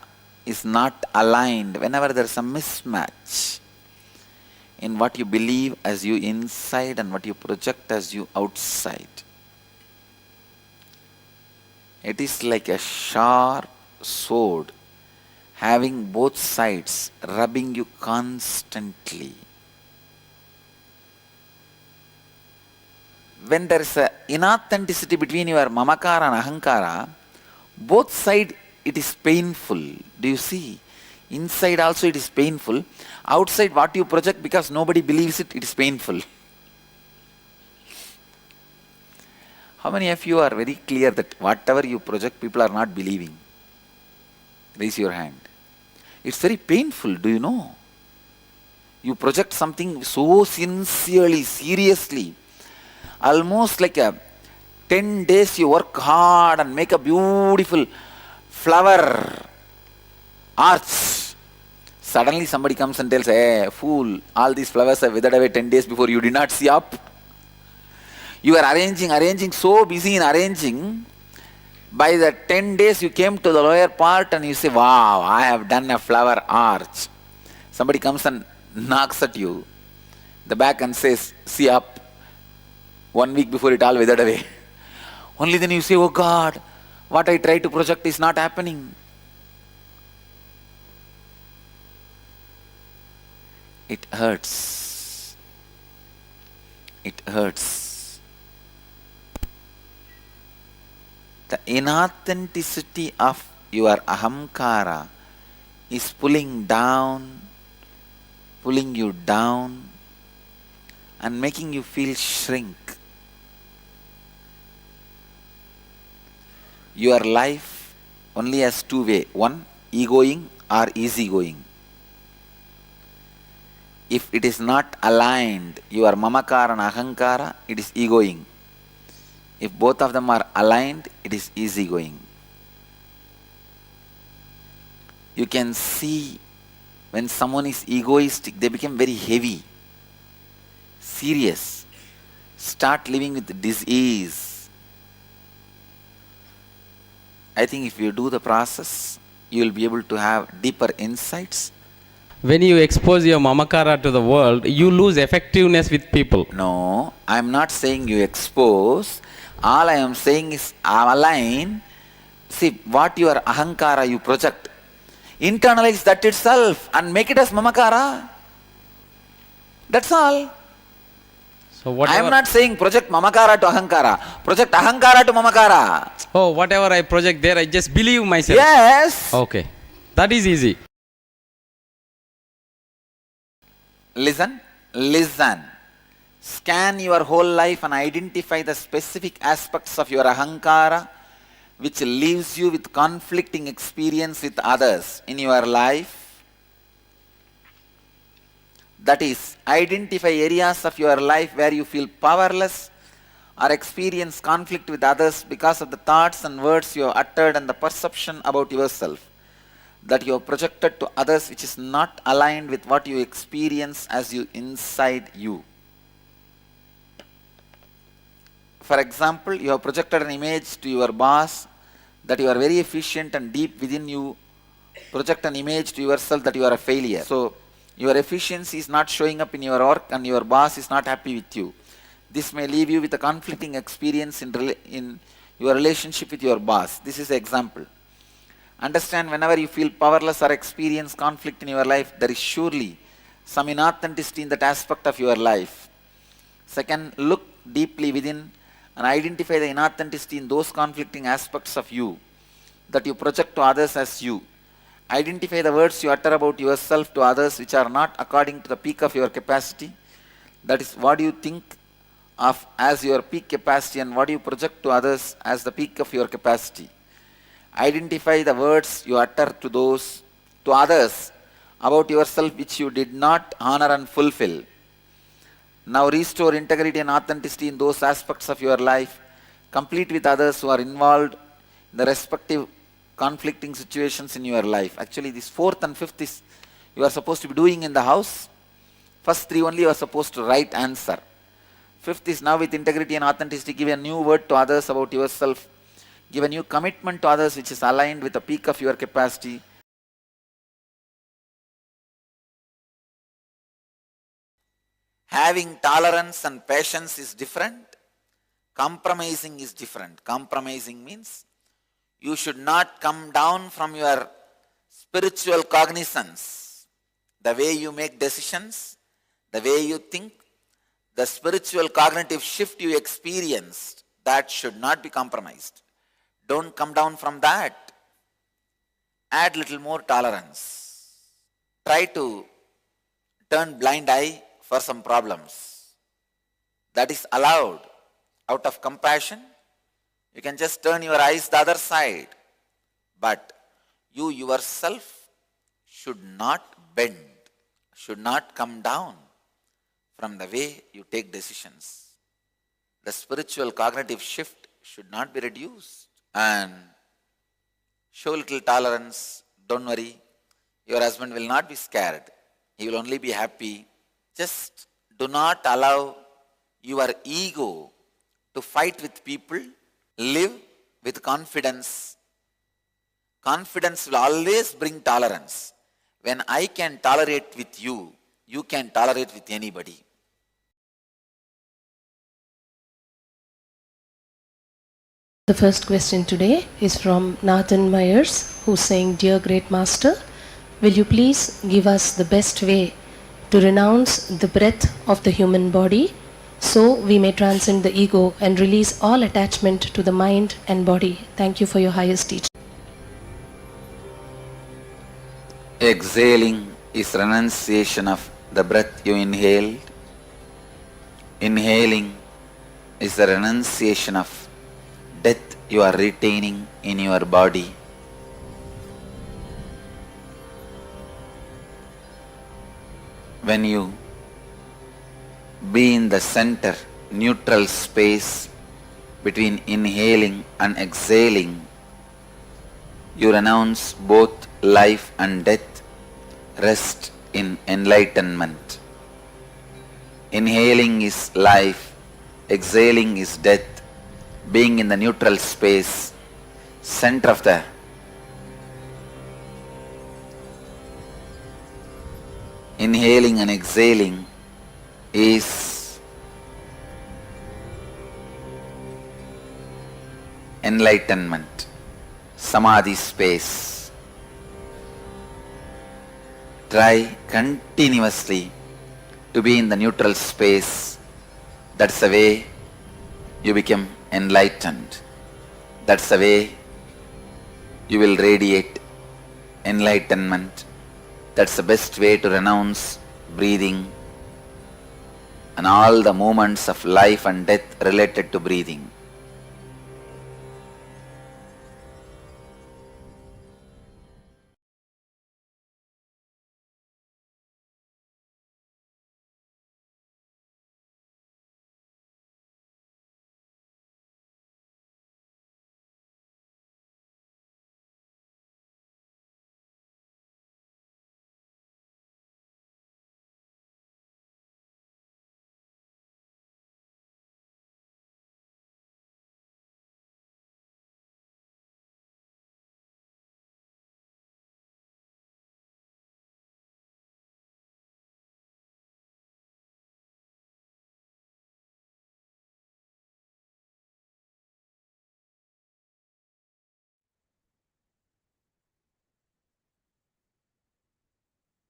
is not aligned, whenever there is a mismatch in what you believe as you inside and what you project as you outside. It is like a sharp sword having both sides rubbing you constantly. When there is a inauthenticity between your mamakara and ahankara, both sides it is painful. Do you see? Inside also it is painful. Outside what you project, because nobody believes it, it is painful. How many of you are very clear that whatever you project, people are not believing? Raise your hand. It's very painful, do you know? You project something so sincerely, seriously. Almost like 10 days you work hard and make a beautiful flower arch. Suddenly somebody comes and tells, hey, fool, all these flowers are withered away 10 days before, you did not see up. You are arranging, so busy in arranging. By the 10 days you came to the lower part and you say, wow, I have done a flower arch. Somebody comes and knocks at you, the back, and says, see up. 1 week before it all withered away. Only then you say, oh God, what I try to project is not happening. It hurts. It hurts. The inauthenticity of your ahamkara is pulling you down and making you feel shrink. Your life only has two ways. One, egoing or easygoing. If it is not aligned, your mamakara and ahankara, it is egoing. If both of them are aligned, it is easygoing. You can see when someone is egoistic, they become very heavy, serious, start living with disease. I think if you do the process, you will be able to have deeper insights. When you expose your mamakara to the world, you lose effectiveness with people. No, I am not saying you expose. All I am saying is align. See, what your ahankara you project, internalize that itself and make it as mamakara. That's all. So whatever, I am not saying project mamakara to ahankara. Project ahankara to mamakara. oh, whatever I project there, I just believe myself. Yes. Okay. That is easy. Listen. Scan your whole life and identify the specific aspects of your ahankara which leaves you with conflicting experience with others in your life. That is, identify areas of your life where you feel powerless or experience conflict with others because of the thoughts and words you have uttered and the perception about yourself that you have projected to others, which is not aligned with what you experience as you inside you. For example, you have projected an image to your boss that you are very efficient, and deep within you project an image to yourself that you are a failure. So your efficiency is not showing up in your work and your boss is not happy with you. This may leave you with a conflicting experience in your relationship with your boss. This is an example. Understand, whenever you feel powerless or experience conflict in your life, there is surely some inauthenticity in that aspect of your life. Second, look deeply within and identify the inauthenticity in those conflicting aspects of you that you project to others as you. Identify the words you utter about yourself to others which are not according to the peak of your capacity. That is, what do you think of as your peak capacity and what do you project to others as the peak of your capacity. Identify the words you utter to others about yourself which you did not honor and fulfill. Now restore integrity and authenticity in those aspects of your life. Complete with others who are involved the respective conflicting situations in your life. Actually, this fourth and fifth is you are supposed to be doing in the house. First three only you are supposed to write answer. Fifth is now with integrity and authenticity, give a new word to others about yourself. Give a new commitment to others which is aligned with the peak of your capacity. Having tolerance and patience is different. Compromising is different. Compromising means you should not come down from your spiritual cognizance. The way you make decisions, the way you think, the spiritual cognitive shift you experienced, that should not be compromised. Don't come down from that. Add little more tolerance. Try to turn blind eye for some problems. That is allowed. Out of compassion, you can just turn your eyes the other side. But you yourself should not bend, should not come down from the way you take decisions. The spiritual cognitive shift should not be reduced. And show little tolerance. Don't worry. Your husband will not be scared. He will only be happy. Just do not allow your ego to fight with people. Live with confidence. Confidence will always bring tolerance. When I can tolerate with you, you can tolerate with anybody. The first question today is from Nathan Myers, who's saying, Dear Great Master, will you please give us the best way to renounce the breath of the human body so we may transcend the ego and release all attachment to the mind and body? Thank you for your highest teaching. Exhaling is renunciation of the breath you inhaled. Inhaling is the renunciation of death you are retaining in your body. When you be in the center, neutral space between inhaling and exhaling, you renounce both life and death, rest in enlightenment. Inhaling is life, exhaling is death. Being in the neutral space, center of the inhaling and exhaling is enlightenment, samadhi space. Try continuously to be in the neutral space. That's the way you become enlightened. That's the way you will radiate enlightenment. That's the best way to renounce breathing and all the moments of life and death related to breathing.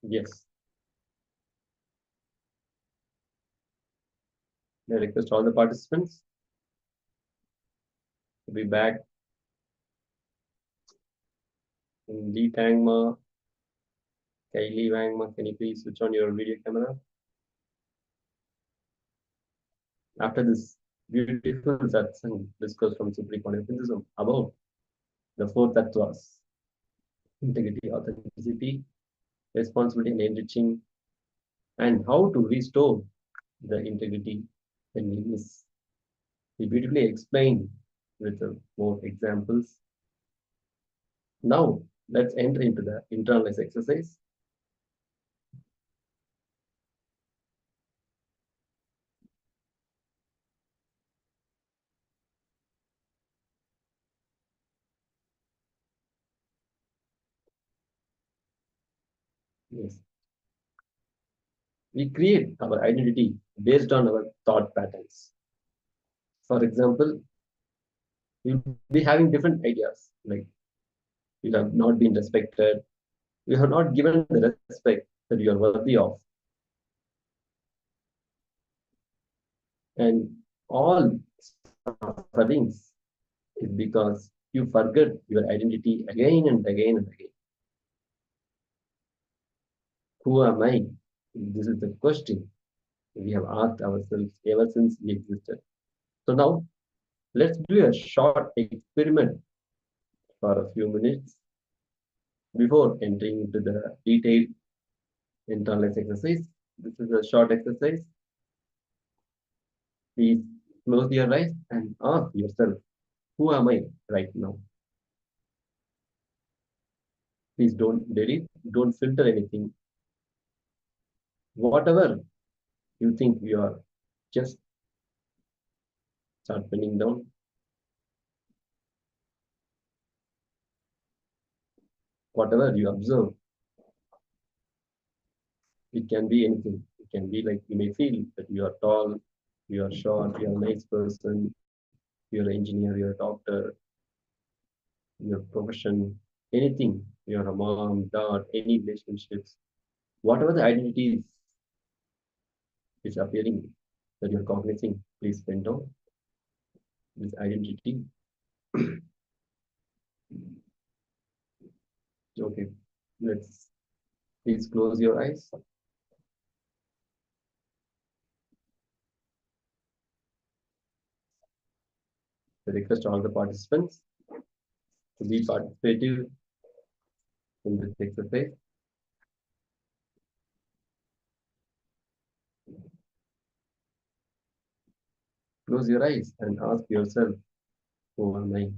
Yes. I request all the participants to be back in Lee Tangma. Kaili Wangma, can you please switch on your video camera? After this beautiful satsang discourse from Supreme Confucianism about the four tattvas, integrity, authenticity, responsibility, and enriching, and how to restore the integrity when we miss. We beautifully explain with more examples Now, let's enter into the internalized exercise. Yes. We create our identity based on our thought patterns. For example, you'll be having different ideas, like you have not been respected, you have not given the respect that you are worthy of. And all sufferings is because you forget your identity again and again and again. Who am I? This is the question we have asked ourselves ever since we existed. So now let's do a short experiment for a few minutes before entering into the detailed internalized exercise. This is a short exercise. Please close your eyes and ask yourself, who am I right now? Please don't delete, don't filter anything. Whatever you think you are, just start pinning down. Whatever you observe, it can be anything. It can be like you may feel that you are tall, you are short, you are a nice person, you're an engineer, you're a doctor, your profession, anything, you're a mom, dad, any relationships, whatever the identity is appearing that you're cognizing, please pin down this identity. Okay, let's please close your eyes. I request all the participants to be participative in this exercise. Close your eyes and ask yourself, who am I?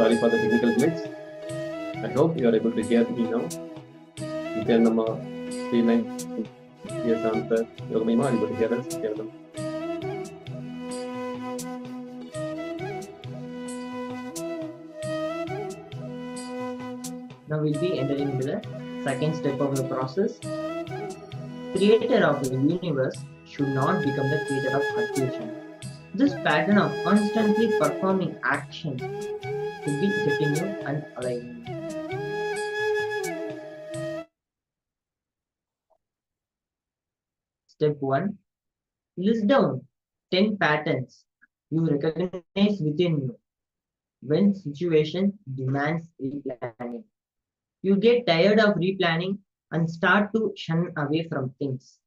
Sorry for the technical glitch. I hope you are able to hear me now. Nithyananda, Srilang, yes, answer. Yogamima, are you able to hear us? Nithyananda? Now we'll be entering into the second step of the process. Creator of the universe should not become the creator of confusion. This pattern of constantly performing action should be getting you and aligning. Step 1. List down 10 patterns you recognize within you when situation demands replanning. You get tired of replanning and start to shun away from things.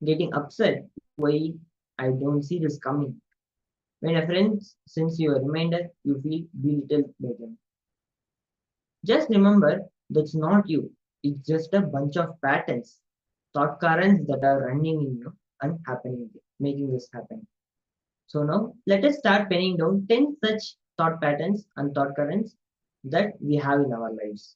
Getting upset, why I don't see this coming. When a friend sends you a reminder, you feel belittled by them. Just remember that's not you. It's just a bunch of patterns, thought currents that are running in you and happening, making this happen. So now let us start penning down 10 such thought patterns and thought currents that we have in our lives.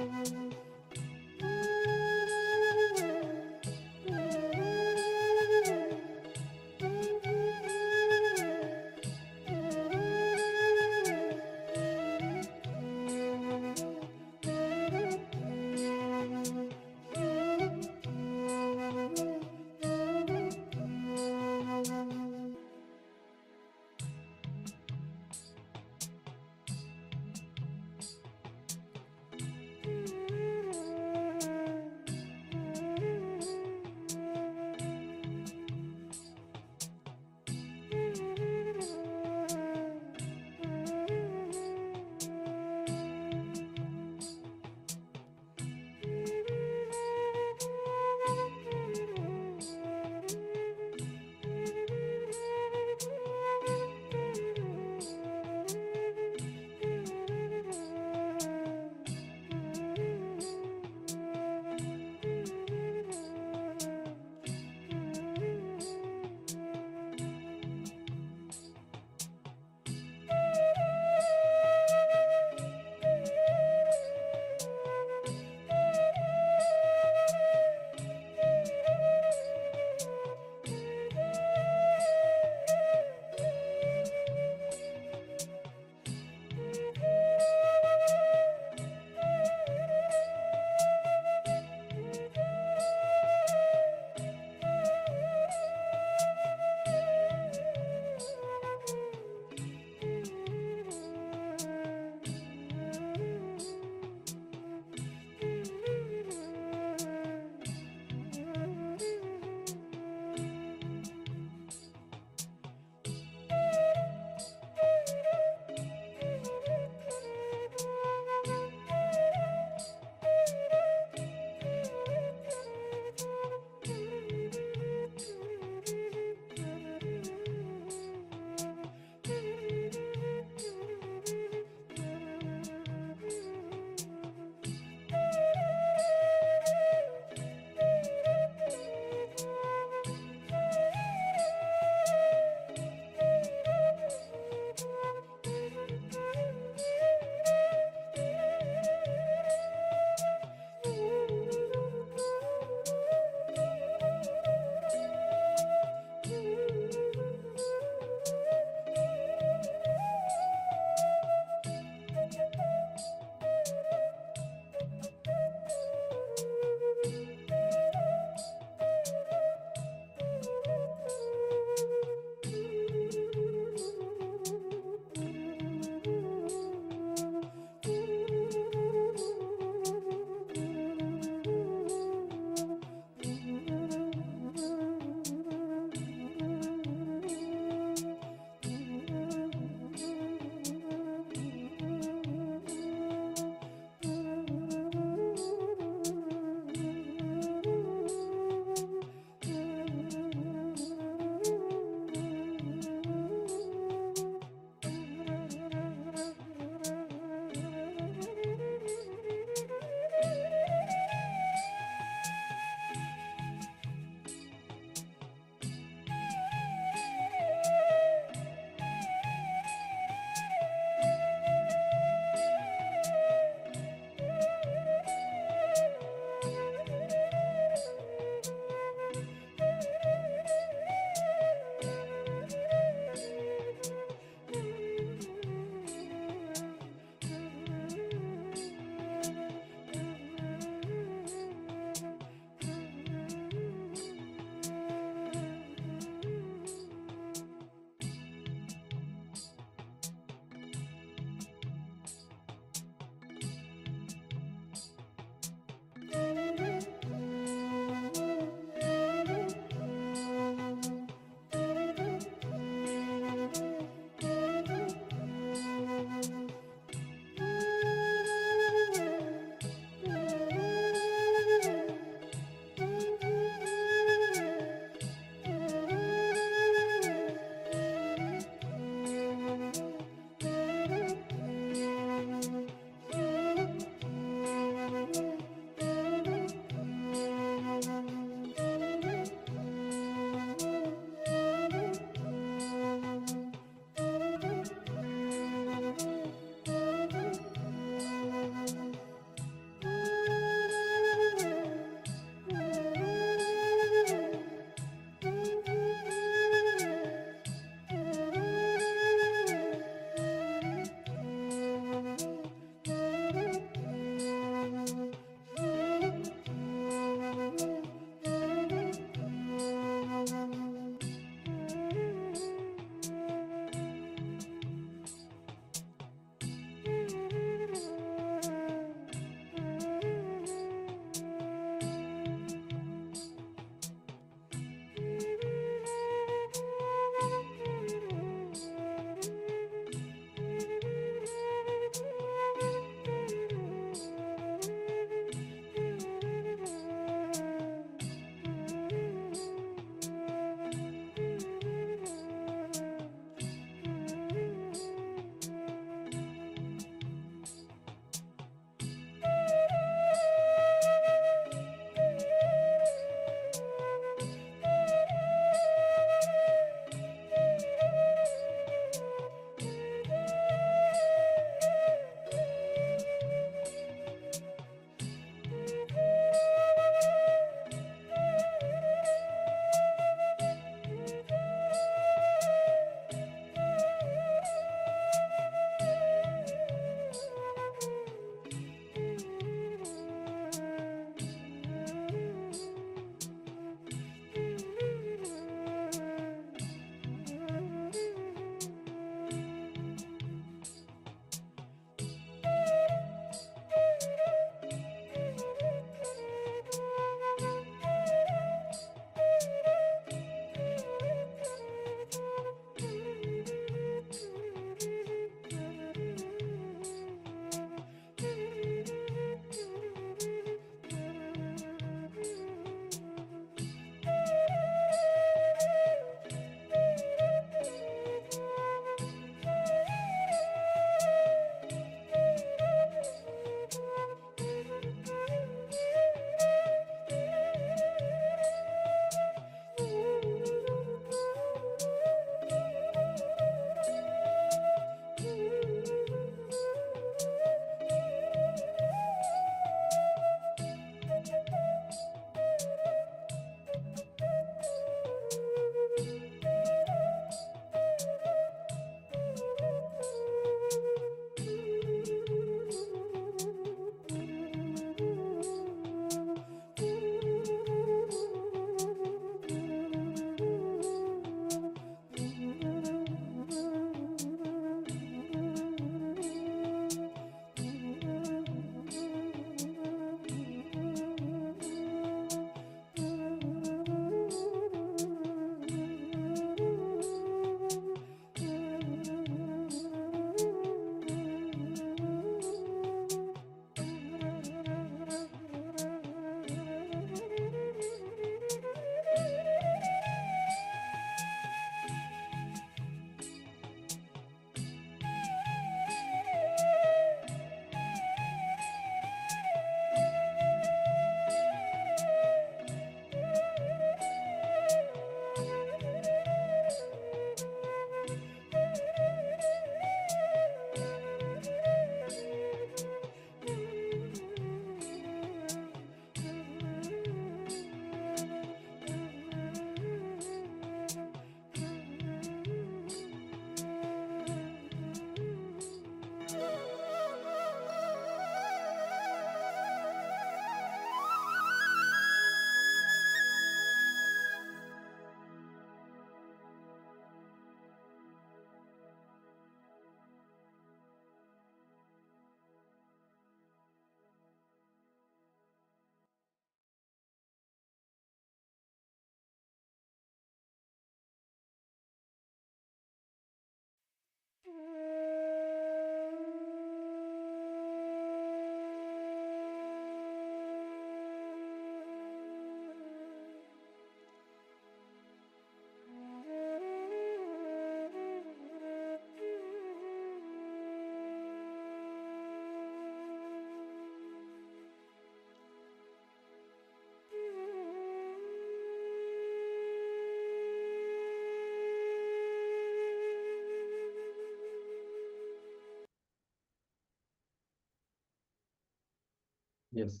Yes.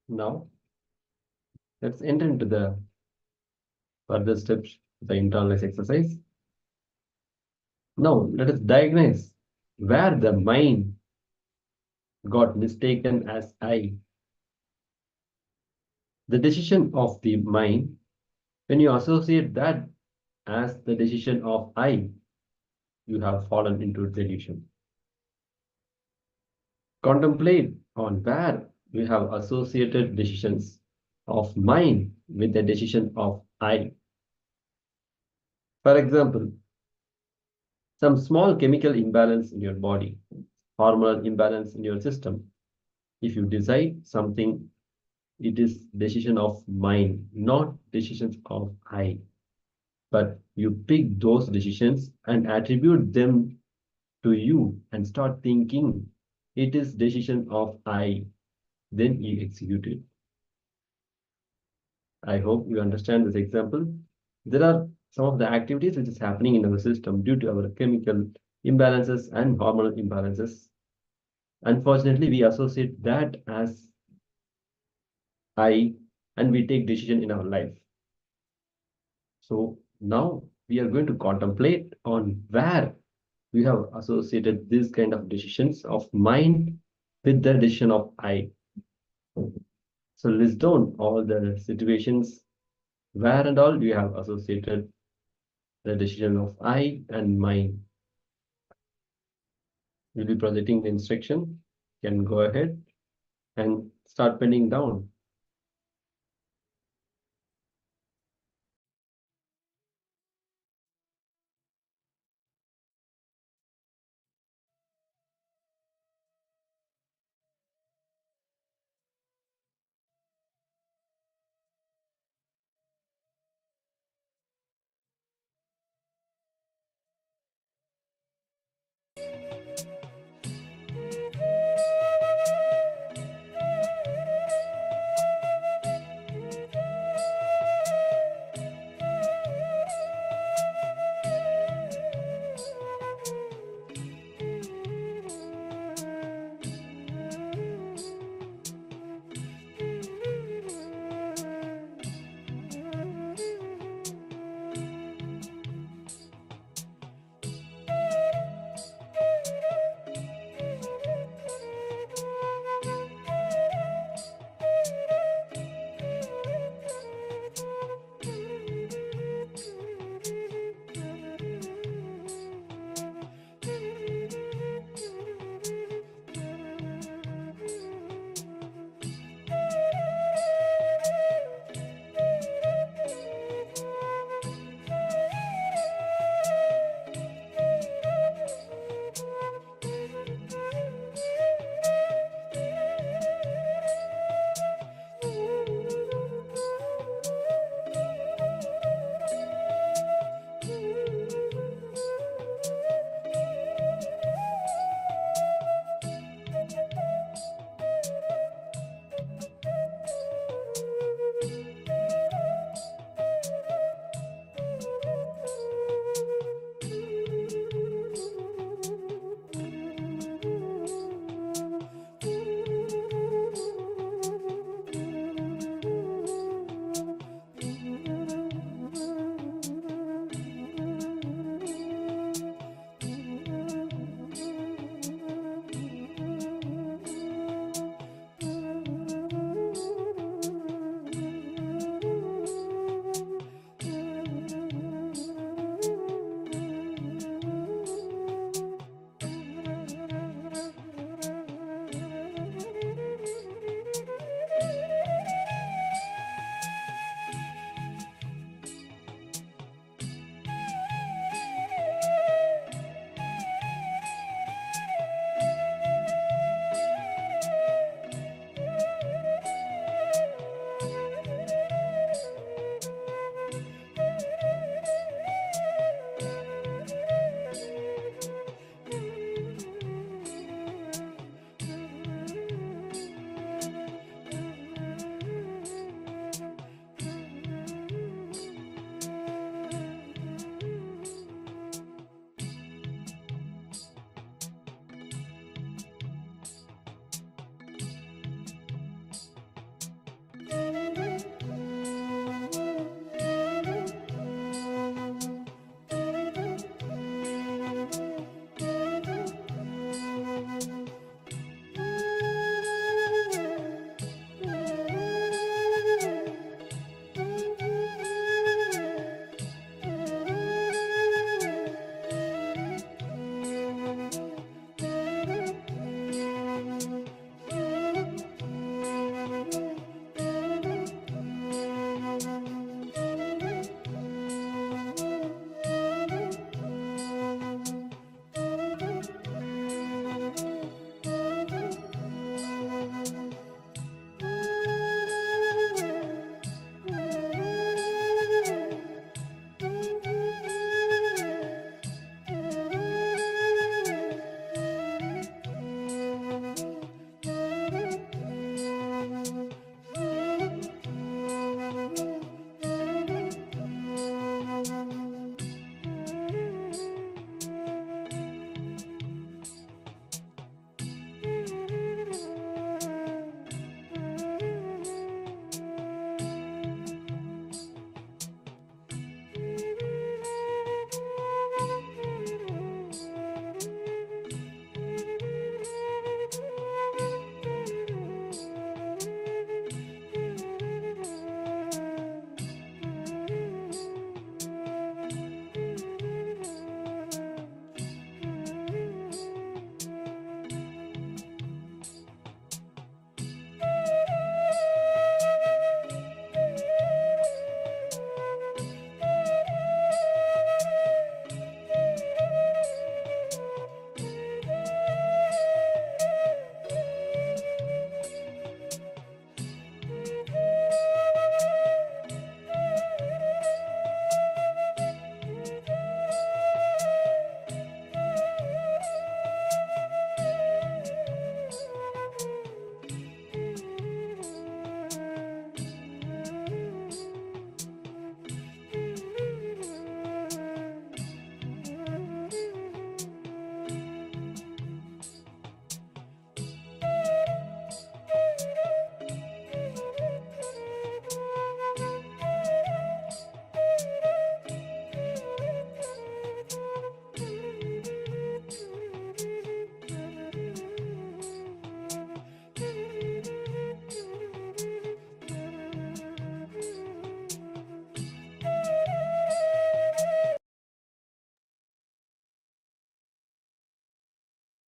Now, let's enter into the further steps, the internalized exercise. Now, let us diagnose where the mind got mistaken as I. The decision of the mind, when you associate that as the decision of I, you have fallen into delusion. Contemplate on where we have associated decisions of mind with the decision of I. For example, some small chemical imbalance in your body, hormonal imbalance in your system. If you decide something, it is decision of mind, not decisions of I. But you pick those decisions and attribute them to you and start thinking it is decision of I. Then you execute it. I hope you understand this example. There are some of the activities which is happening in our system due to our chemical imbalances and hormonal imbalances. Unfortunately, we associate that as I and we take decision in our life. So now we are going to contemplate on where we have associated these kind of decisions of mind with the decision of I. So list down all the situations where and all you have associated the decision of I and mind. We'll be projecting the instruction. You can go ahead and start penning down.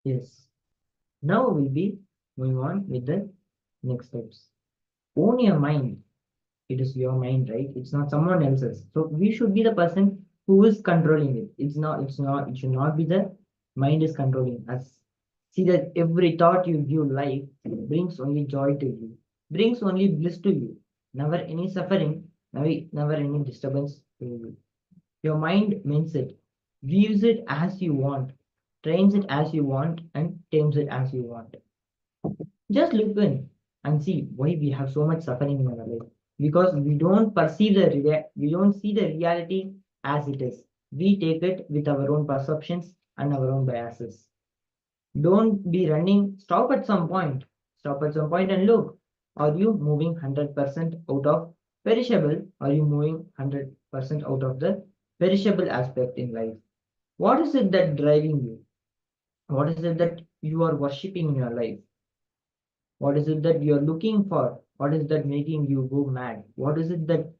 Yes. Now we'll be moving on with the next steps. Own your mind. It is your mind, right? It's not someone else's. So we should be the person who is controlling it. It should not be the mind is controlling us. See that every thought you give life brings only joy to you, brings only bliss to you. Never any suffering, never any disturbance to you. Your mind means it, views it as you want, trains it as you want, and tames it as you want. Just look in and see why we have so much suffering in our life. Because we don't we don't see the reality as it is. We take it with our own perceptions and our own biases. Don't be running. Stop at some point. Stop at some point and look. Are you moving 100% out of perishable? Are you moving 100% out of the perishable aspect in life? What is it that driving you? What is it that you are worshipping in your life? What is it that you're looking for? What is that making you go mad? What is it that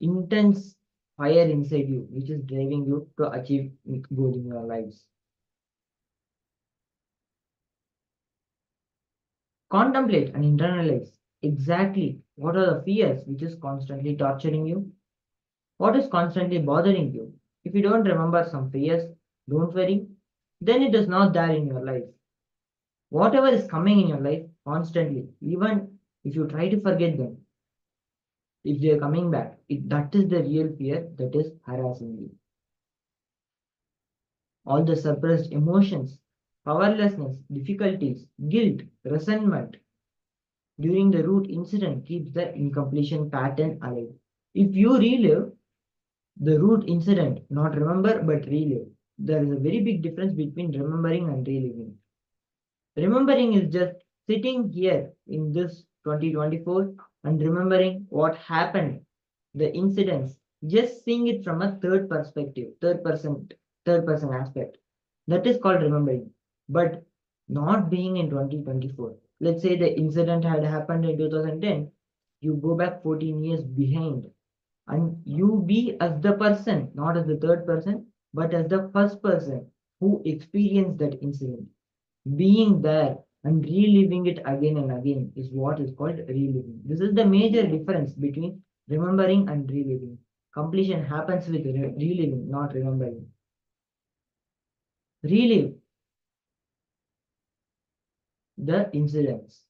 intense fire inside you which is driving you to achieve goal in your lives? Contemplate and internalize exactly what are the fears which is constantly torturing you? What is constantly bothering you? If you don't remember some fears, don't worry, then it is not there in your life. Whatever is coming in your life constantly, even if you try to forget them, if they are coming back, that is the real fear that is harassing you. All the suppressed emotions, powerlessness, difficulties, guilt, resentment during the root incident keeps the incompletion pattern alive. If you relive the root incident, not remember but relive, there is a very big difference between remembering and reliving. Remembering is just sitting here in this 2024 and remembering what happened, the incidents, just seeing it from a third perspective, third person aspect. That is called remembering. But not being in 2024. Let's say the incident had happened in 2010, you go back 14 years behind and you be as the person, not as the third person, but as the first person who experienced that incident. Being there and reliving it again and again is what is called reliving. This is the major difference between remembering and reliving. Completion happens with reliving, not remembering. Relive the incidents.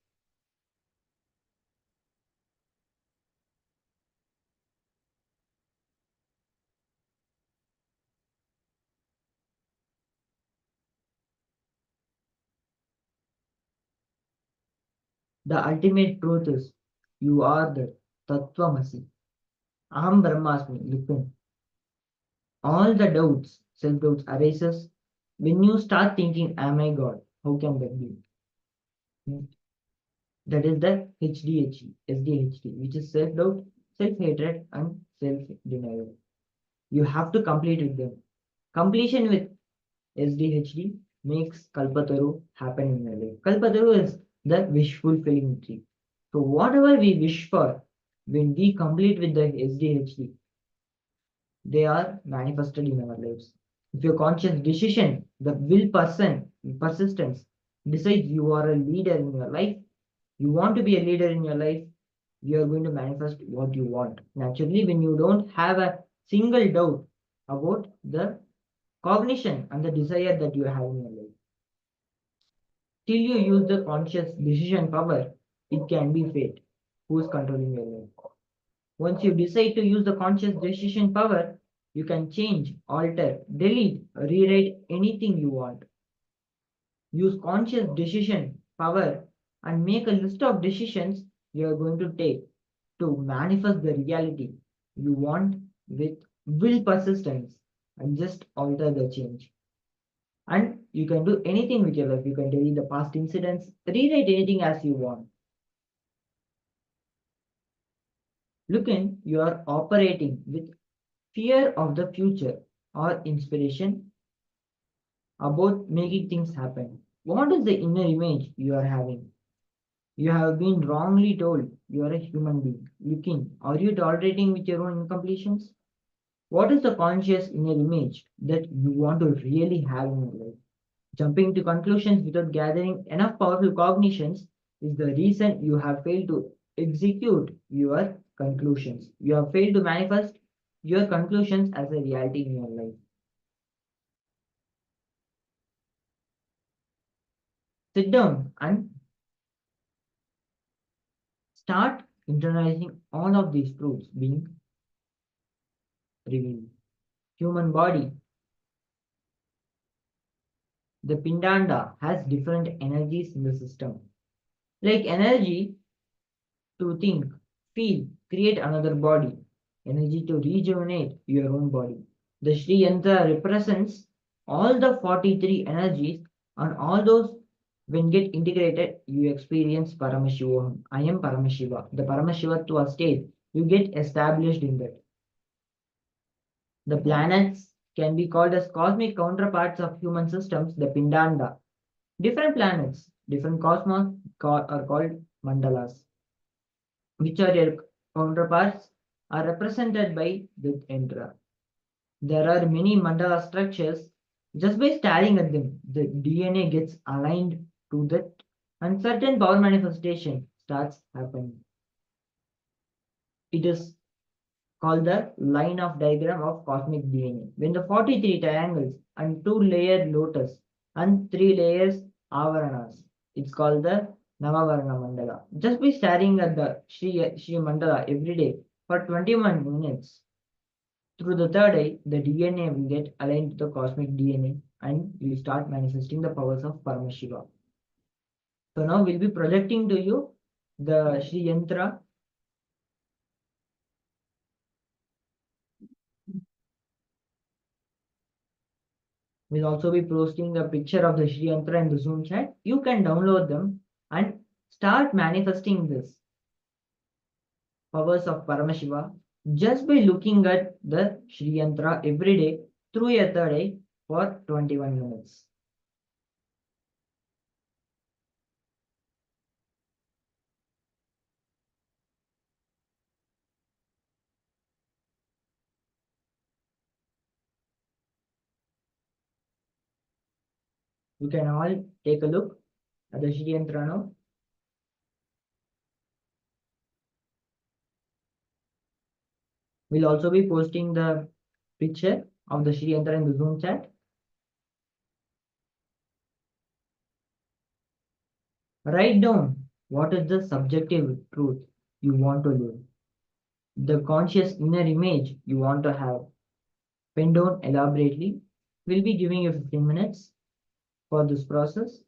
The ultimate truth is you are the Tattvamasi. Aham Brahmasmi. Listen. All the doubts, self-doubts arises when you start thinking, am I God? How can that be? That is the HDHD, SDHD, which is self-doubt, self-hatred, and self-denial. You have to complete with them. Completion with SDHD makes Kalpataru happen in your life. Kalpataru is the wish fulfilling tree. So whatever we wish for, when we complete with the SDHD, they are manifested in our lives. If your conscious decision, the persistence, decides you are a leader in your life, you want to be a leader in your life, you are going to manifest what you want. Naturally, when you don't have a single doubt about the cognition and the desire that you have in your life, till you use the conscious decision power, it can be fate. Who is controlling your life? Once you decide to use the conscious decision power, you can change, alter, delete, rewrite anything you want. Use conscious decision power and make a list of decisions you are going to take to manifest the reality you want with will persistence and just alter the change. And you can do anything with your life. You can delete the past incidents, rewrite anything as you want. Look in, you are operating with fear of the future or inspiration about making things happen. What is the inner image you are having? You have been wrongly told you are a human being. Looking, are you tolerating with your own incompletions? What is the conscious inner image that you want to really have in your life? Jumping to conclusions without gathering enough powerful cognitions is the reason you have failed to execute your conclusions. You have failed to manifest your conclusions as a reality in your life. Sit down and start internalizing all of these truths being revealed. Human body, the pindanda has different energies in the system. Like energy to think, feel, create another body, energy to rejuvenate your own body. The Sri Yantra represents all the 43 energies, and all those, when get integrated, you experience Paramashivoham. I am Paramashiva. The Paramashivatva state, you get established in that. The planets can be called as cosmic counterparts of human systems, the Pindanda. Different planets, different cosmos are called mandalas, which are your counterparts, are represented by the Indra. There are many mandala structures. Just by staring at them, the DNA gets aligned to that, and certain power manifestation starts happening. It is called the line of diagram of cosmic DNA. When the 43 triangles and 2-layer lotus and 3 layers avaranas, it's called the Navavarna Mandala. Just by staring at the Shri Mandala every day for 21 minutes, through the third eye, the DNA will get aligned to the cosmic DNA and you start manifesting the powers of Paramashiva. So now we'll be projecting to you the Shri Yantra. We'll also be posting a picture of the Shri Yantra in the Zoom chat. You can download them and start manifesting this powers of Paramashiva just by looking at the Shri Yantra every day through your third eye for 21 minutes. You can all take a look at the Shri Yantra now. We'll also be posting the picture of the Shri Yantra in the Zoom chat. Write down what is the subjective truth you want to live, the conscious inner image you want to have. Pen down elaborately. We'll be giving you 15 minutes for this process.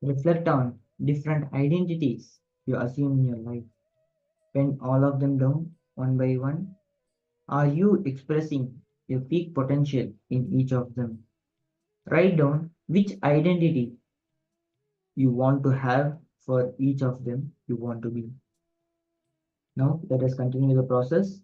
Reflect on different identities you assume in your life. Pen all of them down one by one. Are you expressing your peak potential in each of them? Write down which identity you want to have for each of them you want to be. Now let us continue the process.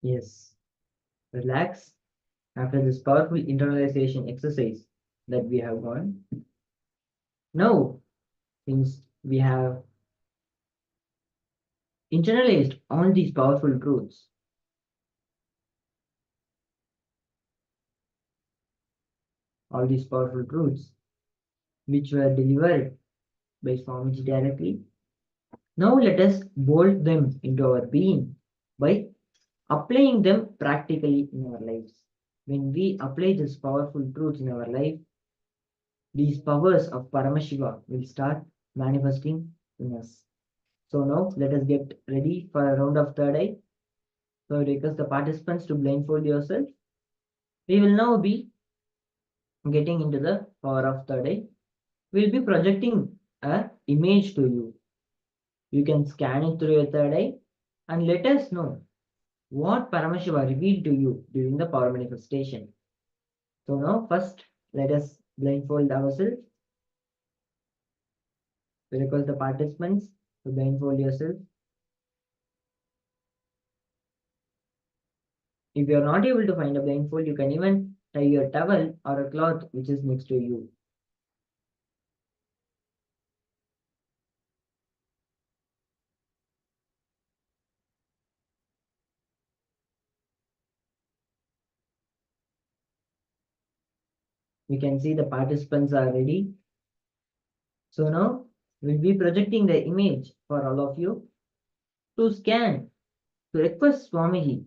Yes. Relax after this powerful internalization exercise that we have gone. Now, since we have internalized all these powerful truths, which were delivered by Swamiji directly, now let us bolt them into our being by applying them practically in our lives. When we apply these powerful truths in our life, these powers of Paramashiva will start manifesting in us. So now let us get ready for a round of third eye. So I request the participants to blindfold yourself. We will now be getting into the power of third eye. We'll be projecting an image to you. You can scan it through your third eye and let us know what Paramashiva revealed to you during the power manifestation. So now first let us blindfold ourselves. We request the participants to blindfold yourself. If you are not able to find a blindfold, you can even tie your towel or a cloth which is next to you. We can see the participants are ready. So now we'll be projecting the image for all of you to scan, to request Swamiji,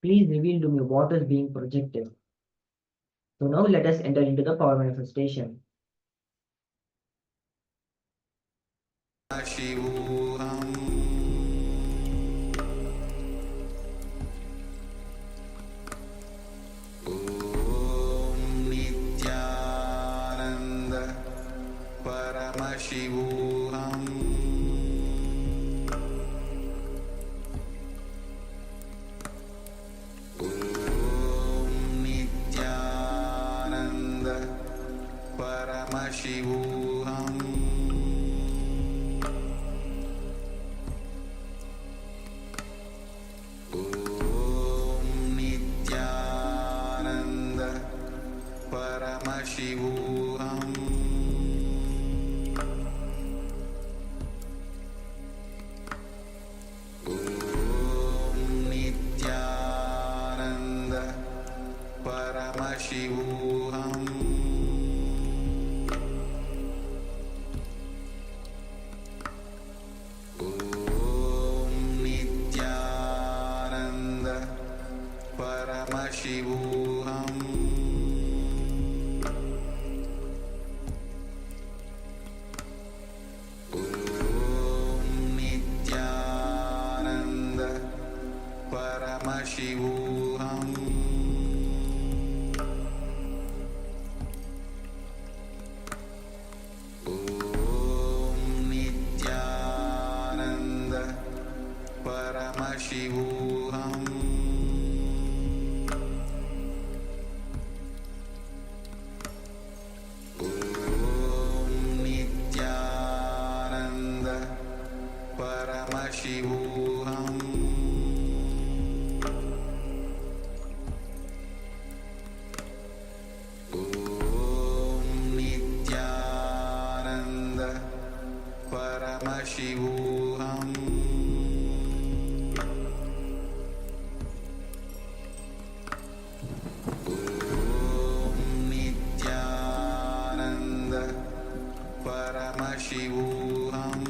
please reveal to me what is being projected. So now let us enter into the power manifestation. Shivoham. Om Nithyananda Paramashivoham. Om Nithyananda Paramashivoham. Om Nithyananda Paramashivoham. Om Nithyananda Paramashivoham. Om Nithyananda Paramashivoham. Om Nithyananda Paramashivoham. Om Nithyananda Paramashivoham. Om Nithyananda Paramashivoham. Om Nithyananda Paramashivoham. Om Nithyananda Paramashivoham.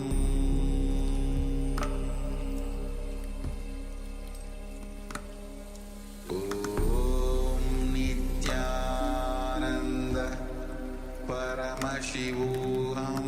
Om Nithyananda Paramashivoham.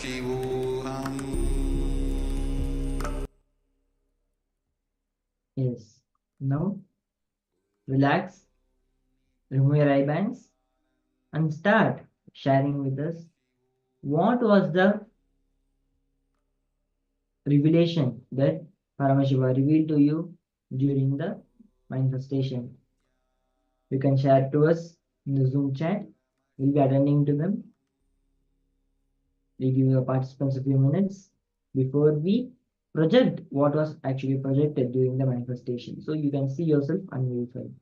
Paramashivoham. Yes. Now, relax, remove your eye bands, and start sharing with us what was the revelation that Paramashiva revealed to you during the manifestation. You can share to us in the Zoom chat. We'll be attending to them. We'll give the participants a few minutes before we project what was actually projected during the manifestation. So you can see yourself unverified.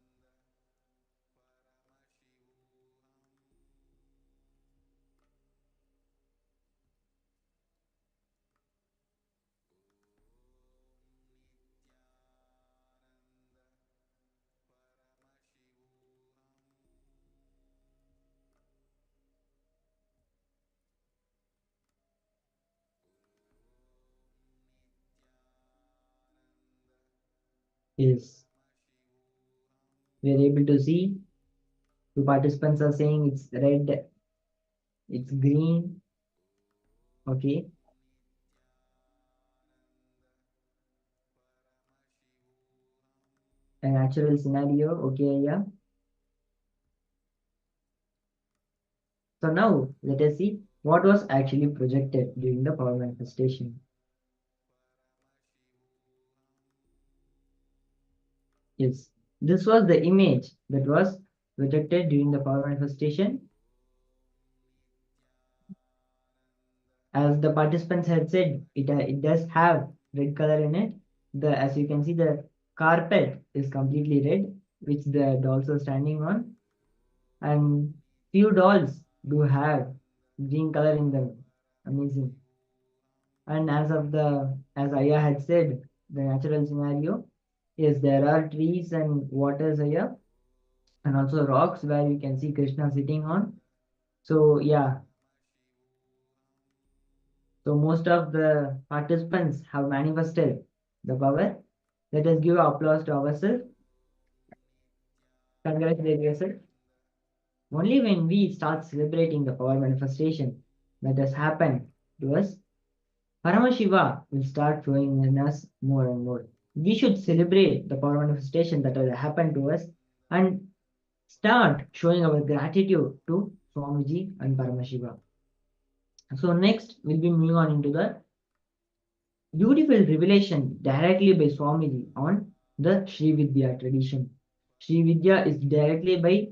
Yes, we are able to see the participants are saying it's red, it's green, okay. A natural scenario, okay, yeah. So now let us see what was actually projected during the power manifestation. Yes, this was the image that was projected during the power manifestation. As the participants had said, it does have red color in it. As you can see, the carpet is completely red, which the dolls are standing on, and few dolls do have green color in them. Amazing. And as Aya had said, the natural scenario, yes, there are trees and waters here, and also rocks where you can see Krishna sitting on. So yeah, so most of the participants have manifested the power. Let us give applause to ourselves. Congratulate yourself. Only when we start celebrating the power manifestation that has happened to us, Paramashiva will start flowing in us more and more. We should celebrate the power manifestation that has happened to us and start showing our gratitude to Swamiji and Paramashiva. So next, we'll be moving on into the beautiful revelation directly by Swamiji on the Sri Vidya tradition. Sri Vidya is directly by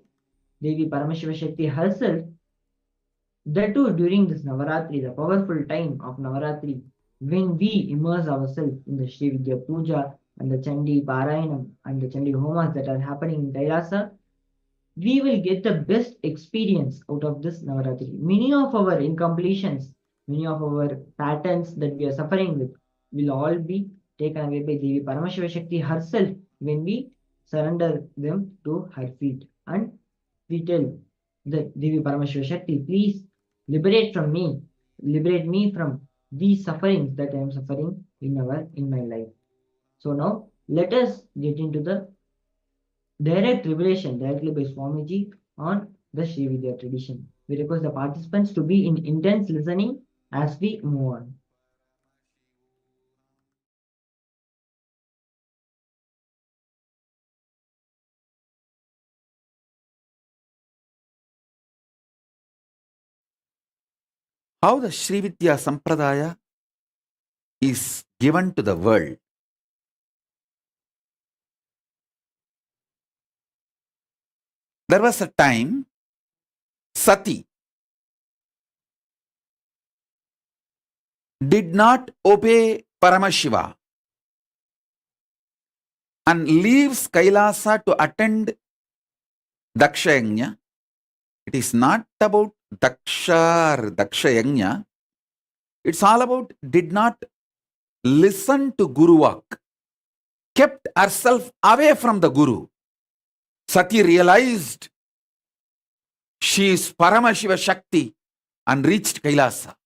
Devi Paramashiva Shakti herself. That too during this Navaratri, the powerful time of Navaratri, when we immerse ourselves in the Sri Vidya Puja and the Chandi Parayanam and the Chandi Homas that are happening in KAILASA, we will get the best experience out of this Navaratri. Many of our incompletions, many of our patterns that we are suffering with will all be taken away by Devi Paramashiva Shakti herself when we surrender them to her feet. And we tell the Devi Paramashiva Shakti, please liberate me from these sufferings that I am suffering in my life. So now let us get into the direct revelation directly by Swamiji on the Sri Vidya tradition. We request the participants to be in intense listening as we move on. How the Sri Vidya Sampradaya is given to the world. There was a time Sati did not obey Paramashiva and leaves Kailasa to attend Dakshayagnya. It is not about Daksha or Dakshayagnya. It's all about did not listen to Guru Vak, kept herself away from the Guru. Sati realized she is Paramashiva Shakti and reached Kailasa.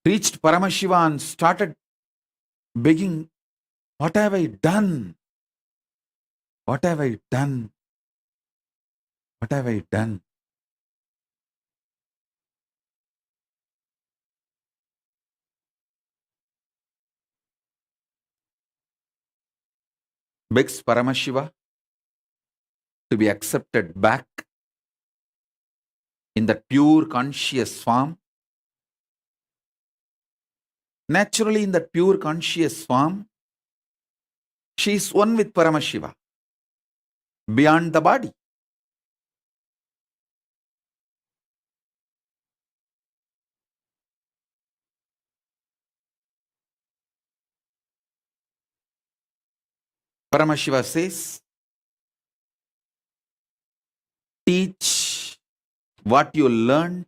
Reached Paramashiva and started begging, what have I done? What have I done? What have I done? begs Paramashiva to be accepted back in that pure conscious form. Naturally, in that pure conscious form, she is one with Paramashiva, beyond the body. Paramashiva says, teach what you learned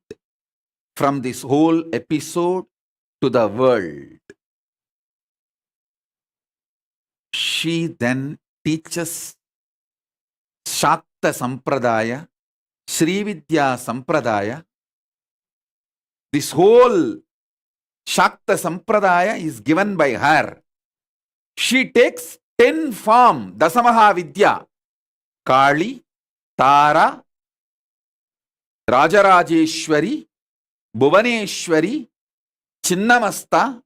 from this whole episode to the world. She then teaches Shakta Sampradaya, Srividya Sampradaya. This whole Shakta Sampradaya is given by her. She takes 10 form, Dasamaha Vidya, Kali, Tara, Rajarajeshwari, Bhuvaneshwari, Chinnamasta,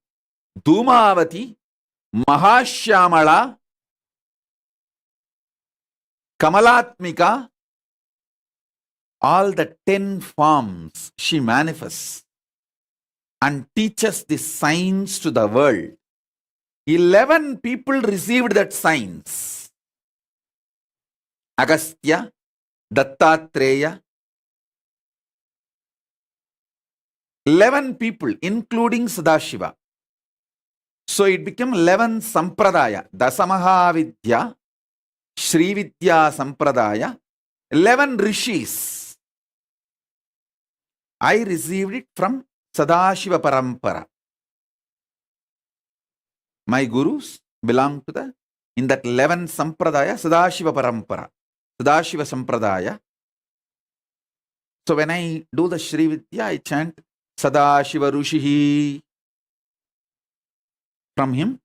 Dhumavati, Mahashyamala, Kamalatmika, all the 10 forms she manifests and teaches the signs to the world. 11 people received that signs. Agastya, Dattatreya, 11 people, including Sadashiva. So it became 11 Sampradaya, Dasamaha Vidya, Srividya Sampradaya, 11 Rishis. I received it from Sadashiva Parampara. My gurus belong to in that 11 Sampradaya, Sadashiva Parampara, Sadashiva Sampradaya. So when I do the Srividya, I chant Sadashiva Rushihi. From him,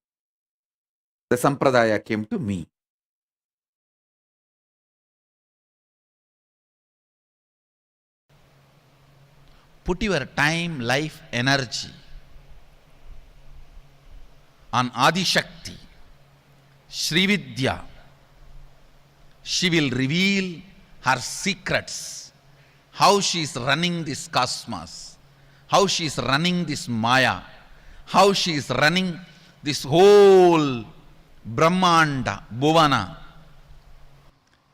the Sampradaya came to me. Put your time, life, energy on Adi Shakti, Srividya. She will reveal her secrets, how she is running this cosmos, how she is running this Maya, how she is running this whole Brahmanda, Bhuvana.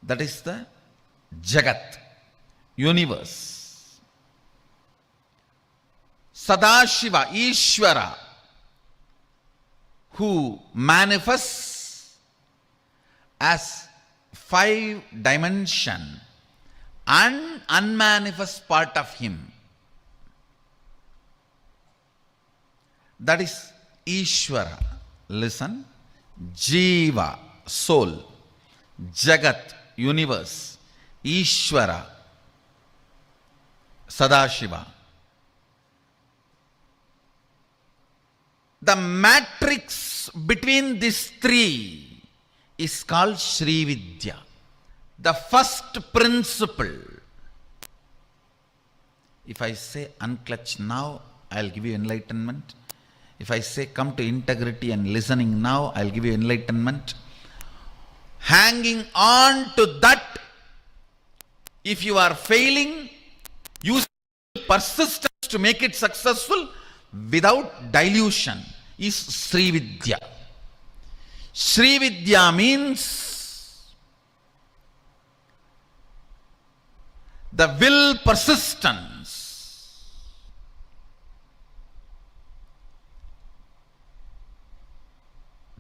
That is the Jagat, universe. Sadashiva, Ishvara, who manifests as 5-dimension and unmanifest part of him. That is Ishvara. Listen. Jiva, soul. Jagat, universe. Ishvara, Sadashiva. The matrix between these three is called Srividya. The first principle. If I say unclutch now, I'll give you enlightenment. If I say come to integrity and listening now, I'll give you enlightenment. Hanging on to that, if you are failing, use persistence to make it successful without dilution, is Srividya. Srividya means the will persistence.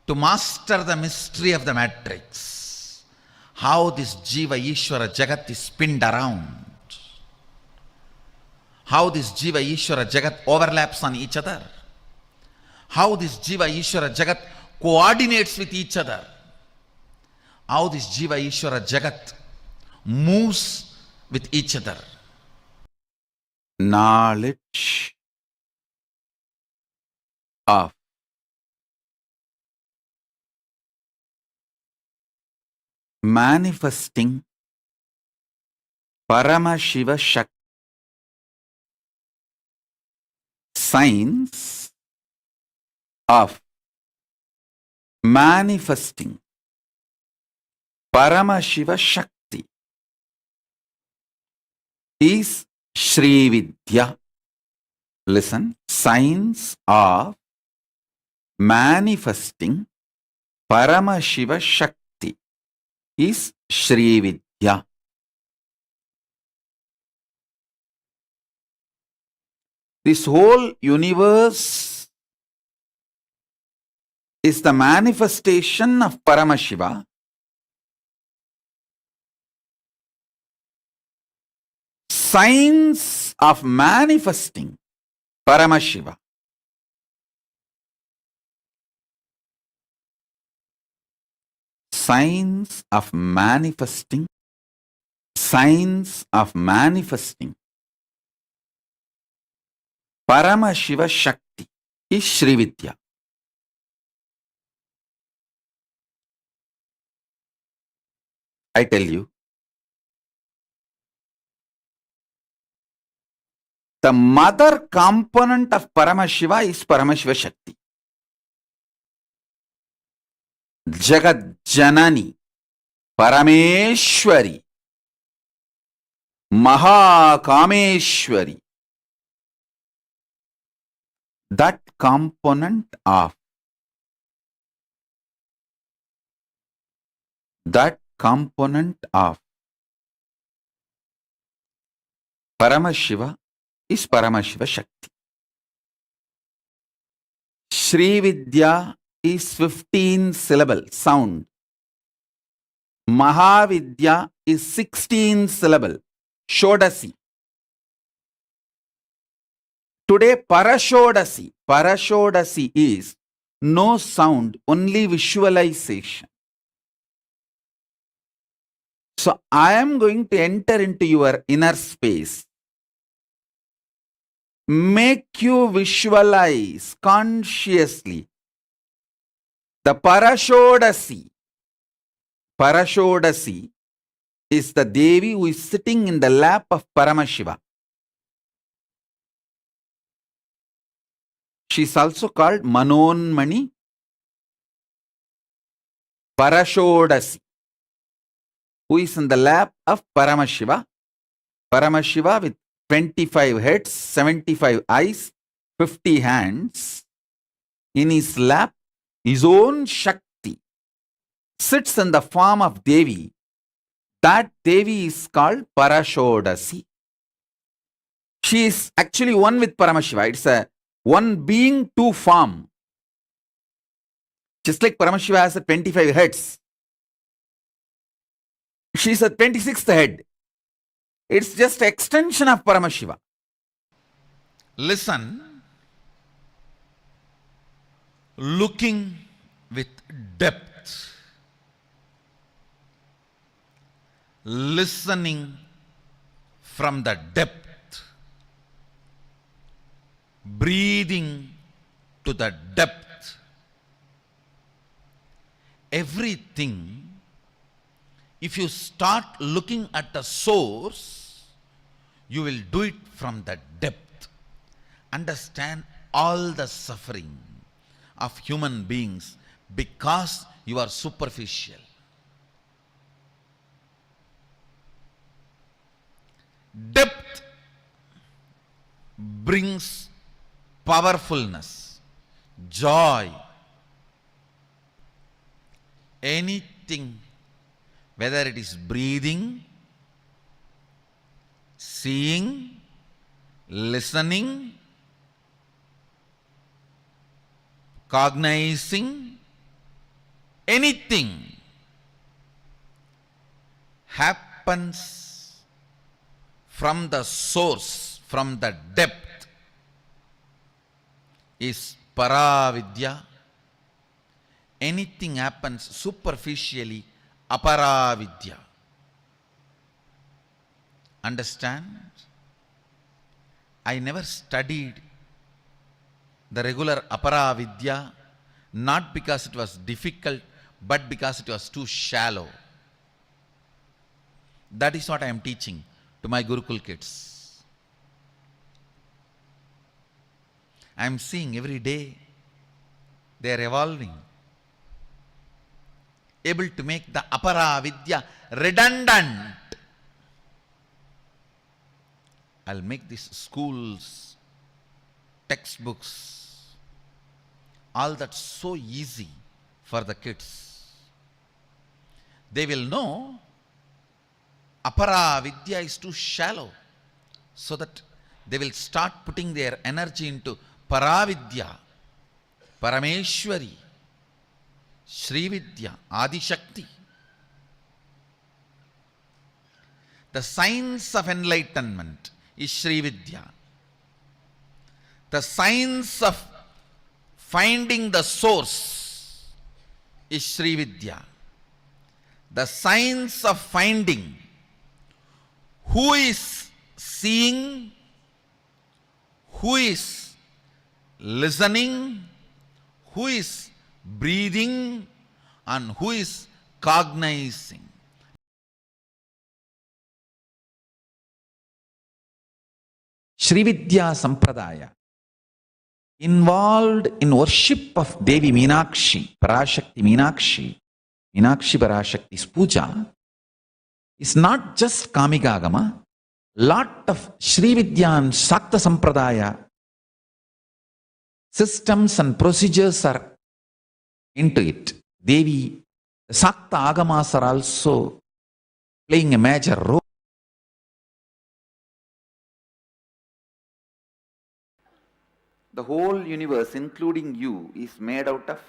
To master the mystery of the matrix, how this Jiva, Ishvara, Jagat is spinned around, how this Jiva, Ishvara, Jagat overlaps on each other, how this Jiva, Ishvara, Jagat coordinates with each other, how this Jiva, Ishvara, Jagat moves with each other. Knowledge of manifesting Paramashiva Shakti, signs of manifesting Paramashiva Shakti is Sri Vidya. Listen, science of manifesting Paramashiva Shakti is Sri Vidya. This whole universe is the manifestation of Paramashiva. Science of manifesting Paramashiva. Science of manifesting Paramashiva Shakti is Sri Vidya. I tell you, the mother component of Paramashiva is Paramashiva Shakti. Jagat Janani, Parameshwari, Mahakameshwari. That component of Paramashiva is Paramashiva Shakti. Sri Vidya is 15 syllable sound. Mahavidya is 16 syllable Shodasi. Today Parashodasi is no sound, only visualization. So I am going to enter into your inner space, make you visualize consciously the Parashodasi. Parashodasi is the Devi who is sitting in the lap of Paramashiva. She is also called Manonmani Parashodasi, who is in the lap of Paramashiva. Paramashiva with 25 heads, 75 eyes, 50 hands. In his lap, his own Shakti sits in the form of Devi. That Devi is called Parashodasi. She is actually one with Paramashiva. It's a one being, two form. Just like Paramashiva has a 25 heads, she is a 26th head. It's just an extension of Paramashiva. Listen, looking with depth, listening from the depth, breathing to the depth. Everything, if you start looking at the source, you will do it from the depth. Understand all the suffering of human beings because you are superficial. Depth brings powerfulness, joy. Anything, whether it is breathing, seeing, listening, cognizing, anything happens from the source, from the depth, is Paravidya. Anything happens superficially, Aparavidya. Understand? I never studied the regular Aparavidya, not because it was difficult, but because it was too shallow. That is what I am teaching to my Gurukul kids. I am seeing every day they are evolving. able to make the apara vidya redundant. I'll make these schools, textbooks, all that so easy for the kids. They will know apara vidya is too shallow, so that they will start putting their energy into paravidya, parameshwari, Shri Vidya, Adi Shakti. The science of enlightenment is Shri Vidya. The science of finding the source is Shri Vidya. The science of finding who is seeing, who is listening, who is breathing, and who is cognizing. Srividya Sampradaya involved in worship of Devi Meenakshi, Parashakti Meenakshi, Meenakshi Parashakti's puja is not just Kamikagama. Lot of Srividya and Sakta Sampradaya systems and procedures are into it. Devi, Sakta Agamas are also playing a major role. The whole universe, including you, is made out of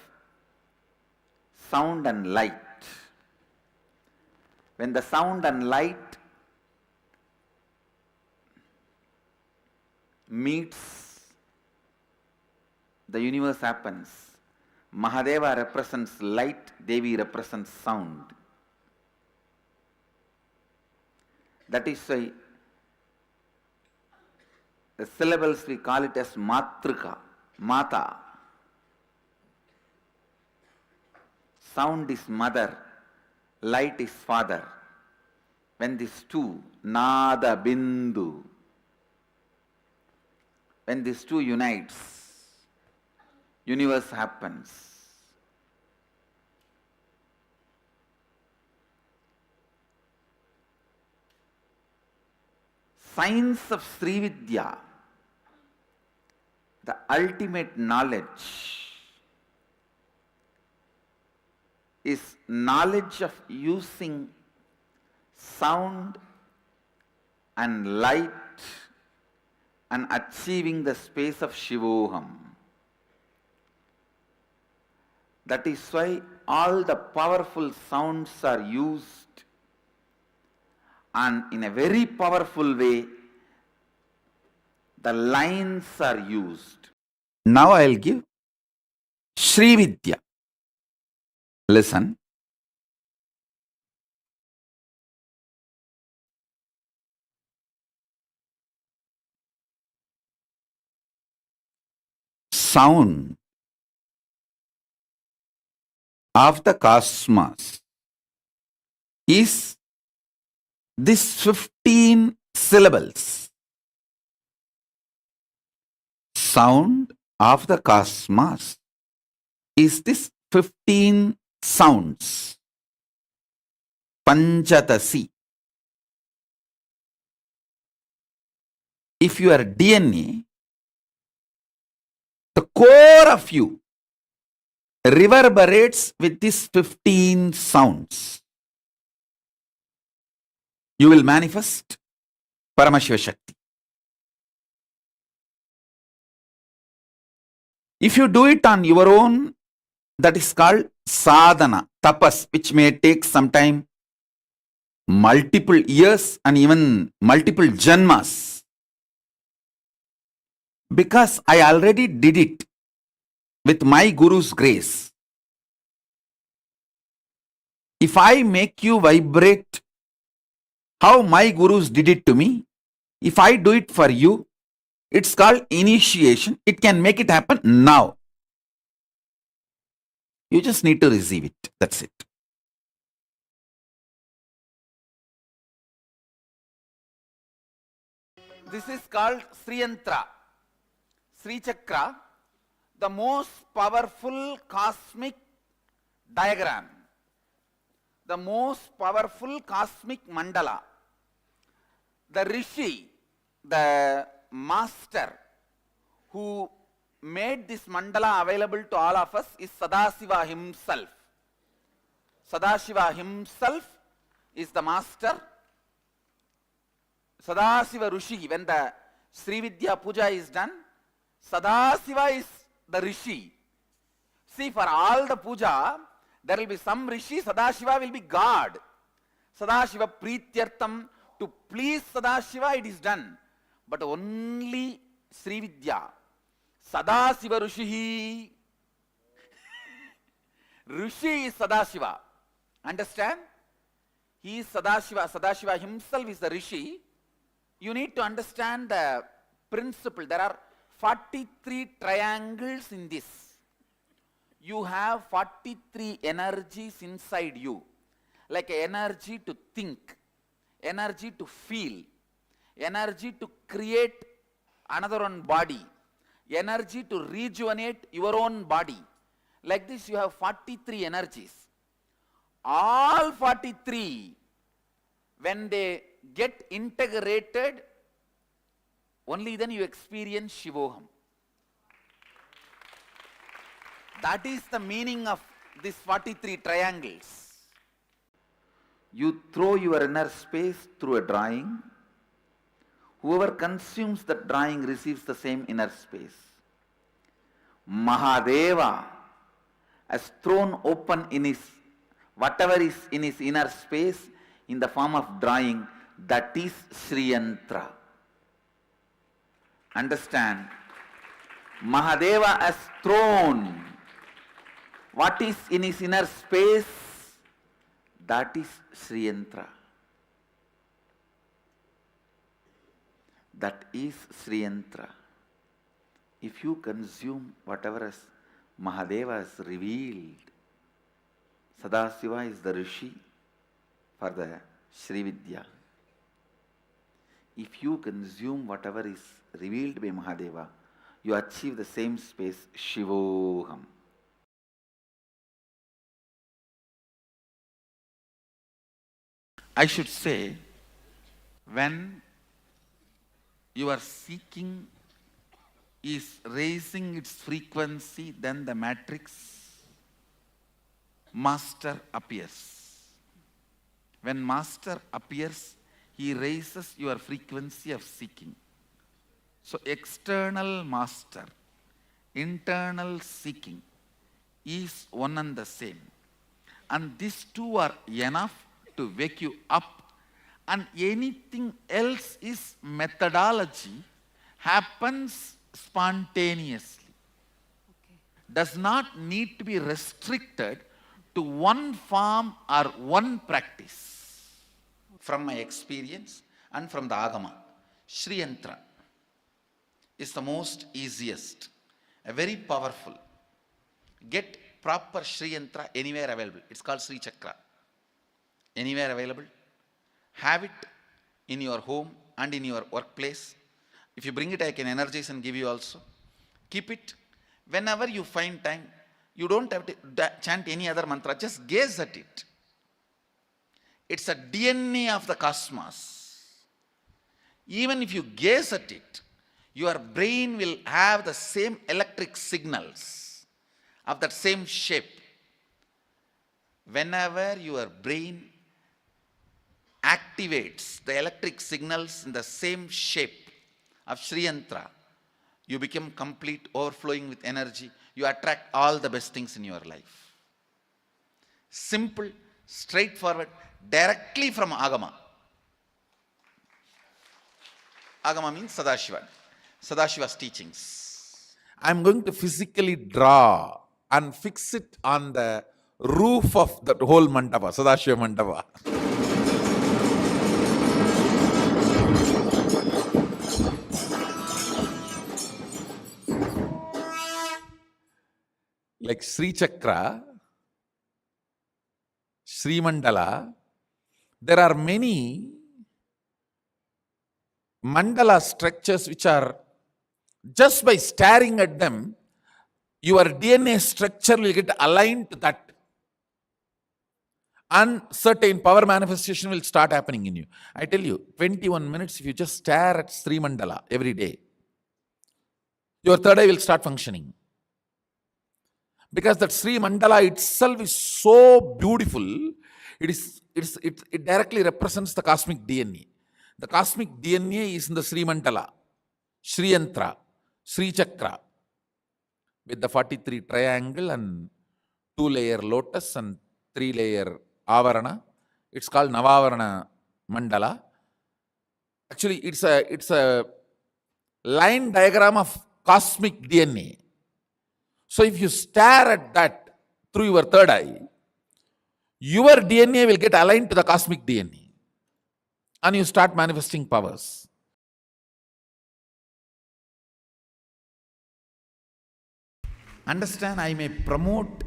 sound and light. When the sound and light meets, the universe happens. Mahadeva represents light, Devi represents sound. That is why the syllables we call it as Matrika, Mata. Sound is mother, light is father. When these two, Nada Bindu, when these two unites, universe happens. Science of Srividya, the ultimate knowledge, is knowledge of using sound and light and achieving the space of Shivoham. That is why all the powerful sounds are used, and in a very powerful way the lines are used. Now I will give Shri Vidya. Listen. Sound of the cosmos is this 15 syllables. Sound of the cosmos is this 15 sounds. Panchatasi. If you are DNA, the core of you reverberates with these 15 sounds. You will manifest Paramashiva Shakti. If you do it on your own, that is called sadhana, tapas, which may take some time, multiple years and even multiple janmas. Because I already did it with my Guru's grace. If I make you vibrate how my Gurus did it to me, if I do it for you, it's called initiation. It can make it happen now. You just need to receive it. That's it. This is called Sri Yantra, Sri Chakra, the most powerful cosmic diagram. the most powerful cosmic mandala. The Rishi, the master who made this mandala available to all of us is Sadasiva himself. Sadashiva himself is the master. Sadasiva Rishi, when the Sri Vidya Puja is done, Sadasiva is the Rishi. See, for all the puja, there will be some Rishi, Sadashiva will be God. Sadashiva Prityartham, to please Sadashiva it is done. But only Sri Vidya, Sadasiva Rishi. Rishi is Sadashiva. Understand? He is Sadashiva. Sadashiva himself is the Rishi. You need to understand the principle. There are 43 triangles in this. You have 43 energies inside you. Like energy to think, energy to feel, energy to create another own body, energy to rejuvenate your own body. Like this you have 43 energies. All 43, when they get integrated, only then you experience Shivoham. That is the meaning of these 43 triangles. You throw your inner space through a drawing. Whoever consumes that drawing receives the same inner space. Mahadeva has thrown open in his, whatever is in his inner space in the form of drawing, that is Sri Yantra. Understand? Mahadeva has thrown what is in his inner space, that is Sri Yantra. That is Sri Yantra. If you consume whatever as Mahadeva has revealed, Sadasiva is the Rishi for the Sri Vidya. If you consume whatever is revealed by Mahadeva, you achieve the same space, Shivoham. I should say, when your seeking is raising its frequency, then the matrix master appears. When master appears, he raises your frequency of seeking. So external master, internal seeking is one and the same. And these two are enough to wake you up, and anything else is methodology, happens spontaneously. Okay. Does not need to be restricted to one form or one practice. From my experience and from the Agama, Sri Yantra is the most easiest, a very powerful. Get proper Sri Yantra anywhere available. It's called Sri Chakra. Anywhere available. Have it in your home and in your workplace. If you bring it, I can energize and give you also. Keep it. Whenever you find time, you don't have to chant any other mantra, just gaze at it. It's a DNA of the cosmos. Even if you gaze at it, your brain will have the same electric signals of that same shape. Whenever your brain activates the electric signals in the same shape of Sri Yantra, you become complete, overflowing with energy. You attract all the best things in your life. Simple, straightforward, directly from Agama. Agama means Sadashiva. Sadashiva's teachings. I am going to physically draw and fix it on the roof of that whole mandapa, Sadashiva mandapa. Like Sri Chakra, Sri Mandala, there are many mandala structures which are, just by staring at them, your DNA structure will get aligned to that. and certain power manifestation will start happening in you. I tell you, 21 minutes, if you just stare at Sri Mandala every day, your third eye will start functioning. Because that Sri Mandala itself is so beautiful, it directly represents the cosmic DNA. The cosmic DNA is in the Sri Mandala, Sri Yantra, Sri Chakra, with the 43 triangle and 2-layer lotus and 3-layer avarana. It's called Navavarana Mandala. Actually, it's a line diagram of cosmic DNA. So if you stare at that through your third eye, your DNA will get aligned to the cosmic DNA. And you start manifesting powers. Understand, I may promote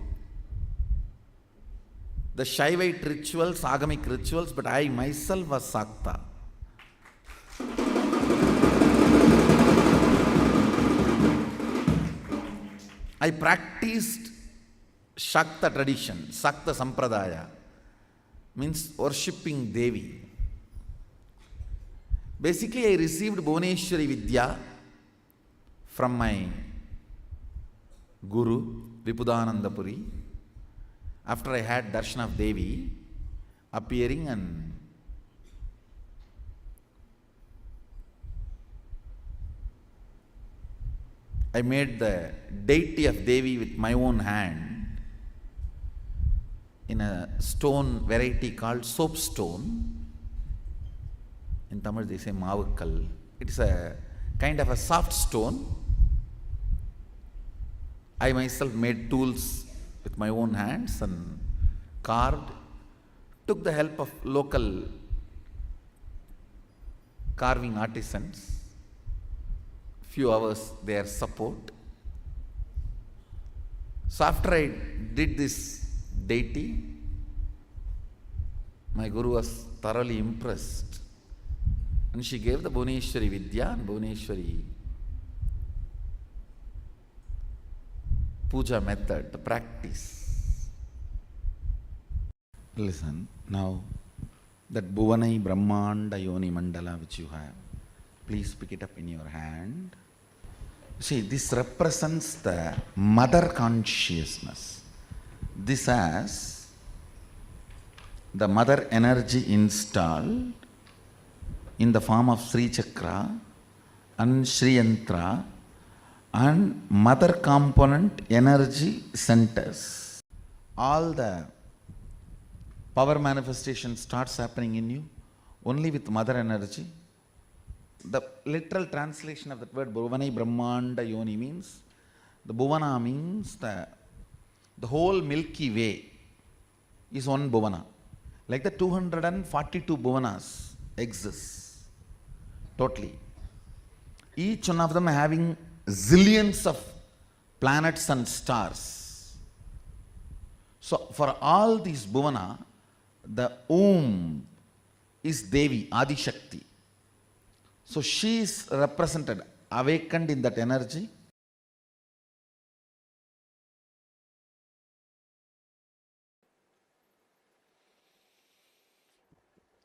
the Shaivite rituals, agamic rituals, but I myself was Sakta. I practiced Shakta tradition, Sakta Sampradaya, means worshipping Devi. Basically, I received Bhuvaneshwari Vidya from my Guru, Vipudananda Puri, after I had darshan of Devi appearing, and I made the deity of Devi with my own hand in a stone variety called soapstone. In Tamil they say Mavakkal. It is a kind of a soft stone. I myself made tools with my own hands and carved. Took the help of local carving artisans. Few hours their support. So after I did this deity, my Guru was thoroughly impressed, and she gave the Bhuvaneshwari Vidya and Bhuvaneshwari puja method, the practice. Listen, now that Bhuvanai Brahmanda Yoni Mandala which you have, please pick it up in your hand. See, this represents the mother consciousness. This has the mother energy installed in the form of Sri Chakra and Sri Yantra and mother component energy centers. All the power manifestation starts happening in you only with mother energy. The literal translation of that word Bhuvanai Brahmanda Yoni means, the Bhuvana means the whole Milky Way is one Bhuvana. Like the 242 Bhuvanas exist totally. Each one of them having zillions of planets and stars. So for all these Bhuvana, the womb is Devi, Adi Shakti. So she is represented, awakened in that energy.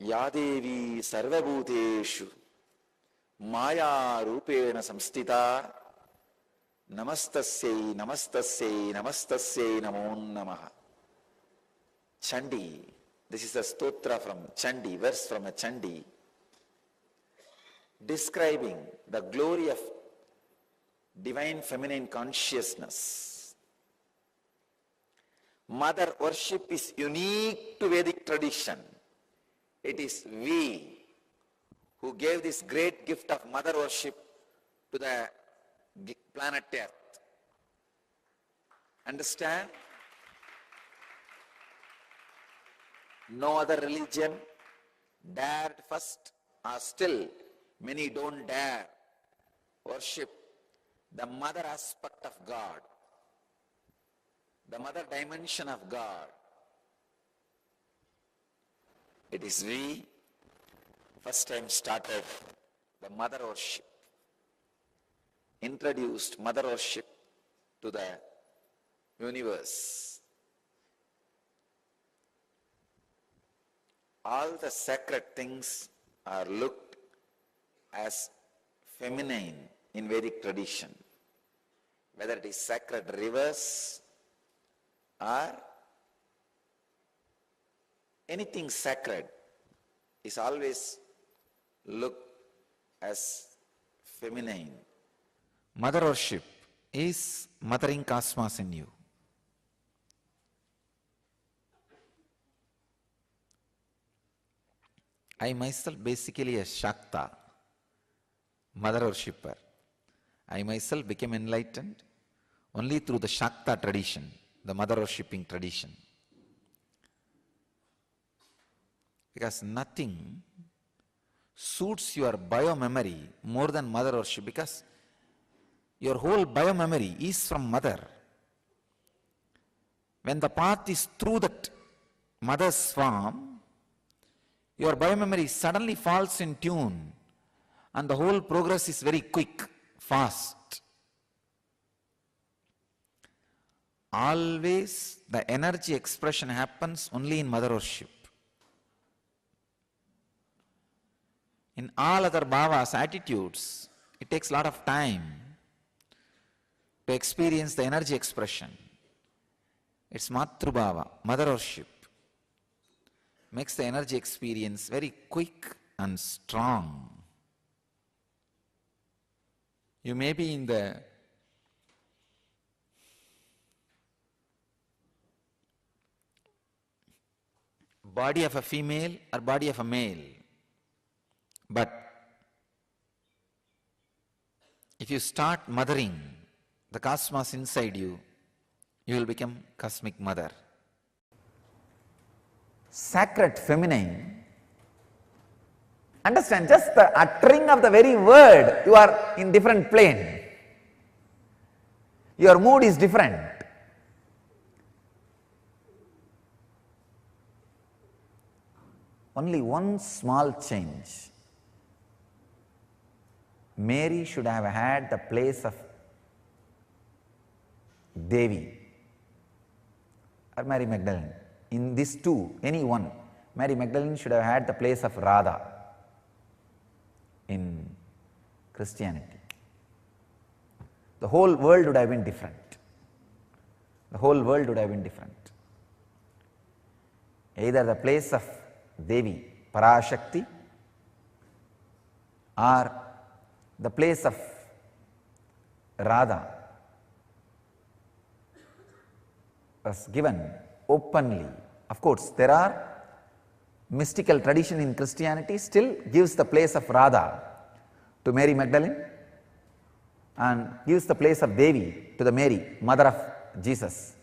Yadevi sarvabhuteshu maya rupena samstita namastasyai namastasyai namastasyai namo namaha. Chandi, this is a stotra from Chandi, verse from a Chandi, describing the glory of divine feminine consciousness. Mother worship is unique to Vedic tradition. It is we who gave this great gift of mother worship to the planet Earth. Understand? No other religion dared first, or still many don't dare worship the mother aspect of God, the mother dimension of God. It is we first time started the mother worship, introduced mother worship to the universe. all the sacred things are looked as feminine in Vedic tradition. Whether it is sacred rivers or anything sacred is always looked as feminine. Mother worship is mothering cosmos in you. I myself basically a Shakta, mother worshipper. I myself became enlightened only through the Shakta tradition, the mother worshipping tradition. Because nothing suits your bio-memory more than mother worship, because your whole bio-memory is from mother. When the path is through that mother's form, your bio-memory suddenly falls in tune and the whole progress is very quick, fast. Always the energy expression happens only in mother worship. In all other bhavas, attitudes, it takes a lot of time to experience the energy expression. It's Matrubhava, mother worship, makes the energy experience very quick and strong. You may be in the body of a female or body of a male, but if you start mothering the cosmos inside you, you will become cosmic mother. Sacred feminine, understand, just the uttering of the very word, you are in different plane. Your mood is different. Only one small change. Mary should have had the place of Devi or Mary Magdalene. In these two, any one, Mary Magdalene should have had the place of Radha in Christianity. The whole world would have been different. The whole world would have been different. Either the place of Devi, Parashakti, or the place of Radha was given openly. Of course, there are mystical tradition in Christianity still gives the place of Radha to Mary Magdalene and gives the place of Devi to the Mary, mother of Jesus.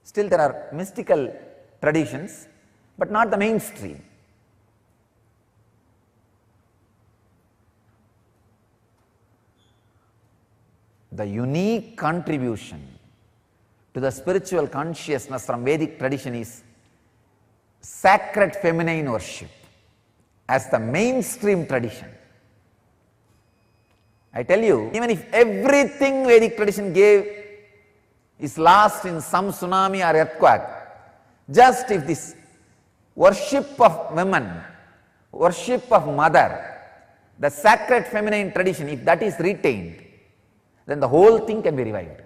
Still there are mystical traditions, but not the mainstream. The unique contribution to the spiritual consciousness from Vedic tradition is sacred feminine worship as the mainstream tradition. I tell you, even if everything Vedic tradition gave is lost in some tsunami or earthquake, just if this worship of women, worship of mother, the sacred feminine tradition, if that is retained, then the whole thing can be revived.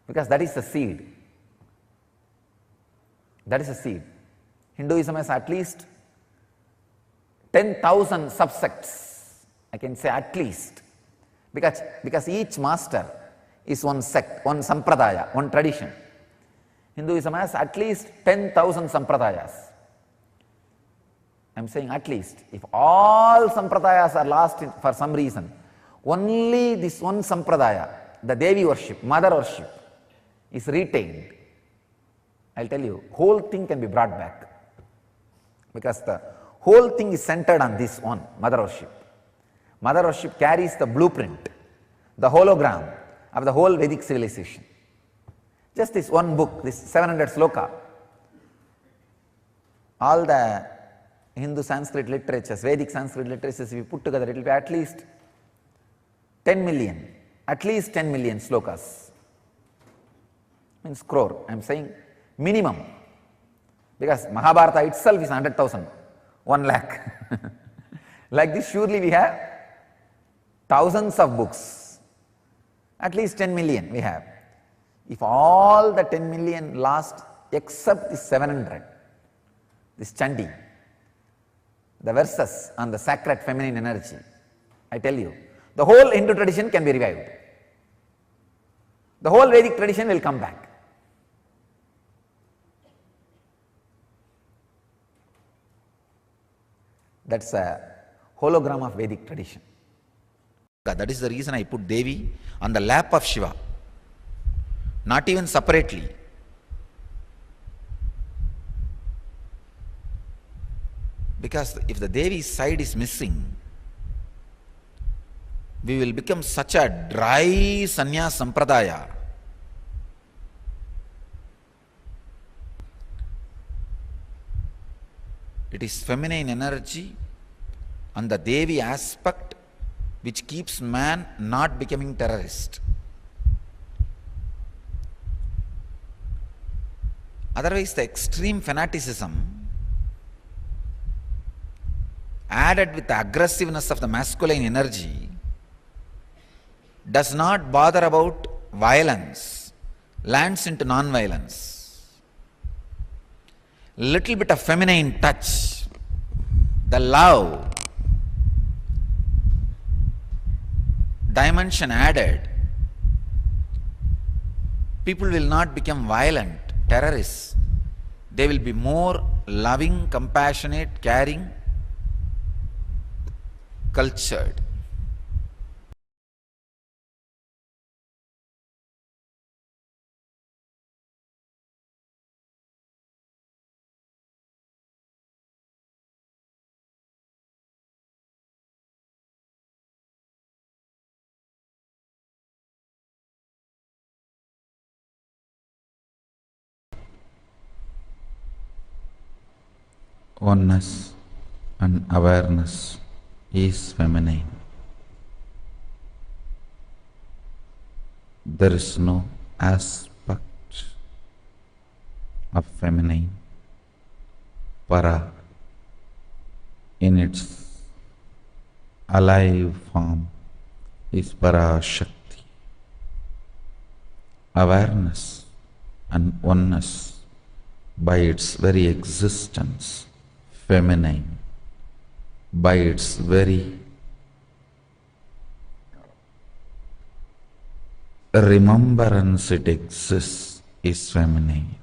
Because that is the seed. That is the seed. Hinduism has at least 10,000 subsects, I can say at least, because each master is one sect, one sampradaya, one tradition. Hinduism has at least 10,000 sampradayas. I am saying at least. If all sampradayas are lost for some reason, only this one sampradaya, the Devi worship, mother worship, is retained, I will tell you, whole thing can be brought back. Because the whole thing is centered on this one, mother worship. Mother worship carries the blueprint, the hologram of the whole Vedic civilization. Just this one book, this 700 sloka, all the Hindu Sanskrit literatures, Vedic Sanskrit literatures, if you put together, it will be at least 10 million, at least 10 million slokas. Means crore, I am saying minimum. Because Mahabharata itself is 100,000, 1 lakh. Like this, surely we have thousands of books, at least 10 million we have. If all the 10 million lost except the 700, this Chandi, the verses on the sacred feminine energy, I tell you, the whole Hindu tradition can be revived. The whole Vedic tradition will come back. That's a hologram of Vedic tradition. That is the reason I put Devi on the lap of Shiva, not even separately. Because if the Devi's side is missing, we will become such a dry sannyas sampradaya. It is feminine energy and the Devi aspect which keeps man not becoming terrorist. Otherwise, the extreme fanaticism added with the aggressiveness of the masculine energy does not bother about violence, lands into non-violence. Little bit of feminine touch, the love dimension added, people will not become violent, terrorists. They will be more loving, compassionate, caring, cultured. Oneness and awareness is feminine. There is no aspect of feminine, para, in its alive form is para Shakti. Awareness and oneness by its very existence, feminine, by its very remembrance it exists, is feminine.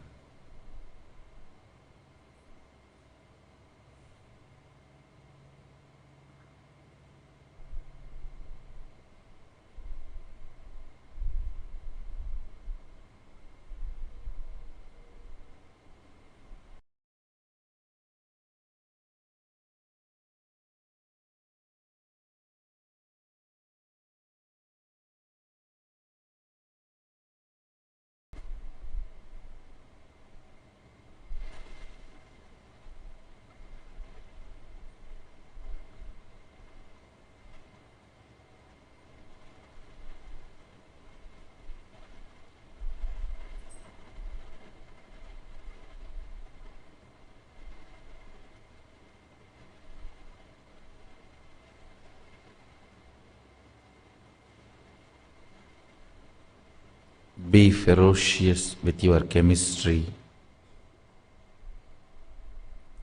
Be ferocious with your chemistry.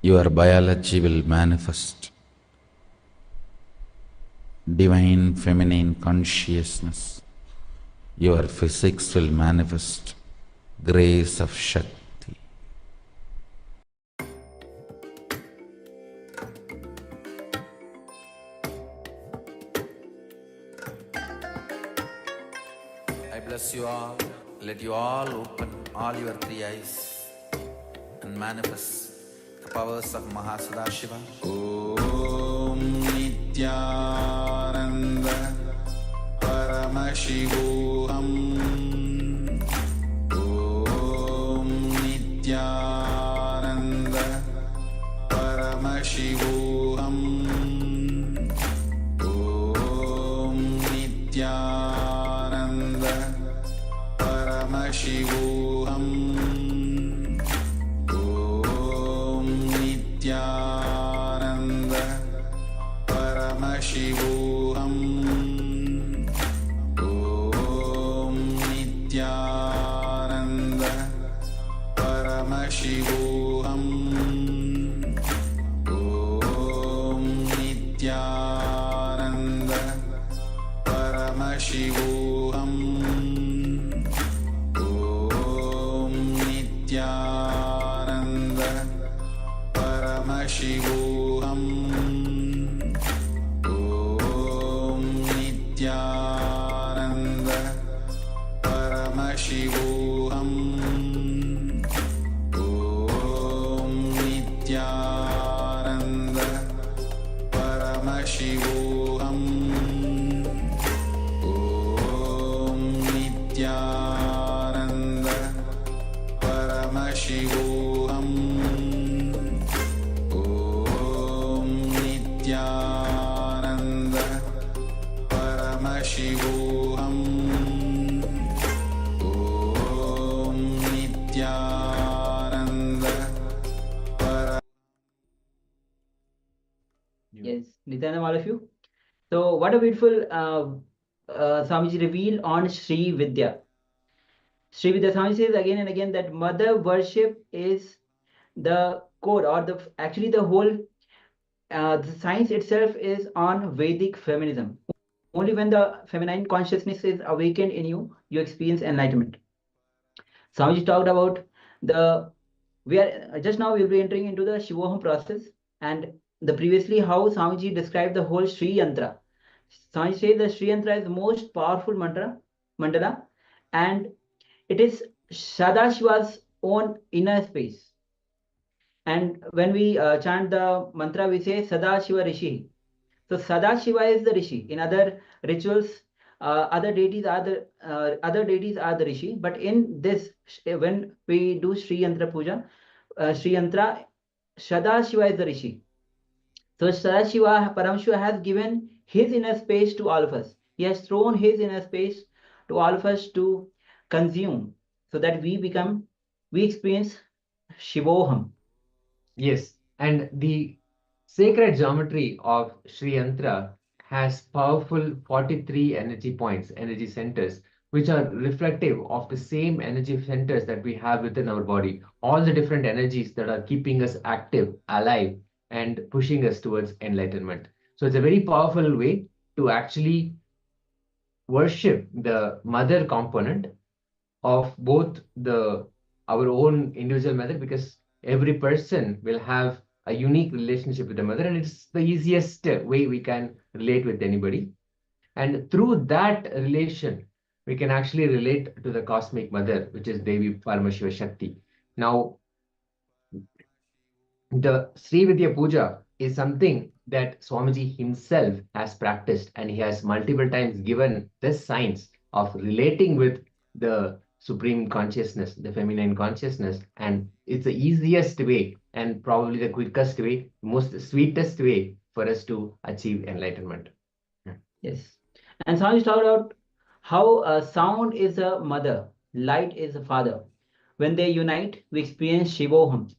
Your biology will manifest. Divine feminine consciousness. Your physics will manifest. Grace of Shakti. I bless you all. Let you all open all your 3 eyes and manifest the powers of Mahasudashiva. Om Nithyananda Paramashivoham. Om Nithyananda Paramashivoham. Om Nithyananda Paramashivoham. Om Paramashivoham Om Nithyananda Paramashivoham Om Nithyananda Paramashivoham Om Nithyananda Paramashivoham Om Nithyananda Paramashivoham Om Nithyananda Paramashivoham Om Nithyananda Paramashivoham Om Nithyananda Paramashivoham Om Nithyananda Yes, Nithyananda, all of you. So, what a beautiful Swamiji reveal on Sri Vidya. Sri Vidya Swami says again and again that mother worship is the core, or actually the whole the science itself is on Vedic feminism. Only when the feminine consciousness is awakened in you, you experience enlightenment. Swamiji talked about we are just now we'll be entering into the Shivoham process, and the previously how Swamiji described the whole Sri Yantra. Swamiji says the Sri Yantra is the most powerful mandala, and it is Sadashiva's own inner space. And when we chant the mantra, we say Sadashiva Rishi. So Sadashiva is the Rishi. In other rituals, other deities are the Rishi. But in this, when we do Sri Yantra Puja, Sri Yantra, Sadashiva is the Rishi. So Sadashiva, Paramashiva has given his inner space to all of us. He has thrown his inner space to all of us to consume, so that we experience Shivoham. Yes, and the sacred geometry of Sri Yantra has powerful 43 energy points, energy centers, which are reflective of the same energy centers that we have within our body. All the different energies that are keeping us active, alive, and pushing us towards enlightenment. So it's a very powerful way to actually worship the mother component of both our own individual mother, because every person will have a unique relationship with the mother, and it's the easiest way we can relate with anybody. And through that relation, we can actually relate to the cosmic mother, which is Devi Paramashiva Shakti. Now, the Sri Vidya Puja is something that Swamiji himself has practiced, and he has multiple times given this science of relating with the supreme consciousness, the feminine consciousness, and it's the easiest way and probably the quickest way, most sweetest way for us to achieve enlightenment. Yes. And Swami talked about how sound is a mother, light is a father. When they unite, we experience Shivoham.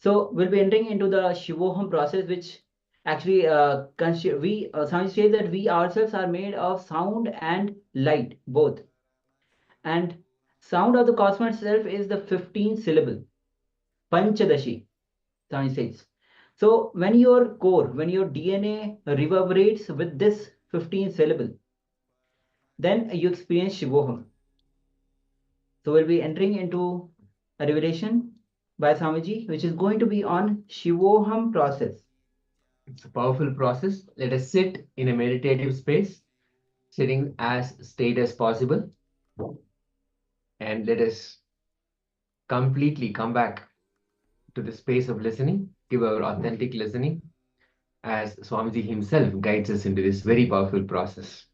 So we'll be entering into the Shivoham process, which actually Swami says that we ourselves are made of sound and light, both. And sound of the cosmos itself is the 15th syllable, Panchadashi, Swami says. So when your core, when your DNA reverberates with this 15th syllable, then you experience Shivoham. So we'll be entering into a revelation by Swamiji, which is going to be on Shivoham process. It's a powerful process. Let us sit in a meditative space, sitting as straight as possible, and let us completely come back to the space of listening, give our authentic listening, as Swamiji himself guides us into this very powerful process.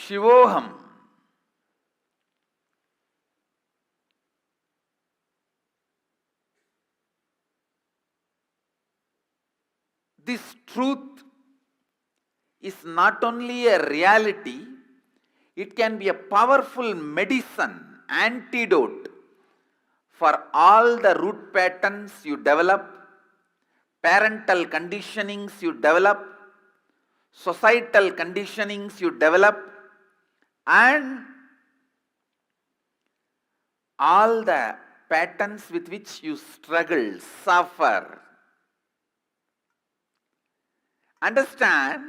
Shivoham. This truth is not only a reality, it can be a powerful medicine, antidote for all the root patterns you develop, parental conditionings you develop, societal conditionings you develop, and all the patterns with which you struggle, suffer. Understand,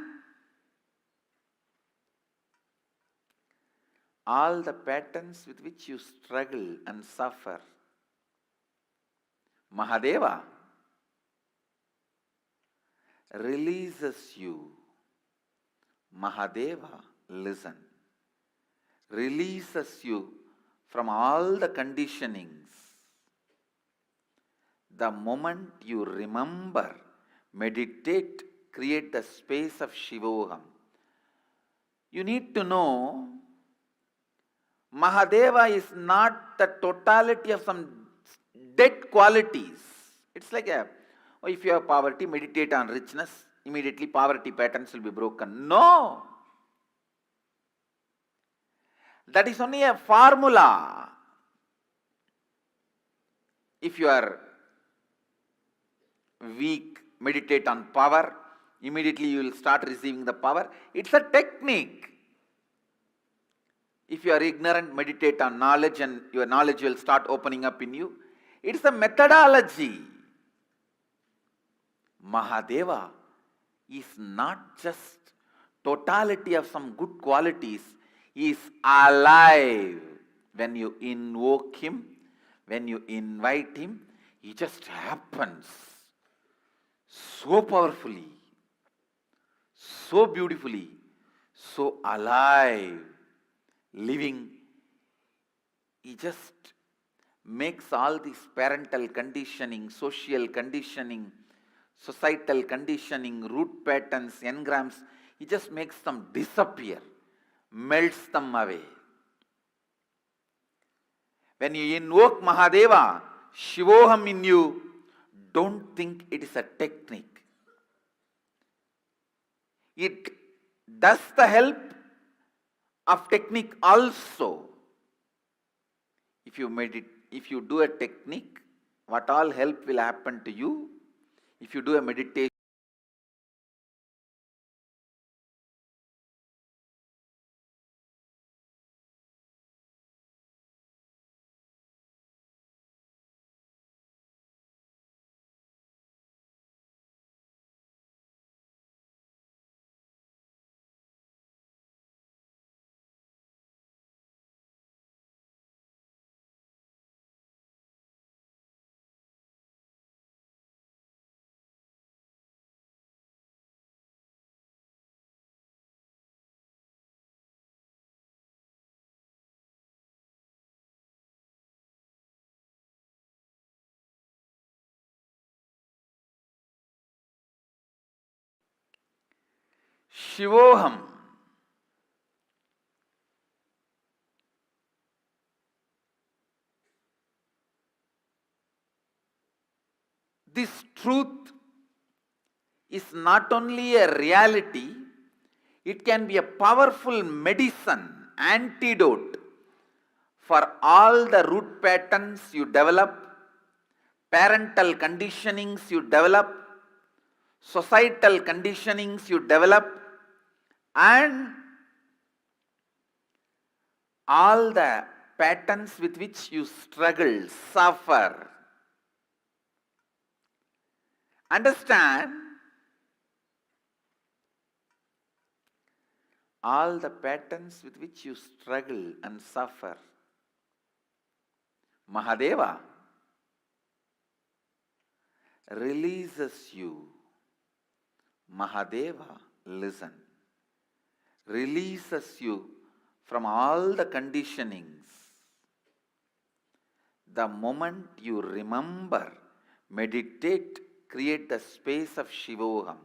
all the patterns with which you struggle and suffer. Mahadeva releases you. Mahadeva, listen, releases you from all the conditionings. The moment you remember, meditate, create the space of Shivoham. You need to know, Mahadeva is not the totality of some dead qualities. It's like if you have poverty, meditate on richness, immediately poverty patterns will be broken. No! That is only a formula. If you are weak, meditate on power, immediately you will start receiving the power. It's a technique. If you are ignorant, meditate on knowledge and your knowledge will start opening up in you. It's a methodology. Mahadeva is not just totality of some good qualities. He is alive. When you invoke him, when you invite him, he just happens so powerfully, so beautifully, so alive, living. He just makes all this parental conditioning, social conditioning, societal conditioning, root patterns, engrams, he just makes them disappear, melts them away. When you invoke Mahadeva, Shivoham in you, don't think it is a technique. It does the help of technique also. If you do a technique, what all help will happen to you? If you do a meditation, Shivoham. This truth is not only a reality, it can be a powerful medicine, antidote for all the root patterns you develop, parental conditionings you develop, societal conditionings you develop, and all the patterns with which you struggle, suffer. Understand, all the patterns with which you struggle and suffer. Mahadeva releases you. Mahadeva, listen, releases you from all the conditionings. The moment you remember, meditate, create the space of Shivoham.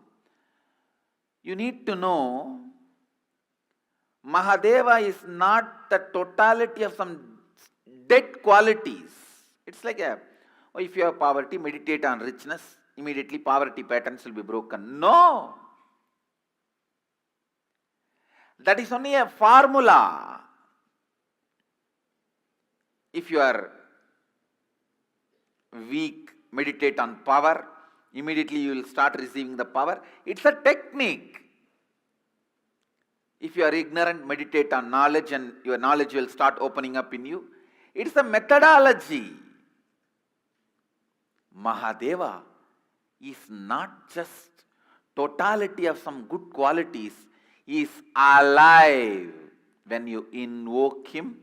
You need to know, Mahadeva is not the totality of some dead qualities. It's like if you have poverty, meditate on richness, immediately poverty patterns will be broken. No! That is only a formula. If you are weak, meditate on power, immediately you will start receiving the power. It's a technique. If you are ignorant, meditate on knowledge and your knowledge will start opening up in you. It's a methodology. Mahadeva is not just totality of some good qualities. He is alive. When you invoke him,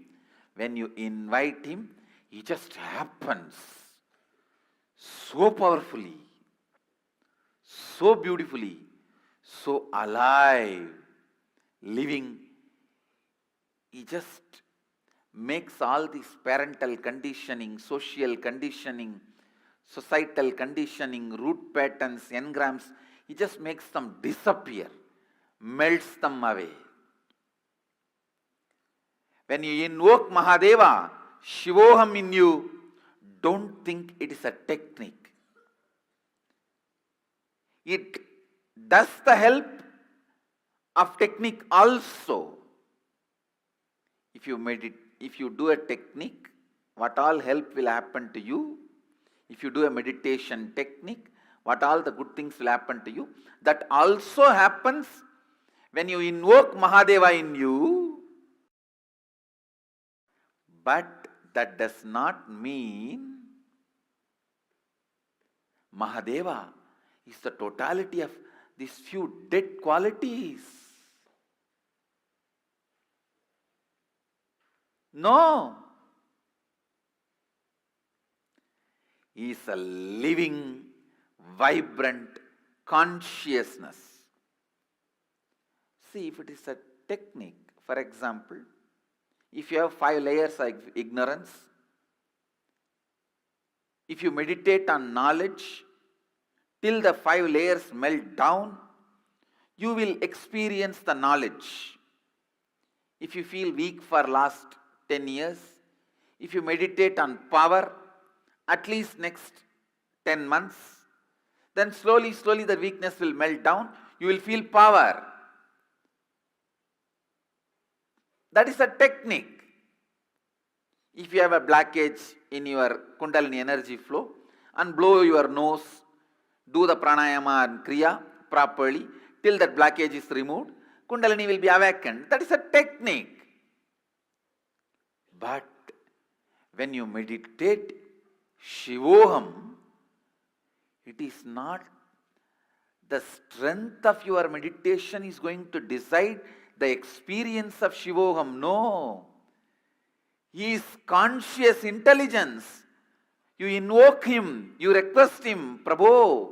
when you invite him, he just happens so powerfully, so beautifully, so alive, living. He just makes all this parental conditioning, social conditioning, societal conditioning, root patterns, engrams, he just makes them disappear, melts them away. When you invoke Mahadeva, Shivoham in you, don't think it is a technique. It does the help of technique also. If you do a technique, what all help will happen to you? If you do a meditation technique, what all the good things will happen to you? That also happens when you invoke Mahadeva in you. But that does not mean Mahadeva is the totality of these few dead qualities. No. He is a living, vibrant consciousness. See, if it is a technique, for example, if you have 5 layers of ignorance, if you meditate on knowledge till the 5 layers melt down, you will experience the knowledge. If you feel weak for last 10 years, if you meditate on power at least next 10 months, then slowly the weakness will melt down. You will feel power. That is a technique. If you have a blockage in your Kundalini energy flow, and blow your nose, do the pranayama and kriya properly till that blockage is removed, Kundalini will be awakened. That is a technique. But when you meditate Shivoham, it is not the strength of your meditation is going to decide the experience of Shivoham. No. He is conscious intelligence. You invoke him, you request him, Prabhu,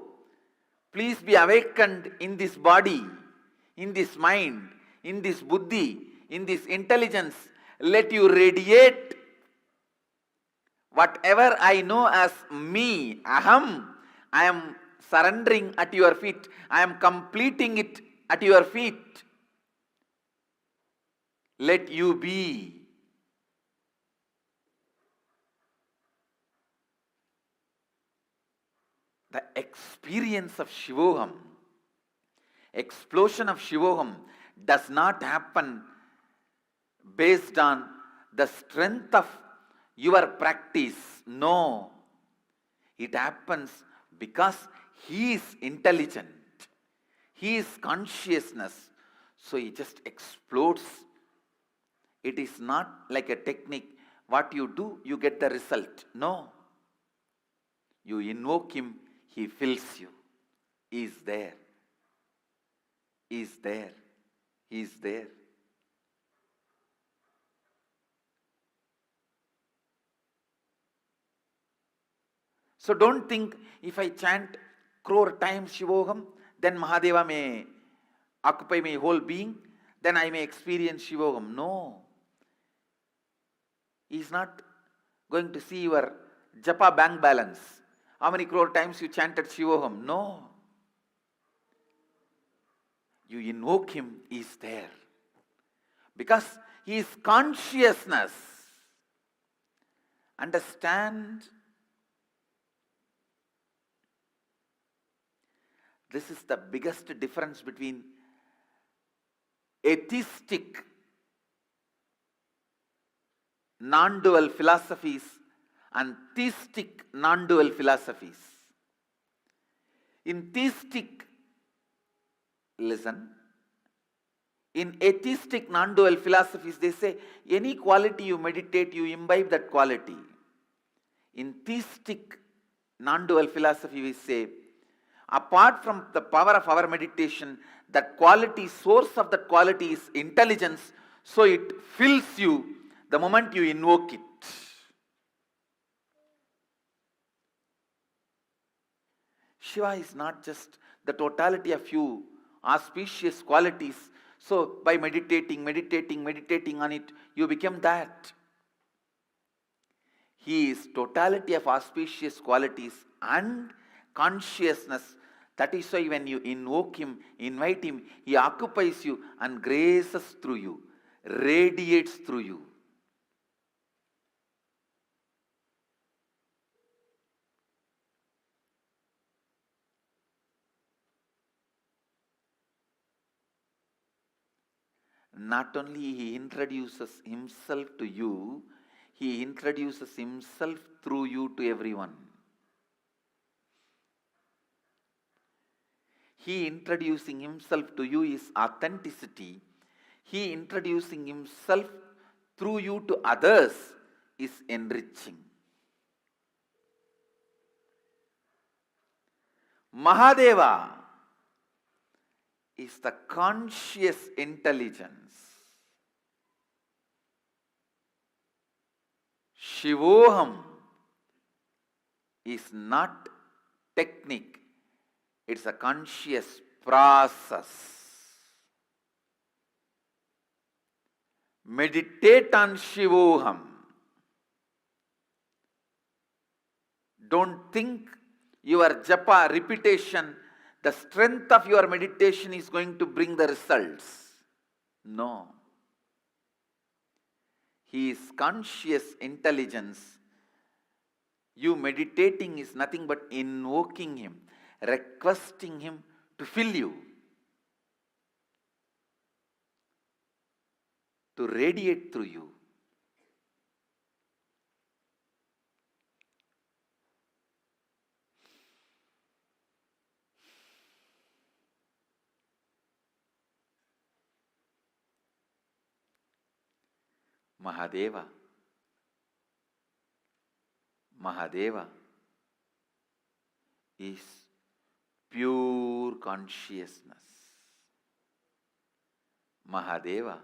please be awakened in this body, in this mind, in this buddhi, in this intelligence. Let you radiate whatever I know as me, aham, I am surrendering at your feet. I am completing it at your feet. Let you be. The experience of Shivoham, explosion of Shivoham does not happen based on the strength of your practice. No. It happens because he is intelligent. He is consciousness. So he just explodes. It is not like a technique. What you do, you get the result. No. You invoke him, he fills you. He is there. He is there. He is there. So don't think if I chant crore times Shivoham, then Mahadeva may occupy my whole being, then I may experience Shivoham. No. He is not going to see your japa bank balance. How many crore times you chanted Shivoham? No. You invoke him, he is there. Because he is consciousness. Understand? This is the biggest difference between atheistic non-dual philosophies and theistic non-dual philosophies. In theistic, listen, in atheistic non-dual philosophies, they say any quality you meditate, you imbibe that quality. In theistic non-dual philosophy, we say, apart from the power of our meditation, that quality, source of that quality is intelligence, so it fills you the moment you invoke it. Shiva is not just the totality of few auspicious qualities. So by meditating on it, you become that. He is totality of auspicious qualities and consciousness. That is why when you invoke him, invite him, he occupies you and graces through you, radiates through you. Not only he introduces himself to you, he introduces himself through you to everyone. He introducing himself to you is authenticity. He introducing himself through you to others is enriching. Mahadeva is the conscious intelligence. Shivoham is not technique, it's a conscious process. Meditate on Shivoham. Don't think your japa, repetition, the strength of your meditation is going to bring the results. No. He is conscious intelligence. You meditating is nothing but invoking him, requesting him to fill you, to radiate through you. Mahadeva. Mahadeva is pure consciousness. Mahadeva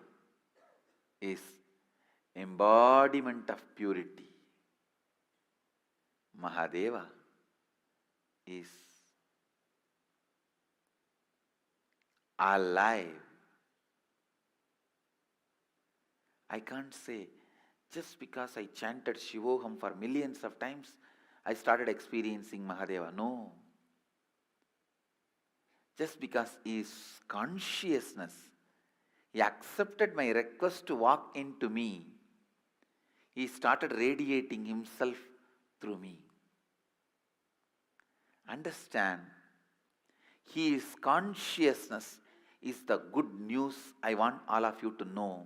is embodiment of purity. Mahadeva is alive. I can't say, just because I chanted Shivoham for millions of times, I started experiencing Mahadeva. No. Just because he is consciousness, he accepted my request to walk into me. He started radiating himself through me. Understand, he is consciousness is the good news I want all of you to know.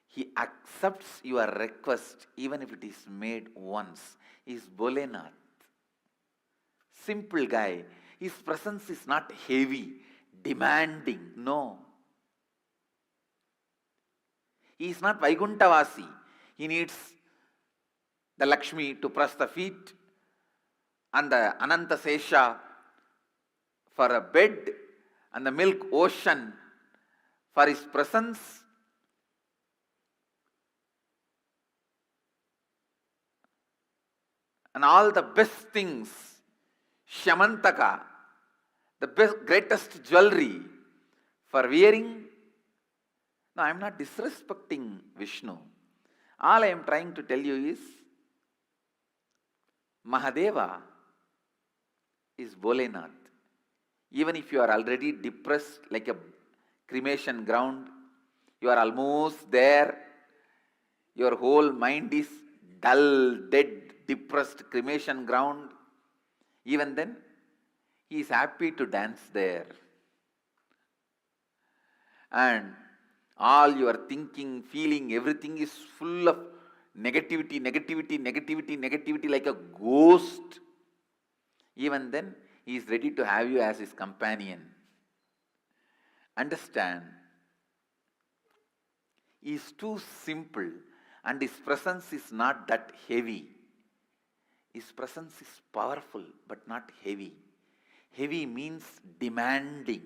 He accepts your request even if it is made once. He is Bholenath. Simple guy. His presence is not heavy, demanding. No. He is not Vaikuntavasi. He needs the Lakshmi to press the feet and the Ananta Sesha for a bed and the milk ocean for his presence. And all the best things, Shamantaka, the greatest jewelry for wearing. No, I am not disrespecting Vishnu. All I am trying to tell you is, Mahadeva is Bholenath. Even if you are already depressed like a cremation ground, You are almost there. Your whole mind is dull, dead, depressed, cremation ground. Even then, he is happy to dance there. And all your thinking, feeling, everything is full of negativity, negativity, negativity, negativity, like a ghost. Even then, he is ready to have you as his companion. Understand, he is too simple and his presence is not that heavy. His presence is powerful but not heavy. Heavy means demanding.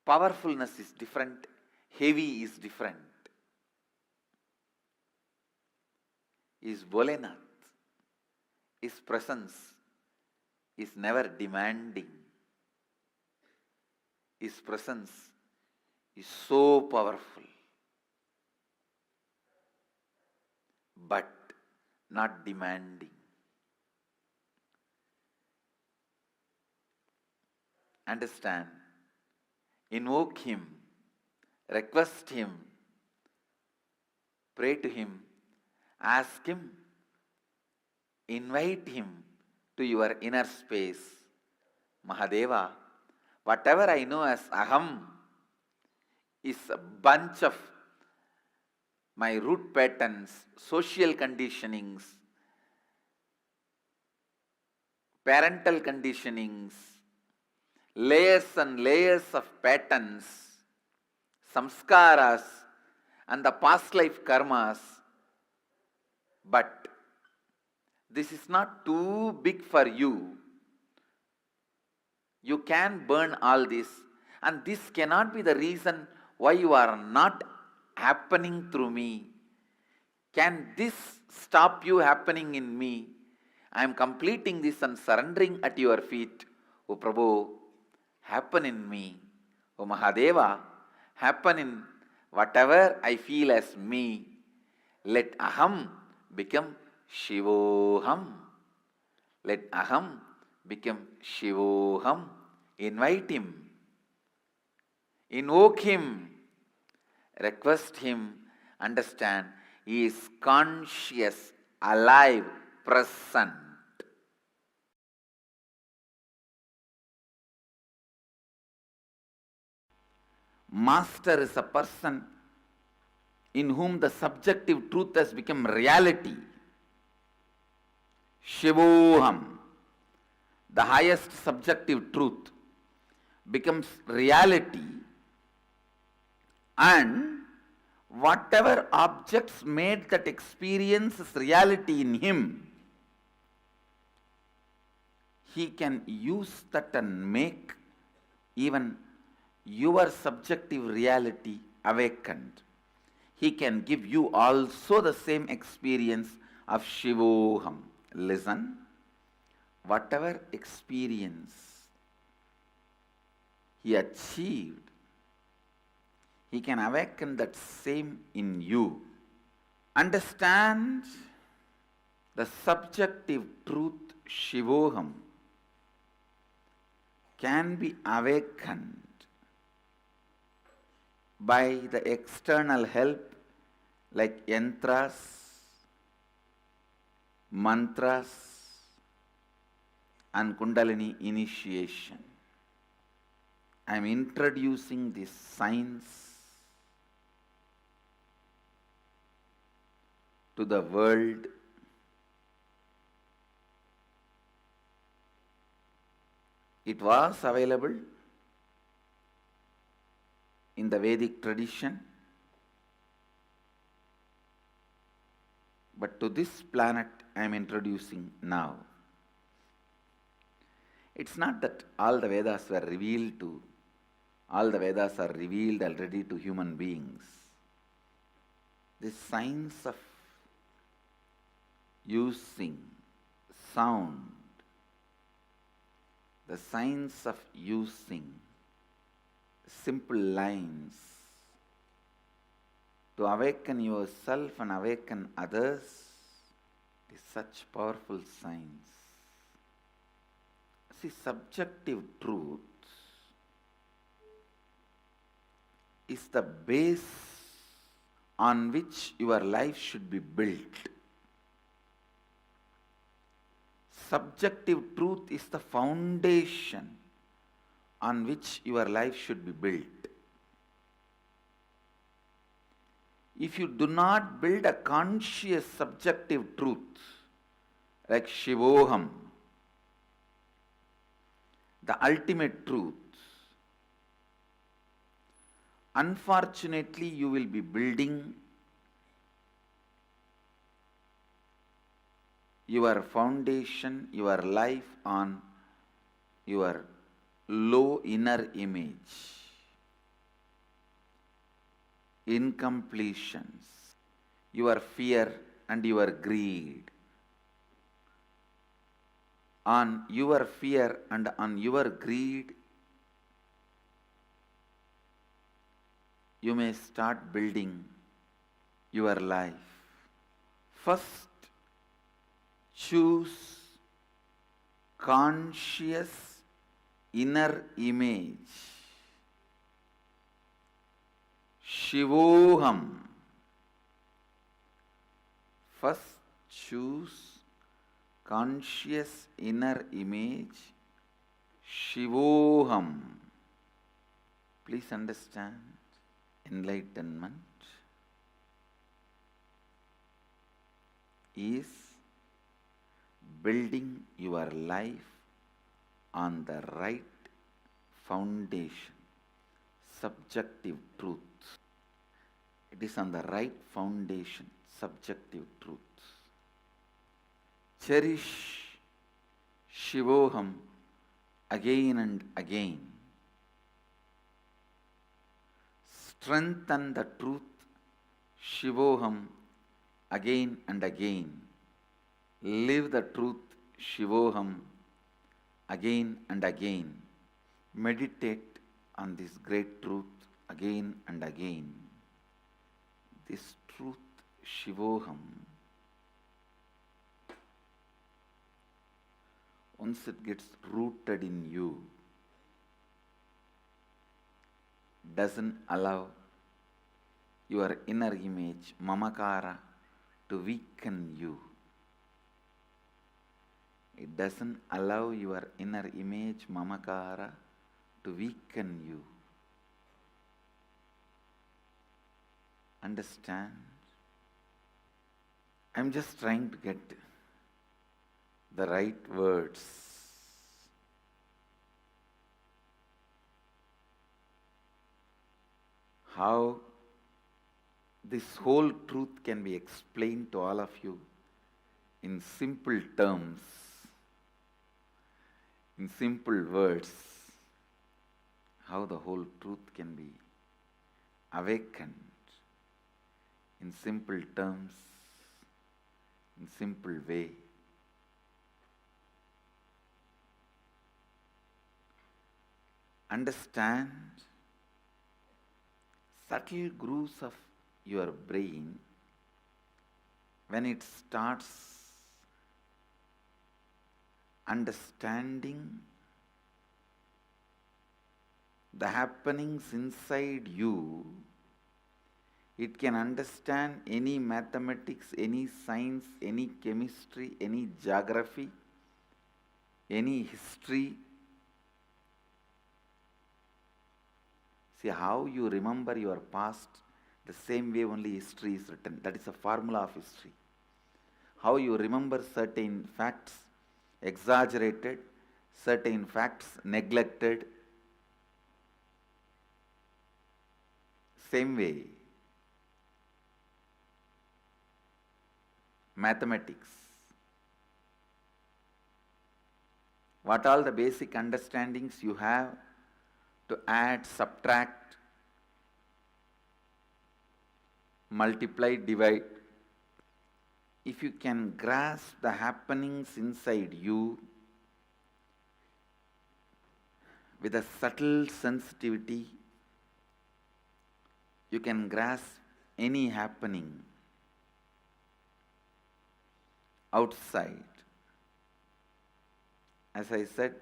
Powerfulness is different, heavy is different. His Bholenath, his presence is never demanding. His presence is so powerful, but not demanding. Understand? Invoke him, request him, pray to him, ask him, invite him to your inner space. Mahadeva, whatever I know as Aham is a bunch of my root patterns, social conditionings, parental conditionings, layers and layers of patterns, samskaras, and the past life karmas. But this is not too big for you. You can burn all this, and this cannot be the reason why you are not happening through me. Can this stop you happening in me? I am completing this and surrendering at your feet. O Prabhu, happen in me. O Mahadeva, happen in whatever I feel as me. Let Aham become Shivoham. Let Aham become Shivoham. Invite him. Invoke him. Request him. Understand, he is conscious, alive, present. Master is a person in whom the subjective truth has become reality. Shivoham, the highest subjective truth, becomes reality, and whatever objects made that experience as reality in him, he can use that and make even your subjective reality awakened. He can give you also the same experience of Shivoham. Listen, whatever experience he achieved, he can awaken that same in you. Understand, the subjective truth Shivoham can be awakened by the external help like yantras, mantras, and Kundalini initiation. I am introducing this science to the world. It was available in the Vedic tradition, but to this planet I am introducing now. It's not that all the Vedas were revealed to, all the Vedas are revealed already to human beings. This science of using sound, the science of using simple lines to awaken yourself and awaken others is such powerful science. See, subjective truths is the base on which your life should be built. Subjective truth is the foundation on which your life should be built. If you do not build a conscious subjective truth like Shivoham, the ultimate truth, unfortunately you will be building your foundation, your life on your low inner image, incompletions, your fear and your greed. On your fear and on your greed, you may start building your life. First, choose conscious inner image. Shivoham. First, choose conscious inner image. Shivoham. Please understand, enlightenment is building your life on the right foundation, subjective truth. It is on the right foundation, subjective truth. Cherish Shivoham again and again. Strengthen the truth Shivoham again and again. Live the truth Shivoham again and again. Meditate on this great truth again and again. This truth Shivoham, once it gets rooted in you, doesn't allow your inner image, mamakara, to weaken you. It doesn't allow your inner image, mamakara, to weaken you. Understand? I'm just trying to get the right words. How this whole truth can be explained to all of you in simple terms, in simple words, how the whole truth can be awakened in simple terms, in simple way. Understand subtle grooves of your brain when it starts understanding the happenings inside you. It can understand any mathematics, any science, any chemistry, any geography, any history. See how you remember your past, the same way only history is written. That is a formula of history. How you remember certain facts exaggerated, certain facts neglected. Same way, mathematics. What all the basic understandings you have to add, subtract, multiply, divide. If you can grasp the happenings inside you with a subtle sensitivity, you can grasp any happening outside. As I said,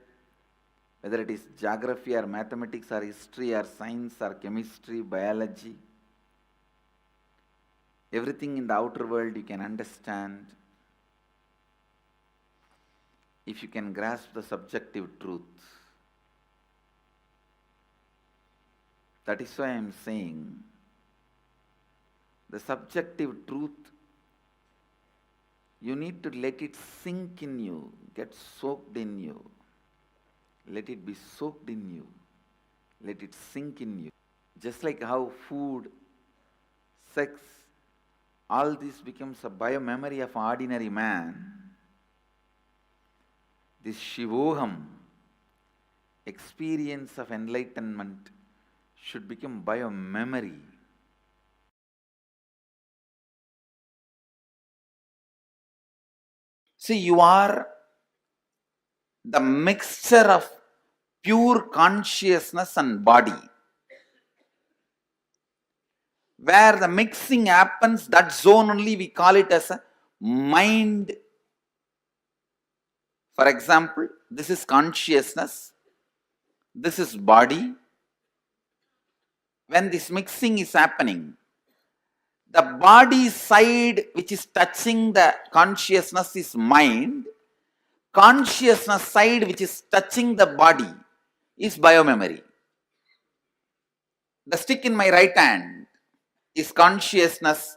whether it is geography or mathematics or history or science or chemistry, biology, everything in the outer world you can understand if you can grasp the subjective truth. That is why I am saying the subjective truth, you need to let it sink in you, get soaked in you. Let it be soaked in you. Let it sink in you. Just like how food, sex, all this becomes a bio-memory of ordinary man, this Shivoham, experience of enlightenment, should become bio-memory. See, you are the mixture of pure consciousness and body. Where the mixing happens, that zone only we call it as a mind. For example, this is consciousness, this is body. When this mixing is happening, the body side which is touching the consciousness is mind. Consciousness side which is touching the body is biomemory. The stick in my right hand is consciousness,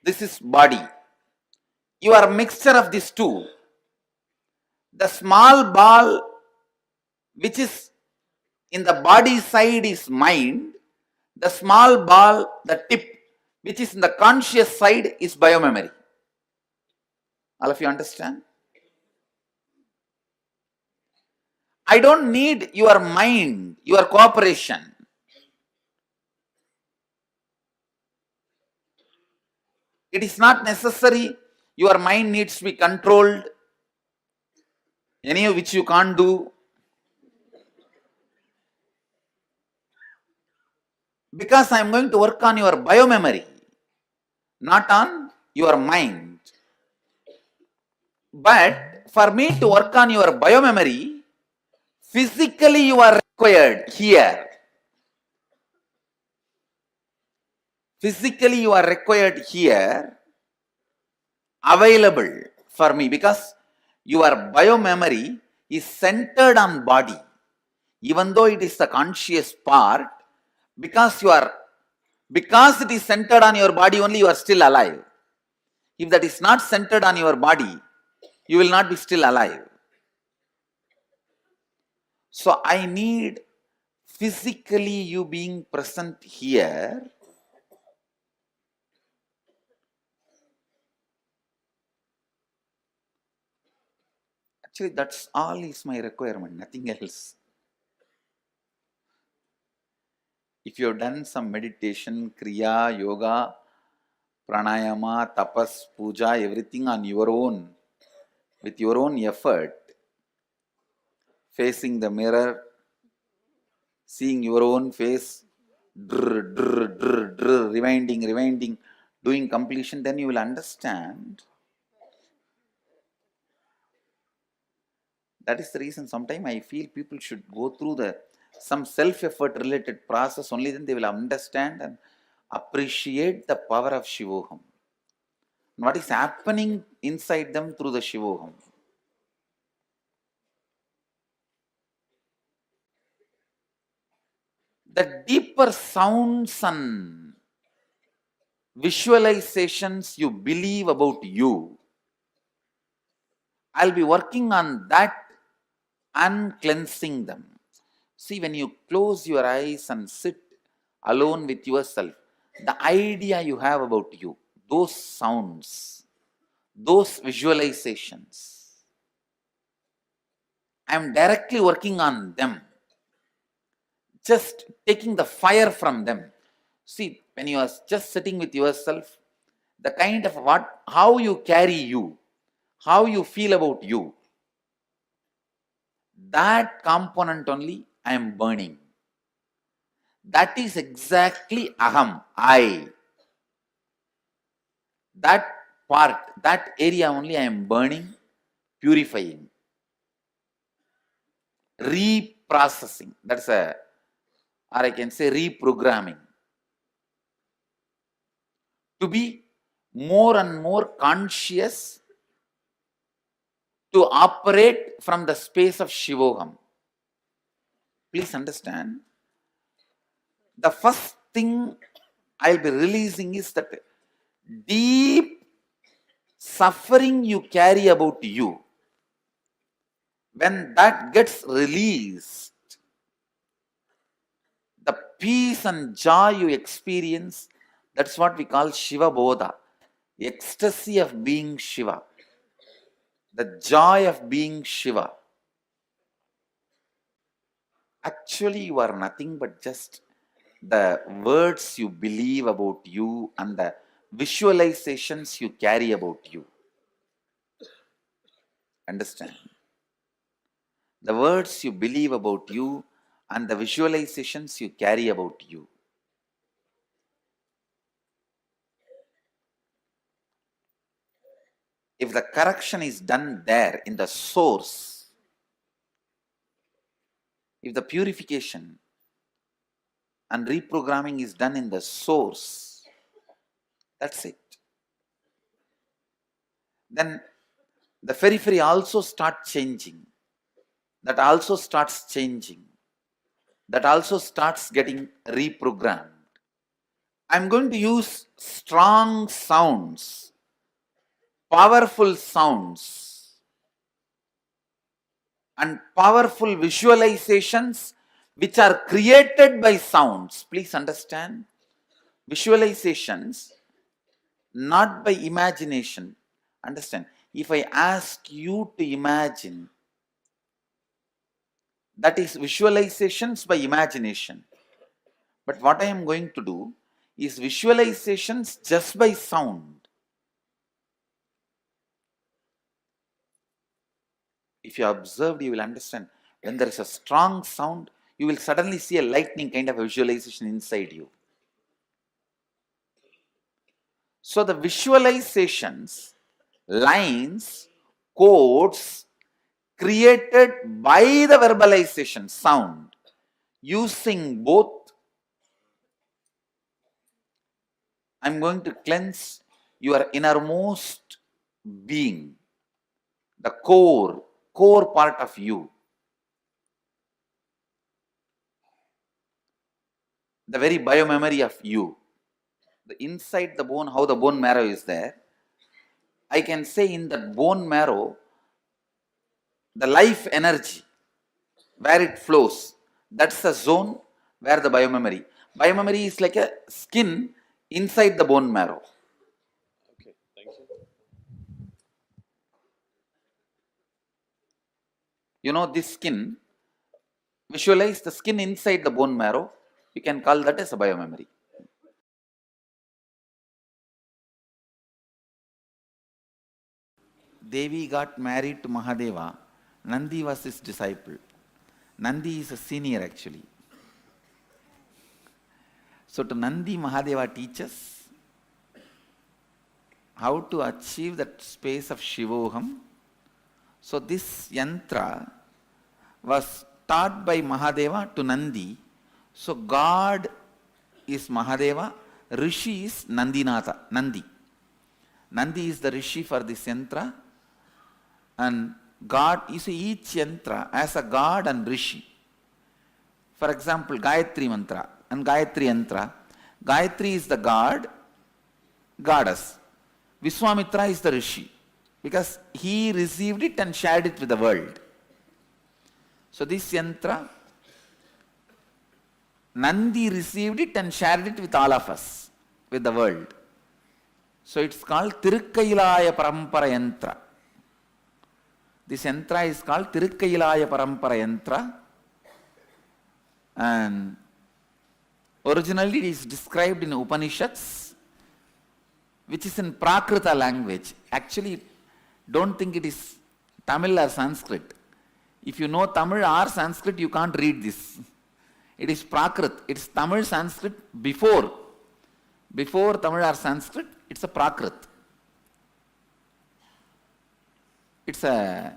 this is body. You are a mixture of these two. The small ball which is in the body side is mind. The small ball, the tip which is in the conscious side is biomemory. All of you understand? I don't need your mind, your cooperation. It is not necessary your mind needs to be controlled, any of which you can't do. Because I am going to work on your biomemory, not on your mind. But for me to work on your biomemory, physically you are required here. Physically you are required here, available for me, because your biomemory is centered on body. Even though it is the conscious part, because it is centered on your body only, you are still alive. If that is not centered on your body, you will not be still alive. So I need physically you being present here. Actually, that's all is my requirement, nothing else. If you have done some meditation, kriya, yoga, pranayama, tapas, puja, everything on your own, with your own effort, facing the mirror, seeing your own face, rewinding, doing completion, then you will understand. That is the reason sometimes I feel people should go through some self-effort related process, only then they will understand and appreciate the power of Shivoham. What is happening inside them through the Shivoham. The deeper sounds and visualizations you believe about you, I'll be working on that and cleansing them. See, when you close your eyes and sit alone with yourself, the idea you have about you, those sounds, those visualizations, I am directly working on them, just taking the fire from them. See, when you are just sitting with yourself, the kind of how you carry you, how you feel about you, that component only I am burning. That is exactly aham, I. That part, that area only I am burning, purifying, reprocessing. That's a, or I can say reprogramming. To be more and more conscious, to operate from the space of Shivoham. Please understand, the first thing I'll be releasing is that deep suffering you carry about you. When that gets released, the peace and joy you experience, that's what we call Shiva Bodha, ecstasy of being Shiva, the joy of being Shiva. Actually, you are nothing but just the words you believe about you and the visualizations you carry about you. Understand? The words you believe about you and the visualizations you carry about you. If the correction is done there in the source, if the purification and reprogramming is done in the source, that's it. Then the periphery also starts changing. That also starts changing. That also starts getting reprogrammed. I'm going to use strong sounds, powerful sounds, and powerful visualizations which are created by sounds. Please understand, visualizations, not by imagination. Understand, if I ask you to imagine, that is visualizations by imagination. But what I am going to do is visualizations just by sound. If you observed, you will understand. When there is a strong sound, you will suddenly see a lightning kind of visualization inside you. So the visualizations, lines, codes created by the verbalization, sound, using both, I'm going to cleanse your innermost being, the core part of you. The very biomemory of you. The inside the bone, how the bone marrow is there. I can say in that bone marrow, the life energy, where it flows, that's the zone where the biomemory. Biomemory is like a skin inside the bone marrow. Okay, thank you. You know this skin, visualize the skin inside the bone marrow, you can call that as a biomemory. Devi got married to Mahadeva. Nandi was his disciple. Nandi is a senior actually. So to Nandi, Mahadeva teaches how to achieve that space of Shivoham. So this yantra was taught by Mahadeva to Nandi. So God is Mahadeva, Rishi is Nandinatha, Nandi. Nandi is the Rishi for this yantra. And God, you see each yantra as a God and Rishi. For example, Gayatri Mantra and Gayatri Yantra. Gayatri is the God, goddess. Vishwamitra is the Rishi because he received it and shared it with the world. So this yantra, Nandi received it and shared it with all of us, with the world. So it's called Tirukkailaya Parampara Yantra. This yantra is called Tirukkailaya Parampara Yantra, and originally it is described in Upanishads, which is in Prakrita language. Actually, don't think it is Tamil or Sanskrit. If you know Tamil or Sanskrit, you can't read this. It is Prakrit. It's Tamil, Sanskrit before. Before Tamil or Sanskrit, it's a Prakrit. It's a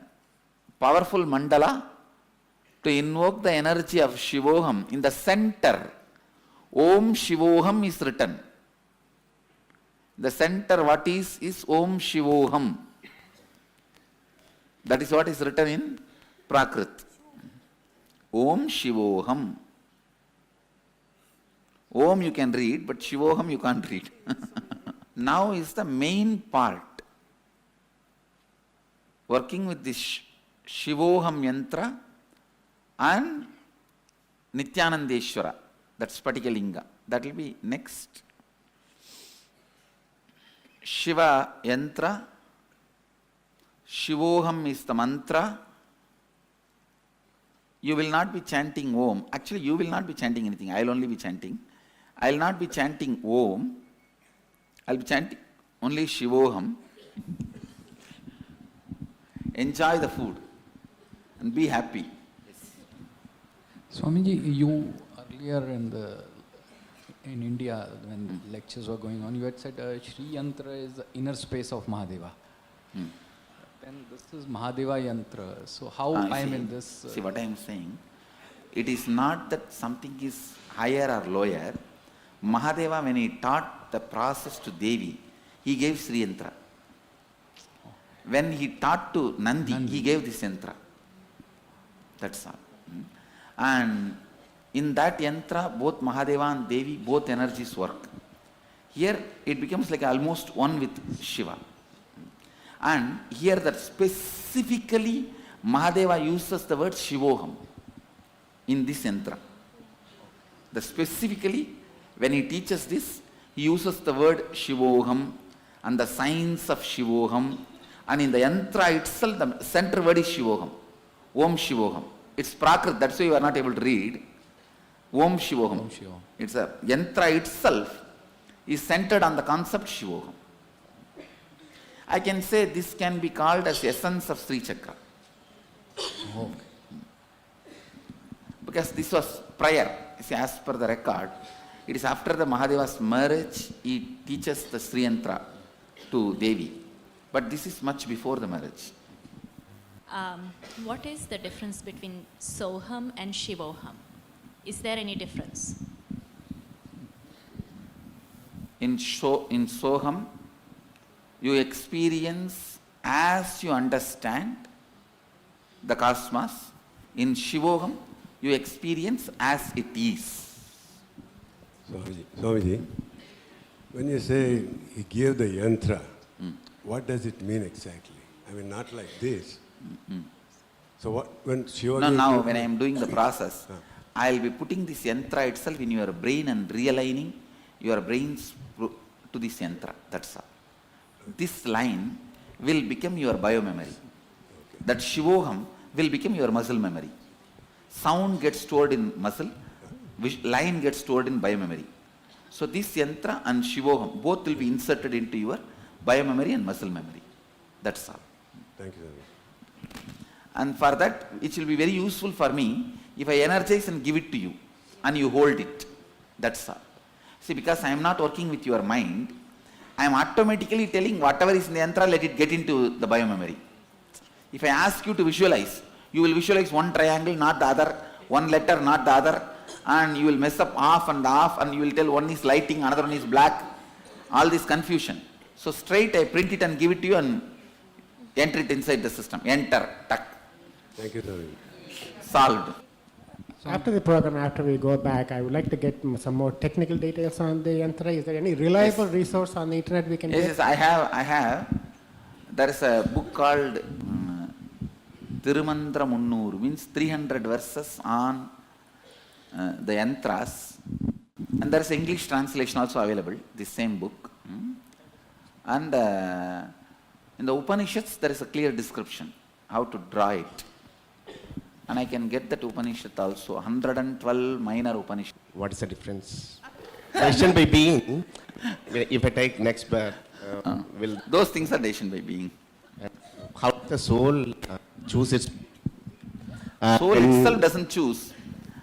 powerful mandala to invoke the energy of Shivoham in the center. Om Shivoham is written. The center, what is Om Shivoham. That is what is written in Prakrit. Om Shivoham. Om you can read, but Shivoham you can't read. Now is the main part. Working with this Shivoham Yantra and Nithyanandeshwara. That's Patikalinga. That will be next. Shiva Yantra. Shivoham is the mantra. You will not be chanting Om. Actually, you will not be chanting anything. I will only be chanting. I will not be chanting Om. I will be chanting only Shivoham. Enjoy the food and be happy. Swamiji, you earlier in India, when lectures were going on, you had said Shri Yantra is the inner space of Mahadeva. Then this is Mahadeva Yantra. So how I am in this? See what I am saying? It is not that something is higher or lower. Mahadeva, when he taught the process to Devi, he gave Sri Yantra. When he taught to Nandi, he gave this yantra. That's all. And in that yantra, both Mahadeva and Devi, both energies work. Here it becomes like almost one with Shiva. And here that specifically Mahadeva uses the word Shivoham in this yantra. The specifically when he teaches this, he uses the word Shivoham and the signs of Shivoham. And in the yantra itself, the center word is Shivoham. Om Shivoham. It's Prakrit, that's why you are not able to read. Om Shivoham. Om Shivoham. It's a yantra itself is centered on the concept Shivoham. I can say this can be called as essence of Sri Chakra. Oh. Because this was prior. See, as per the record, it is after the Mahadeva's marriage, he teaches the Sri Yantra to Devi. But this is much before the marriage. What is the difference between Soham and Shivoham? Is there any difference? In Soham, you experience as you understand the cosmos. In Shivoham, you experience as it is. Swamiji, when you say he gave the yantra, what does it mean exactly? I mean, not like this. So what, when Shiva... No, now when I am doing the process, I will be putting this yantra itself in your brain and realigning your brains to this yantra. That's all. This line will become your biomemory. That Shivoham will become your muscle memory. Sound gets stored in muscle, line gets stored in biomemory. So this yantra and Shivoham both will be inserted into your biomemory and muscle memory. That's all. Thank you, sir. And for that, it will be very useful for me if I energize and give it to you and you hold it. That's all. See, because I am not working with your mind, I am automatically telling whatever is in the yantra, let it get into the biomemory. If I ask you to visualize, you will visualize one triangle, not the other, one letter, not the other, and you will mess up off, and you will tell one is lighting, another one is black, all this confusion. So straight I print it and give it to you and enter it inside the system. Enter, tuck. Thank you, sir. Solved. So after the program, after we go back, I would like to get some more technical details on the yantra. Is there any reliable resource on the internet we can get? Yes, I have. There is a book called Tirumantra Munnur, means 300 verses on the yantras. And there is English translation also available, the same book. And in the Upanishads, there is a clear description how to draw it. And I can get that Upanishad also, 112 minor Upanishads. What is the difference? Decision by being, if I take next birth, will... Those things are decision by being. How the soul choose its... soul itself doesn't choose.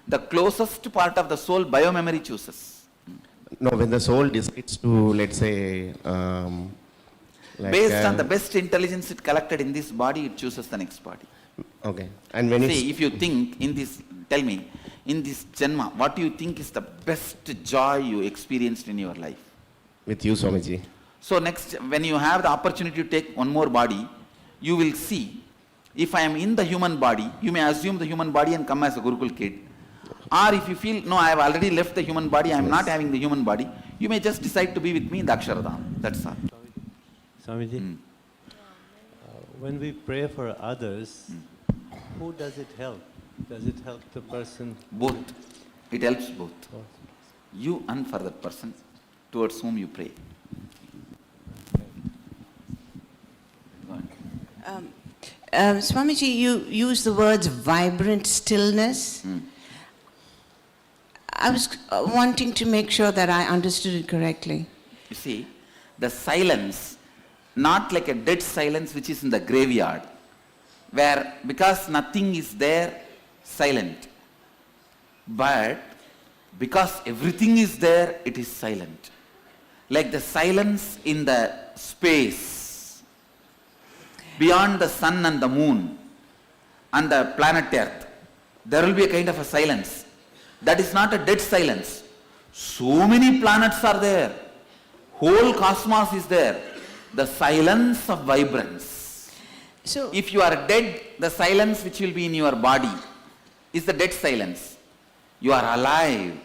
The closest part of the soul, biomemory chooses. No, when the soul decides to, let's say... based on the best intelligence it collected in this body, it chooses the next body. Okay. And when See, if you think in this, tell me, in this Janma, what do you think is the best joy you experienced in your life? With you, Swamiji. So next, when you have the opportunity to take one more body, you will see, if I am in the human body, you may assume the human body and come as a Gurukul kid. Or if you feel, no, I have already left the human body, I am not having the human body, you may just decide to be with me in the Aksharadham. That's all. Swamiji, when we pray for others, who does it help? Does it help the person? Both. It helps both. You and for that person towards whom you pray. Swamiji, you use the words vibrant stillness. I was wanting to make sure that I understood it correctly. You see, the silence, not like a dead silence which is in the graveyard, where because nothing is there, silent. But because everything is there, it is silent. Like the silence in the space, beyond the sun and the moon and the planet Earth, there will be a kind of a silence. That is not a dead silence. So many planets are there. Whole cosmos is there. The silence of vibrance. So, if you are dead, the silence which will be in your body is the dead silence. You are alive.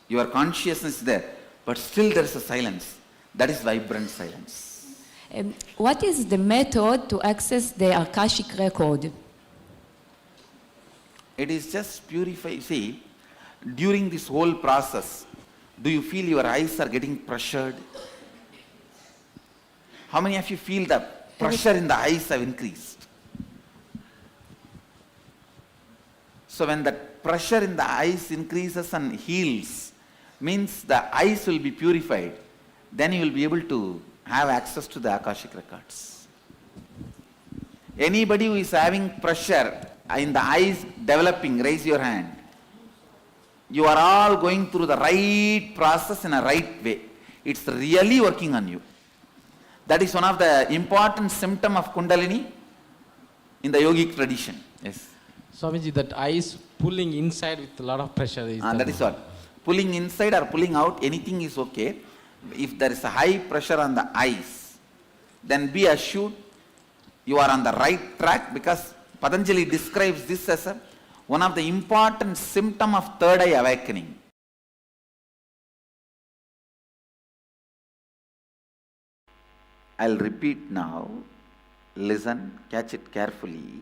Your consciousness is there. But still there is a silence. That is vibrant silence. What is the method to access the Akashic record? It is just purify. See, during this whole process, do you feel your eyes are getting pressured? How many of you feel the pressure in the eyes have increased? So when the pressure in the eyes increases and heals, means the eyes will be purified. Then you will be able to have access to the Akashic records. Anybody who is having pressure in the eyes developing, raise your hand. You are all going through the right process in a right way. It's really working on you. That is one of the important symptoms of Kundalini in the yogic tradition. Yes. Swamiji, that eyes pulling inside with a lot of pressure. That is what. Pulling inside or pulling out, anything is okay. If there is a high pressure on the eyes, then be assured you are on the right track, because Patanjali describes this as one of the important symptoms of third eye awakening. I'll repeat now. Listen, catch it carefully.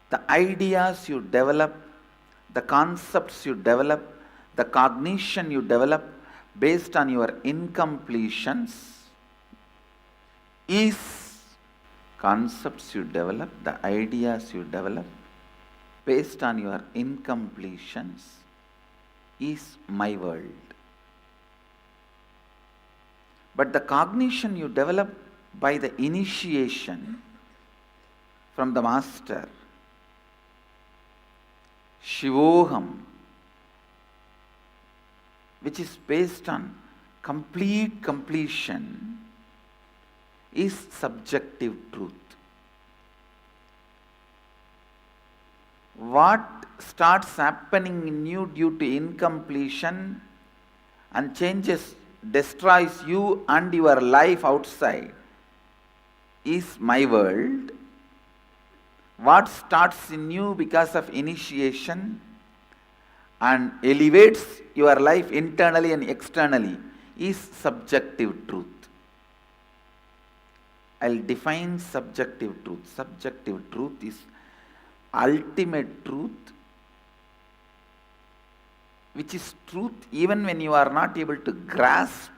The ideas you develop, the concepts you develop, the cognition you develop based on your incompletions is concepts you develop, the ideas you develop based on your incompletions is my world. But the cognition you develop by the initiation from the master, Shivoham, which is based on complete completion, is subjective truth. What starts happening in you due to incompletion and changes, destroys you and your life outside is my world. What starts in you because of initiation and elevates your life internally and externally is subjective truth. I'll define subjective truth. Subjective truth is ultimate truth, which is truth even when you are not able to grasp,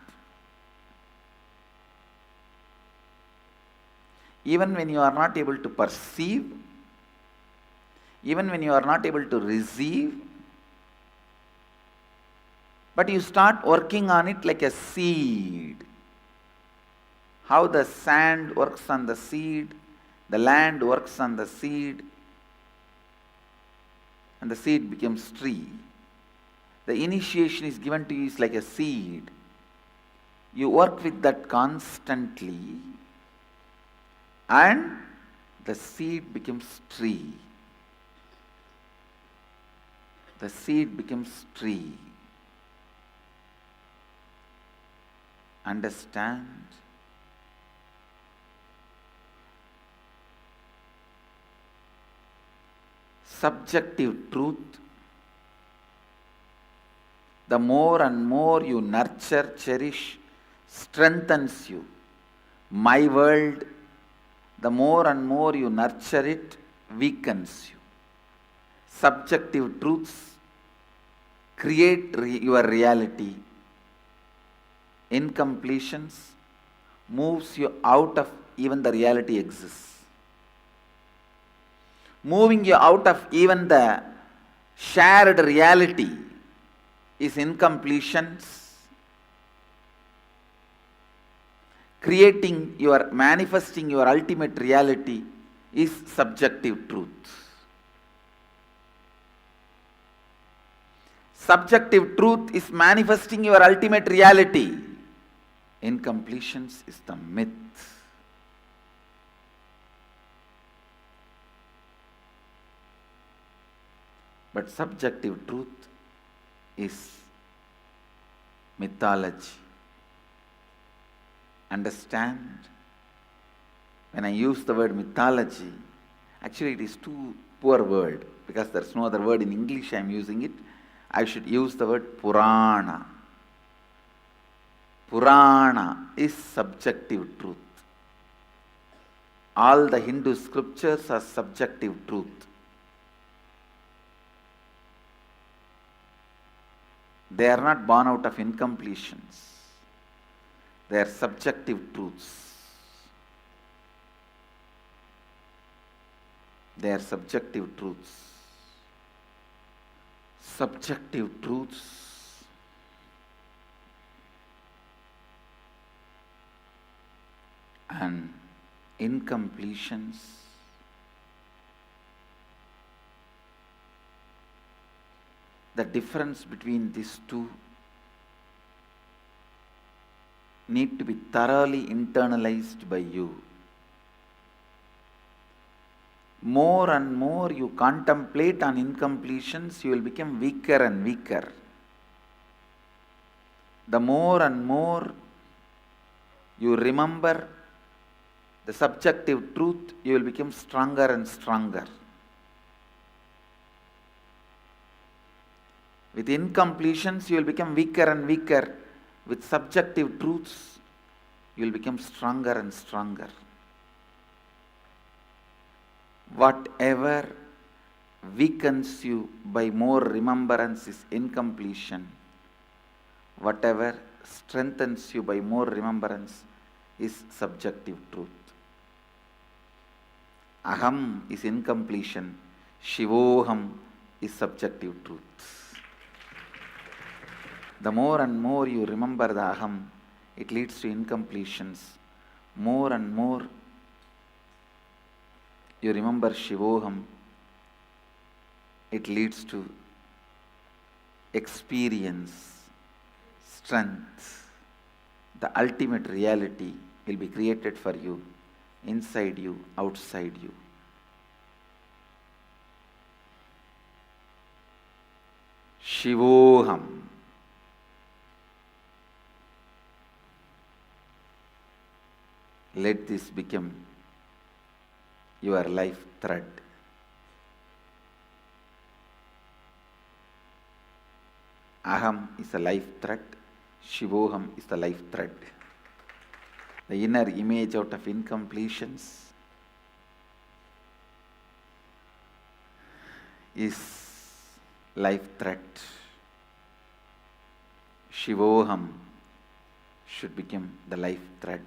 even when you are not able to perceive, even when you are not able to receive, but you start working on it like a seed. How the sand works on the seed, the land works on the seed, and the seed becomes tree. The initiation is given to you is like a seed. You work with that constantly, and the seed becomes tree. The seed becomes tree. Understand? Subjective truth, the more and more you nurture, cherish, strengthens you. My world, the more and more you nurture it, weakens you. Subjective truths create your reality. Incompletions moves you out of even the reality exists. Moving you out of even the shared reality is incompletions. Manifesting your ultimate reality is subjective truth. Subjective truth is manifesting your ultimate reality. Incompletions is the myth. But subjective truth is mythology. Understand? When I use the word mythology, actually it is too poor word because there is no other word in English I am using it. I should use the word Purana. Purana is subjective truth. All the Hindu scriptures are subjective truth. They are not born out of incompletions. They are subjective truths. They are subjective truths. Subjective truths and incompletions the difference between these two need to be thoroughly internalized by you. More and more you contemplate on incompletions, you will become weaker and weaker. The more and more you remember the subjective truth, you will become stronger and stronger. With incompletions, you will become weaker and weaker. With subjective truths, you will become stronger and stronger. Whatever weakens you by more remembrance is incompletion. Whatever strengthens you by more remembrance is subjective truth. Aham is incompletion. Shivoham is subjective truth. The more and more you remember the aham, it leads to incompletions. More and more you remember Shivoham, it leads to experience, strength. The ultimate reality will be created for you, inside you, outside you. Shivoham. Let this become your life thread. Aham is a life thread. Shivoham is the life thread. The inner image out of incompletions is life thread. Shivoham should become the life thread.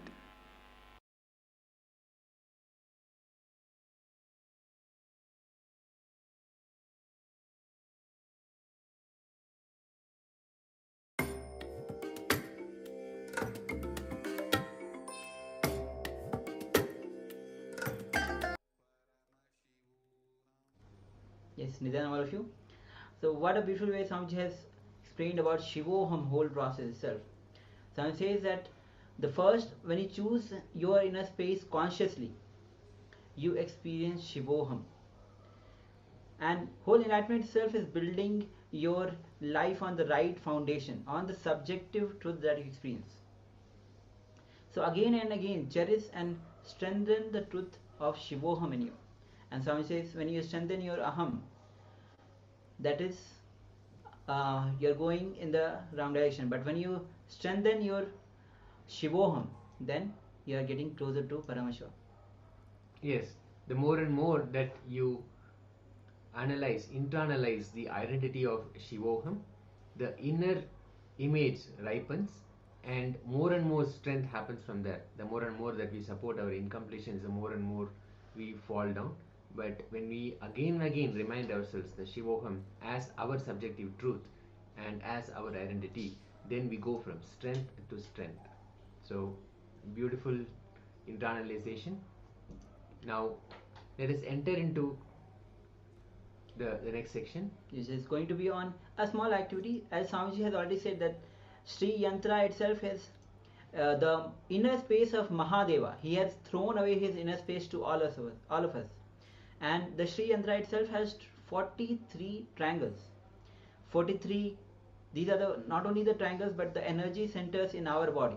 Yes, Nithyananda, all of you. So what a beautiful way Swamiji has explained about Shivoham whole process itself. Swamiji says that the first, when you choose your inner space consciously, you experience Shivoham. And whole enlightenment itself is building your life on the right foundation, on the subjective truth that you experience. So again and again, cherish and strengthen the truth of Shivoham in you. And Swami says, when you strengthen your aham, that is, you're going in the wrong direction. But when you strengthen your Shivoham, then you are getting closer to Paramashiva. Yes, the more and more that you internalize the identity of Shivoham, the inner image ripens and more strength happens from there. The more and more that we support our incompletions, the more and more we fall down. But when we again and again remind ourselves the Shivoham as our subjective truth and as our identity, then we go from strength to strength. So, beautiful internalization. Now, let us enter into the next section. This is going to be on a small activity. As Swamiji has already said, that Sri Yantra itself has the inner space of Mahadeva. He has thrown away his inner space to all of us. And the Sri Yantra itself has 43 triangles. 43, these are not only the triangles but the energy centers in our body.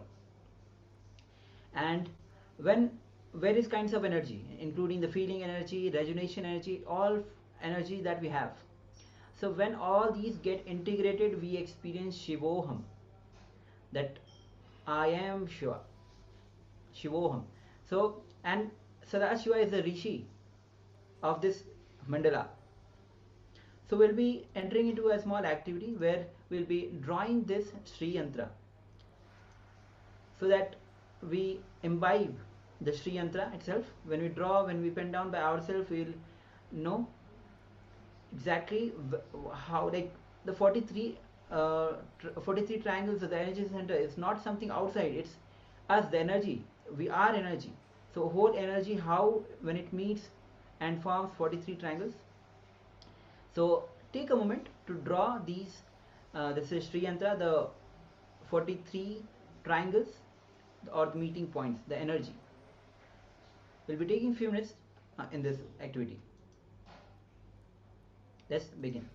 And when various kinds of energy, including the feeling energy, rejuvenation energy, all energy that we have. So when all these get integrated, we experience Shivoham, that I am Shiva, Shivoham. So, and Sadashiva is the Rishi of this mandala. So we'll be entering into a small activity where we'll be drawing this Sri Yantra, so that we imbibe the Sri Yantra itself. When we draw, when we pen down by ourselves, we'll know exactly how, like the 43 triangles of the energy center is not something outside, it's us, the energy. We are energy. So whole energy, how when it meets and forms 43 triangles. So take a moment to draw these, this is Sri Yantra, the 43 triangles or the meeting points, the energy. We'll be taking few minutes in this activity. Let's begin.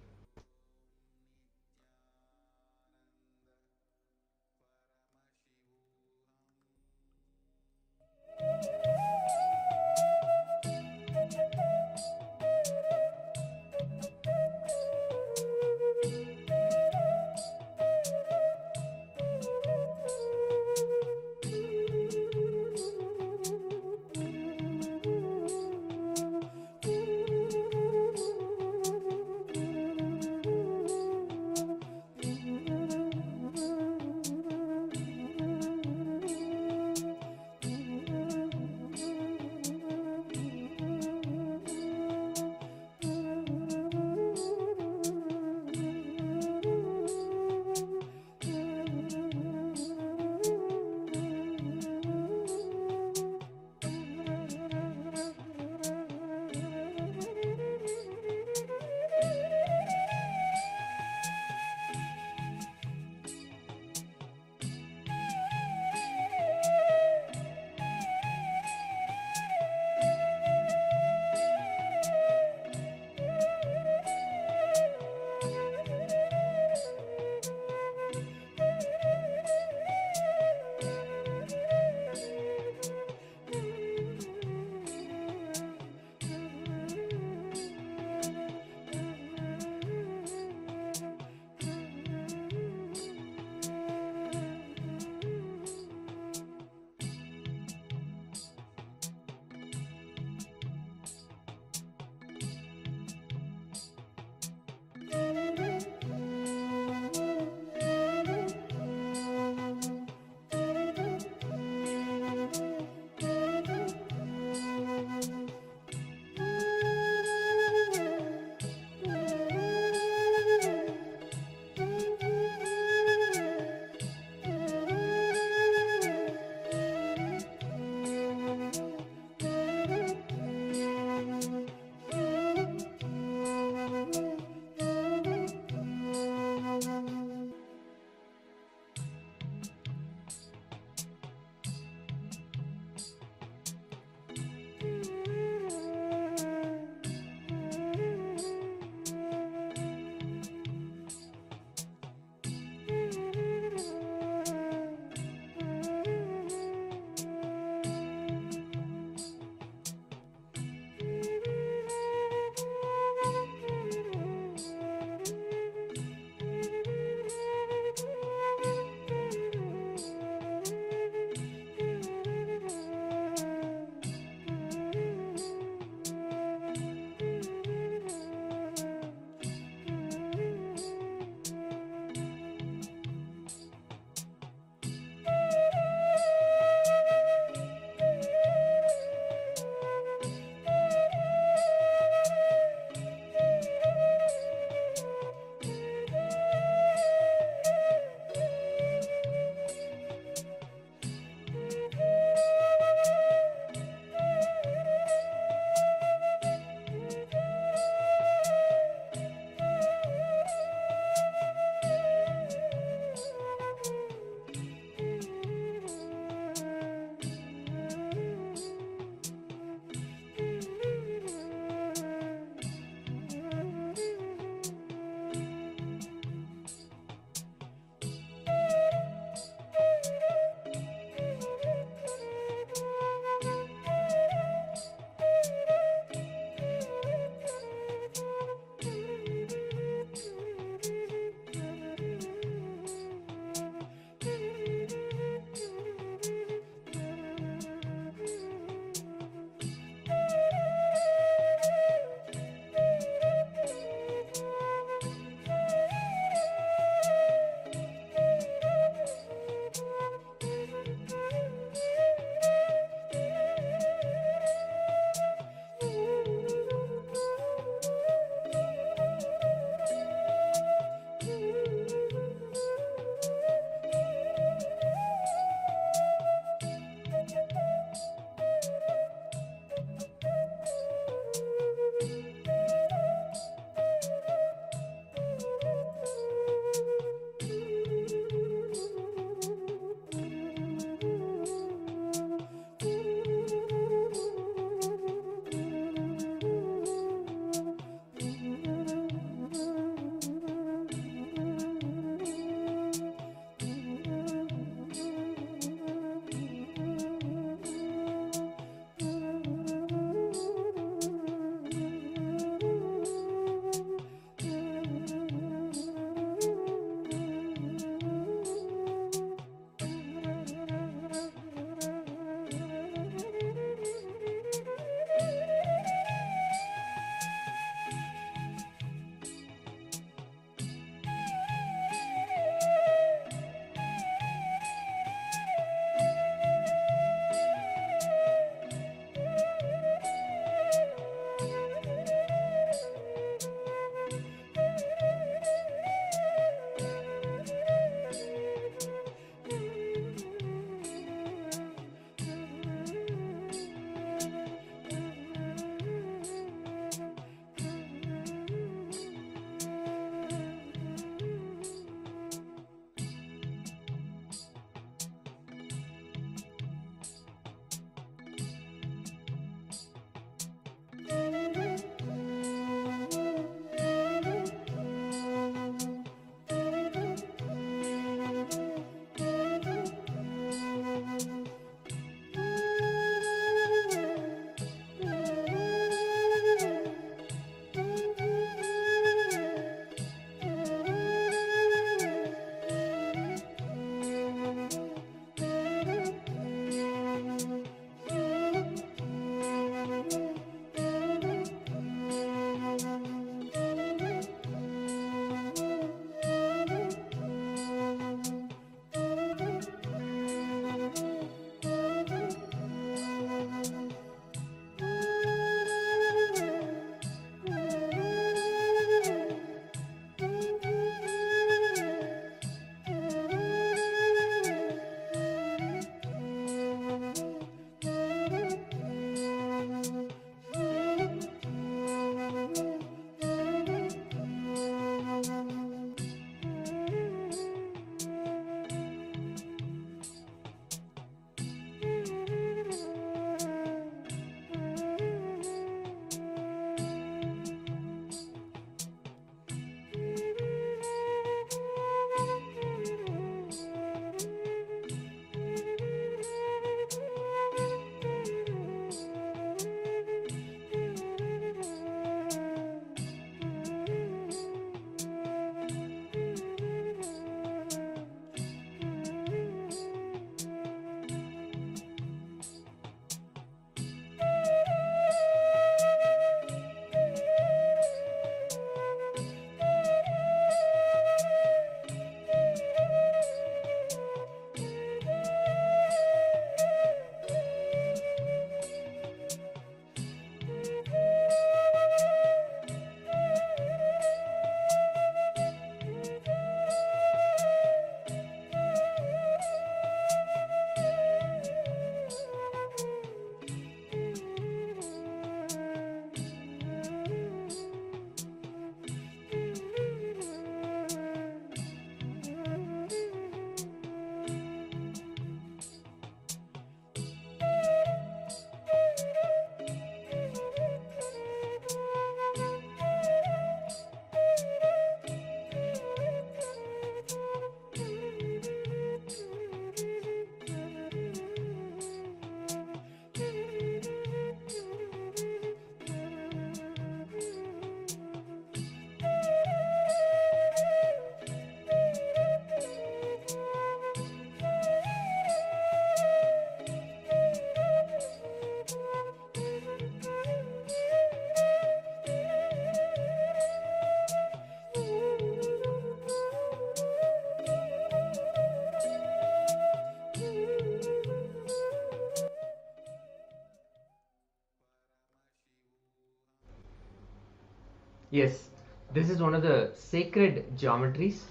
Yes, this is one of the sacred geometries,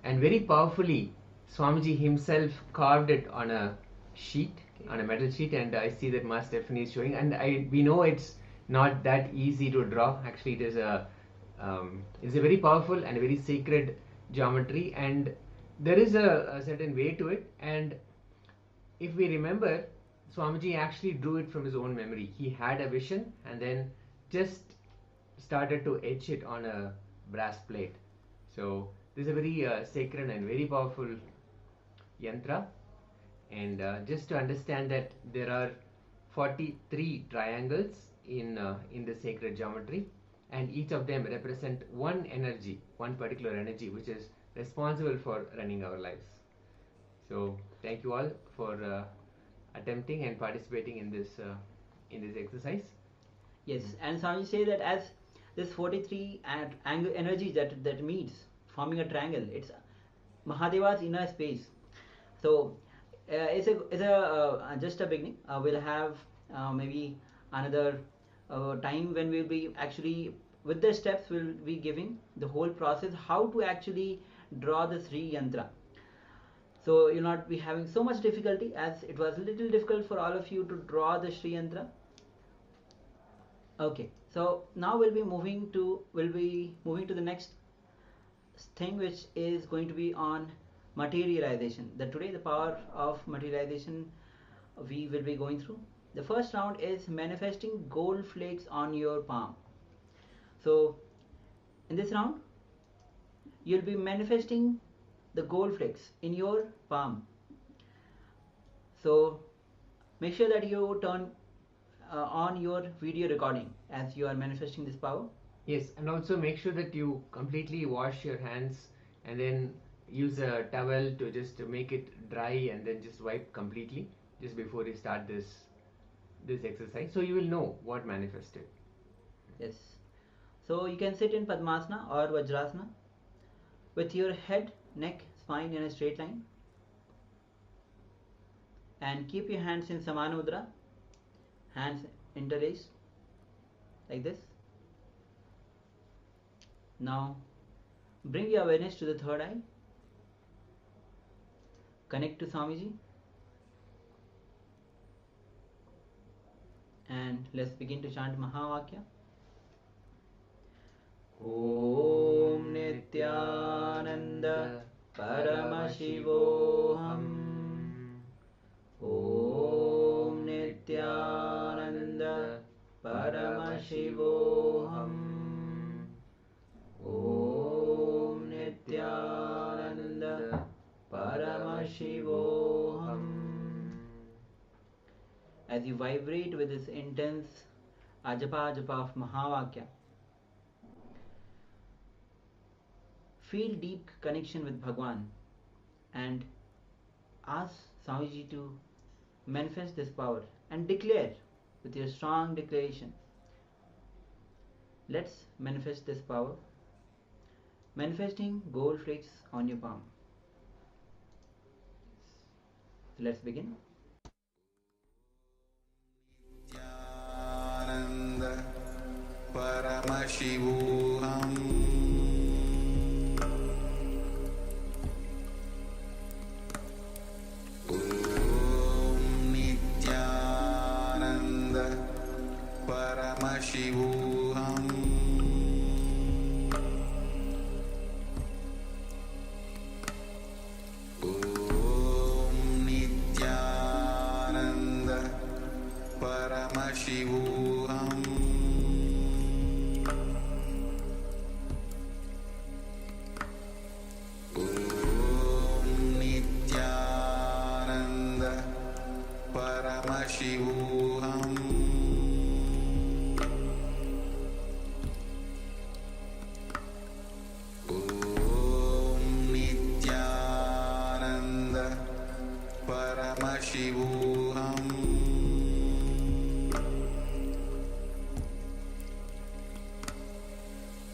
and very powerfully, Swamiji himself carved it on a sheet, on a metal sheet, and I see that Master Stephanie is showing. And we know it's not that easy to draw. Actually, it is it's a very powerful and a very sacred geometry, and there is a certain way to it. And if we remember, Swamiji actually drew it from his own memory. He had a vision and then just started to etch it on a brass plate. So this is a very sacred and very powerful yantra. And just to understand that there are 43 triangles in the sacred geometry, and each of them represent one energy, one particular energy, which is responsible for running our lives. So thank you all for attempting and participating in this exercise. Yes, and Swami say that as this 43 angle energy that meets, forming a triangle, it's Mahadeva's inner space. So it's a just a beginning. We'll have maybe another time when we'll be actually with the steps. We'll be giving the whole process how to actually draw the Sri Yantra. So you'll not be having so much difficulty, as it was a little difficult for all of you to draw the Sri Yantra. Okay, so now we'll be moving to the next thing, which is going to be on materialization. Today the power of materialization we will be going through. The first round is manifesting gold flakes on your palm. So in this round you'll be manifesting the gold flakes in your palm. So make sure that you turn on your video recording as you are manifesting this power. Yes, and also make sure that you completely wash your hands and then use a towel to just make it dry, and then just wipe completely just before you start this exercise, so you will know what manifested. Yes. So you can sit in Padmasana or Vajrasana with your head, neck, spine in a straight line, and keep your hands in Samanudra, hands interlaced like this. Now bring your awareness to the third eye, connect to Swamiji, and let's begin to chant Mahavakya. Om Nithyananda Paramashivoham. Om Nithyananda Paramashivoham. Om Nithyananda Paramashivoham. As you vibrate with this intense ajapa of Mahavakya, feel deep connection with Bhagwan and ask Swamiji to manifest this power and declare with your strong declaration. Let's manifest this power, manifesting gold flakes on your palm. So let's begin. Nithyananda Paramashivoham. Om Nithyananda Paramashivoham. Om Nithyananda Paramashivoham. Om Nithyananda Paramashivoham. Om Nithyananda Paramashivoham.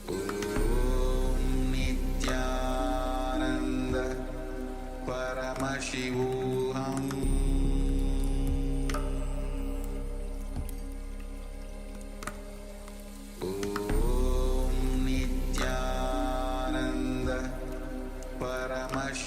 Om Nithyananda Paramashivoham. Om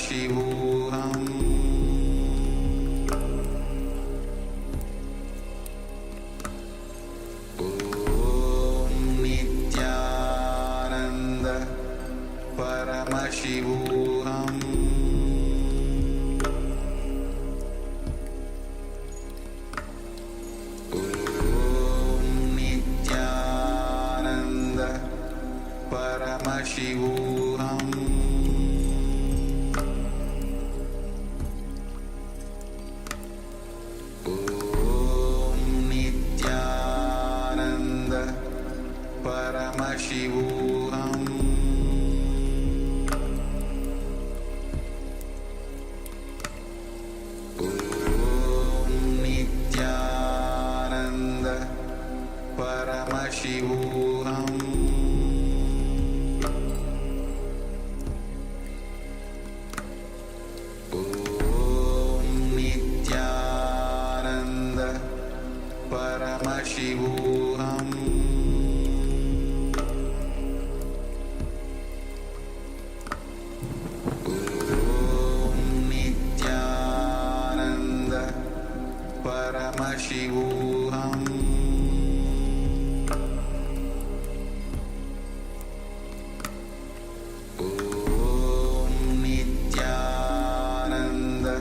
Paramashivoham Om Nithyananda Paramashivoham Om Nithyananda Paramashivoham Om Nithyananda Paramashivoham Om Nithyananda Paramashivoham Om Nithyananda Paramashivoham Om Nithyananda Paramashivoham Om Nithyananda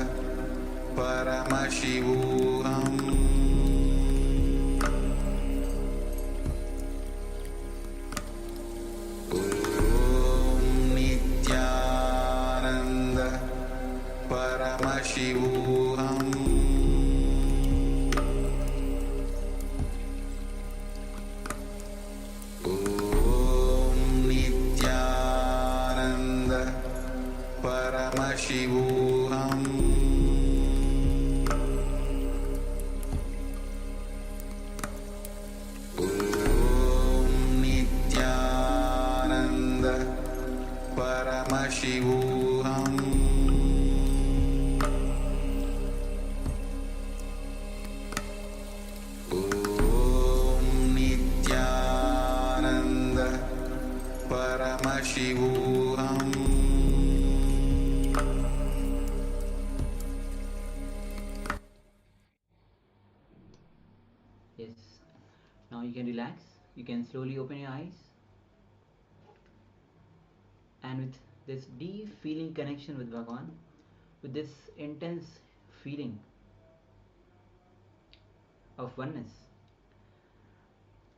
Paramashivoham Om Nithyananda Paramashivoham Om Nithyananda Paramashivoham Om Nithyananda Paramashivoham Om Nithyananda Paramashivoham Yes. Now you can relax. You can slowly open your eyes. And with this deep feeling connection with Bhagavan, with this intense feeling of oneness,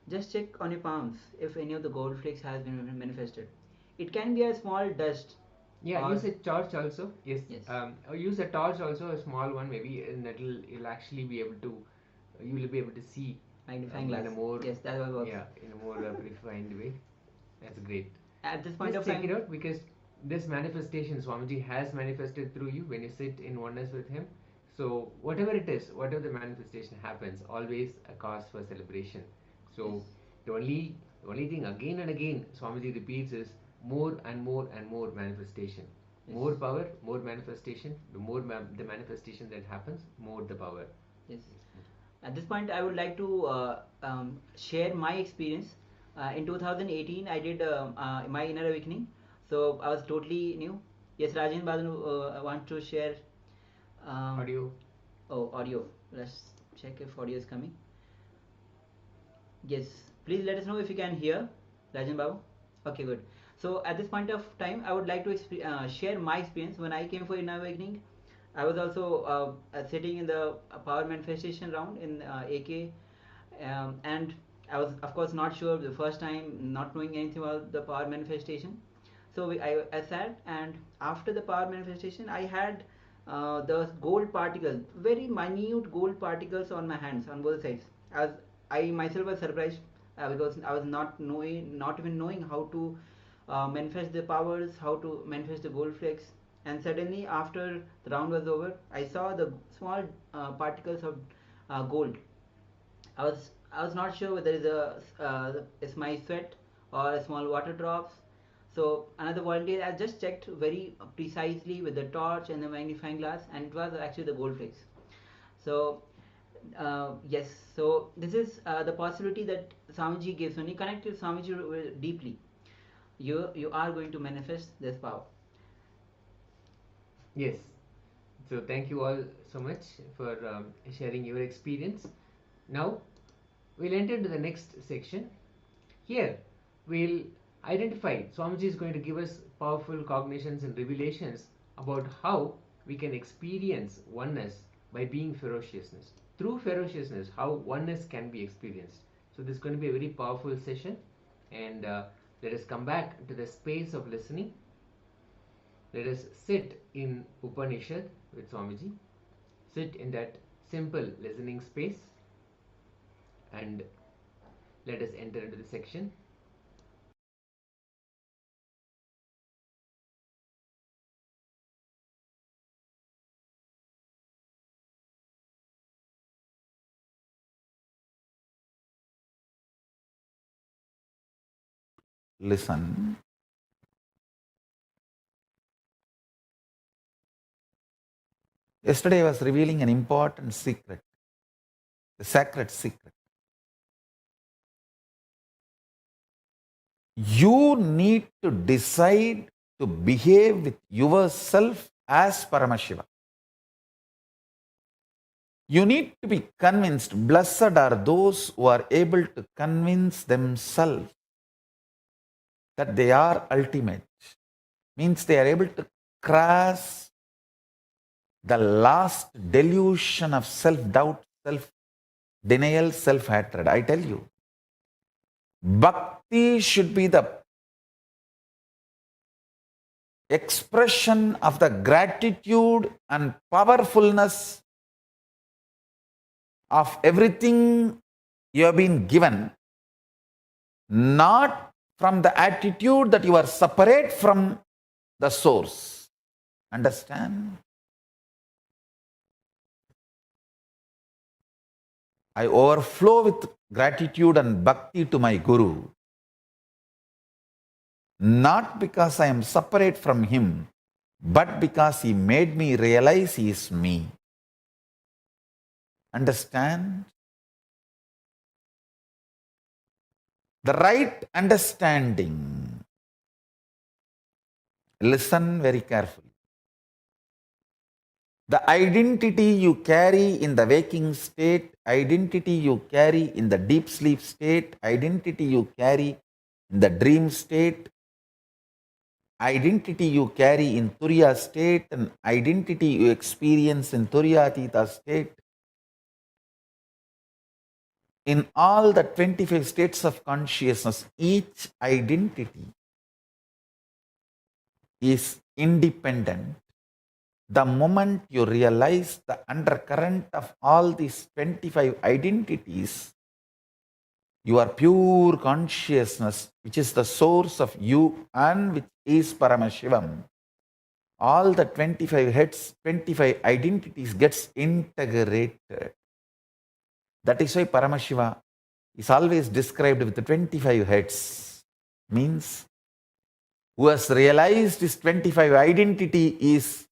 just check on your palms if any of the gold flakes has been manifested. It can be a small dust. Yeah, or- use a torch also. Yes. Yes. Or use a torch also, a small one maybe, and you'll actually be able to, you will be able to see Magnifying in a glass. more, Yes, that will work. yeah, in a more refined way. That's great. At this point Just of check it time, out, because this manifestation Swamiji has manifested through you when you sit in oneness with him. So whatever it is, whatever the manifestation happens, always a cause for celebration. So the only thing again and again Swamiji repeats is more and more and more manifestation. Yes. More power, more manifestation. The more the manifestation that happens, more the power. yes. At this point, I would like to share my experience. In 2018, I did my inner awakening. So I was totally new. Yes, Rajan Badanu, I want to share Audio. Oh, audio. Let's check if audio is coming. Yes, please let us know if you can hear, Rajan Babu. Okay, good. So at this point of time, I would like to share my experience when I came for inner awakening. I was also sitting in the power manifestation round in AK, and I was of course not sure the first time, not knowing anything about the power manifestation. So I sat, and after the power manifestation, I had the gold particles, very minute gold particles on my hands on both sides. As I myself was surprised because I was not even knowing how to manifest the powers, how to manifest the gold flakes. And suddenly, after the round was over, I saw the small particles of gold. I was not sure whether it's my sweat or a small water drops. So another volunteer, I just checked very precisely with the torch and the magnifying glass, and it was actually the gold flakes. So yes, so this is the possibility that Swamiji gives. When you connect with Swamiji deeply, you are going to manifest this power. Yes. So thank you all so much for sharing your experience. Now we'll enter into the next section. Here we'll identify, Swamiji is going to give us powerful cognitions and revelations about how we can experience oneness by being ferociousness. Through ferociousness, how oneness can be experienced. So this is going to be a very powerful session, and let us come back to the space of listening. Let us sit in Upanishad with Swamiji. Sit in that simple listening space, and let us enter into the section. Listen. Yesterday I was revealing an important secret, a sacred secret. You need to decide to behave with yourself as Paramashiva. You need to be convinced. Blessed are those who are able to convince themselves that they are ultimate. Means they are able to cross the last delusion of self-doubt, self-denial, self-hatred. I tell you, bhakti should be the expression of the gratitude and powerfulness of everything you have been given, not from the attitude that you are separate from the source. Understand? I overflow with gratitude and bhakti to my Guru, not because I am separate from him, but because he made me realize he is me. Understand? The right understanding. Listen very carefully. The identity you carry in the waking state, identity you carry in the deep sleep state, identity you carry in the dream state, identity you carry in Turiya state, and identity you experience in Turiyatita state. In all the 25 states of consciousness, each identity is independent. The moment you realize the undercurrent of all these 25 identities, your pure consciousness, which is the source of you and which is Paramashivam, all the 25 heads, 25 identities gets integrated. That is why Paramashiva is always described with the 25 heads. Means, who has realized his 25 identity is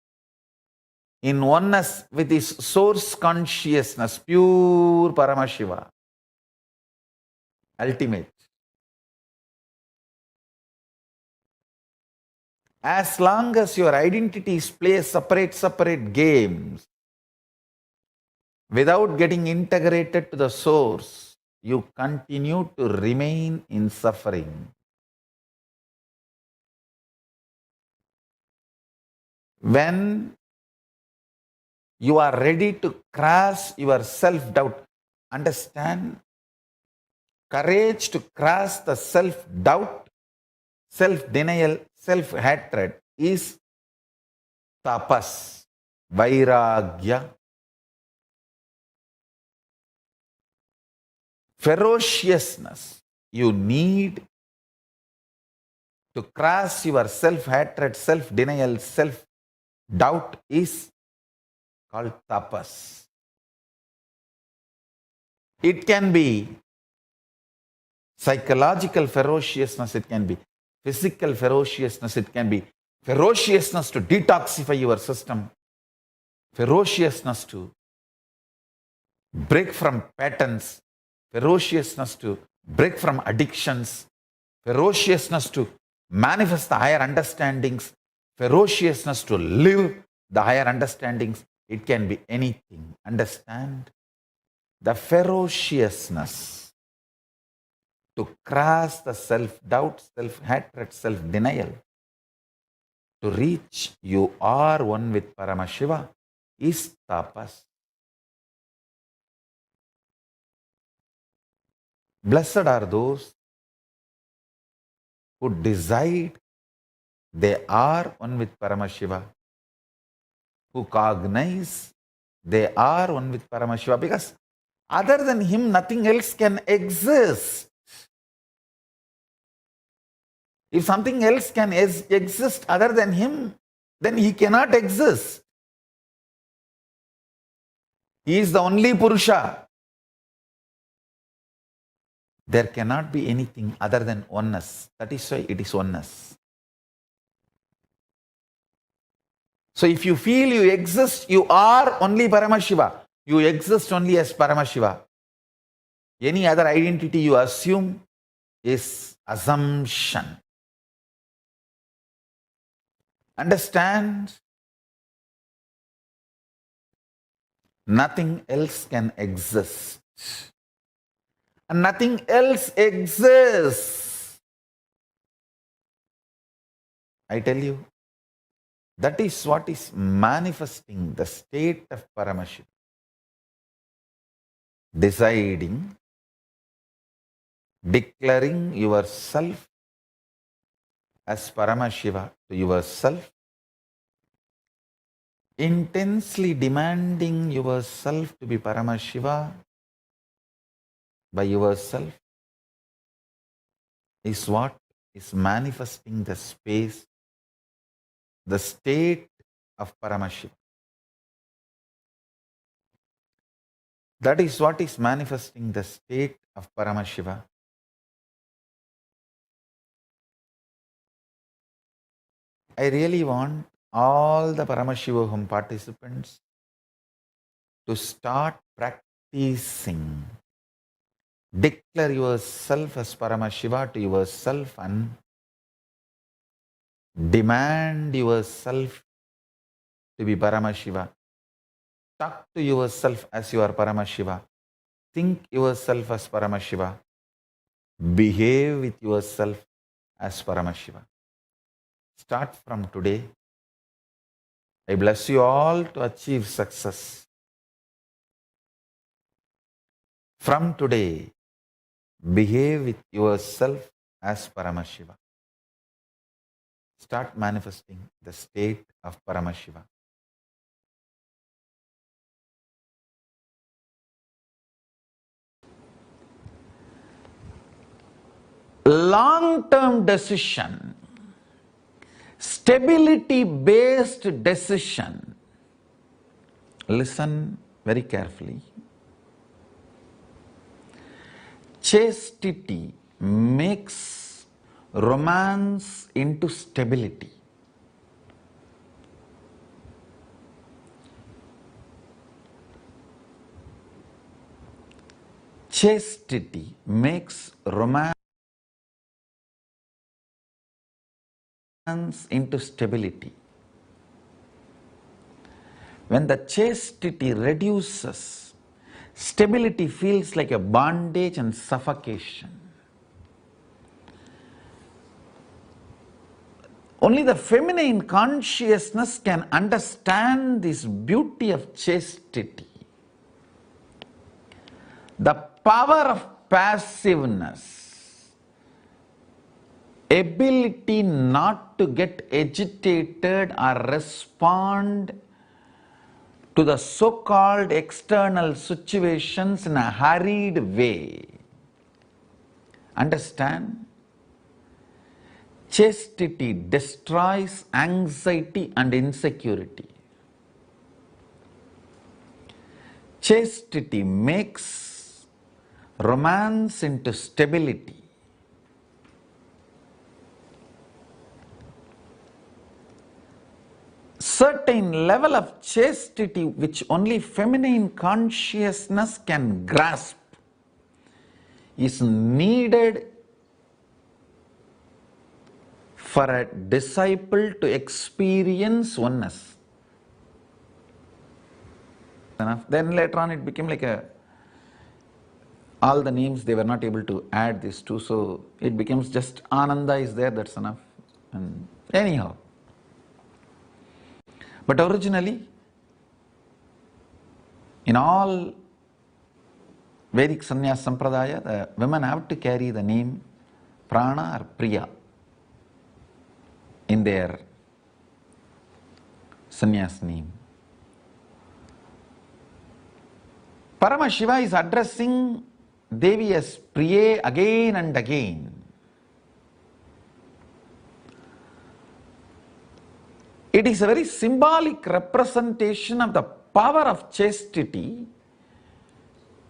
in oneness with his source consciousness, pure Paramashiva, ultimate. As long as your identities play separate games, without getting integrated to the source, you continue to remain in suffering. When you are ready to cross your self-doubt, understand, courage to cross the self-doubt, self-denial, self-hatred is tapas, vairagya. Ferociousness you need to cross your self-hatred, self-denial, self-doubt is called tapas. It can be psychological ferociousness, it can be physical ferociousness, it can be ferociousness to detoxify your system, ferociousness to break from patterns, ferociousness to break from addictions, ferociousness to manifest the higher understandings, ferociousness to live the higher understandings, it can be anything. Understand? The ferociousness to cross the self-doubt, self-hatred, self-denial, to reach you are one with Paramashiva is tapas. Blessed are those who decide they are one with Paramashiva, who cognize they are one with Paramashiva, because other than him, nothing else can exist. If something else can exist other than him, then he cannot exist. He is the only Purusha. There cannot be anything other than oneness. That is why it is oneness. So if you feel you exist, you are only Paramashiva. You exist only as Paramashiva. Any other identity you assume is assumption. Understand? Nothing else can exist. And nothing else exists. I tell you, that is what is manifesting the state of Paramashiva. Deciding, declaring yourself as Paramashiva to yourself, intensely demanding yourself to be Paramashiva by yourself, is what is manifesting the space, the state of Paramashiva. That is what is manifesting the state of Paramashiva. I really want all the Paramashivoham participants to start practicing. Declare yourself as Paramashiva to yourself and demand yourself to be Paramashiva. Talk to yourself as you are Paramashiva. Think yourself as Paramashiva. Behave with yourself as Paramashiva. Start from today. I bless you all to achieve success. From today, behave with yourself as Paramashiva. Start manifesting the state of Paramashiva. Long-term decision, stability-based decision. Listen very carefully. Chastity makes romance into stability. Chastity makes romance into stability. When the chastity reduces, stability feels like a bondage and suffocation. Only the feminine consciousness can understand this beauty of chastity. The power of passiveness, ability not to get agitated or respond to the so-called external situations in a hurried way. Understand? Chastity destroys anxiety and insecurity. Chastity makes romance into stability. Certain level of chastity which only feminine consciousness can grasp is needed for a disciple to experience oneness. enough. Then later on it became like all the names they were not able to add these two, so it becomes just Ananda is there, that's enough. And anyhow. But originally, in all Vedic Sannyas Sampradaya, the women have to carry the name Prana or Priya in their sannyas name. Paramashiva is addressing Devi as Priye again and again. It is a very symbolic representation of the power of chastity,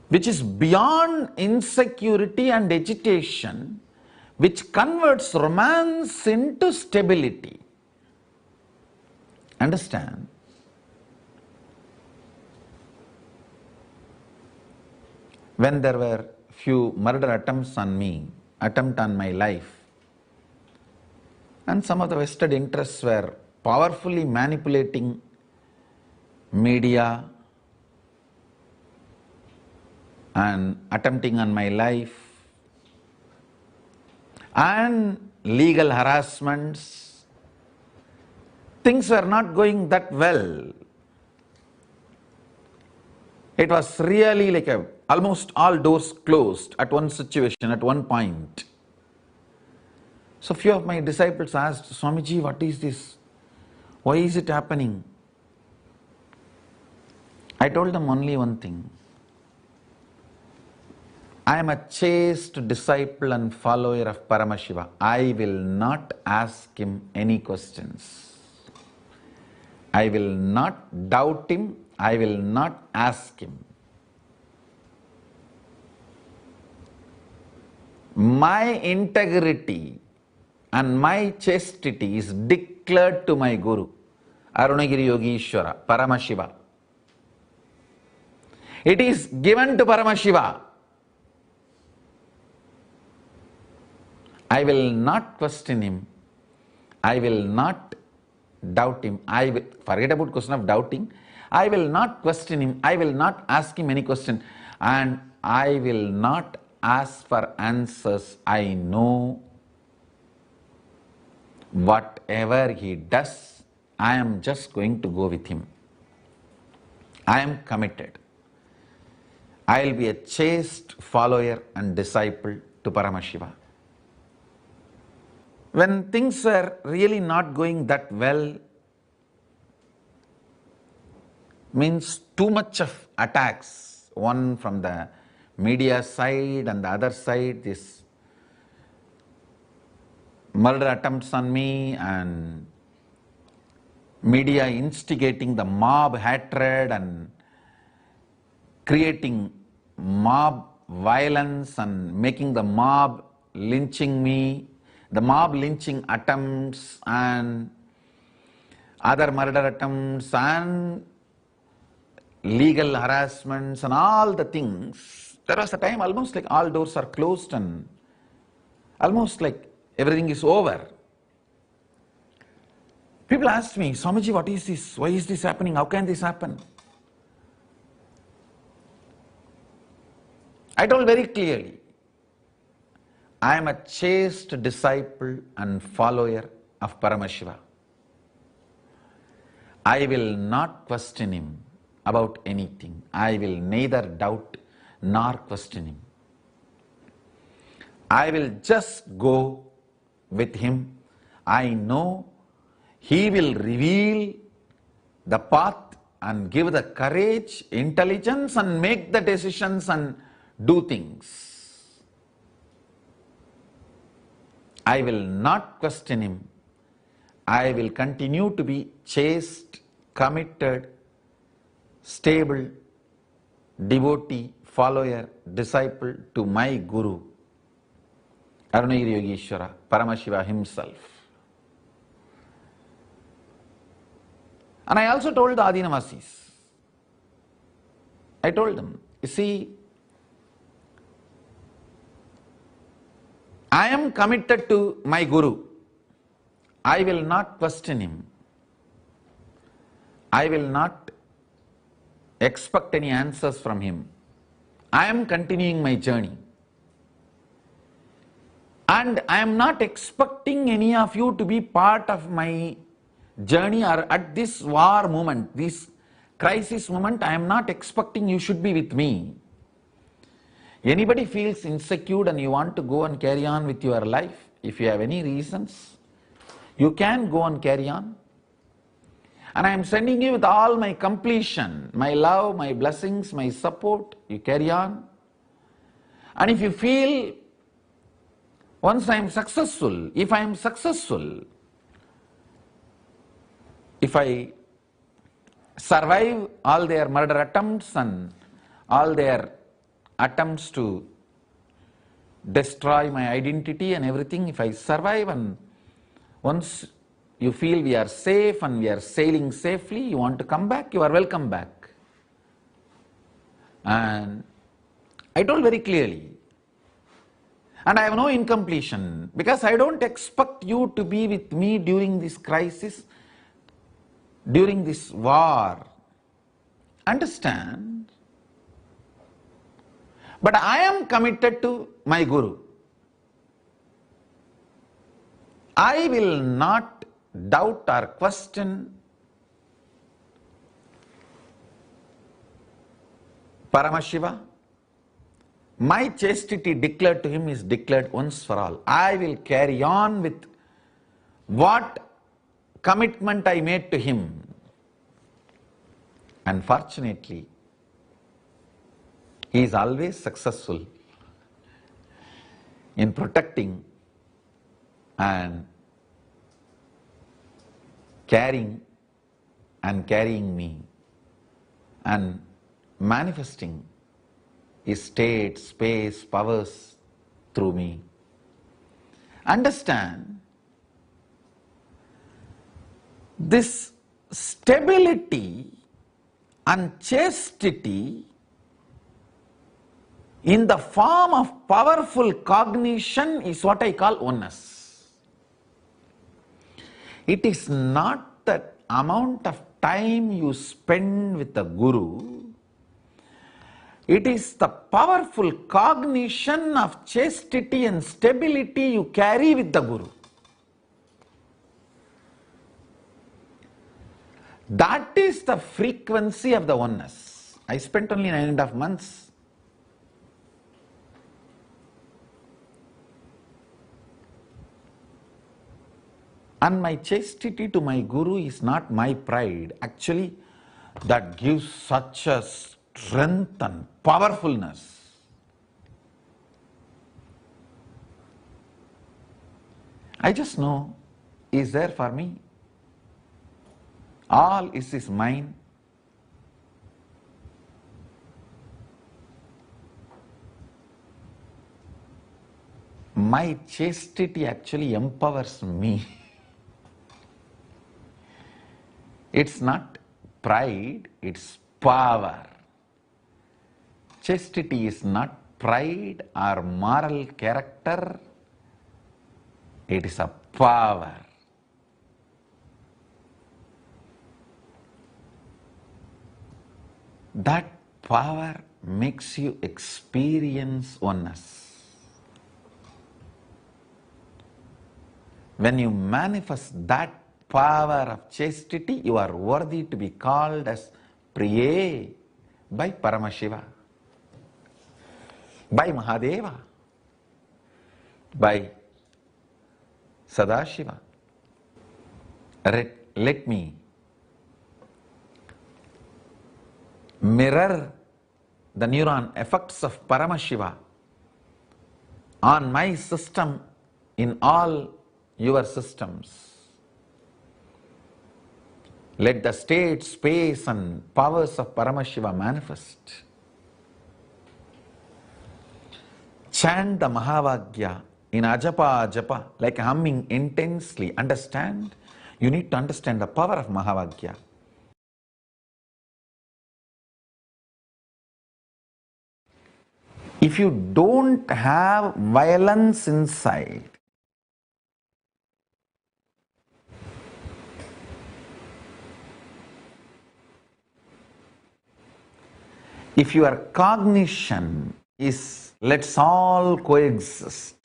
which is beyond insecurity and agitation, which converts romance into stability. Understand? When there were few murder attempts on me, attempt on my life, and some of the vested interests were powerfully manipulating media and attempting on my life, and legal harassments, things were not going that well. It was really like almost all doors closed at one situation, at one point. So few of my disciples asked, Swamiji, what is this? Why is it happening? I told them only one thing. I am a chaste disciple and follower of Paramashiva. I will not ask him any questions. I will not doubt him. I will not ask him. My integrity and my chastity is declared to my Guru, Arunagiri Yogishwara, Paramashiva. It is given to Paramashiva. I will not question him. I will not doubt him. Forget about question of doubting. I will not question him. I will not ask him any question. And I will not ask for answers. I know whatever he does, I am just going to go with him. I am committed. I will be a chaste follower and disciple to Paramashiva. When things were really not going that well, means too much of attacks, one from the media side and the other side, this murder attempts on me and media instigating the mob hatred and creating mob violence and making the mob lynching me, the mob lynching attempts and other murder attempts and legal harassments and all the things. There was a time almost like all doors are closed and almost like everything is over. People asked me, Swamiji, what is this? Why is this happening? How can this happen? I told very clearly, I am a chaste disciple and follower of Paramashiva. I will not question him about anything. I will neither doubt nor question him. I will just go with him. I know he will reveal the path and give the courage, intelligence and make the decisions and do things. I will not question him. I will continue to be chaste, committed, stable, devotee, follower, disciple to my Guru, Arunagiri Yogishwara, Paramashiva himself. And I also told the Adinavasis, I told them, you see, I am committed to my Guru. I will not question him. I will not expect any answers from him. I am continuing my journey. And I am not expecting any of you to be part of my journey, or at this war moment, this crisis moment, I am not expecting you should be with me. Anybody feels insecure and you want to go and carry on with your life, if you have any reasons, you can go and carry on. And I am sending you with all my completion, my love, my blessings, my support. You carry on. And if you feel, once I am successful, if I am successful, if I survive all their murder attempts and all their attempts to destroy my identity and everything, if I survive, and once you feel we are safe and we are sailing safely, you want to come back, you are welcome back. And I told very clearly, and I have no incompletion, because I don't expect you to be with me during this crisis, during this war. Understand? But I am committed to my Guru. I will not doubt or question Paramashiva. My chastity declared to him is declared once for all. I will carry on with what commitment I made to him. Unfortunately, he is always successful in protecting and carrying me and manifesting his state, space, powers through me. Understand, this stability and chastity in the form of powerful cognition is what I call oneness. It is not the amount of time you spend with the Guru. It is the powerful cognition of chastity and stability you carry with the Guru. That is the frequency of the oneness. I spent only 9.5 months. And my chastity to my Guru is not my pride. Actually, that gives such a strength and powerfulness. I just know he is there for me. All is mine. My chastity actually empowers me. It's not pride, it's power. Chastity is not pride or moral character, it is a power. That power makes you experience oneness. When you manifest that power of chastity, you are worthy to be called as Priye by Paramashiva, by Mahadeva, by Sadashiva. Let me mirror the neuron effects of Paramashiva on my system in all your systems. Let the state, space and powers of Paramashiva manifest. Chant the Mahavagya in Ajapa Ajapa, like humming intensely. Understand? You need to understand the power of Mahavagya. If you don't have violence inside, If your cognition is let's all coexist,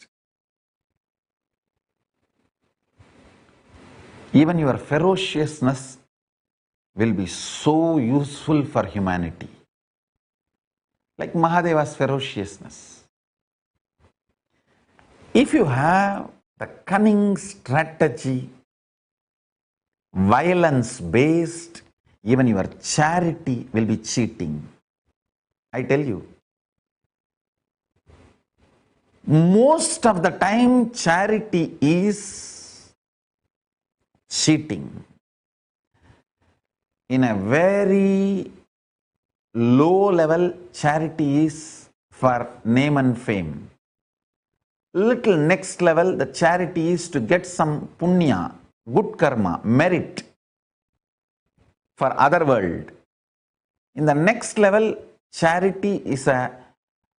even your ferociousness will be so useful for humanity. Like Mahadeva's ferociousness. If you have the cunning strategy, violence based, even your charity will be cheating. I tell you, most of the time charity is cheating. In a very low level, charity is for name and fame. Little next level, the charity is to get some punya, good karma, merit for other world. In the next level, charity is a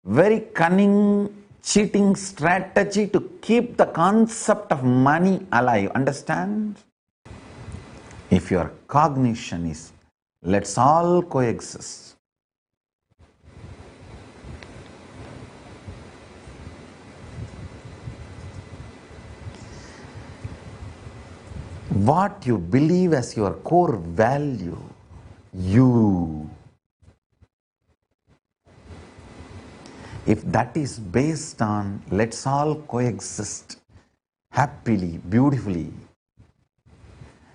very cunning, cheating strategy to keep the concept of money alive. Understand? If your cognition is, let's all coexist. What you believe as your core value, you. If that is based on let's all coexist happily, beautifully,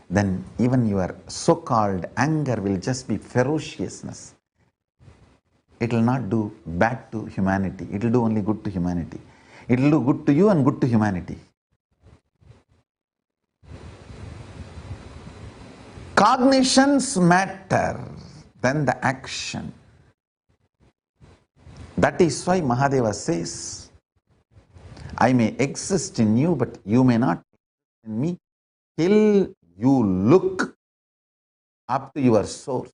then even your so-called anger will just be ferociousness. It will not do bad to humanity. It will do only good to humanity. It will do good to you and good to humanity. Cognitions matter than the action. That is why Mahadeva says, I may exist in you, but you may not exist in me till you look up to your source.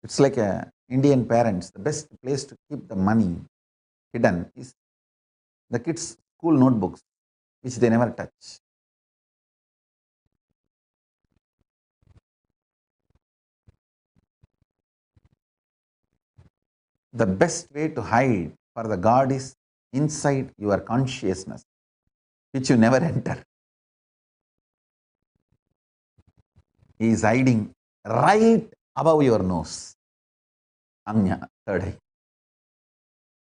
It's like Indian parents, the best place to keep the money hidden is the kids' school notebooks, which they never touch. The best way to hide for the God is inside your consciousness, which you never enter. He is hiding right above your nose. Anya, third eye.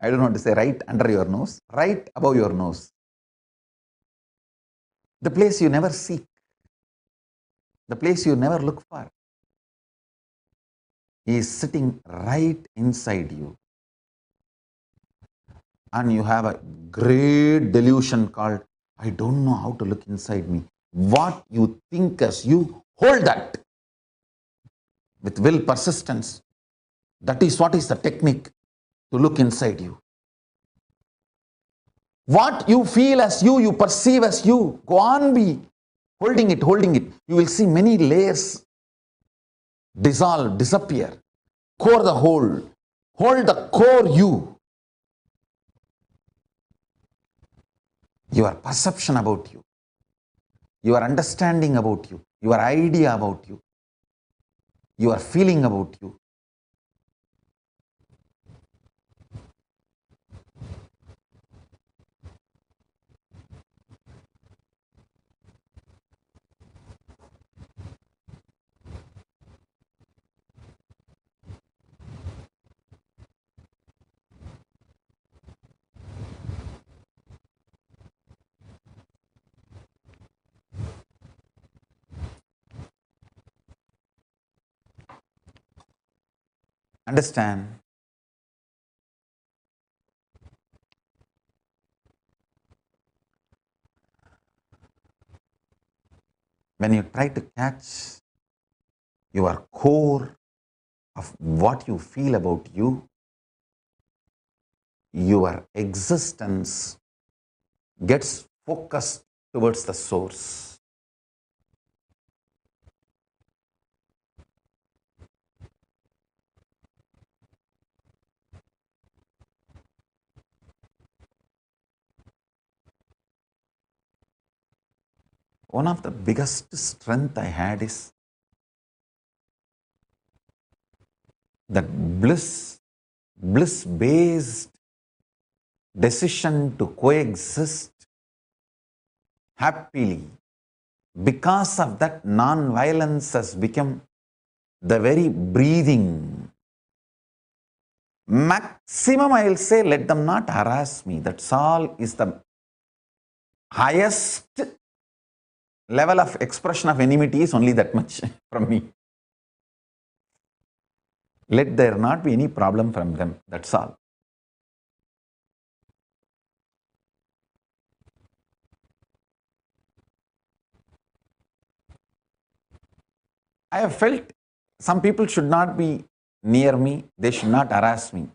I don't want to say right under your nose, right above your nose. The place you never seek, the place you never look for. He is sitting right inside you. And you have a great delusion called, I don't know how to look inside me. What you think as you, hold that. With will persistence, that is what is the technique to look inside you. What you feel as you perceive as you, go on be holding it. You will see many layers dissolve, disappear. Core the whole. Hold the core you. Your perception about you, your understanding about you, your idea about you, your feeling about you. Understand? When you try to catch your core of what you feel about you, your existence gets focused towards the source. One of the biggest strength I had is that bliss-based decision to coexist happily. Because of that, non-violence has become the very breathing. Maximum, I will say, let them not harass me. That's all is the highest level of expression of enmity is only that much from me. Let there not be any problem from them. That's all. I have felt some people should not be near me. They should not harass me.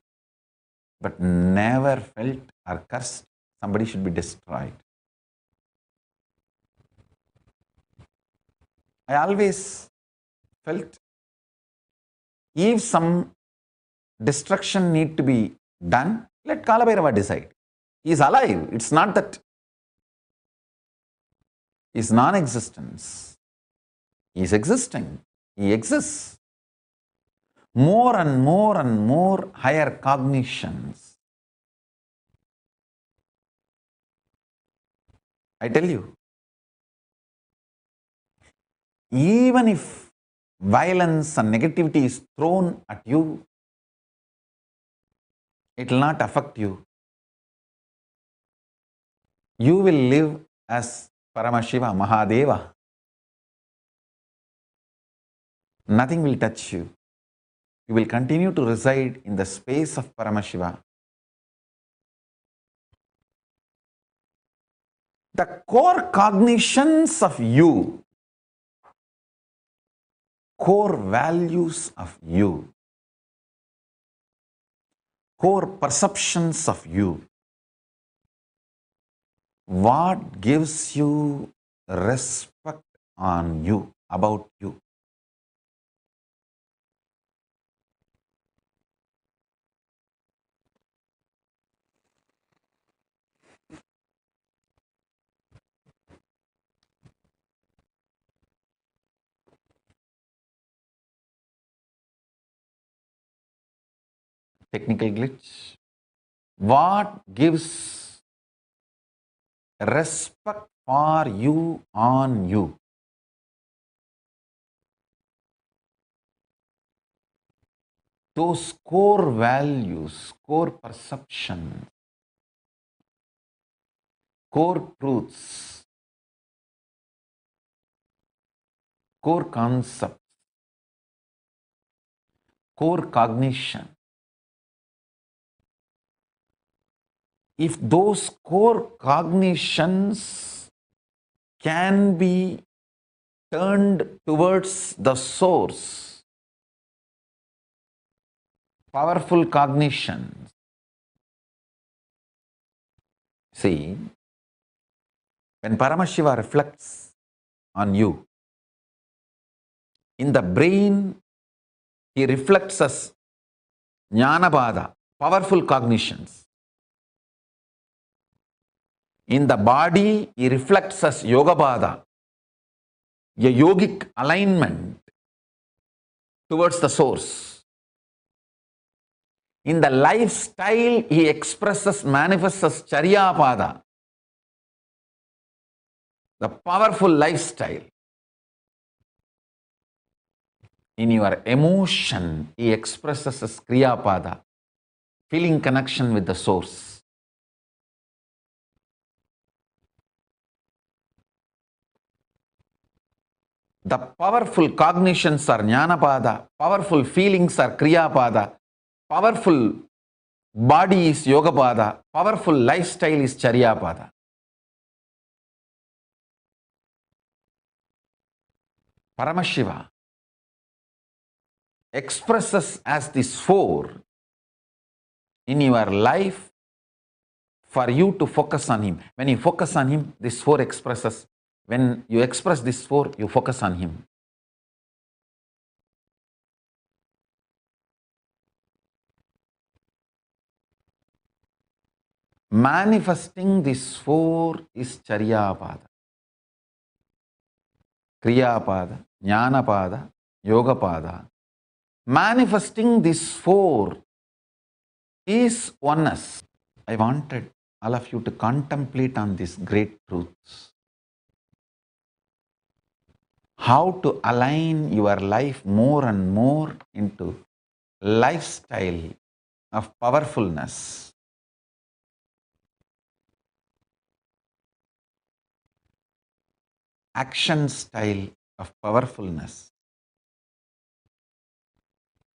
But never felt or cursed somebody should be destroyed. I always felt if some destruction need to be done, let Kalabhairava decide. He is alive. It's not that he is non-existence. He is existing. He exists. More and more higher cognitions. I tell you, even if violence and negativity is thrown at you, it will not affect you. You will live as Paramashiva, Mahadeva. Nothing will touch you. You will continue to reside in the space of Paramashiva. The core cognitions of you, core values of you, core perceptions of you, what gives you respect on you, about you. Technical glitch. What gives respect for you on you? Those core values, core perceptions, core truths, core concepts, core cognition. If those core cognitions can be turned towards the source, powerful cognitions. See, when Paramashiva reflects on you, in the brain, he reflects as Jnanapada, powerful cognitions. In the body, he reflects as Yogapada, a yogic alignment towards the source. In the lifestyle, he expresses, manifests as Charyapada, the powerful lifestyle. In your emotion, he expresses as Kriyapada, feeling connection with the source. The powerful cognitions are Jnanapada, powerful feelings are Kriyapada, powerful body is Yogapada, powerful lifestyle is Charyapada. Paramashiva expresses as these four in your life for you to focus on him. When you focus on him, these four expresses. When you express these four, you focus on him. Manifesting these four is Charyapada. Kriyapada, Jnanapada, Yogapada. Manifesting these four is oneness. I wanted all of you to contemplate on these great truths. How to align your life more and more into lifestyle of powerfulness. Action style of powerfulness.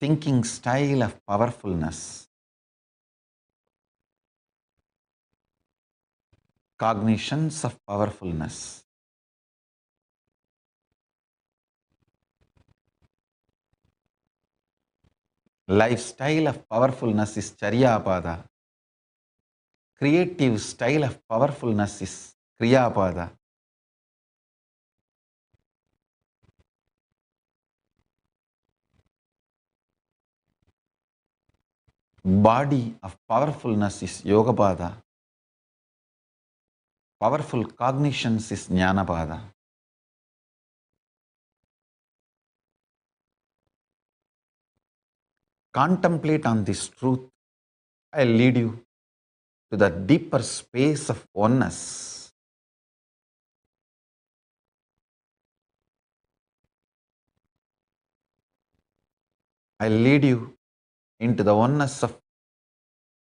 Thinking style of powerfulness. Cognitions of powerfulness. Lifestyle of powerfulness is Charyapada. Creative style of powerfulness is Kriyapada. Body of powerfulness is Yogapada. Powerful cognitions is Jnanapada. Contemplate on this truth. I'll lead you to the deeper space of oneness. I'll lead you into the oneness of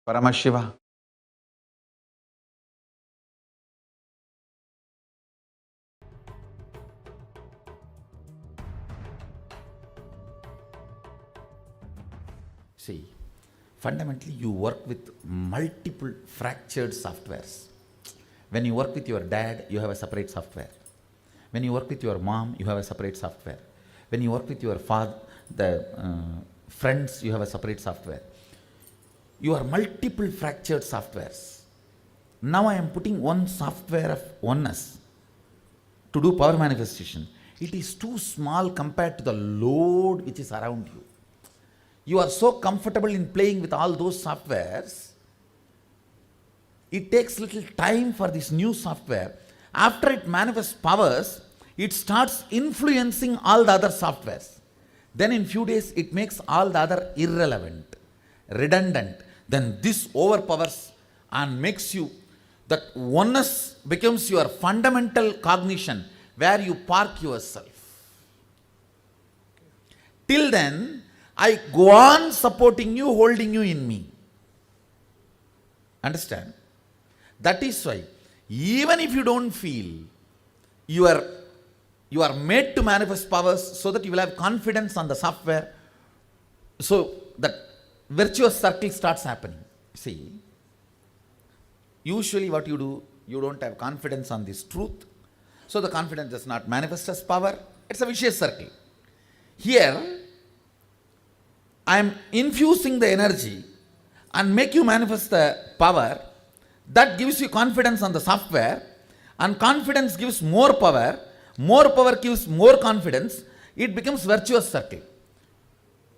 Paramashiva. See, fundamentally you work with multiple fractured softwares. When you work with your dad, you have a separate software. When you work with your mom, you have a separate software. When you work with your father, friends, you have a separate software. You are multiple fractured softwares. Now I am putting one software of oneness to do power manifestation. It is too small compared to the load which is around you. You are so comfortable in playing with all those softwares. It takes little time for this new software. After it manifests powers, it starts influencing all the other softwares. Then in few days, it makes all the other irrelevant, redundant. Then this overpowers and makes you, that oneness becomes your fundamental cognition where you park yourself. Till then, I go on supporting you, holding you in me. Understand? That is why, even if you don't feel, you are made to manifest powers so that you will have confidence on the software. So that virtuous circle starts happening. See, usually what you do, you don't have confidence on this truth. So the confidence does not manifest as power. It's a vicious circle. Here, I am infusing the energy and make you manifest the power. That gives you confidence on the software, and confidence gives more power gives more confidence. It becomes virtuous circle.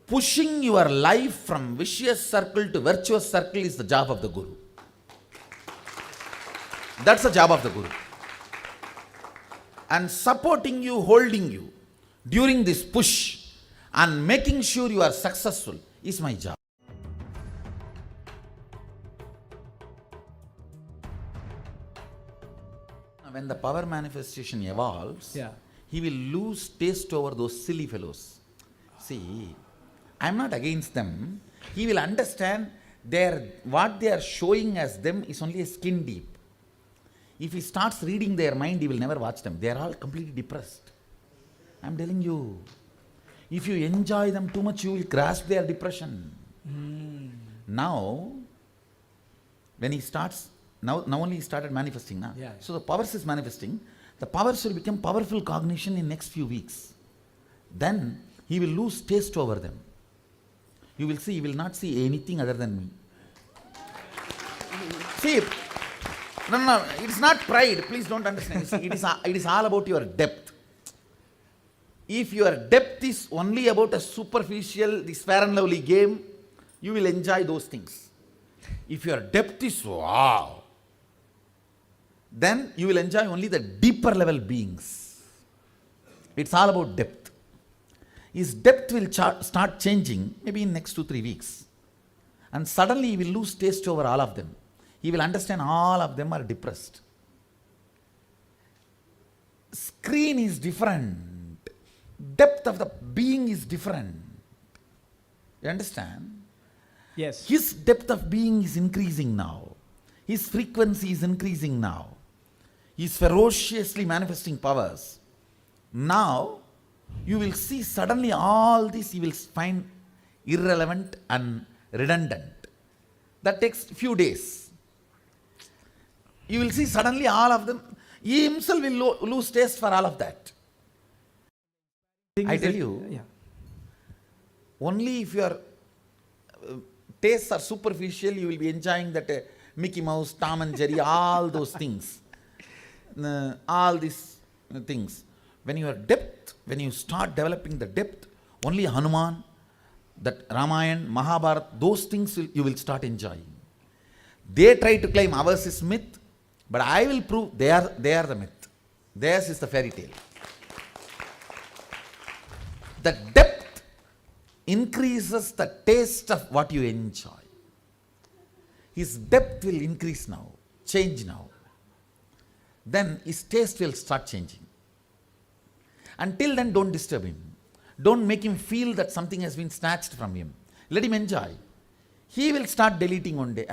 Pushing your life from vicious circle to virtuous circle is the job of the Guru. That's the job of the Guru. And supporting you, holding you during this push and making sure you are successful is my job. When the power manifestation evolves, he will lose taste over those silly fellows. See, I am not against them. He will understand what they are showing as them is only a skin deep. If he starts reading their mind, he will never watch them. They are all completely depressed. I am telling you. If you enjoy them too much, you will grasp their depression. Now, when he starts, now only he started manifesting. So the powers is manifesting. The powers will become powerful cognition in next few weeks. Then he will lose taste over them. You will see, he will not see anything other than me. See, no, it's not pride. Please don't understand. It is all about your depth. If your depth is only about a superficial, this fair and lovely game, you will enjoy those things. If your depth is wow, then you will enjoy only the deeper level beings. It's all about depth. His depth will start changing maybe in next 2-3 weeks. And suddenly he will lose taste over all of them. He will understand all of them are depressed. Screen is different. Depth of the being is different. You understand? Yes. His depth of being is increasing now. His frequency is increasing now. He is ferociously manifesting powers. Now, you will see suddenly all this you will find irrelevant and redundant. That takes few days. You will see suddenly all of them. He himself will lose taste for all of that. I tell you, only if your tastes are superficial, you will be enjoying that Mickey Mouse, Tom and Jerry, all those things. All these things. When you are depth, when you start developing the depth, only Hanuman, that Ramayana, Mahabharata, those things you will start enjoying. They try to claim ours is myth, but I will prove they are the myth. Theirs is the fairy tale. The depth increases the taste of what you enjoy. His depth will increase now, change now. Then his taste will start changing. Until then, don't disturb him. Don't make him feel that something has been snatched from him. Let him enjoy. He will start deleting one day.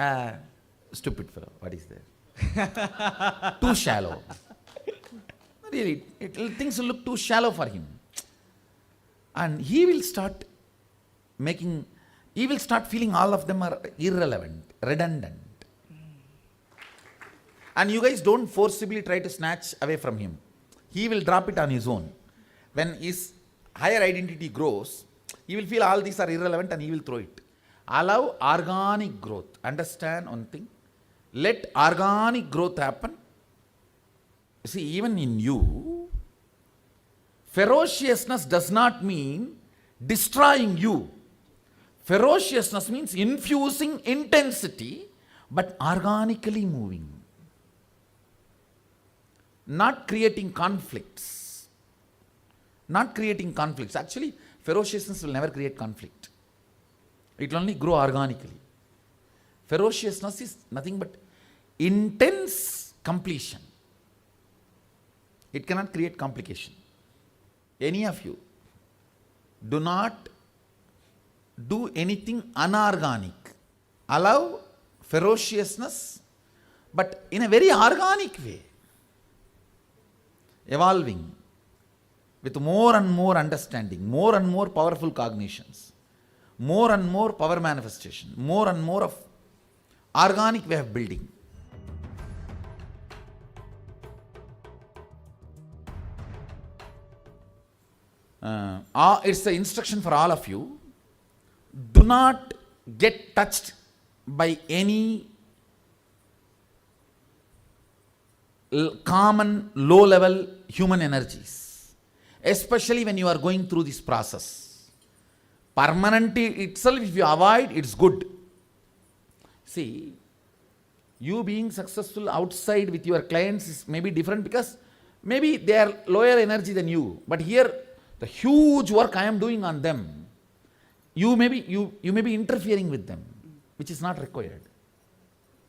Stupid fellow, what is there? Too shallow. Really, things will look too shallow for him. And he will start feeling all of them are irrelevant, redundant. And you guys don't forcibly try to snatch away from him. He will drop it on his own. When his higher identity grows, he will feel all these are irrelevant and he will throw it. Allow organic growth. Understand one thing? Let organic growth happen. See, even in you, ferociousness does not mean destroying you. Ferociousness means infusing intensity, but organically moving. Not creating conflicts. Not creating conflicts. Actually, ferociousness will never create conflict. It will only grow organically. Ferociousness is nothing but intense completion. It cannot create complication. Any of you, do not do anything unorganic. Allow ferociousness, but in a very organic way. Evolving with more and more understanding, more and more powerful cognitions, more and more power manifestation, more and more of organic way of building. It's the instruction for all of you. Do not get touched by any common low-level human energies, especially when you are going through this process. Permanently itself, if you avoid, it's good. See, you being successful outside with your clients is maybe different because maybe they are lower energy than you. But here, the huge work I am doing on them, you may be interfering with them, which is not required.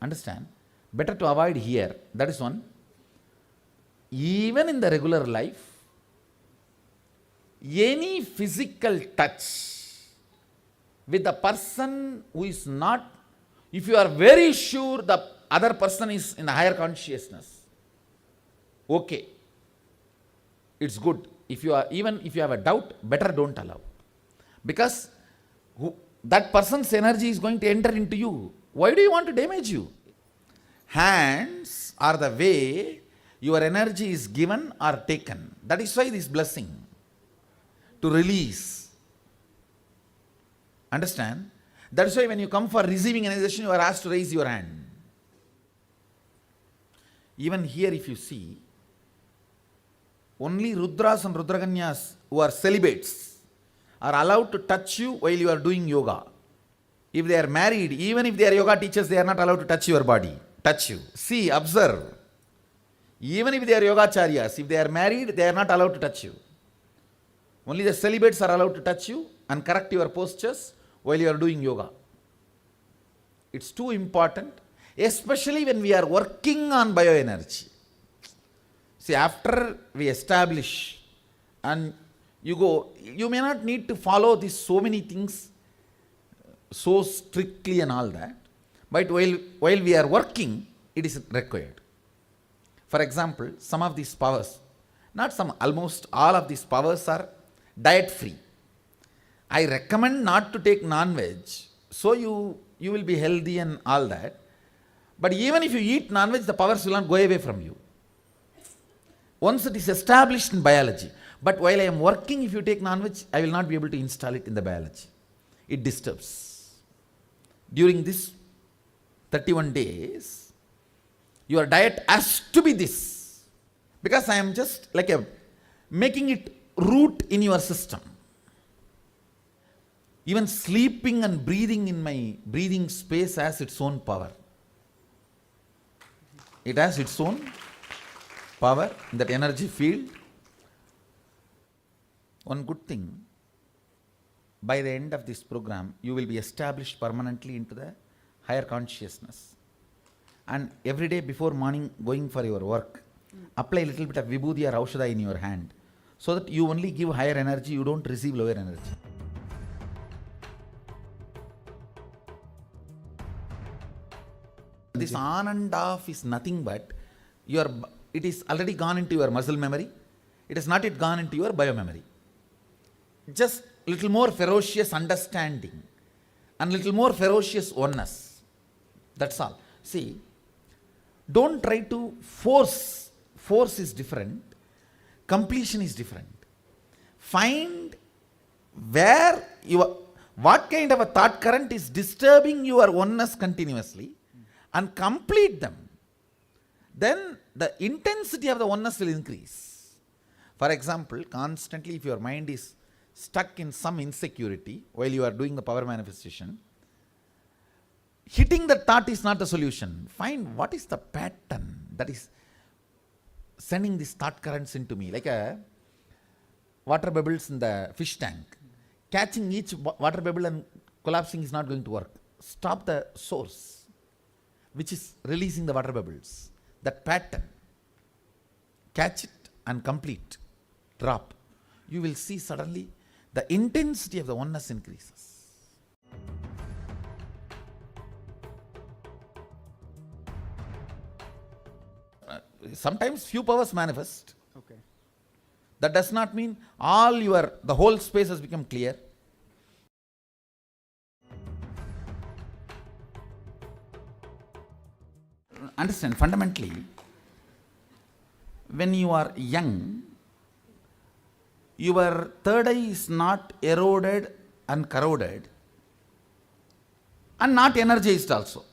Understand? Better to avoid here. That is one. Even in the regular life, any physical touch with the person who is not, if you are very sure the other person is in a higher consciousness, okay, it's good. Even if you have a doubt, better don't allow. Because that person's energy is going to enter into you. Why do you want to damage you? Hands are the way your energy is given or taken. That is why this blessing. To release. Understand? That is why when you come for receiving energization, you are asked to raise your hand. Even here if you see, only Rudras and Rudraganyas who are celibates are allowed to touch you while you are doing yoga. If they are married, even if they are yoga teachers, they are not allowed to touch your body, touch you. See, observe. Even if they are yogacharyas, if they are married, they are not allowed to touch you. Only the celibates are allowed to touch you and correct your postures while you are doing yoga. It's too important, especially when we are working on bioenergy. See, after we establish and you go, you may not need to follow these so many things so strictly and all that, but while we are working, it is required. For example, some of these powers, not some, almost all of these powers are diet free. I recommend not to take non-veg, so you will be healthy and all that. But even if you eat non-veg, the powers will not go away from you. Once it is established in biology. But while I am working, if you take non-veg, I will not be able to install it in the biology. It disturbs. During this 31 days, your diet has to be this. Because I am just like making it root in your system. Even sleeping and breathing in my breathing space has its own power. It has its own power in that energy field. One good thing, by the end of this program, you will be established permanently into the higher consciousness. And every day before morning going for your work, apply a little bit of vibhuti or aushadha in your hand, so that you only give higher energy, you don't receive lower energy. This on and off is nothing but it is already gone into your muscle memory. It has not yet gone into your biomemory. Just little more ferocious understanding and little more ferocious oneness. That's all. See, don't try to force. Force is different. Completion is different. Find what kind of a thought current is disturbing your oneness continuously and complete them. Then the intensity of the oneness will increase. For example, constantly if your mind is stuck in some insecurity while you are doing the power manifestation, hitting the thought is not the solution. Find what is the pattern that is sending these thought currents into me, like a water bubbles in the fish tank. Catching each water bubble and collapsing is not going to work. Stop the source, which is releasing the water bubbles. That pattern, catch it and complete, drop. You will see suddenly the intensity of the oneness increases. Sometimes few powers manifest. Okay. That does not mean the whole space has become clear. Understand, fundamentally, when you are young, your third eye is not eroded and corroded and not energized also.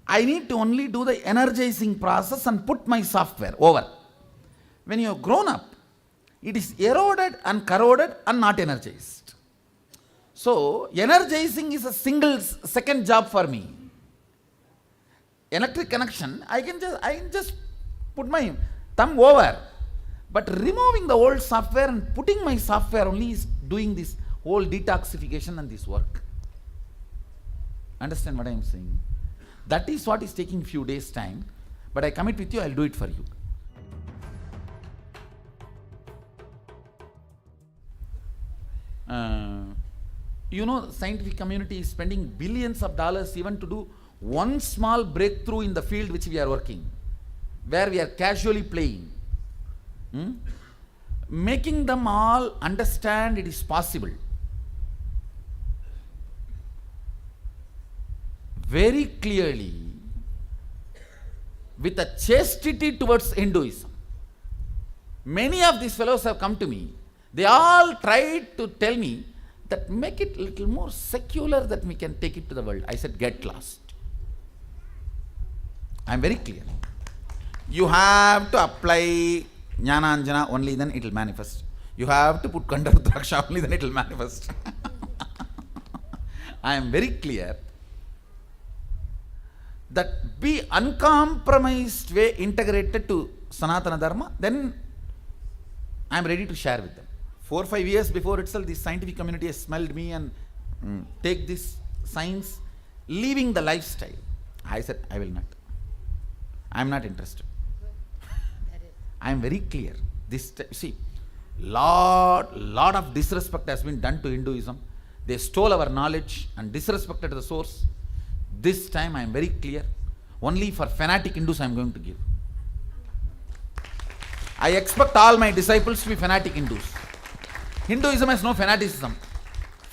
I need to only do the energizing process and put my software over. When you have grown up, it is eroded and corroded and not energized. So, energizing is a second job for me. Electric connection, I can just put my thumb over. But removing the old software and putting my software only is doing this whole detoxification and this work. Understand what I am saying? That is what is taking few days time. But I commit with you, I will do it for you. The scientific community is spending billions of dollars even to do one small breakthrough in the field which we are working, where we are casually playing. Making them all understand it is possible. Very clearly, with a chastity towards Hinduism. Many of these fellows have come to me. They all tried to tell me that make it a little more secular that we can take it to the world. I said, get lost. I am very clear. You have to apply Jnana only, then it will manifest. You have to put Kandarudraksha only, then it will manifest. I am very clear that be uncompromised way integrated to Sanatana Dharma, then I am ready to share with them. 4 or 5 years before itself, the scientific community has smelled me and take this science, leaving the lifestyle. I said, I will not. I am not interested. I am very clear. See, lot of disrespect has been done to Hinduism. They stole our knowledge and disrespected the source. This time I am very clear. Only for fanatic Hindus I am going to give. I expect all my disciples to be fanatic Hindus. Hinduism has no fanaticism.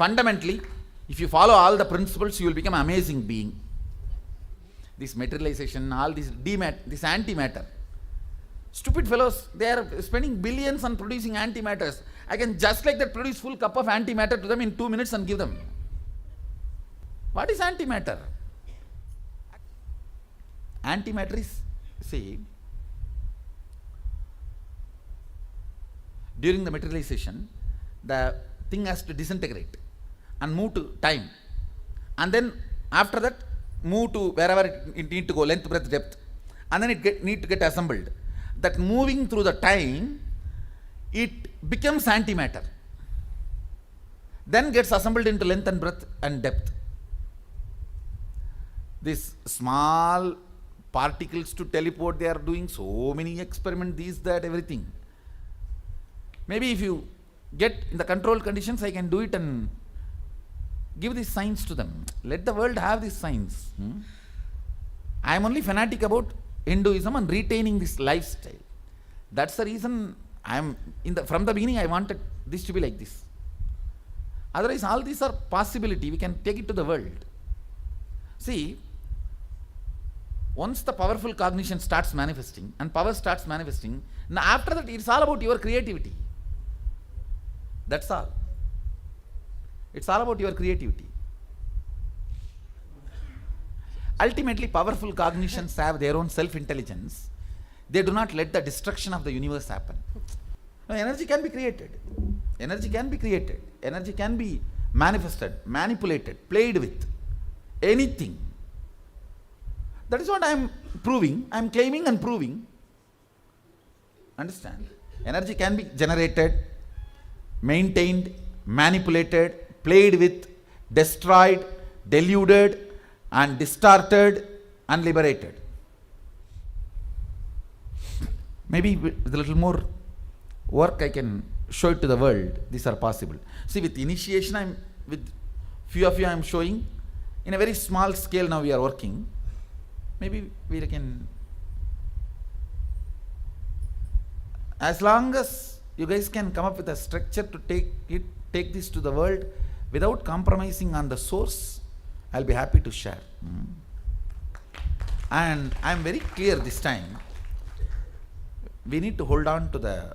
Fundamentally, if you follow all the principles, you will become an amazing being. This materialization, all this this antimatter. Stupid fellows, they are spending billions on producing antimatters. I can just like that produce full cup of antimatter to them in 2 minutes and give them. What is antimatter? Antimatter is, see, during the materialization, the thing has to disintegrate and move to time. And then after that, move to wherever it needs to go, length, breadth, depth. And then it need to get assembled. That moving through the time, it becomes antimatter. Then gets assembled into length and breadth and depth. These small particles to teleport, they are doing so many experiments, these, that, everything. Maybe if you get in the controlled conditions, I can do it and give this science to them. Let the world have this science. I am only fanatic about Hinduism and retaining this lifestyle. That's the reason I am from the beginning I wanted this to be like this. Otherwise, all these are possibility. We can take it to the world. See, once the powerful cognition starts manifesting and power starts manifesting, now after that it's all about your creativity. That's all. It's all about your creativity. Ultimately, powerful cognitions have their own self-intelligence. They do not let the destruction of the universe happen. No, energy can be created. Energy can be created. Energy can be manifested, manipulated, played with. Anything. That is what I am proving. I am claiming and proving. Understand? Energy can be generated, maintained, manipulated, played with, destroyed, deluded, and distorted and liberated. Maybe with a little more work I can show it to the world. These are possible. See, with initiation, with few of you I am showing. In a very small scale now we are working. Maybe we can, as long as you guys can come up with a structure to take this to the world without compromising on the source, I'll be happy to share. And I'm very clear this time. We need to hold on to the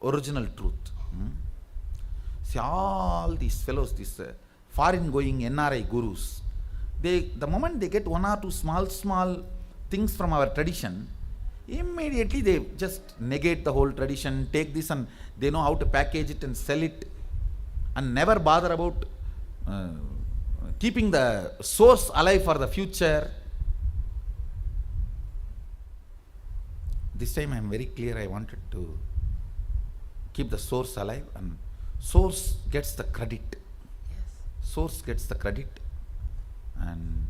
original truth. See, all these fellows, these foreign going NRI gurus, the moment they get one or two small things from our tradition, immediately they just negate the whole tradition, take this and they know how to package it and sell it and never bother about keeping the source alive for the future. This time I am very clear, I wanted to keep the source alive, and source gets the credit. Yes. Source gets the credit, and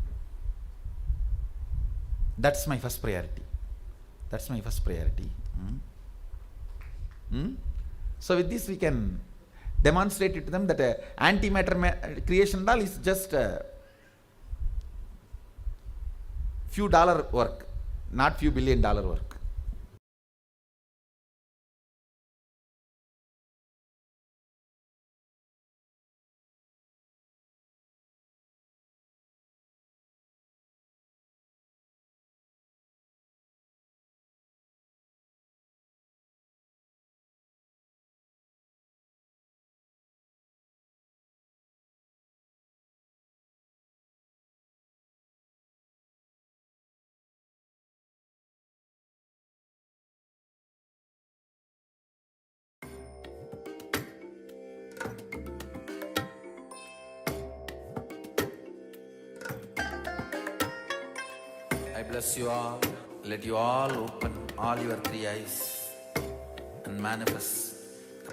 that's my first priority. That's my first priority. So with this we can demonstrate it to them that antimatter creation is just a few dollar work, not few $1 billion work. I bless you all. Let you all open all your 3 eyes and manifest the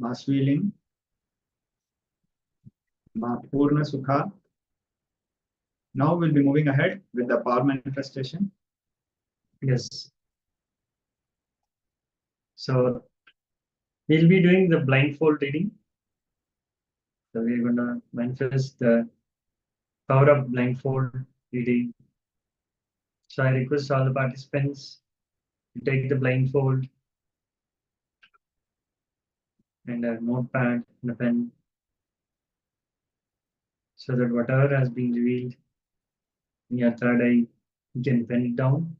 Masviling, Purna Sukha. Now we'll be moving ahead with the power manifestation. Yes. So we'll be doing the blindfold reading. So we're going to manifest the power of blindfold reading. So I request all the participants to take the blindfold and a notepad and a pen, so that whatever has been revealed in your third eye, you can pen it down.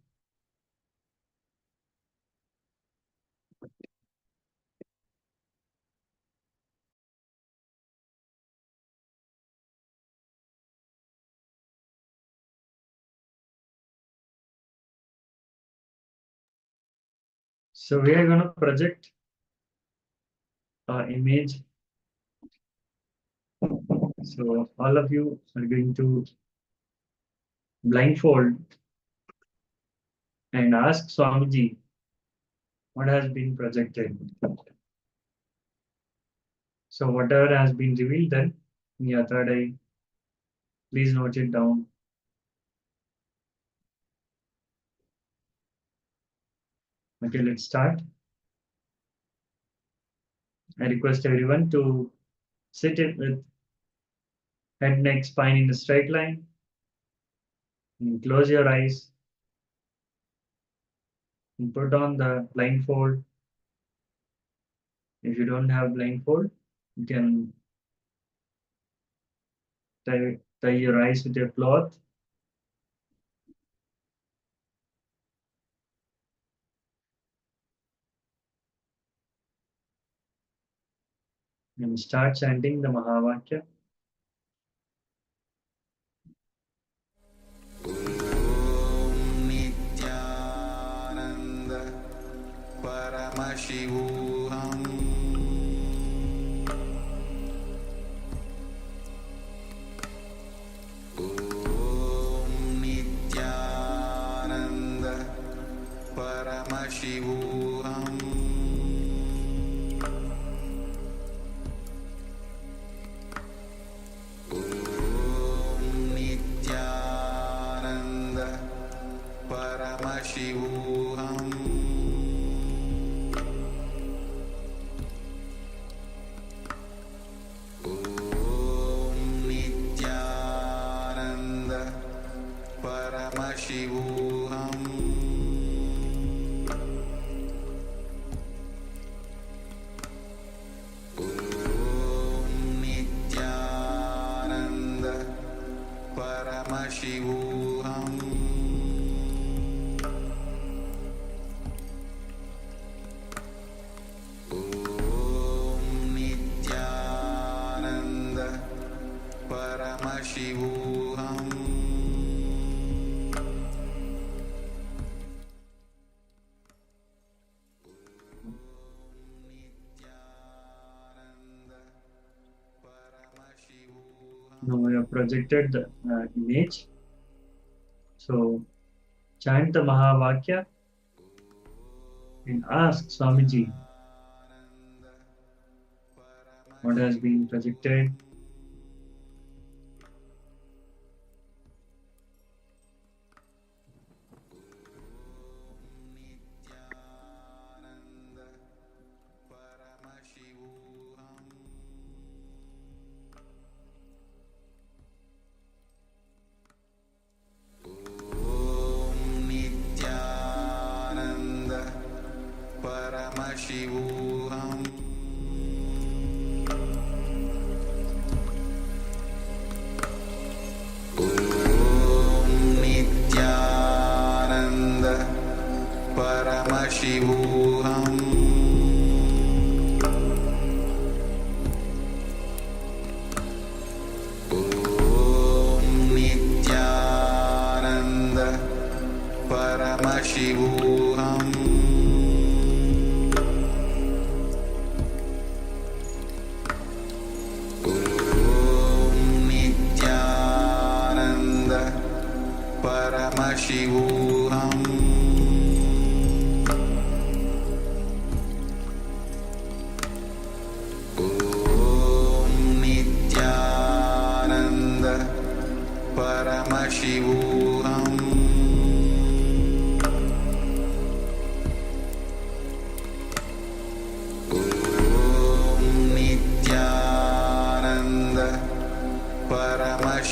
So we are going to project our image. So all of you are going to blindfold and ask Swamiji what has been projected. So whatever has been revealed then in your third eye, please note it down. Okay, let's start. I request everyone to sit it with head, neck, spine in a straight line. And close your eyes. And put on the blindfold. If you don't have blindfold, you can tie your eyes with a cloth. And start chanting the Mahavakya. Nithyananda Paramashivoham Nithyananda Paramashivoham Nithyananda Paramashivoham Nithyananda Paramashivoham Nithyananda Paramashivoham Nithyananda Paramashivoham Now we have projected the image. So chant the Mahavakya and ask Swamiji what has been projected. Nithyananda Paramashivoham Nithyananda Paramashivoham Nithyananda Paramashivoham Nithyananda Paramashivoham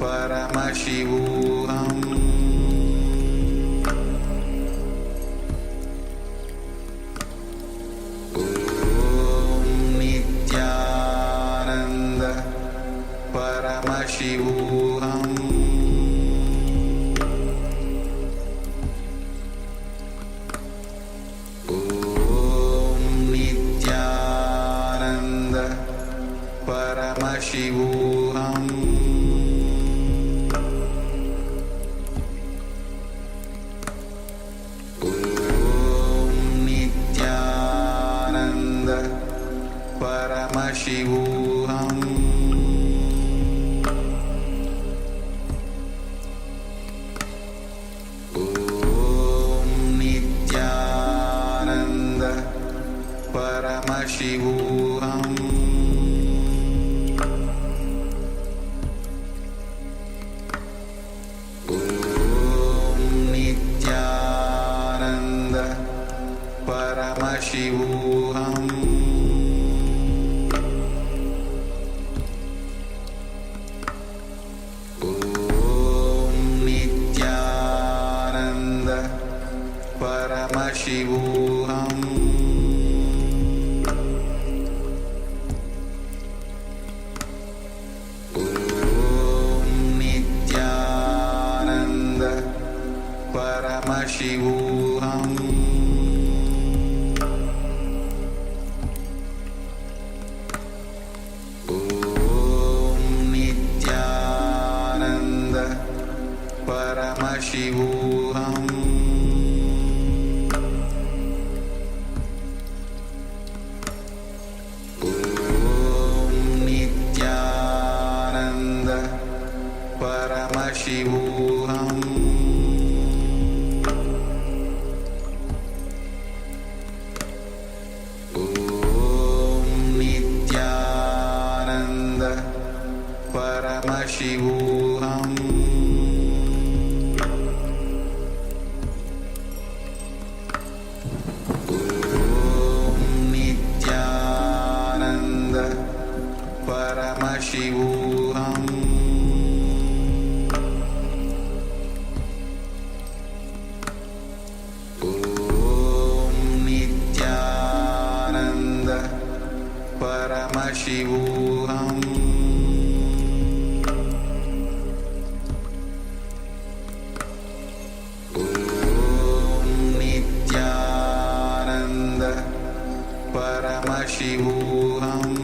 Paramashivoham Om Nithyananda Paramashivoham Om Nithyananda Paramashivoham Paramashivoham Om Nithyananda Paramashivoham Om Nithyananda Paramashivoham Paramashivoham Om Nithyananda Paramashivoham Om Nithyananda Paramashivoham Paramashivoham Om Nithyananda Paramashivoham Om Nithyananda Paramashivoham Paramashivoham Om Nithyananda Paramashivoham Om Nithyananda Paramashivoham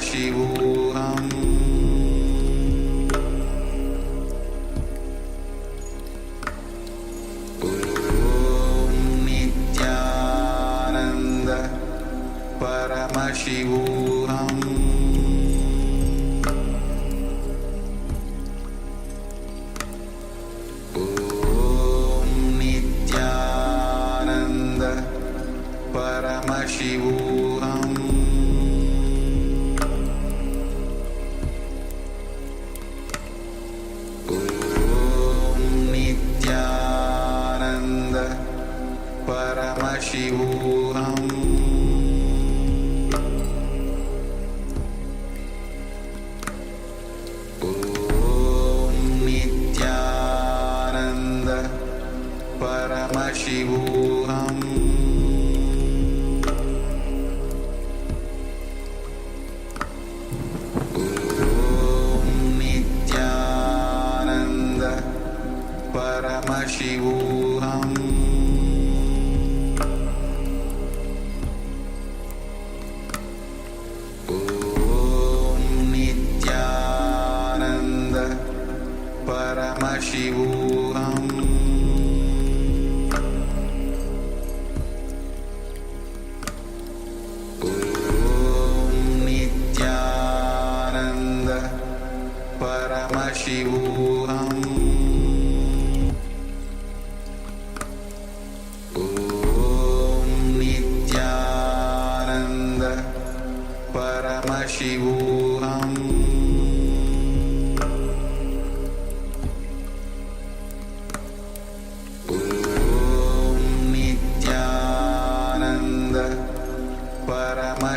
Paramashivoham Om Nithyananda Paramashivoham Om Nithyananda Paramashivoham Paramashivoham Om Nithyananda Paramashivoham Om Nithyananda Paramashivoham Paramashivoham Om Nithyananda Paramashivoham Om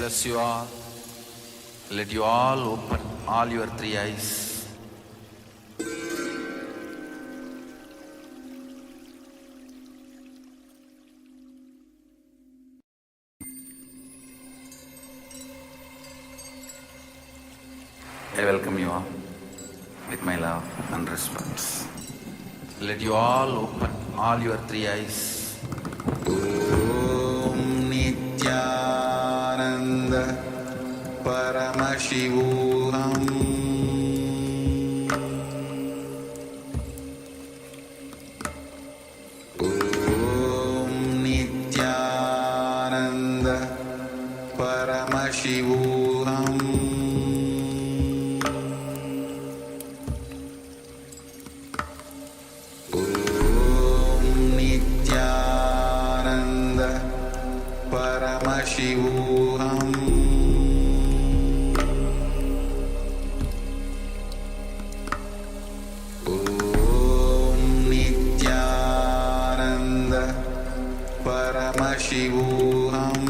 bless you all. Let you all open all your three eyes. I welcome you all with my love and respect. Let you all open all your three eyes. Om Nithyananda Paramashivoham Om Nithyananda Paramashivoham Paramashivoham Om Nithyananda Paramashivoham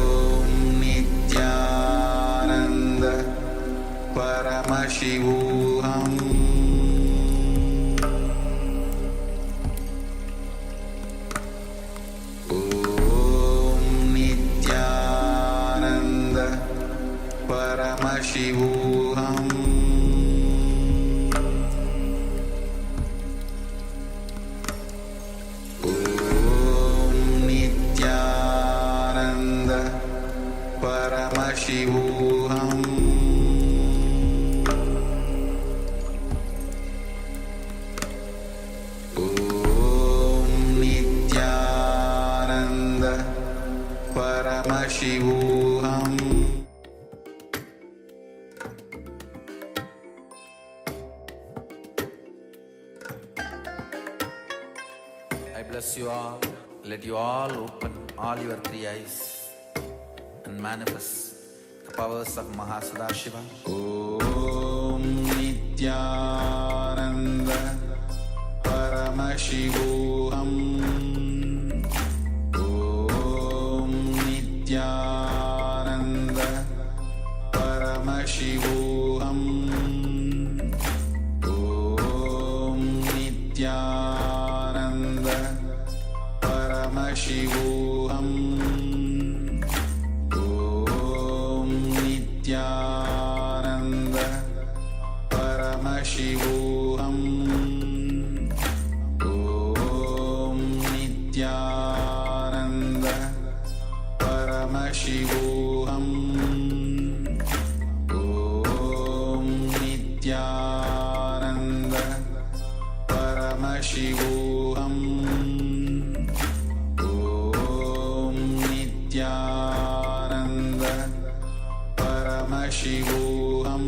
Om Nithyananda Paramashivoham Paramashivoham Om Nithyananda Paramashivoham Om Nithyananda Paramashivoham I bless you all. Let you all open all your three eyes and manifest the powers of Mahasudashiva. Om Nithyananda Paramashivoham Om Nithyananda Paramashivoham Om Nithyananda Paramashivoham Om Nithyananda Paramashivoham Om Nithyananda Paramashivoham Om Nithyananda Paramashivoham Om Nithyananda Paramashivoham Om Nithyananda Paramashivoham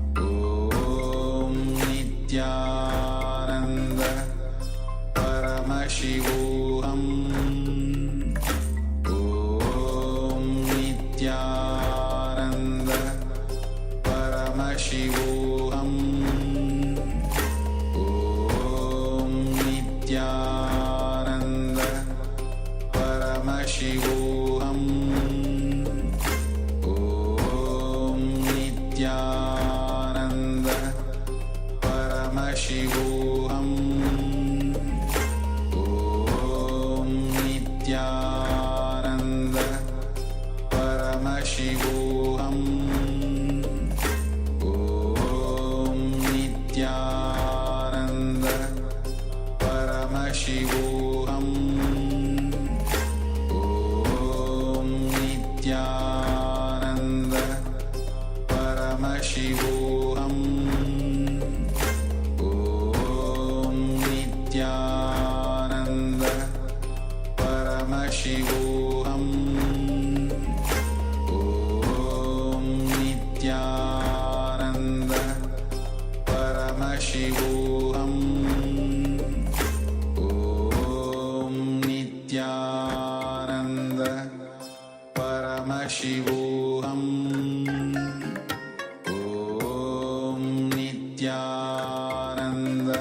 Om Nithyananda Paramashivoham Om Nithyananda Paramashivoham Om Nithyananda Paramashivoham Om Nithyananda Paramashivoham Om Nithyananda Paramashivoham Om Nithyananda Paramashivoham Om Nithyananda Paramashivoham Om Nithyananda Paramashivoham Om Nithyananda Paramashivoham Om Nithyananda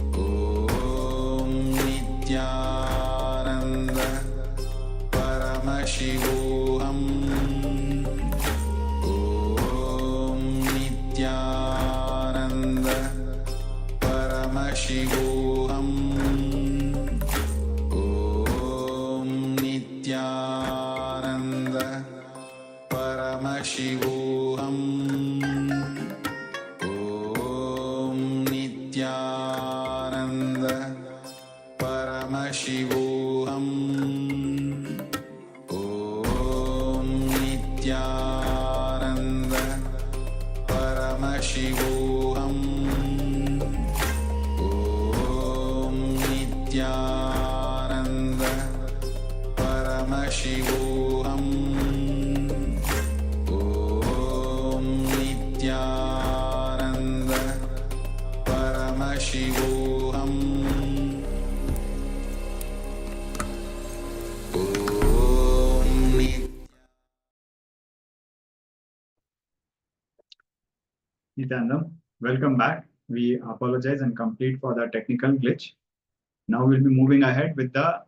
Paramashivoham. Om Nithyananda Paramashivoham. Om Nithyananda Paramashivoham. Om Nithyananda Paramashivoham. Om Nithyananda Paramashivoham. Om Nithyananda Paramashivoham. Nithyananda, welcome back. We apologize and complete for the technical glitch. Now we'll be moving ahead with the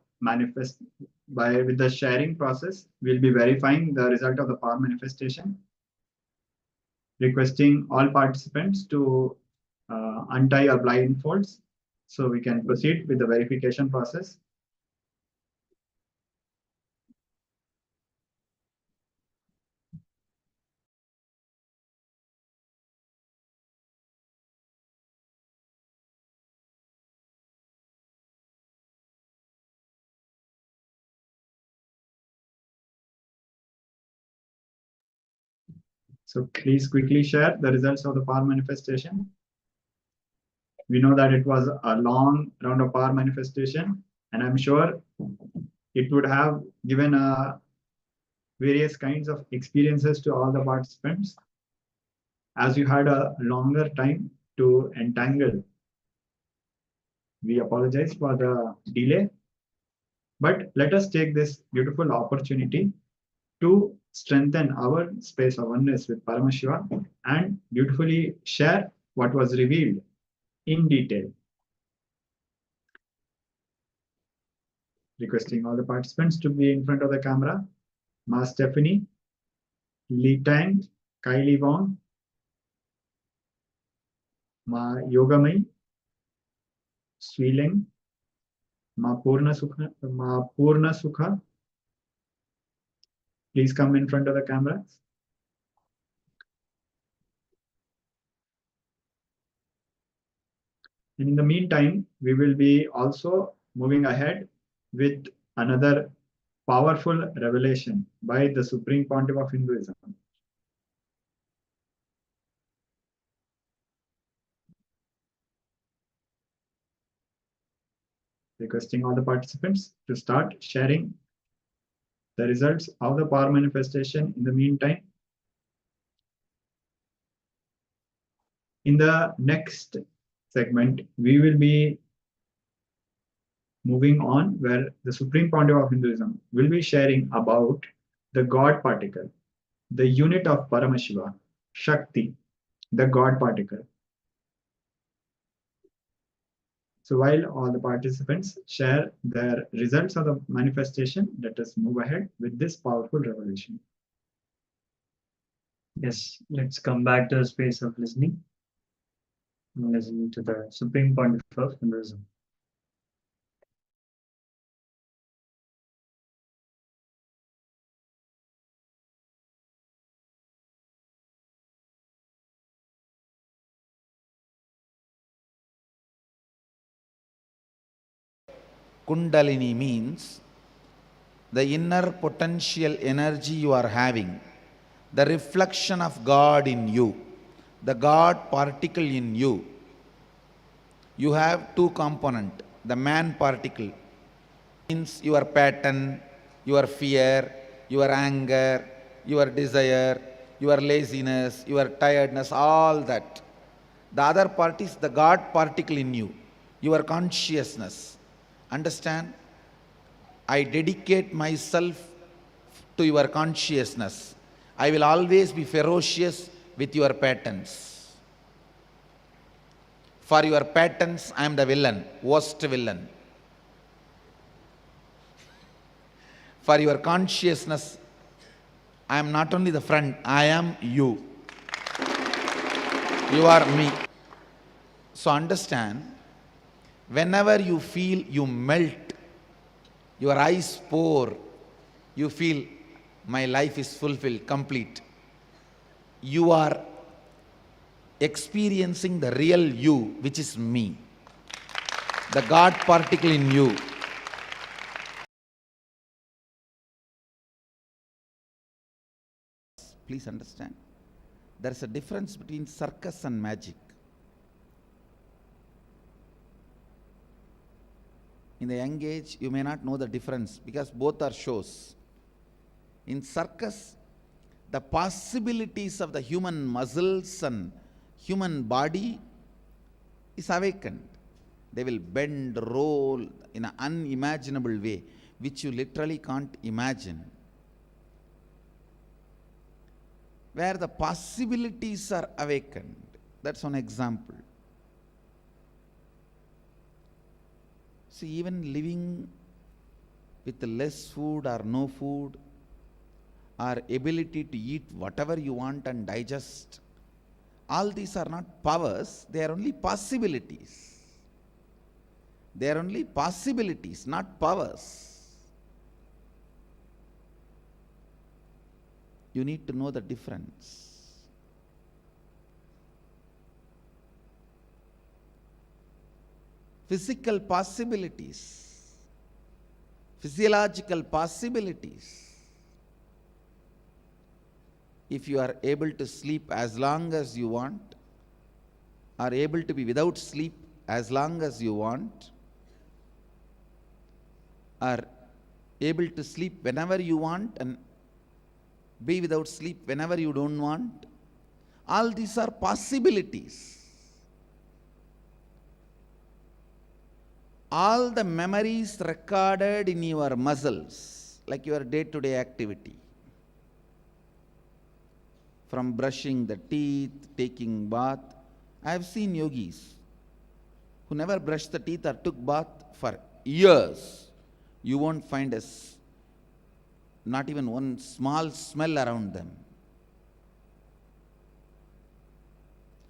with the sharing process. We'll be verifying the result of the power manifestation. Requesting all participants to untie your blindfolds so we can proceed with the verification process. So please quickly share the results of the power manifestation. We know that it was a long round of power manifestation, and I'm sure it would have given various kinds of experiences to all the participants. As you had a longer time to entangle, we apologize for the delay, but let us take this beautiful opportunity to strengthen our space of oneness with Paramashiva and beautifully share what was revealed in detail. Requesting all the participants to be in front of the camera. Ma Stephanie, Li Tang, Kylie Wong, Ma Yogamai, Sweeling, Ma Purna Sukha. Please come in front of the camera. And in the meantime, we will be also moving ahead with another powerful revelation by the Supreme Pontiff of Hinduism. Requesting all the participants to start sharing the results of the power manifestation in the meantime. In the next segment, we will be moving on where the Supreme Pontiff of Hinduism will be sharing about the God particle, the unit of Paramashiva, Shakti, the God particle. So while all the participants share their results of the manifestation, let us move ahead with this powerful revelation. Yes, let's come back to the space of listening. Listen to the Supreme Pontiff of Hinduism. Kundalini means the inner potential energy you are having, the reflection of God in you, the God particle in you. You have two components. The man particle means your pattern, your fear, your anger, your desire, your laziness, your tiredness, all that. The other part is the God particle in you, your consciousness. Understand? I dedicate myself to your consciousness. I will always be ferocious with your patterns. For your patterns, I am the villain, worst villain. For your consciousness, I am not only the friend, I am you. You are me. So understand, whenever you feel you melt, your eyes pour, you feel my life is fulfilled, complete, you are experiencing the real you, which is me, the God particle in you. Please understand, there is a difference between circus and magic. In the young age, you may not know the difference because both are shows. In circus, the possibilities of the human muscles and human body is awakened. They will bend, roll in an unimaginable way, which you literally can't imagine. Where the possibilities are awakened. That's one example. See, even living with less food or no food, or ability to eat whatever you want and digest, all these are not powers, they are only possibilities. They are only possibilities, not powers. You need to know the difference. Physical possibilities, physiological possibilities. If you are able to sleep as long as you want, are able to be without sleep as long as you want, are able to sleep whenever you want and be without sleep whenever you don't want, all these are possibilities. All the memories recorded in your muscles, like your day-to-day activity, from brushing the teeth, taking bath. I have seen yogis who never brushed the teeth or took bath for years. You won't find not even one small smell around them.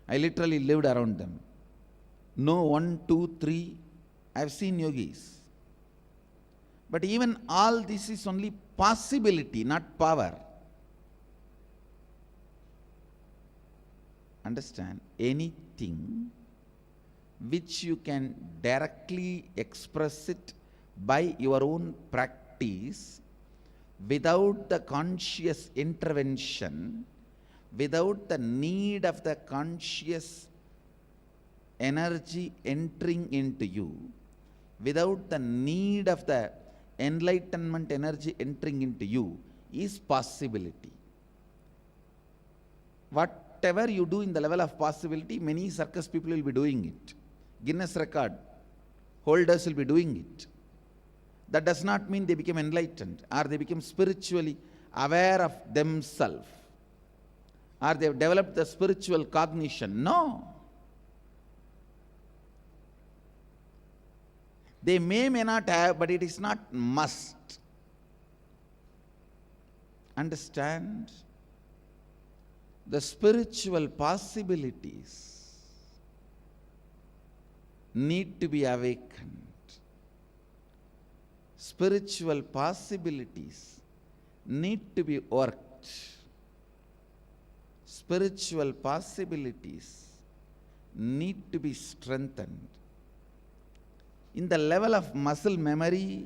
I literally lived around them. No 1, 2, 3. I have seen yogis. But even all this is only possibility, not power. Understand, anything which you can directly express it by your own practice, without the conscious intervention, without the need of the conscious energy entering into you, without the need of the enlightenment energy entering into you, is possibility. Whatever you do in the level of possibility, many circus people will be doing it. Guinness record holders will be doing it. That does not mean they become enlightened, or they become spiritually aware of themselves, or they have developed the spiritual cognition. No. They may not have, but it is not must. Understand? The spiritual possibilities need to be awakened. Spiritual possibilities need to be worked. Spiritual possibilities need to be strengthened. In the level of muscle memory,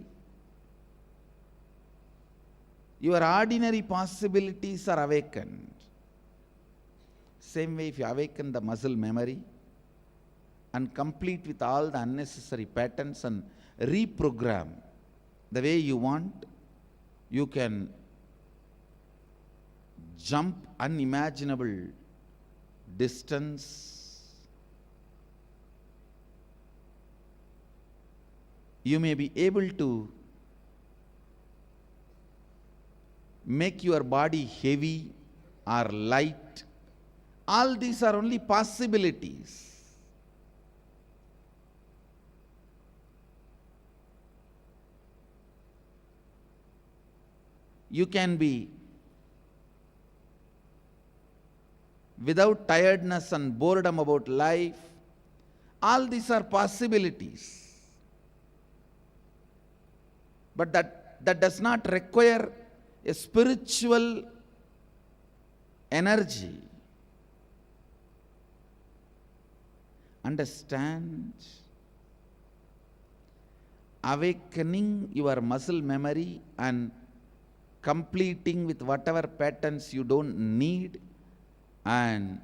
your ordinary possibilities are awakened. Same way, if you awaken the muscle memory and complete with all the unnecessary patterns and reprogram the way you want, you can jump unimaginable distance. You may be able to make your body heavy or light. All these are only possibilities. You can be without tiredness and boredom about life. All these are possibilities. But that does not require a spiritual energy. Understand? Awakening your muscle memory and completing with whatever patterns you don't need, and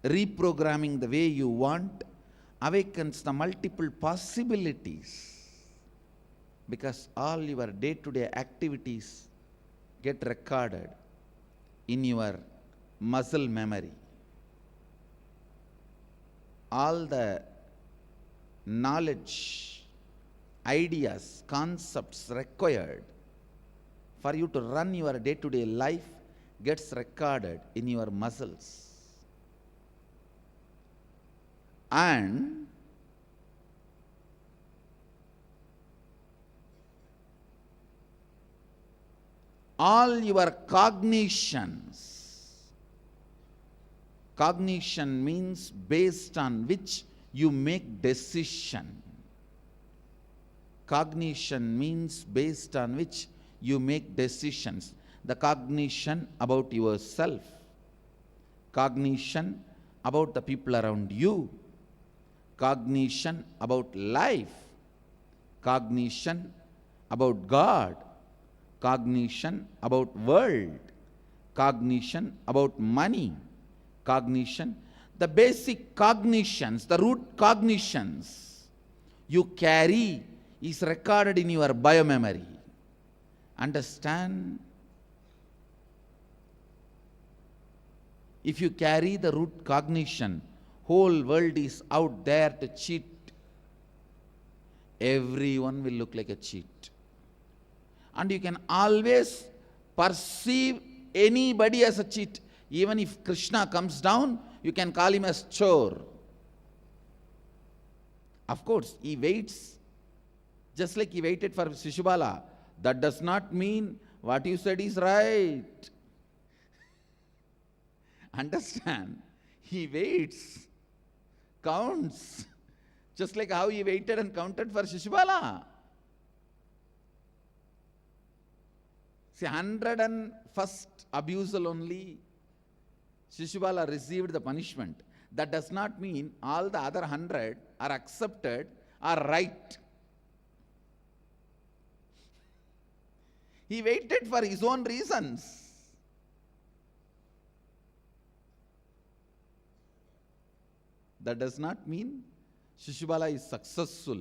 reprogramming the way you want awakens the multiple possibilities, because all your day-to-day activities get recorded in your muscle memory. All the knowledge, ideas, concepts required for you to run your day-to-day life gets recorded in your muscles. And all your cognitions, cognition means based on which you make decision. Cognition means based on which you make decisions. The cognition about yourself, cognition about the people around you, cognition about life, cognition about God, cognition about world, cognition about money, cognition, the basic cognitions, the root cognitions you carry is recorded in your biomemory. Understand? If you carry the root cognition, whole world is out there to cheat. Everyone will look like a cheat. And you can always perceive anybody as a cheat. Even if Krishna comes down, you can call him as chore. Of course, he waits, just like he waited for Shishubala. That does not mean what you said is right. Understand? He waits, counts, just like how he waited and counted for Shishubala. See, 101st abusal only, Shishubala received the punishment. That does not mean all the other 100 are accepted, are right. He waited for his own reasons. That does not mean Shishubala is successful.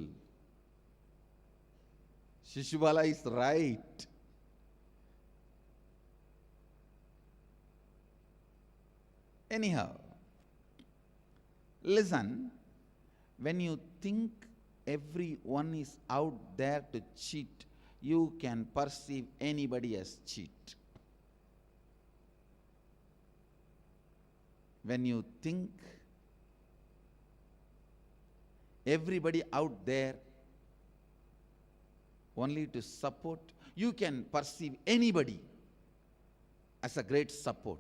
Shishubala is right. Anyhow, listen, when you think everyone is out there to cheat, you can perceive anybody as cheat. When you think everybody out there only to support, you can perceive anybody as a great support.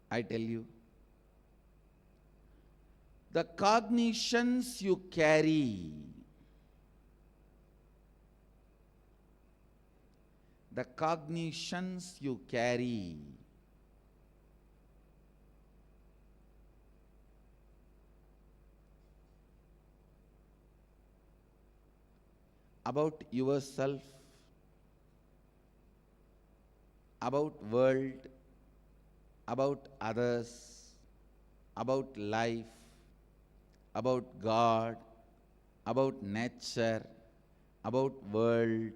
I tell you, the cognitions you carry, the cognitions you carry about yourself, about world, about others, about life, about God, about nature, about world.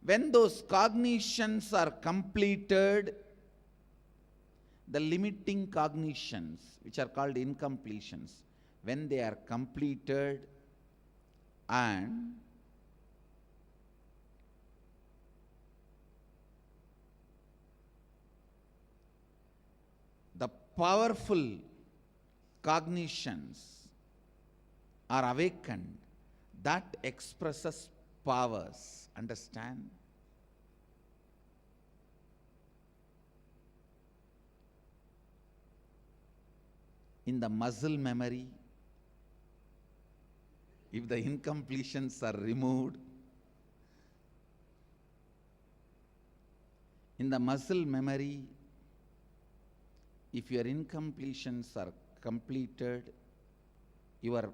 When those cognitions are completed, the limiting cognitions, which are called incompletions, when they are completed and powerful cognitions are awakened, that expresses powers. Understand? In the muscle memory, if the incompletions are removed, in the muscle memory, if your incompletions are completed, your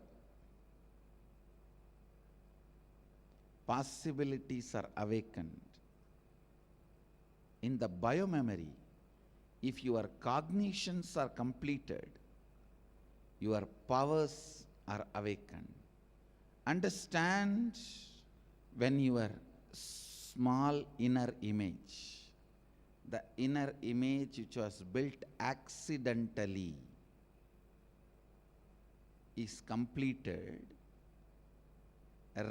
possibilities are awakened. In the biomemory, if your cognitions are completed, your powers are awakened. Understand, when your small inner image, the inner image which was built accidentally, is completed,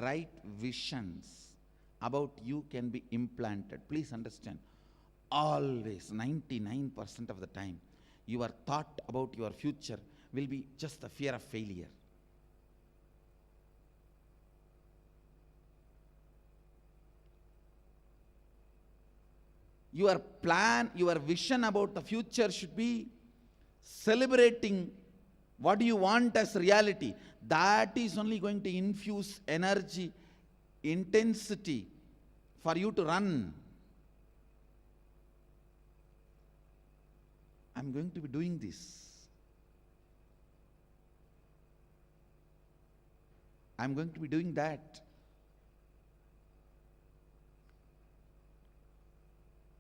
right visions about you can be implanted. Please understand, always 99% of the time, your thought about your future will be just the fear of failure. Your plan, your vision about the future should be celebrating what you want as reality. That is only going to infuse energy, intensity for you to run. I'm going to be doing this. I'm going to be doing that.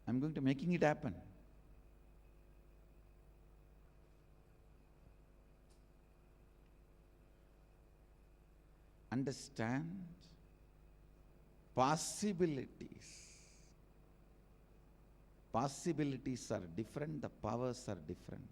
I'm going to making it happen. Understand, possibilities. Possibilities are different, the powers are different.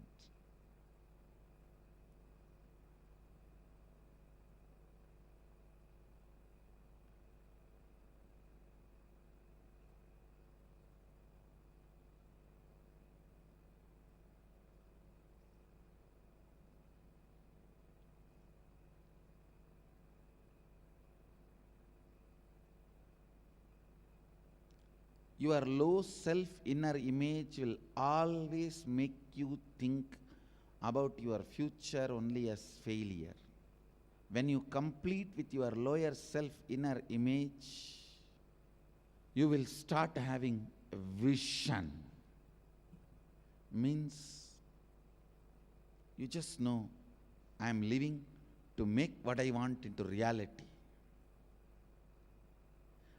Your low self inner image will always make you think about your future only as failure. When you complete with your lower self inner image, you will start having a vision. Means you just know, I am living to make what I want into reality.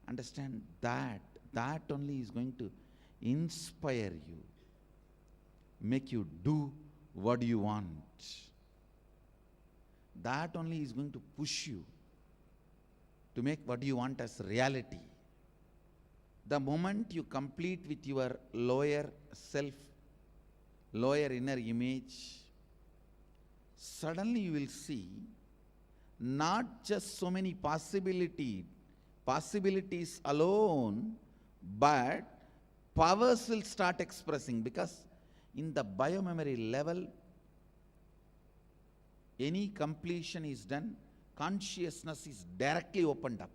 Understand that. That only is going to inspire you, make you do what you want. That only is going to push you to make what you want as reality. The moment you complete with your lower self, lower inner image, suddenly you will see not just so many possibilities alone, but powers will start expressing, because in the biomemory level, any completion is done, consciousness is directly opened up.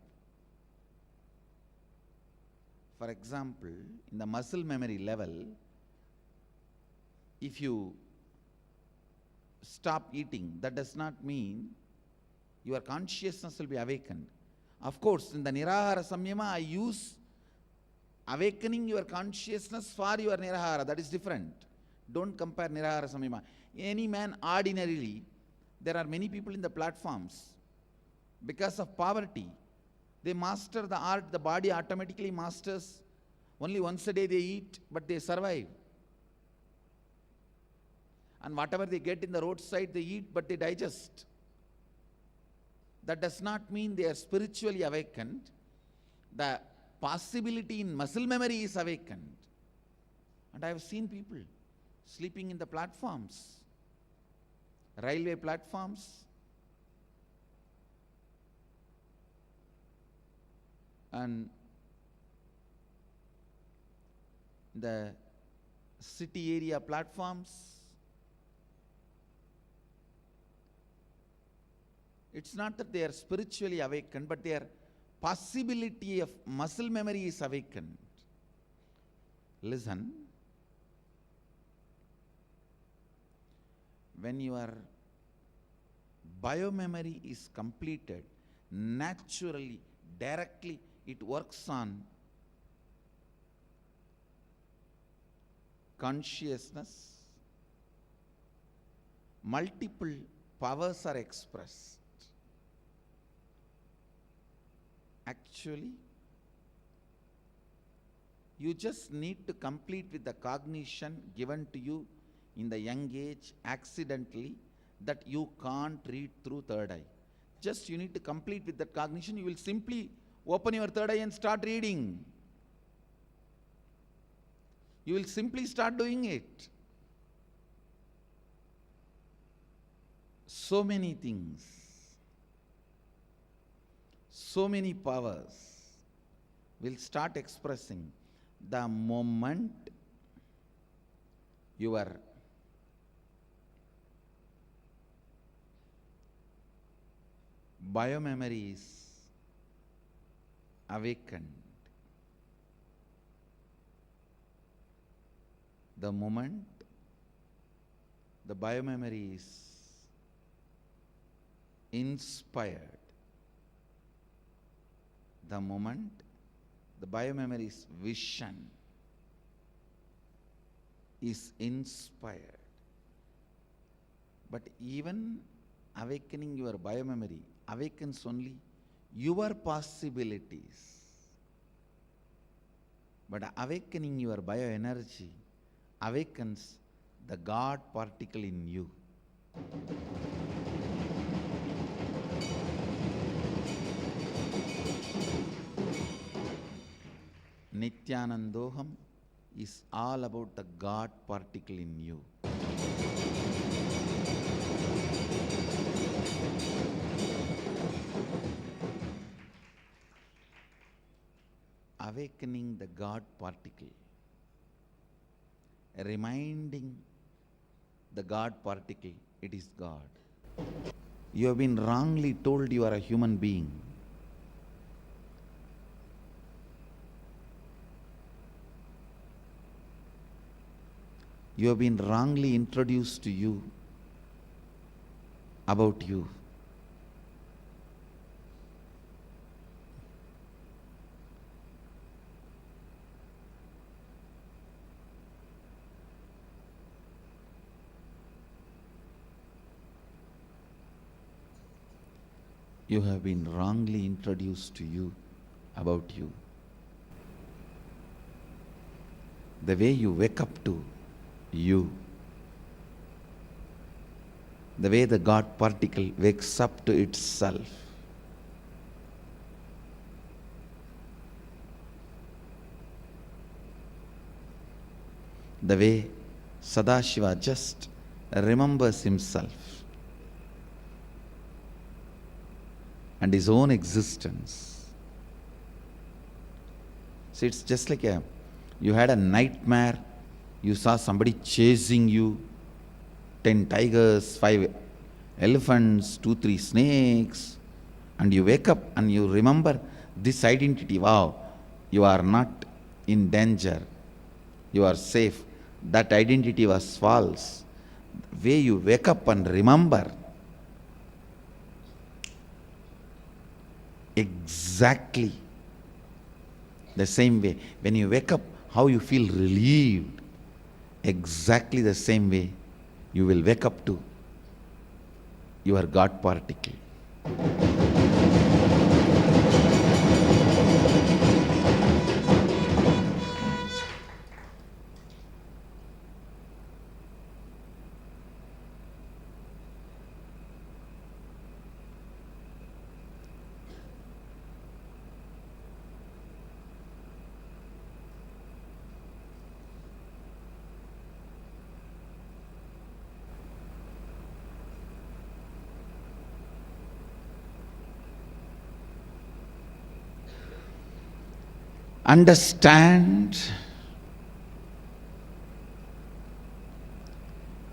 For example, in the muscle memory level, if you stop eating, that does not mean your consciousness will be awakened. Of course, in the Nirahara Samyama, I use awakening your consciousness for your Nirahara. That is different. Don't compare Nirahara Samyama. Any man ordinarily, there are many people in the platforms, because of poverty, they master the art, the body automatically masters. Only once a day they eat, but they survive. And whatever they get in the roadside, they eat, but they digest. That does not mean they are spiritually awakened. The possibility in muscle memory is awakened. And I have seen people sleeping in the platforms, railway platforms, and the city area platforms, It's not that they are spiritually awakened, but their possibility of muscle memory is awakened. Listen. When your biomemory is completed, naturally, directly, it works on consciousness. Multiple powers are expressed. Actually, you just need to complete with the cognition given to you in the young age accidentally that you can't read through third eye. Just you need to complete with that cognition. You will simply open your third eye and start reading. You will simply start doing it. So many things, so many powers will start expressing the moment your biomemory is awakened. The moment the biomemory is inspired, the moment the biomemory is vision is inspired. But even awakening your biomemory awakens only your possibilities. But awakening your bioenergy awakens the God particle in you. Nithyanandoham is all about the God particle in you. Awakening the God particle, reminding the God particle, it is God. You have been wrongly told you are a human being. You have been wrongly introduced to you about you. You have been wrongly introduced to you about you. The way you wake up to you, the way the God particle wakes up to itself, the way Sadashiva just remembers himself and his own existence. So it's just like you had a nightmare, you saw somebody chasing you, 10 tigers, 5 elephants, 2-3 snakes, and you wake up and you remember this identity. Wow, you are not in danger, you are safe. That identity was false. The way you wake up and remember, exactly the same way. When you wake up, how you feel relieved, exactly the same way you will wake up to your God particle. Understand,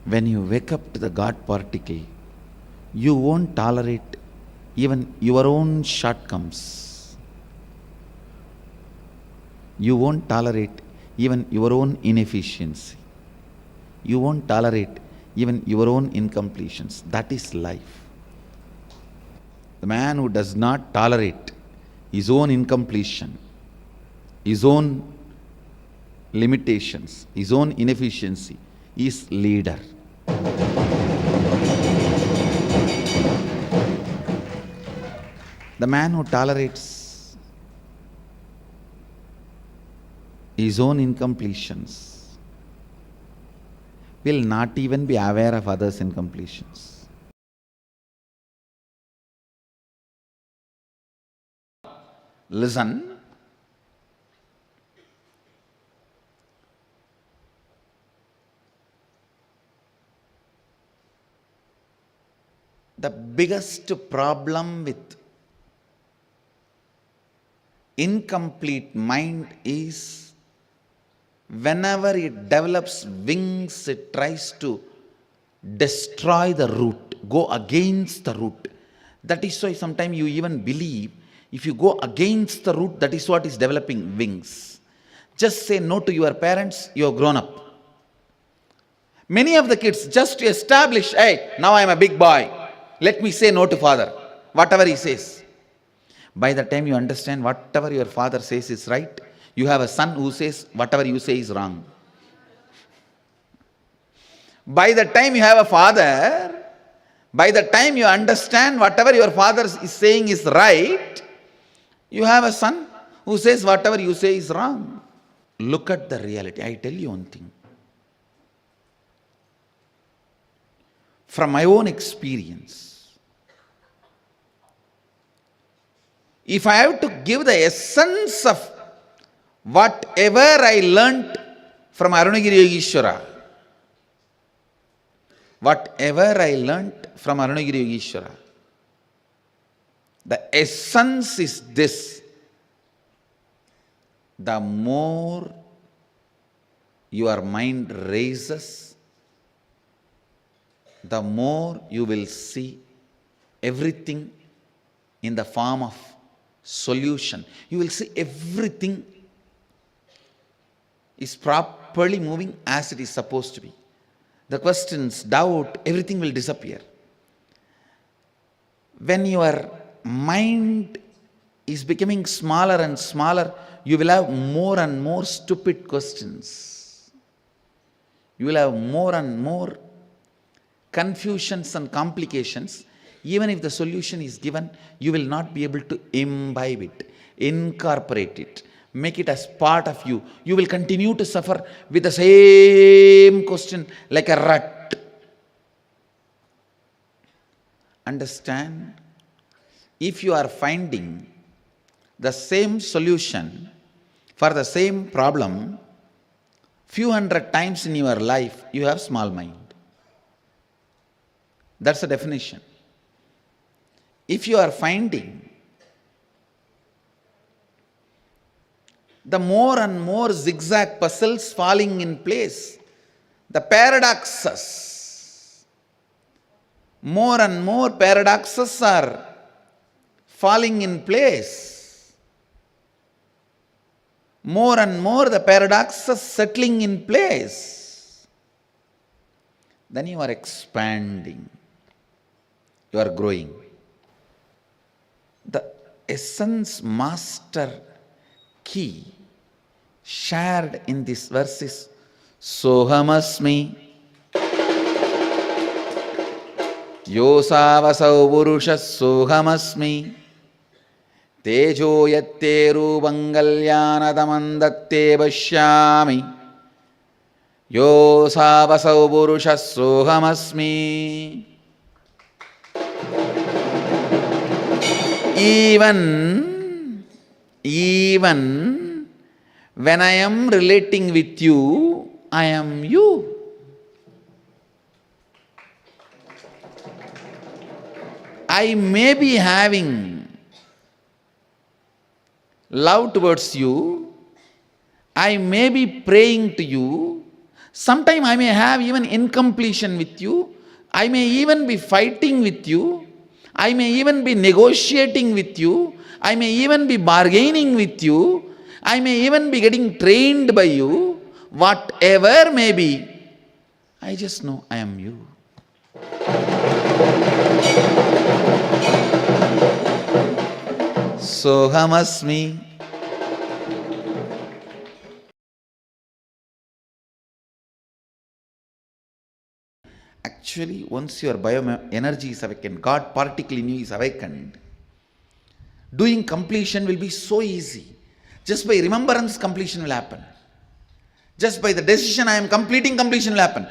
when you wake up to the God particle, you won't tolerate even your own shortcomings. You won't tolerate even your own inefficiency. You won't tolerate even your own incompletions. That is life. The man who does not tolerate his own incompletion, his own limitations, his own inefficiency, is leader. The man who tolerates his own incompletions will not even be aware of others' incompletions. Listen. The biggest problem with incomplete mind is whenever it develops wings, it tries to destroy the root, go against the root. That is why sometimes you even believe if you go against the root, that is what is developing wings. Just say no to your parents, you have grown up. Many of the kids just to establish, hey, now I am a big boy, let me say no to father, whatever he says. By the time you understand whatever your father says is right, you have a son who says whatever you say is wrong. By the time you have a father, by the time you understand whatever your father is saying is right, you have a son who says whatever you say is wrong. Look at the reality. I tell you one thing. From my own experience, if I have to give the essence of whatever I learnt from Arunagiri Yogeshwara, the essence is this: the more your mind raises, the more you will see everything in the form of solution. You will see everything is properly moving as it is supposed to be. The questions, doubt, everything will disappear. When your mind is becoming smaller and smaller, you will have more and more stupid questions. You will have more and more confusions and complications. Even if the solution is given, you will not be able to imbibe it, incorporate it, make it as part of you. You will continue to suffer with the same question like a rat. Understand? If you are finding the same solution for the same problem few hundred times in your life, you have small mind. That's the definition. If you are finding the more and more zigzag puzzles falling in place, the paradoxes, more and more paradoxes are falling in place, more and more the paradoxes settling in place, then you are expanding, you are growing. The essence master key shared in this verse is Sohamasmi Yosavasau Purusha Sohamasmi Tejo Yatte Rupangalyanadamandatte Vashyami Yosavasau Purusha Sohamasmi. Even when I am relating with you, I am you. I may be having love towards you, I may be praying to you, sometime I may have even incompletion with you, I may even be fighting with you, I may even be negotiating with you. I may even be bargaining with you. I may even be getting trained by you. Whatever may be, I just know I am you. Sohamasmi. Actually, once your bioenergy is awakened, God particle in you is awakened, doing completion will be so easy. Just by remembrance, completion will happen. Just by the decision I am completing, completion will happen.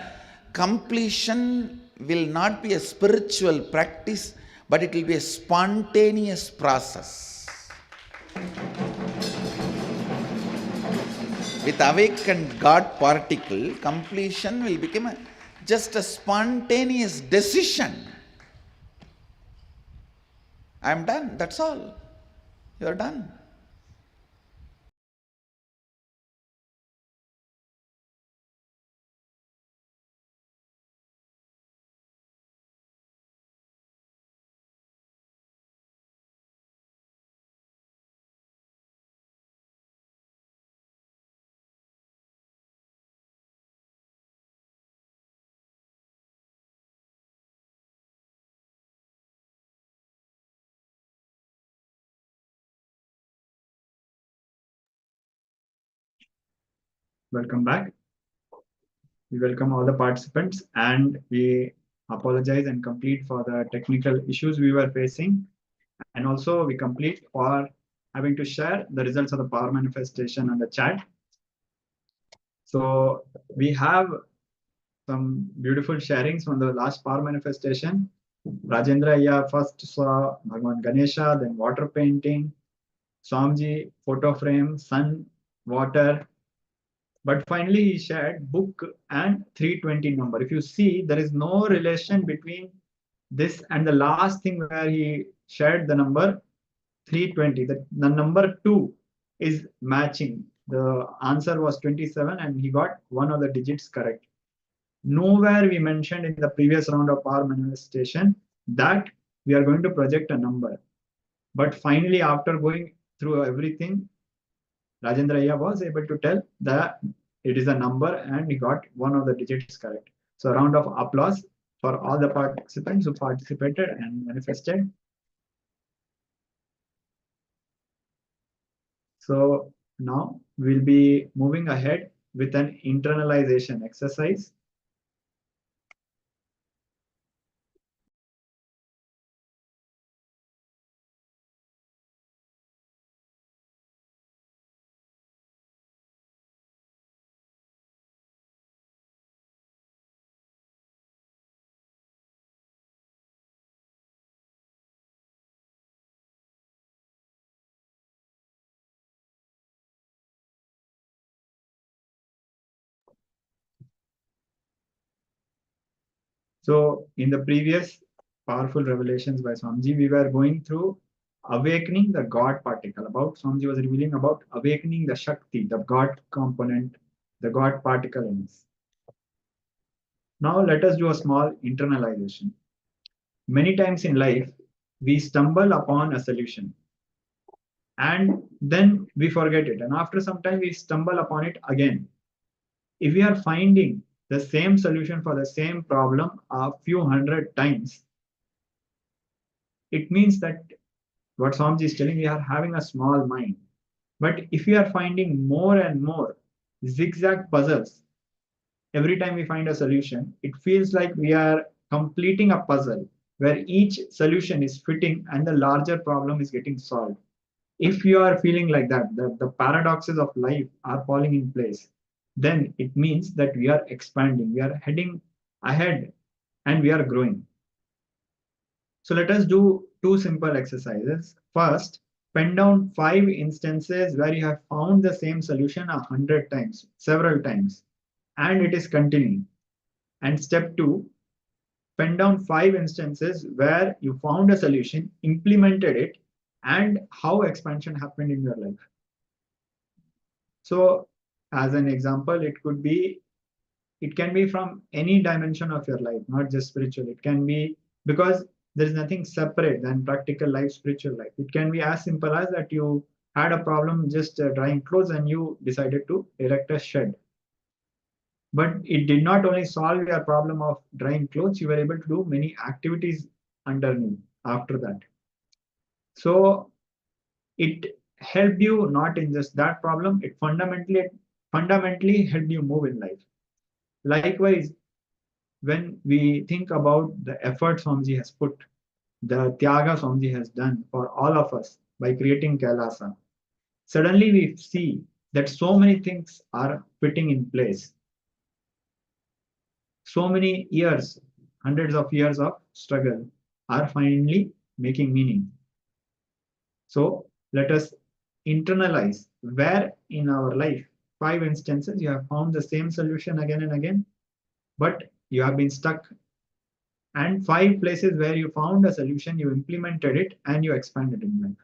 Completion will not be a spiritual practice, but it will be a spontaneous process. With awakened God particle, completion will become just a spontaneous decision. I am done, that's all. You are done. Welcome back. We welcome all the participants and we apologize and complete for the technical issues we were facing. And also we complete for having to share the results of the power manifestation on the chat. So we have some beautiful sharings from the last power manifestation. Rajendra Ayya first saw Bhagwan Ganesha, then water painting, Swamiji, photo frame, sun, water. But finally he shared book and 320 number. If you see, there is no relation between this and the last thing where he shared the number 320. The number 2 is matching. The answer was 27 and he got one of the digits correct. Nowhere we mentioned in the previous round of power manifestation that we are going to project a number. But finally, after going through everything, Rajendra Ayya was able to tell that it is a number and he got one of the digits correct. So a round of applause for all the participants who participated and manifested. So now we'll be moving ahead with an internalization exercise. So in the previous powerful revelations by Swamiji, we were going through awakening the God particle. About Swamiji was revealing about awakening the Shakti, the God component, the God particle in us. Now let us do a small internalization. Many times in life, we stumble upon a solution and then we forget it. And after some time, we stumble upon it again. If we are finding the same solution for the same problem a few hundred times, it means that what Swamiji is telling, we are having a small mind. But if we are finding more and more zigzag puzzles, every time we find a solution, it feels like we are completing a puzzle where each solution is fitting and the larger problem is getting solved. If you are feeling like that, the paradoxes of life are falling in place, then it means that we are expanding, we are heading ahead and we are growing. So let us do two simple exercises. First, pen down 5 instances where you have found the same solution 100 times, several times, and it is continuing. And step 2, pen down 5 instances where you found a solution, implemented it, and how expansion happened in your life. So as an example, it can be from any dimension of your life, not just spiritual. It can be because There is nothing separate than practical life, spiritual life. It can be as simple as that you had a problem just drying clothes and you decided to erect a shed. But it did not only solve your problem of drying clothes, you were able to do many activities underneath after that. So it helped you not in just that problem, it fundamentally helped you move in life. Likewise, when we think about the effort Swamiji has put, the Tyaga Swamiji has done for all of us by creating Kailasa, suddenly we see that so many things are fitting in place. So many years, hundreds of years of struggle are finally making meaning. So let us internalize where in our life, 5 instances, you have found the same solution again and again, but you have been stuck. And 5 places where you found a solution, you implemented it and you expanded in life.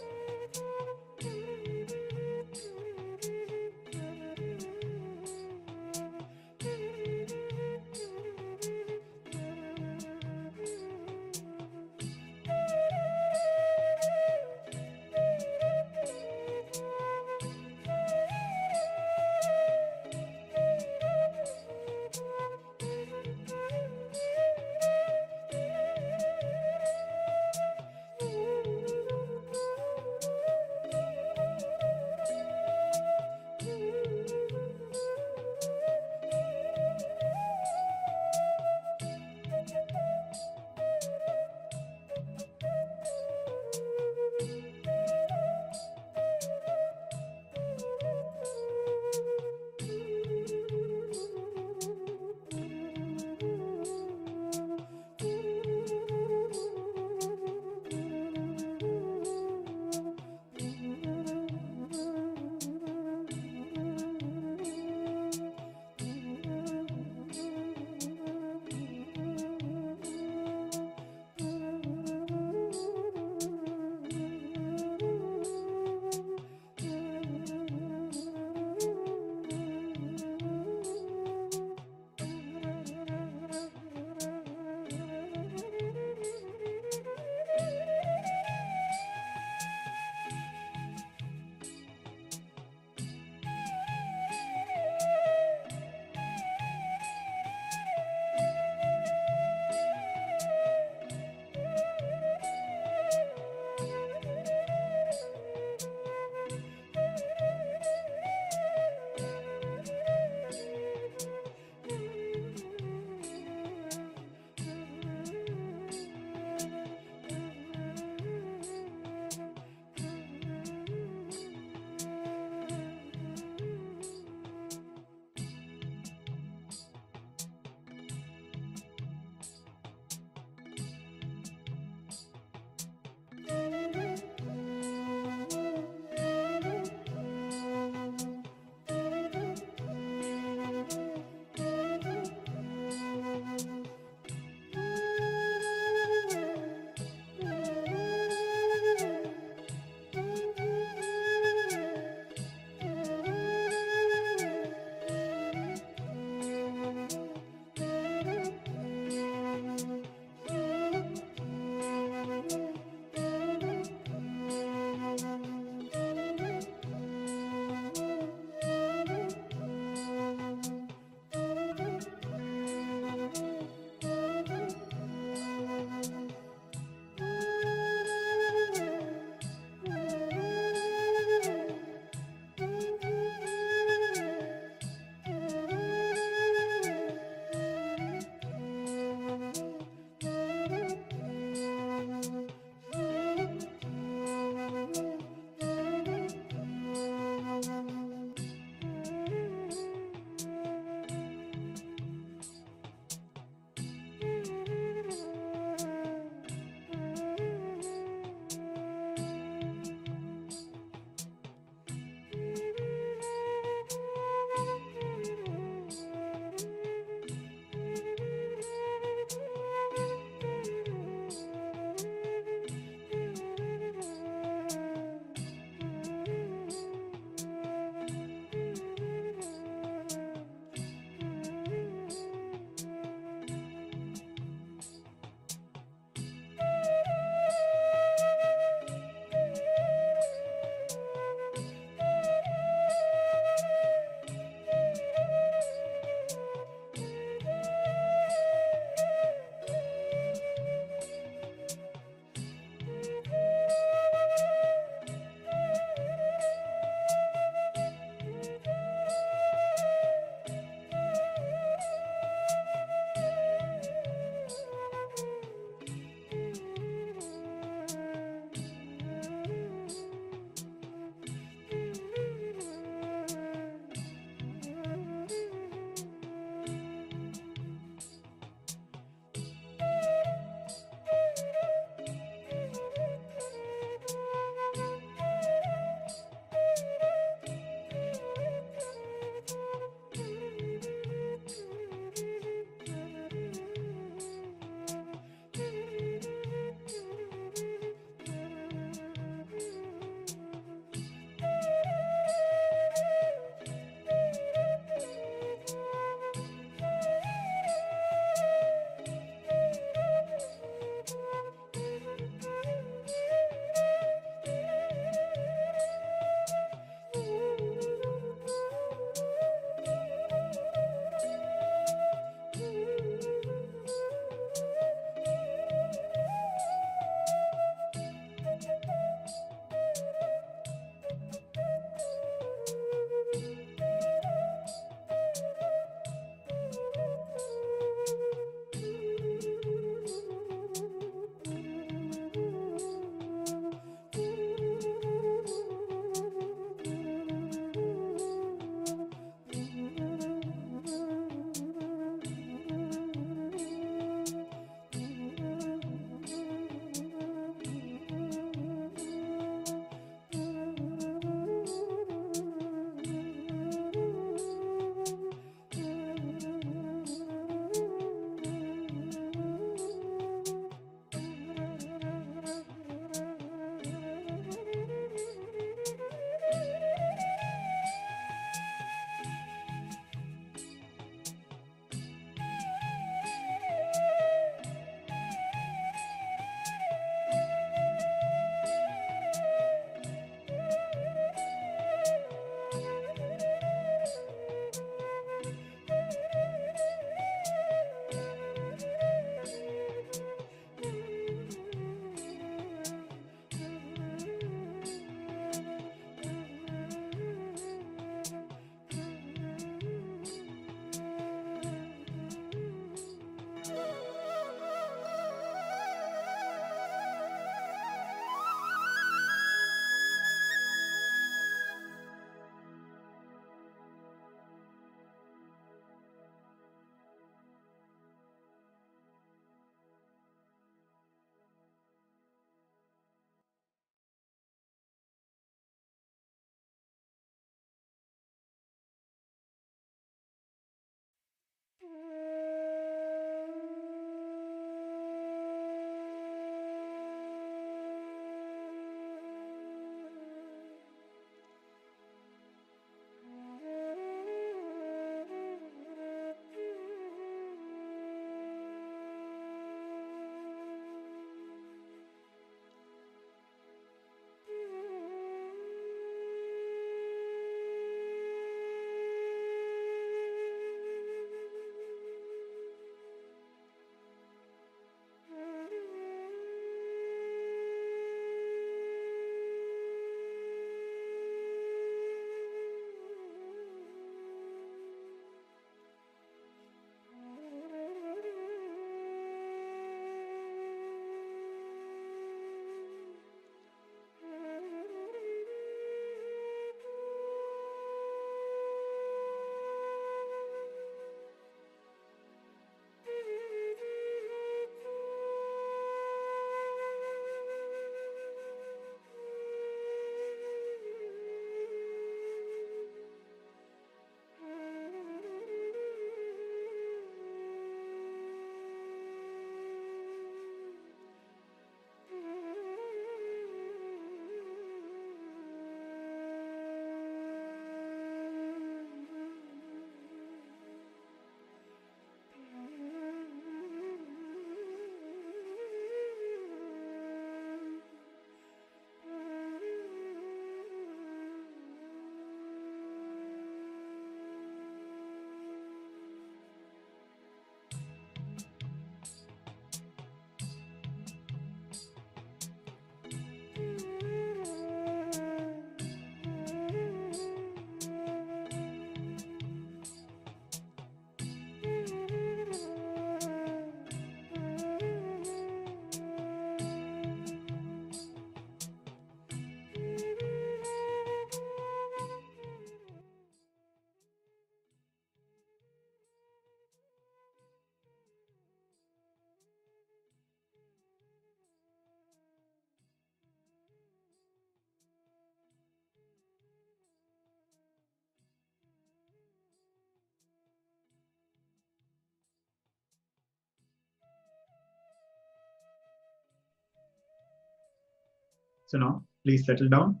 So now, please settle down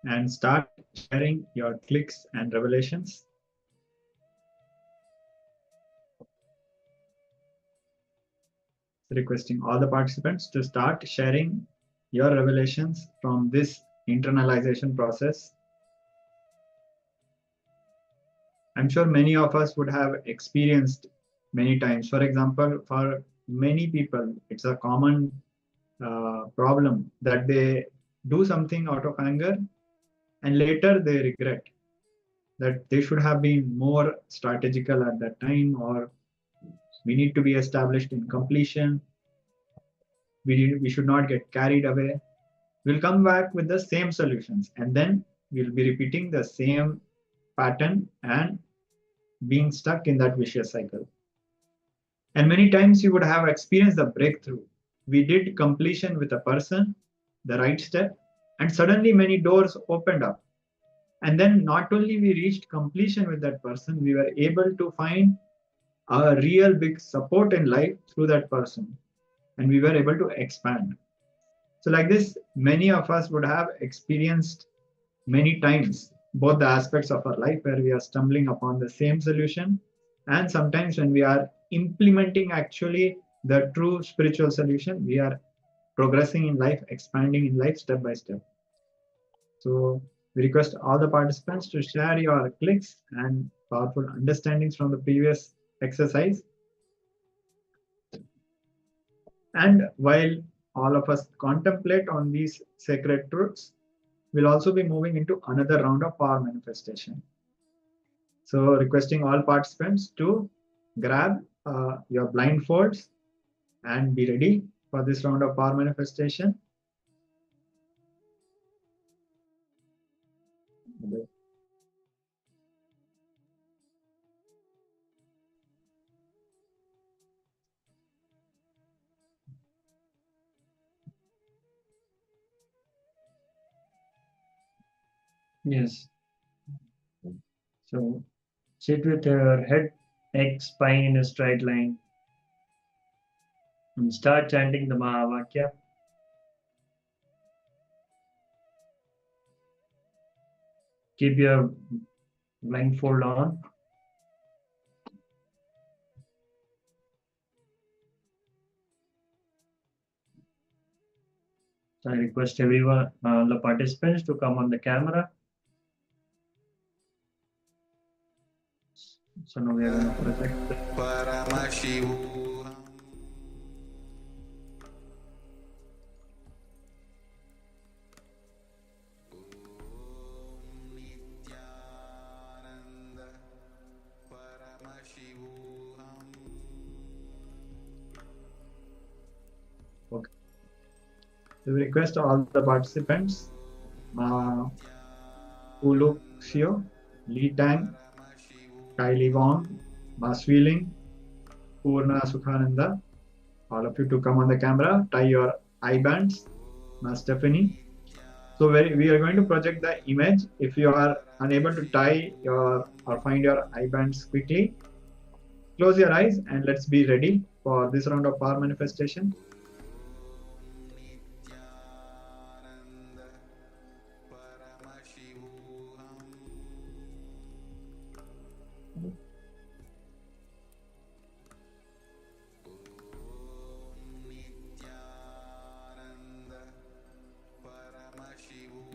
and start sharing your clicks and revelations. Requesting all the participants to start sharing your revelations from this internalization process. I'm sure many of us would have experienced many times. For example, for many people, it's a common problem that they do something out of anger and later they regret that they should have been more strategical at that time, or we need to be established in completion. We should not get carried away. We'll come back with the same solutions and then we'll be repeating the same pattern and being stuck in that vicious cycle. And many times you would have experienced the breakthrough. We did completion with a person, the right step, and suddenly many doors opened up. And then not only we reached completion with that person, we were able to find a real big support in life through that person. And we were able to expand. So like this, many of us would have experienced many times both the aspects of our life where we are stumbling upon the same solution, and sometimes when we are implementing actually the true spiritual solution, we are progressing in life, expanding in life step by step. So we request all the participants to share your clicks and powerful understandings from the previous exercise. And while all of us contemplate on these sacred truths, we'll also be moving into another round of power manifestation. So requesting all participants to grab your blindfolds and be ready for this round of power manifestation. Yes. So sit with your head X spine in a straight line. And start chanting the Mahavakya. Keep your blindfold on. So I request everyone, the participants, to come on the camera. So now we are going to project the Paramashivoham. Nithyananda. Paramashivoham. Okay. So we request all the participants, Uluxio, Lee Tang, Kylie Wong, Masweeling, Purna Sukhananda, all of you to come on the camera, tie your eye bands, Stephanie. So we are going to project the image. If you are unable to tie your or find your eye bands quickly, close your eyes and let's be ready for this round of power manifestation.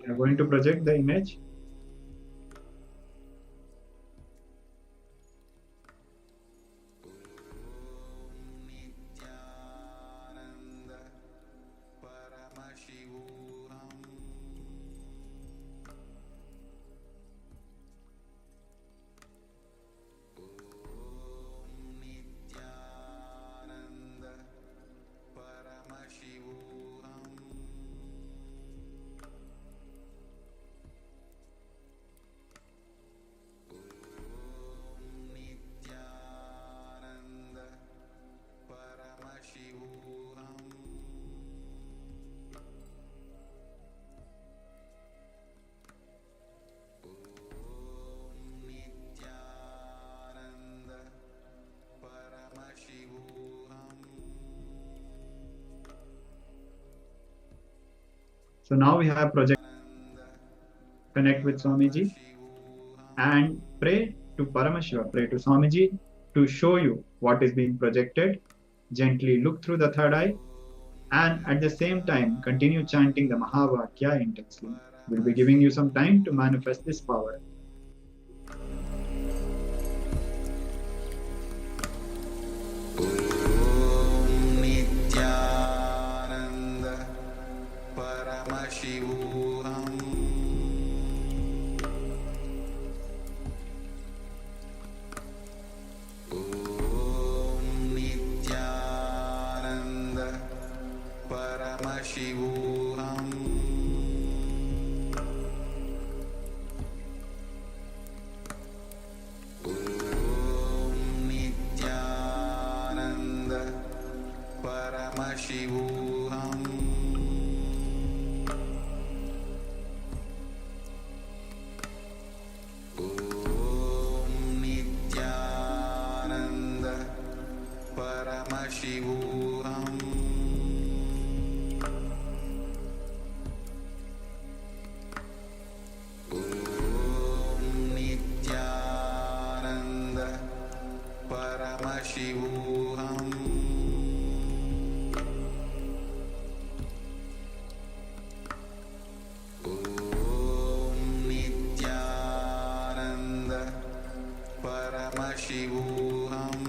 We are going to project the image. So now we have project. Connect with Swamiji and pray to Paramashiva, pray to Swamiji to show you what is being projected. Gently look through the third eye and at the same time continue chanting the Mahavakya intensely. We'll be giving you some time to manifest this power. Nithyananda. Paramashivoham. Nithyananda. Paramashivoham. Nithyananda. Paramashivoham. Nithyananda. Paramashivoham. Nithyananda. Paramashivoham. Nithyananda. Paramashivoham.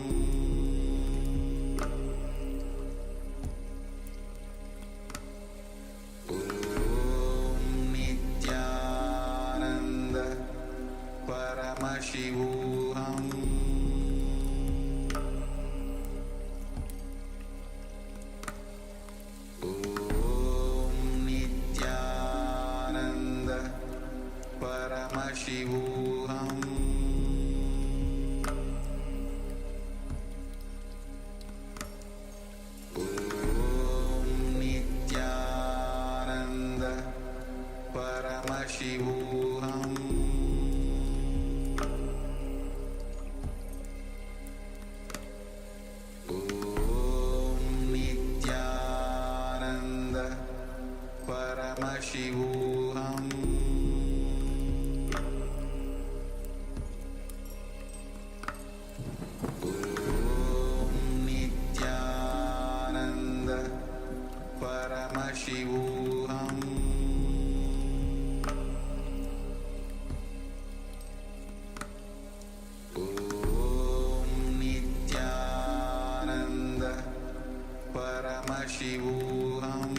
Paramashivoham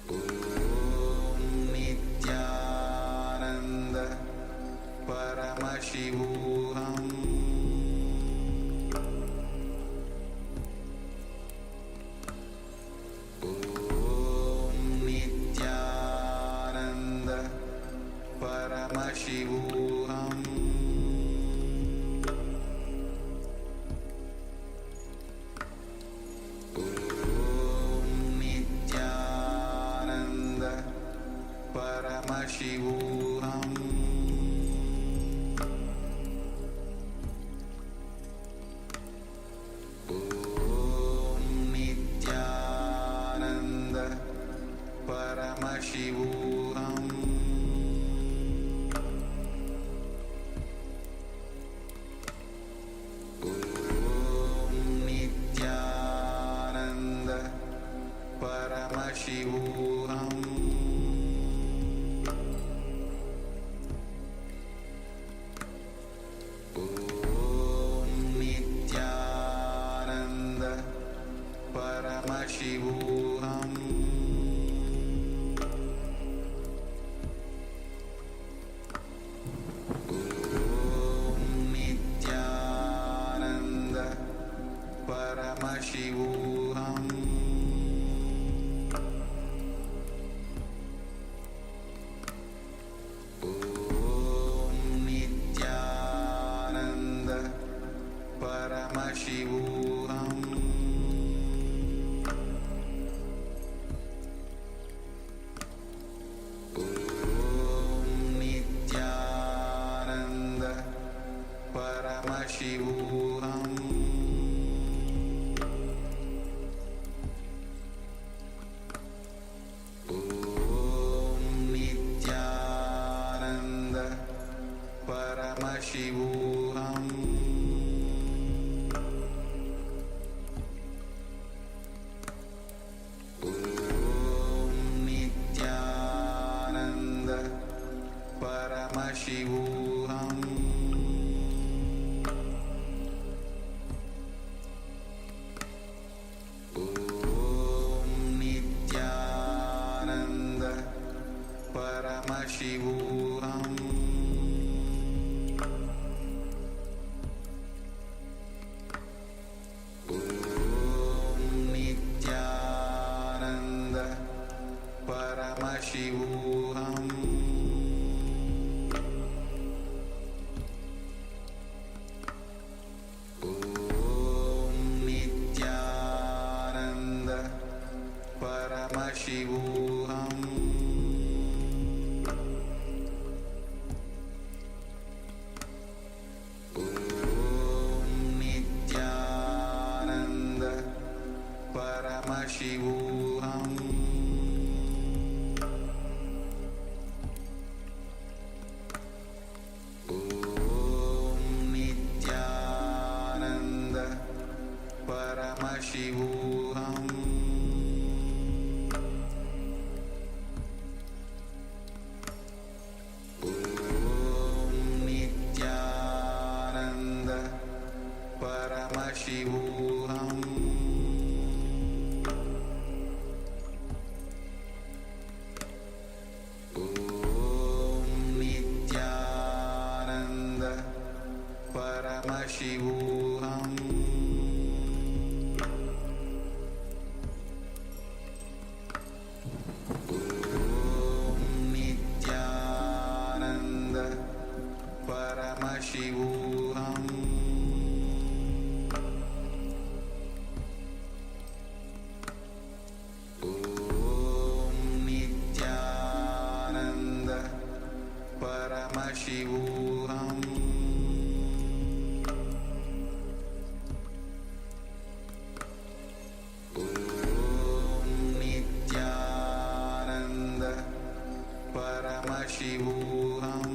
Om Nithyananda Paramashivoham Om Nithyananda Paramashivoham Paramashivoham Om Nithyananda Paramashivoham Om Nithyananda Paramashivoham Paramashivoham Om Nithyananda Paramashivoham Om Nithyananda Paramashivoham Paramashivoham Om Nithyananda Paramashivoham Om Nithyananda Paramashivoham Paramashivoham Om Nithyananda Paramashivoham Om Nithyananda Paramashivoham Paramashivoham Om Nithyananda Paramashivoham Om Nithyananda Paramashivoham Paramashivoham Om Nithyananda Paramashivoham Om Nithyananda Paramashivoham Paramashivoham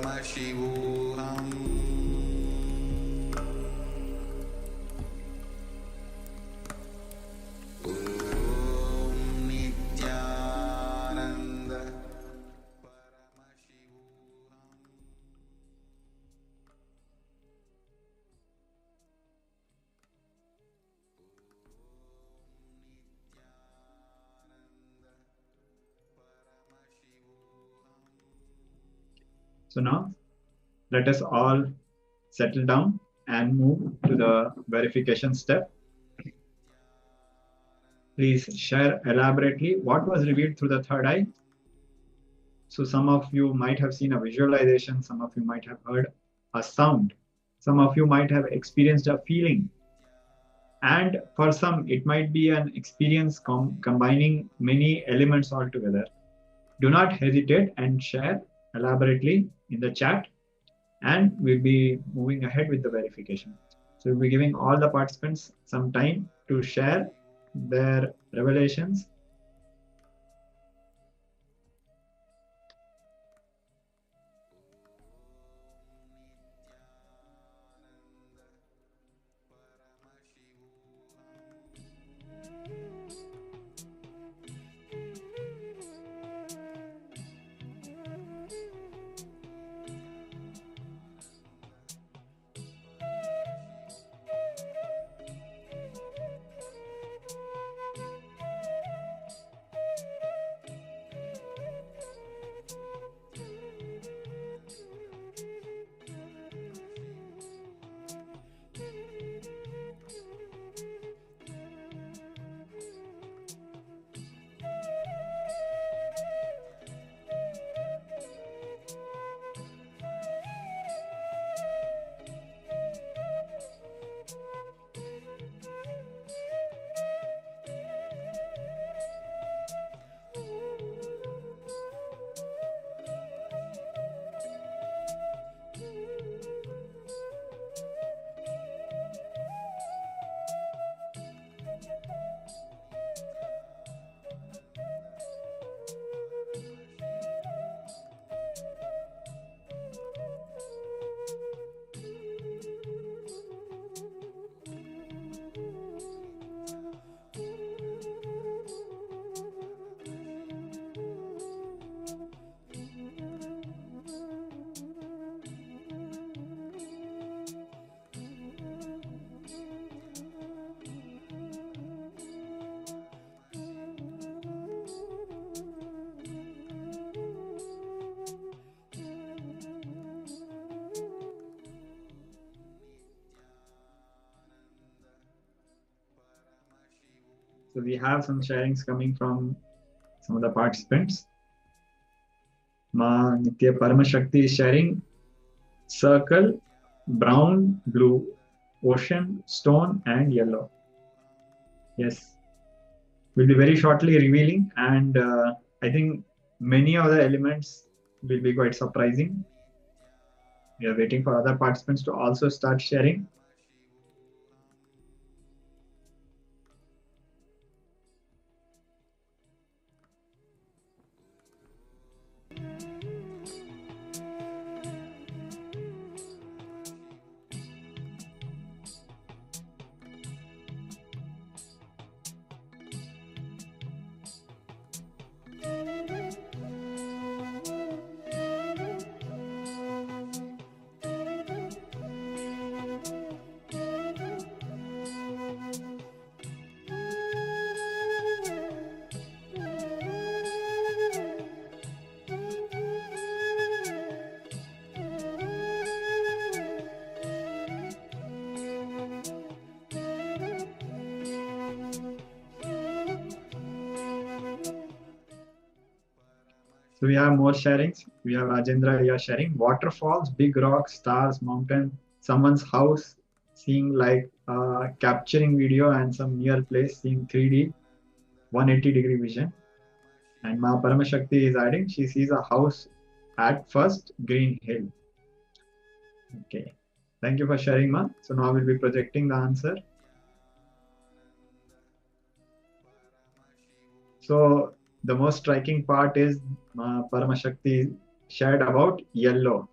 Paramashivoham. Om Nithyananda. Paramashivoham. So now let us all settle down and move to the verification step. Please share elaborately what was revealed through the third eye. So some of you might have seen a visualization, some of you might have heard a sound, some of you might have experienced a feeling, and for some it might be an experience combining many elements all together. Do not hesitate and share elaborately in the chat, and we'll be moving ahead with the verification. So we'll be giving all the participants some time to share their revelations. So we have some sharings coming from some of the participants. Ma Nitya Paramashakti is sharing circle, brown, blue, ocean, stone, and yellow. Yes, we'll be very shortly revealing, and I think many of the elements will be quite surprising. We are waiting for other participants to also start sharing. So we have more sharings. We have Rajendra here sharing waterfalls, big rocks, stars, mountain, someone's house, seeing like capturing video, and some near place seeing 3D, 180-degree vision. And Ma Paramashakti is adding, she sees a house at first Green Hill. Okay. Thank you for sharing, Ma. So now we'll be projecting the answer. So the most striking part is Paramashakti shared about yellow.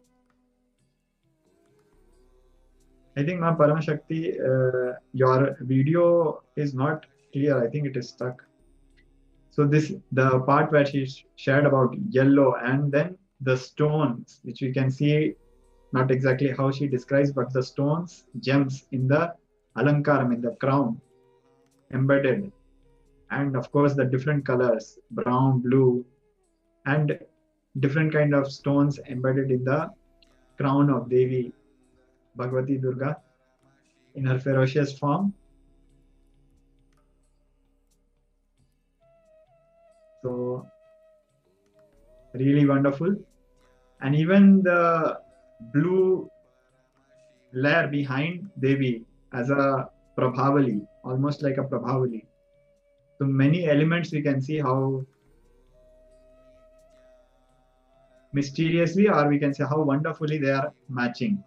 I think, Ma Paramashakti, your video is not clear. I think it is stuck. So the part where she shared about yellow and then the stones, which we can see, not exactly how she describes, but the stones, gems in the alankaram, in the crown, embedded. And of course, the different colors, brown, blue, and different kind of stones embedded in the crown of Devi Bhagavati Durga in her ferocious form. So really wonderful. And even the blue layer behind Devi as a Prabhavali, almost like a Prabhavali. So many elements we can see how mysteriously, or we can say how wonderfully they are matching,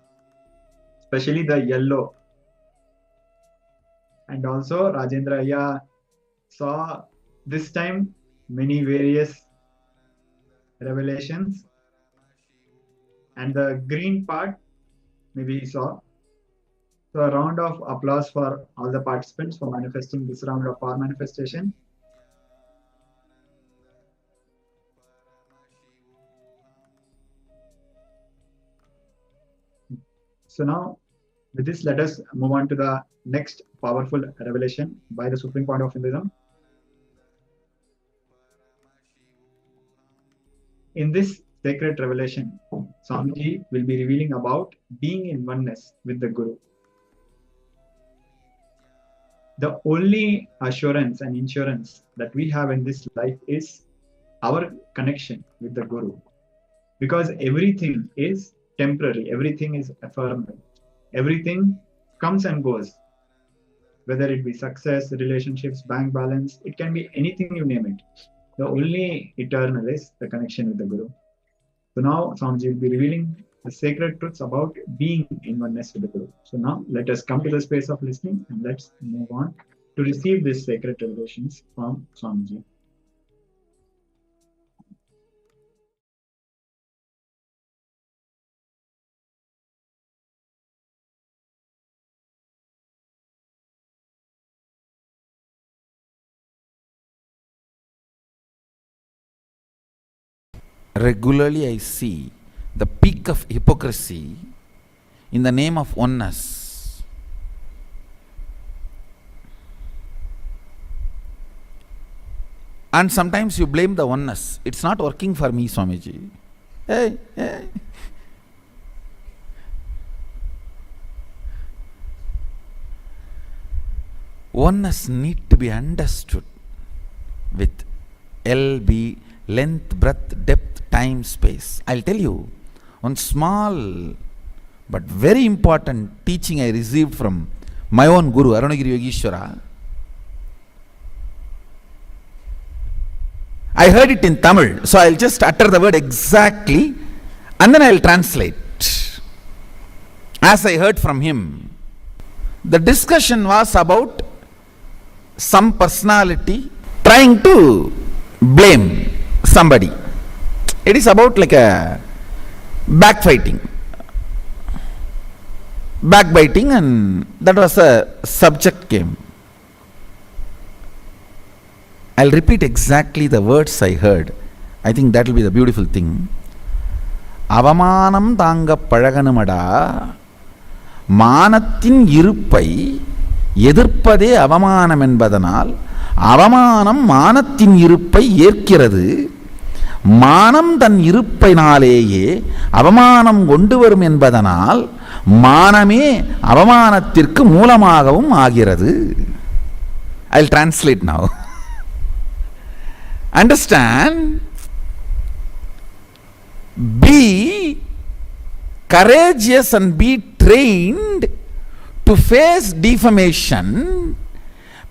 especially the yellow. And also Rajendra Ayya saw this time many various revelations, and the green part maybe he saw. So a round of applause for all the participants for manifesting this round of power manifestation. So now with this, let us move on to the next powerful revelation by the Supreme Point of Hinduism. In this sacred revelation, Swamiji will be revealing about being in oneness with the Guru. The only assurance and insurance that we have in this life is our connection with the Guru. Because everything is temporary, everything is ephemeral, everything comes and goes. Whether it be success, relationships, bank balance, it can be anything, you name it. The only eternal is the connection with the Guru. So now Swamiji will be revealing the sacred truths about being in oneness with the Guru. So now let us come to the space of listening and let's move on to receive these sacred revelations from Swamiji. Regularly I see the peak of hypocrisy in the name of oneness. And sometimes you blame the oneness. It's not working for me, Swamiji. Hey. Oneness need to be understood with LB, length, breadth, depth, time, space. I'll tell you one small but very important teaching I received from my own Guru, Arunagiri Yogeshwara. I heard it in Tamil, so I'll just utter the word exactly and then I'll translate. As I heard from him, the discussion was about some personality trying to blame somebody. It is about like a backbiting, and that was a subject came. I'll repeat exactly the words I heard. I think that will be the beautiful thing. Avamanam thanga palaganumada manathin iruppai எதிர்ப்பதே அவமானம் என்பதனால் அவமானம் மானத்தின் இருப்பை ஏற்கிறது. மானம் தன் இருப்பினாலேயே அவமானம் கொண்டு வரும் என்பதனால் மானமே அவமானத்திற்கு மூலமாகவும் ஆகிறது. I'll translate now. Understand? Be courageous and be trained to face defamation,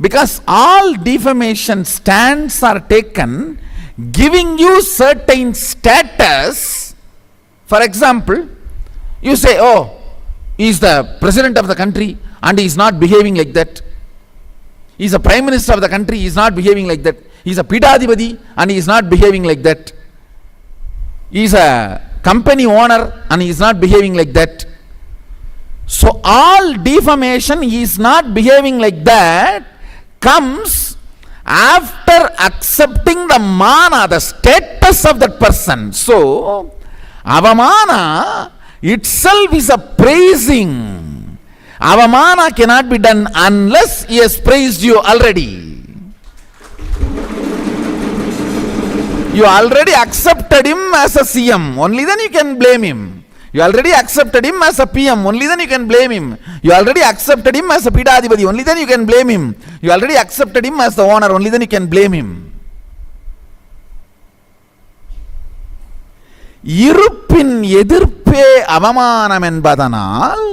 because all defamation stands are taken giving you certain status. For example, you say, oh, he is the president of the country and he is not behaving like that. He is the prime minister of the country, he is not behaving like that. He is a Pidadipati and he is not behaving like that. He is a company owner and he is not behaving like that. So all defamation is not behaving like that, comes after accepting the mana, the status of that person. So avamana itself is a praising. Avamana cannot be done unless he has praised you already. You already accepted him as a CM, only then you can blame him. You already accepted him as a PM, only then you can blame him. You already accepted him as a Pidadipati, only then you can blame him. You already accepted him as the owner, only then you can blame him. இருப்பின் எதிர்ப்பே அவமானம் என்பதனால்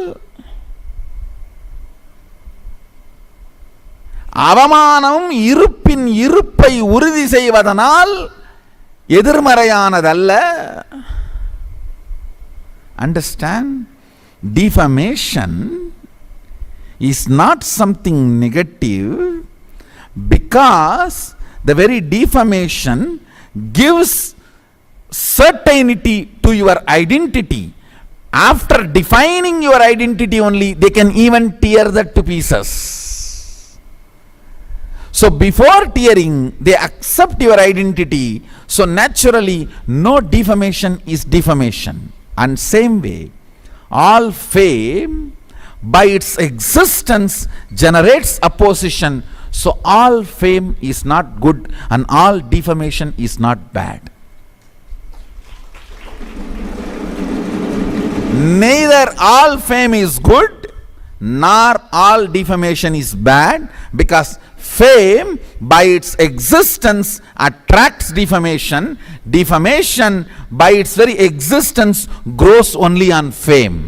அவமானம் இருப்பின் இருப்பை உறுதி செய்வதனால் எதிர்மறையானதல்ல. Understand? Defamation is not something negative, because the very defamation gives certainty to your identity. After defining your identity only, they can even tear that to pieces. So before tearing, they accept your identity. So naturally, no defamation is defamation. And same way, all fame by its existence generates opposition. So all fame is not good and all defamation is not bad. Neither all fame is good nor all defamation is bad, because fame by its existence attracts defamation. Defamation by its very existence grows only on fame.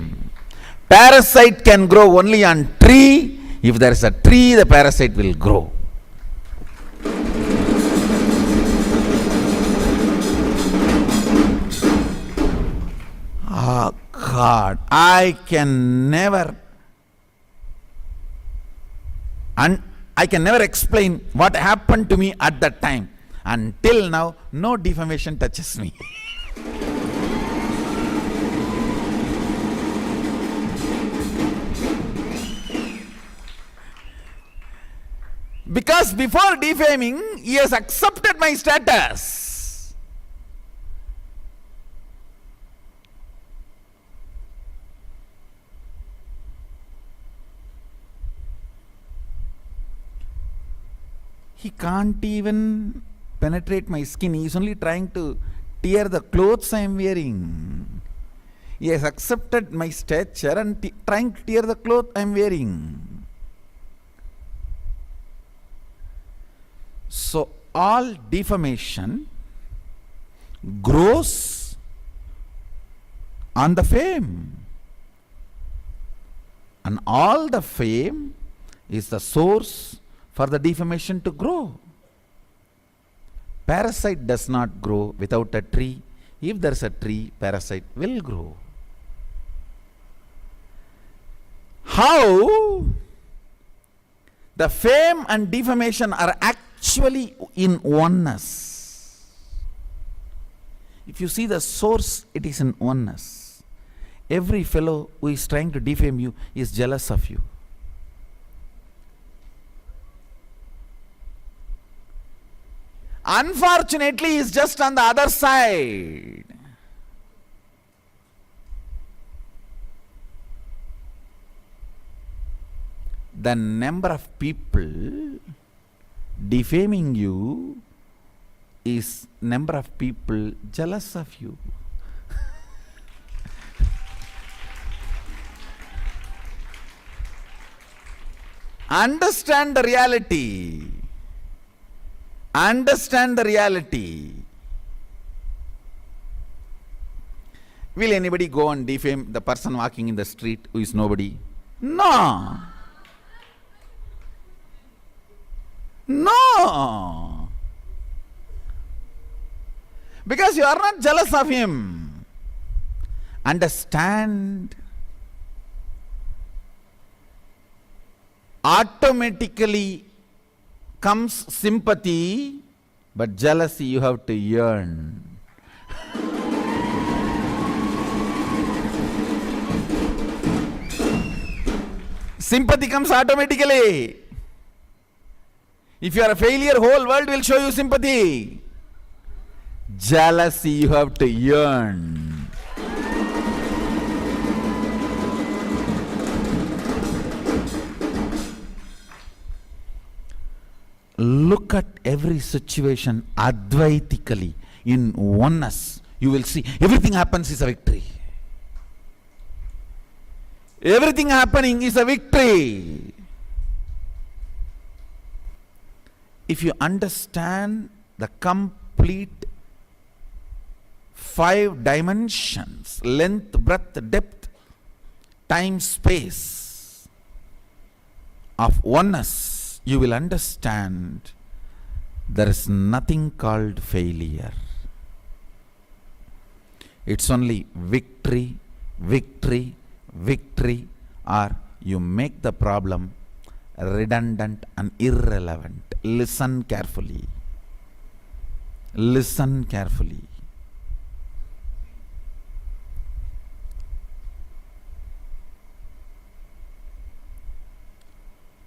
Parasite can grow only on tree. If there is a tree, the parasite will grow. Oh God, I can never explain what happened to me at that time. Until now, no defamation touches me. Because before defaming, he has accepted my status. He can't even penetrate my skin. He is only trying to tear the clothes I am wearing. He has accepted my stature and trying to tear the cloth I am wearing. So all defamation grows on the fame. And all the fame is the source for the defamation to grow. Parasite does not grow without a tree. If there is a tree, parasite will grow. How the fame and defamation are actually in oneness. If you see the source, it is in oneness. Every fellow who is trying to defame you is jealous of you. Unfortunately, he is just on the other side. The number of people defaming you is number of people jealous of you. Understand the reality. Understand the reality. Will anybody go and defame the person walking in the street who is nobody? No. No. Because you are not jealous of him. Understand. Automatically comes sympathy, but jealousy you have to yearn. Sympathy comes automatically. If you are a failure, whole world will show you sympathy. Jealousy you have to earn. Look at every situation advaitically, in oneness. You will see everything happens is a victory. Everything happening is a victory. If you understand the complete 5 dimensions, length, breadth, depth, time, space of oneness, you will understand there is nothing called failure. It's only victory, victory, victory, or you make the problem redundant and irrelevant. Listen carefully. Listen carefully.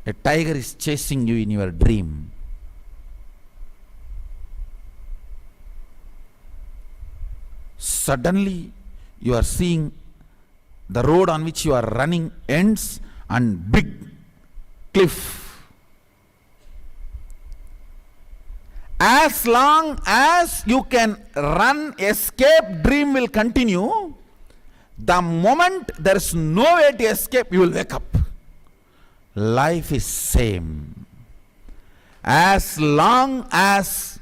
A tiger is chasing you in your dream. Suddenly you are seeing the road on which you are running ends and big cliff. As long as you can run, escape, dream will continue. The moment there is no way to escape, you will wake up. Life is same. As long as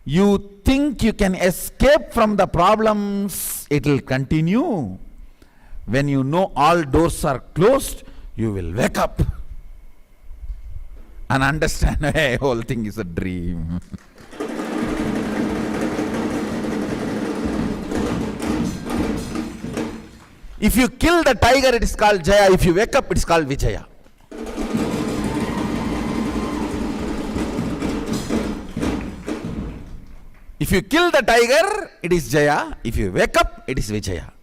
you think you can escape from the problems, it will continue. When you know all doors are closed, you will wake up and understand, hey, whole thing is a dream. If you kill the tiger, it is called Jaya. If you wake up, it is called Vijaya. If you kill the tiger, it is Jaya. If you wake up, it is Vijaya.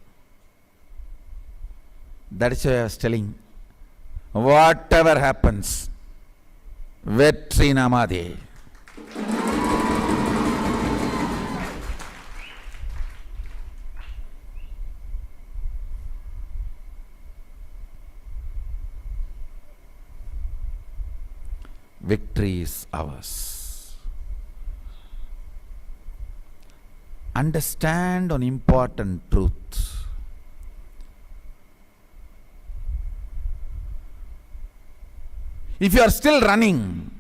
That is why I was telling, whatever happens, Vetri Namade. Victory is ours. Understand an important truth. If you are still running,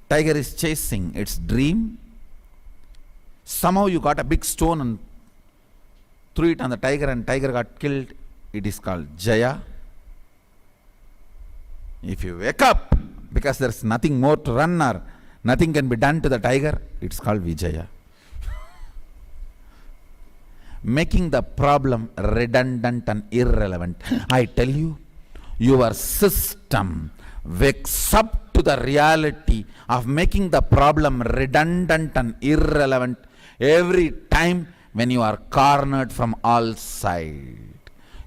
tiger is chasing its dream. Somehow you got a big stone and threw it on the tiger and tiger got killed. It is called Jaya. If you wake up, because there is nothing more to run or nothing can be done to the tiger, it's called Vijaya. Making the problem redundant and irrelevant. I tell you, your system wakes up to the reality of making the problem redundant and irrelevant every time when you are cornered from all sides.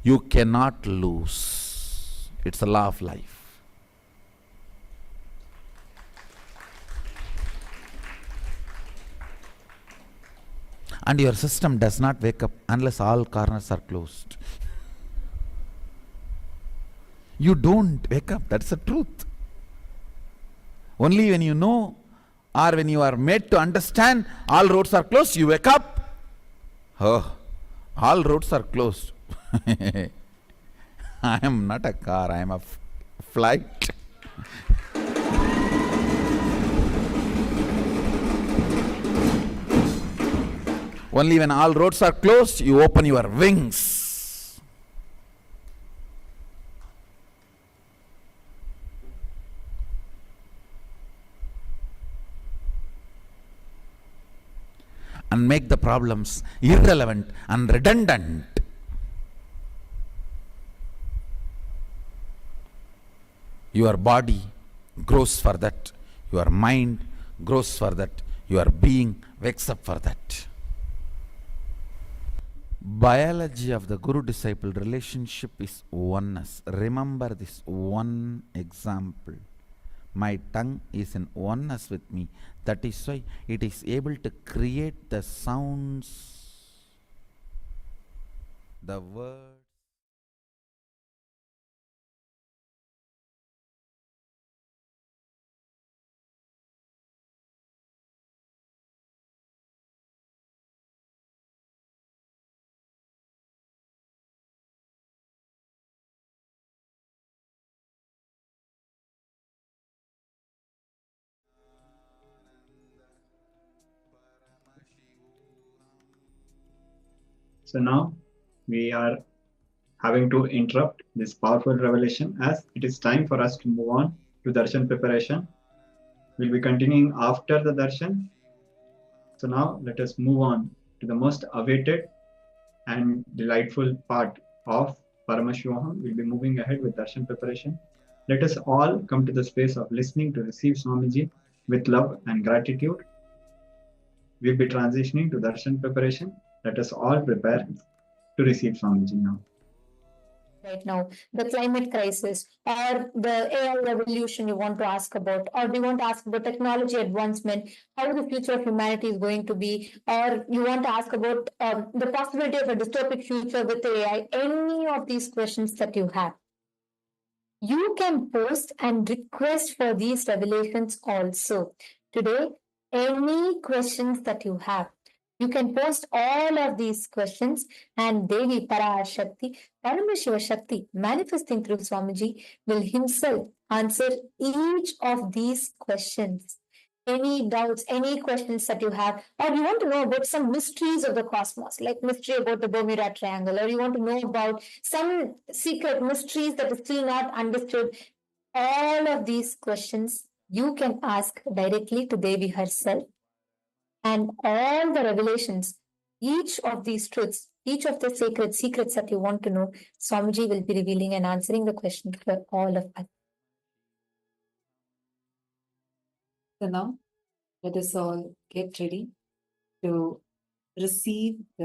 You cannot lose. It's a law of life. And your system does not wake up unless all corners are closed. You don't wake up, that's the truth. Only when you know or when you are made to understand all roads are closed, you wake up. Oh, all roads are closed. I am not a car, I am a flight. Only when all roads are closed, you open your wings. And make the problems irrelevant and redundant. Your body grows for that. Your mind grows for that. Your being wakes up for that. Biology of the Guru-disciple relationship is oneness. Remember this one example. My tongue is in oneness with me. That is why it is able to create the sounds, the words. So now we are having to interrupt this powerful revelation as it is time for us to move on to darshan preparation. We'll be continuing after the darshan. So now let us move on to the most awaited and delightful part of Paramashivoham. We'll be moving ahead with darshan preparation. Let us all come to the space of listening to receive Swamiji with love and gratitude. We'll be transitioning to darshan preparation. Let us all prepare to receive Swamiji now. Right now, the climate crisis or the AI revolution you want to ask about, or do you want to ask about technology advancement, how the future of humanity is going to be, or you want to ask about the possibility of a dystopic future with AI, any of these questions that you have. You can post and request for these revelations also. Today, any questions that you have, you can post all of these questions and Devi Parashakti, Paramashiva Shakti, manifesting through Swamiji, will himself answer each of these questions. Any doubts, any questions that you have, or you want to know about some mysteries of the cosmos, like mystery about the Bermuda Triangle, or you want to know about some secret mysteries that are still not understood, all of these questions you can ask directly to Devi herself. And all the revelations, each of these truths, each of the sacred secrets that you want to know, Swamiji will be revealing and answering the question for all of us. So now, let us all get ready to receive the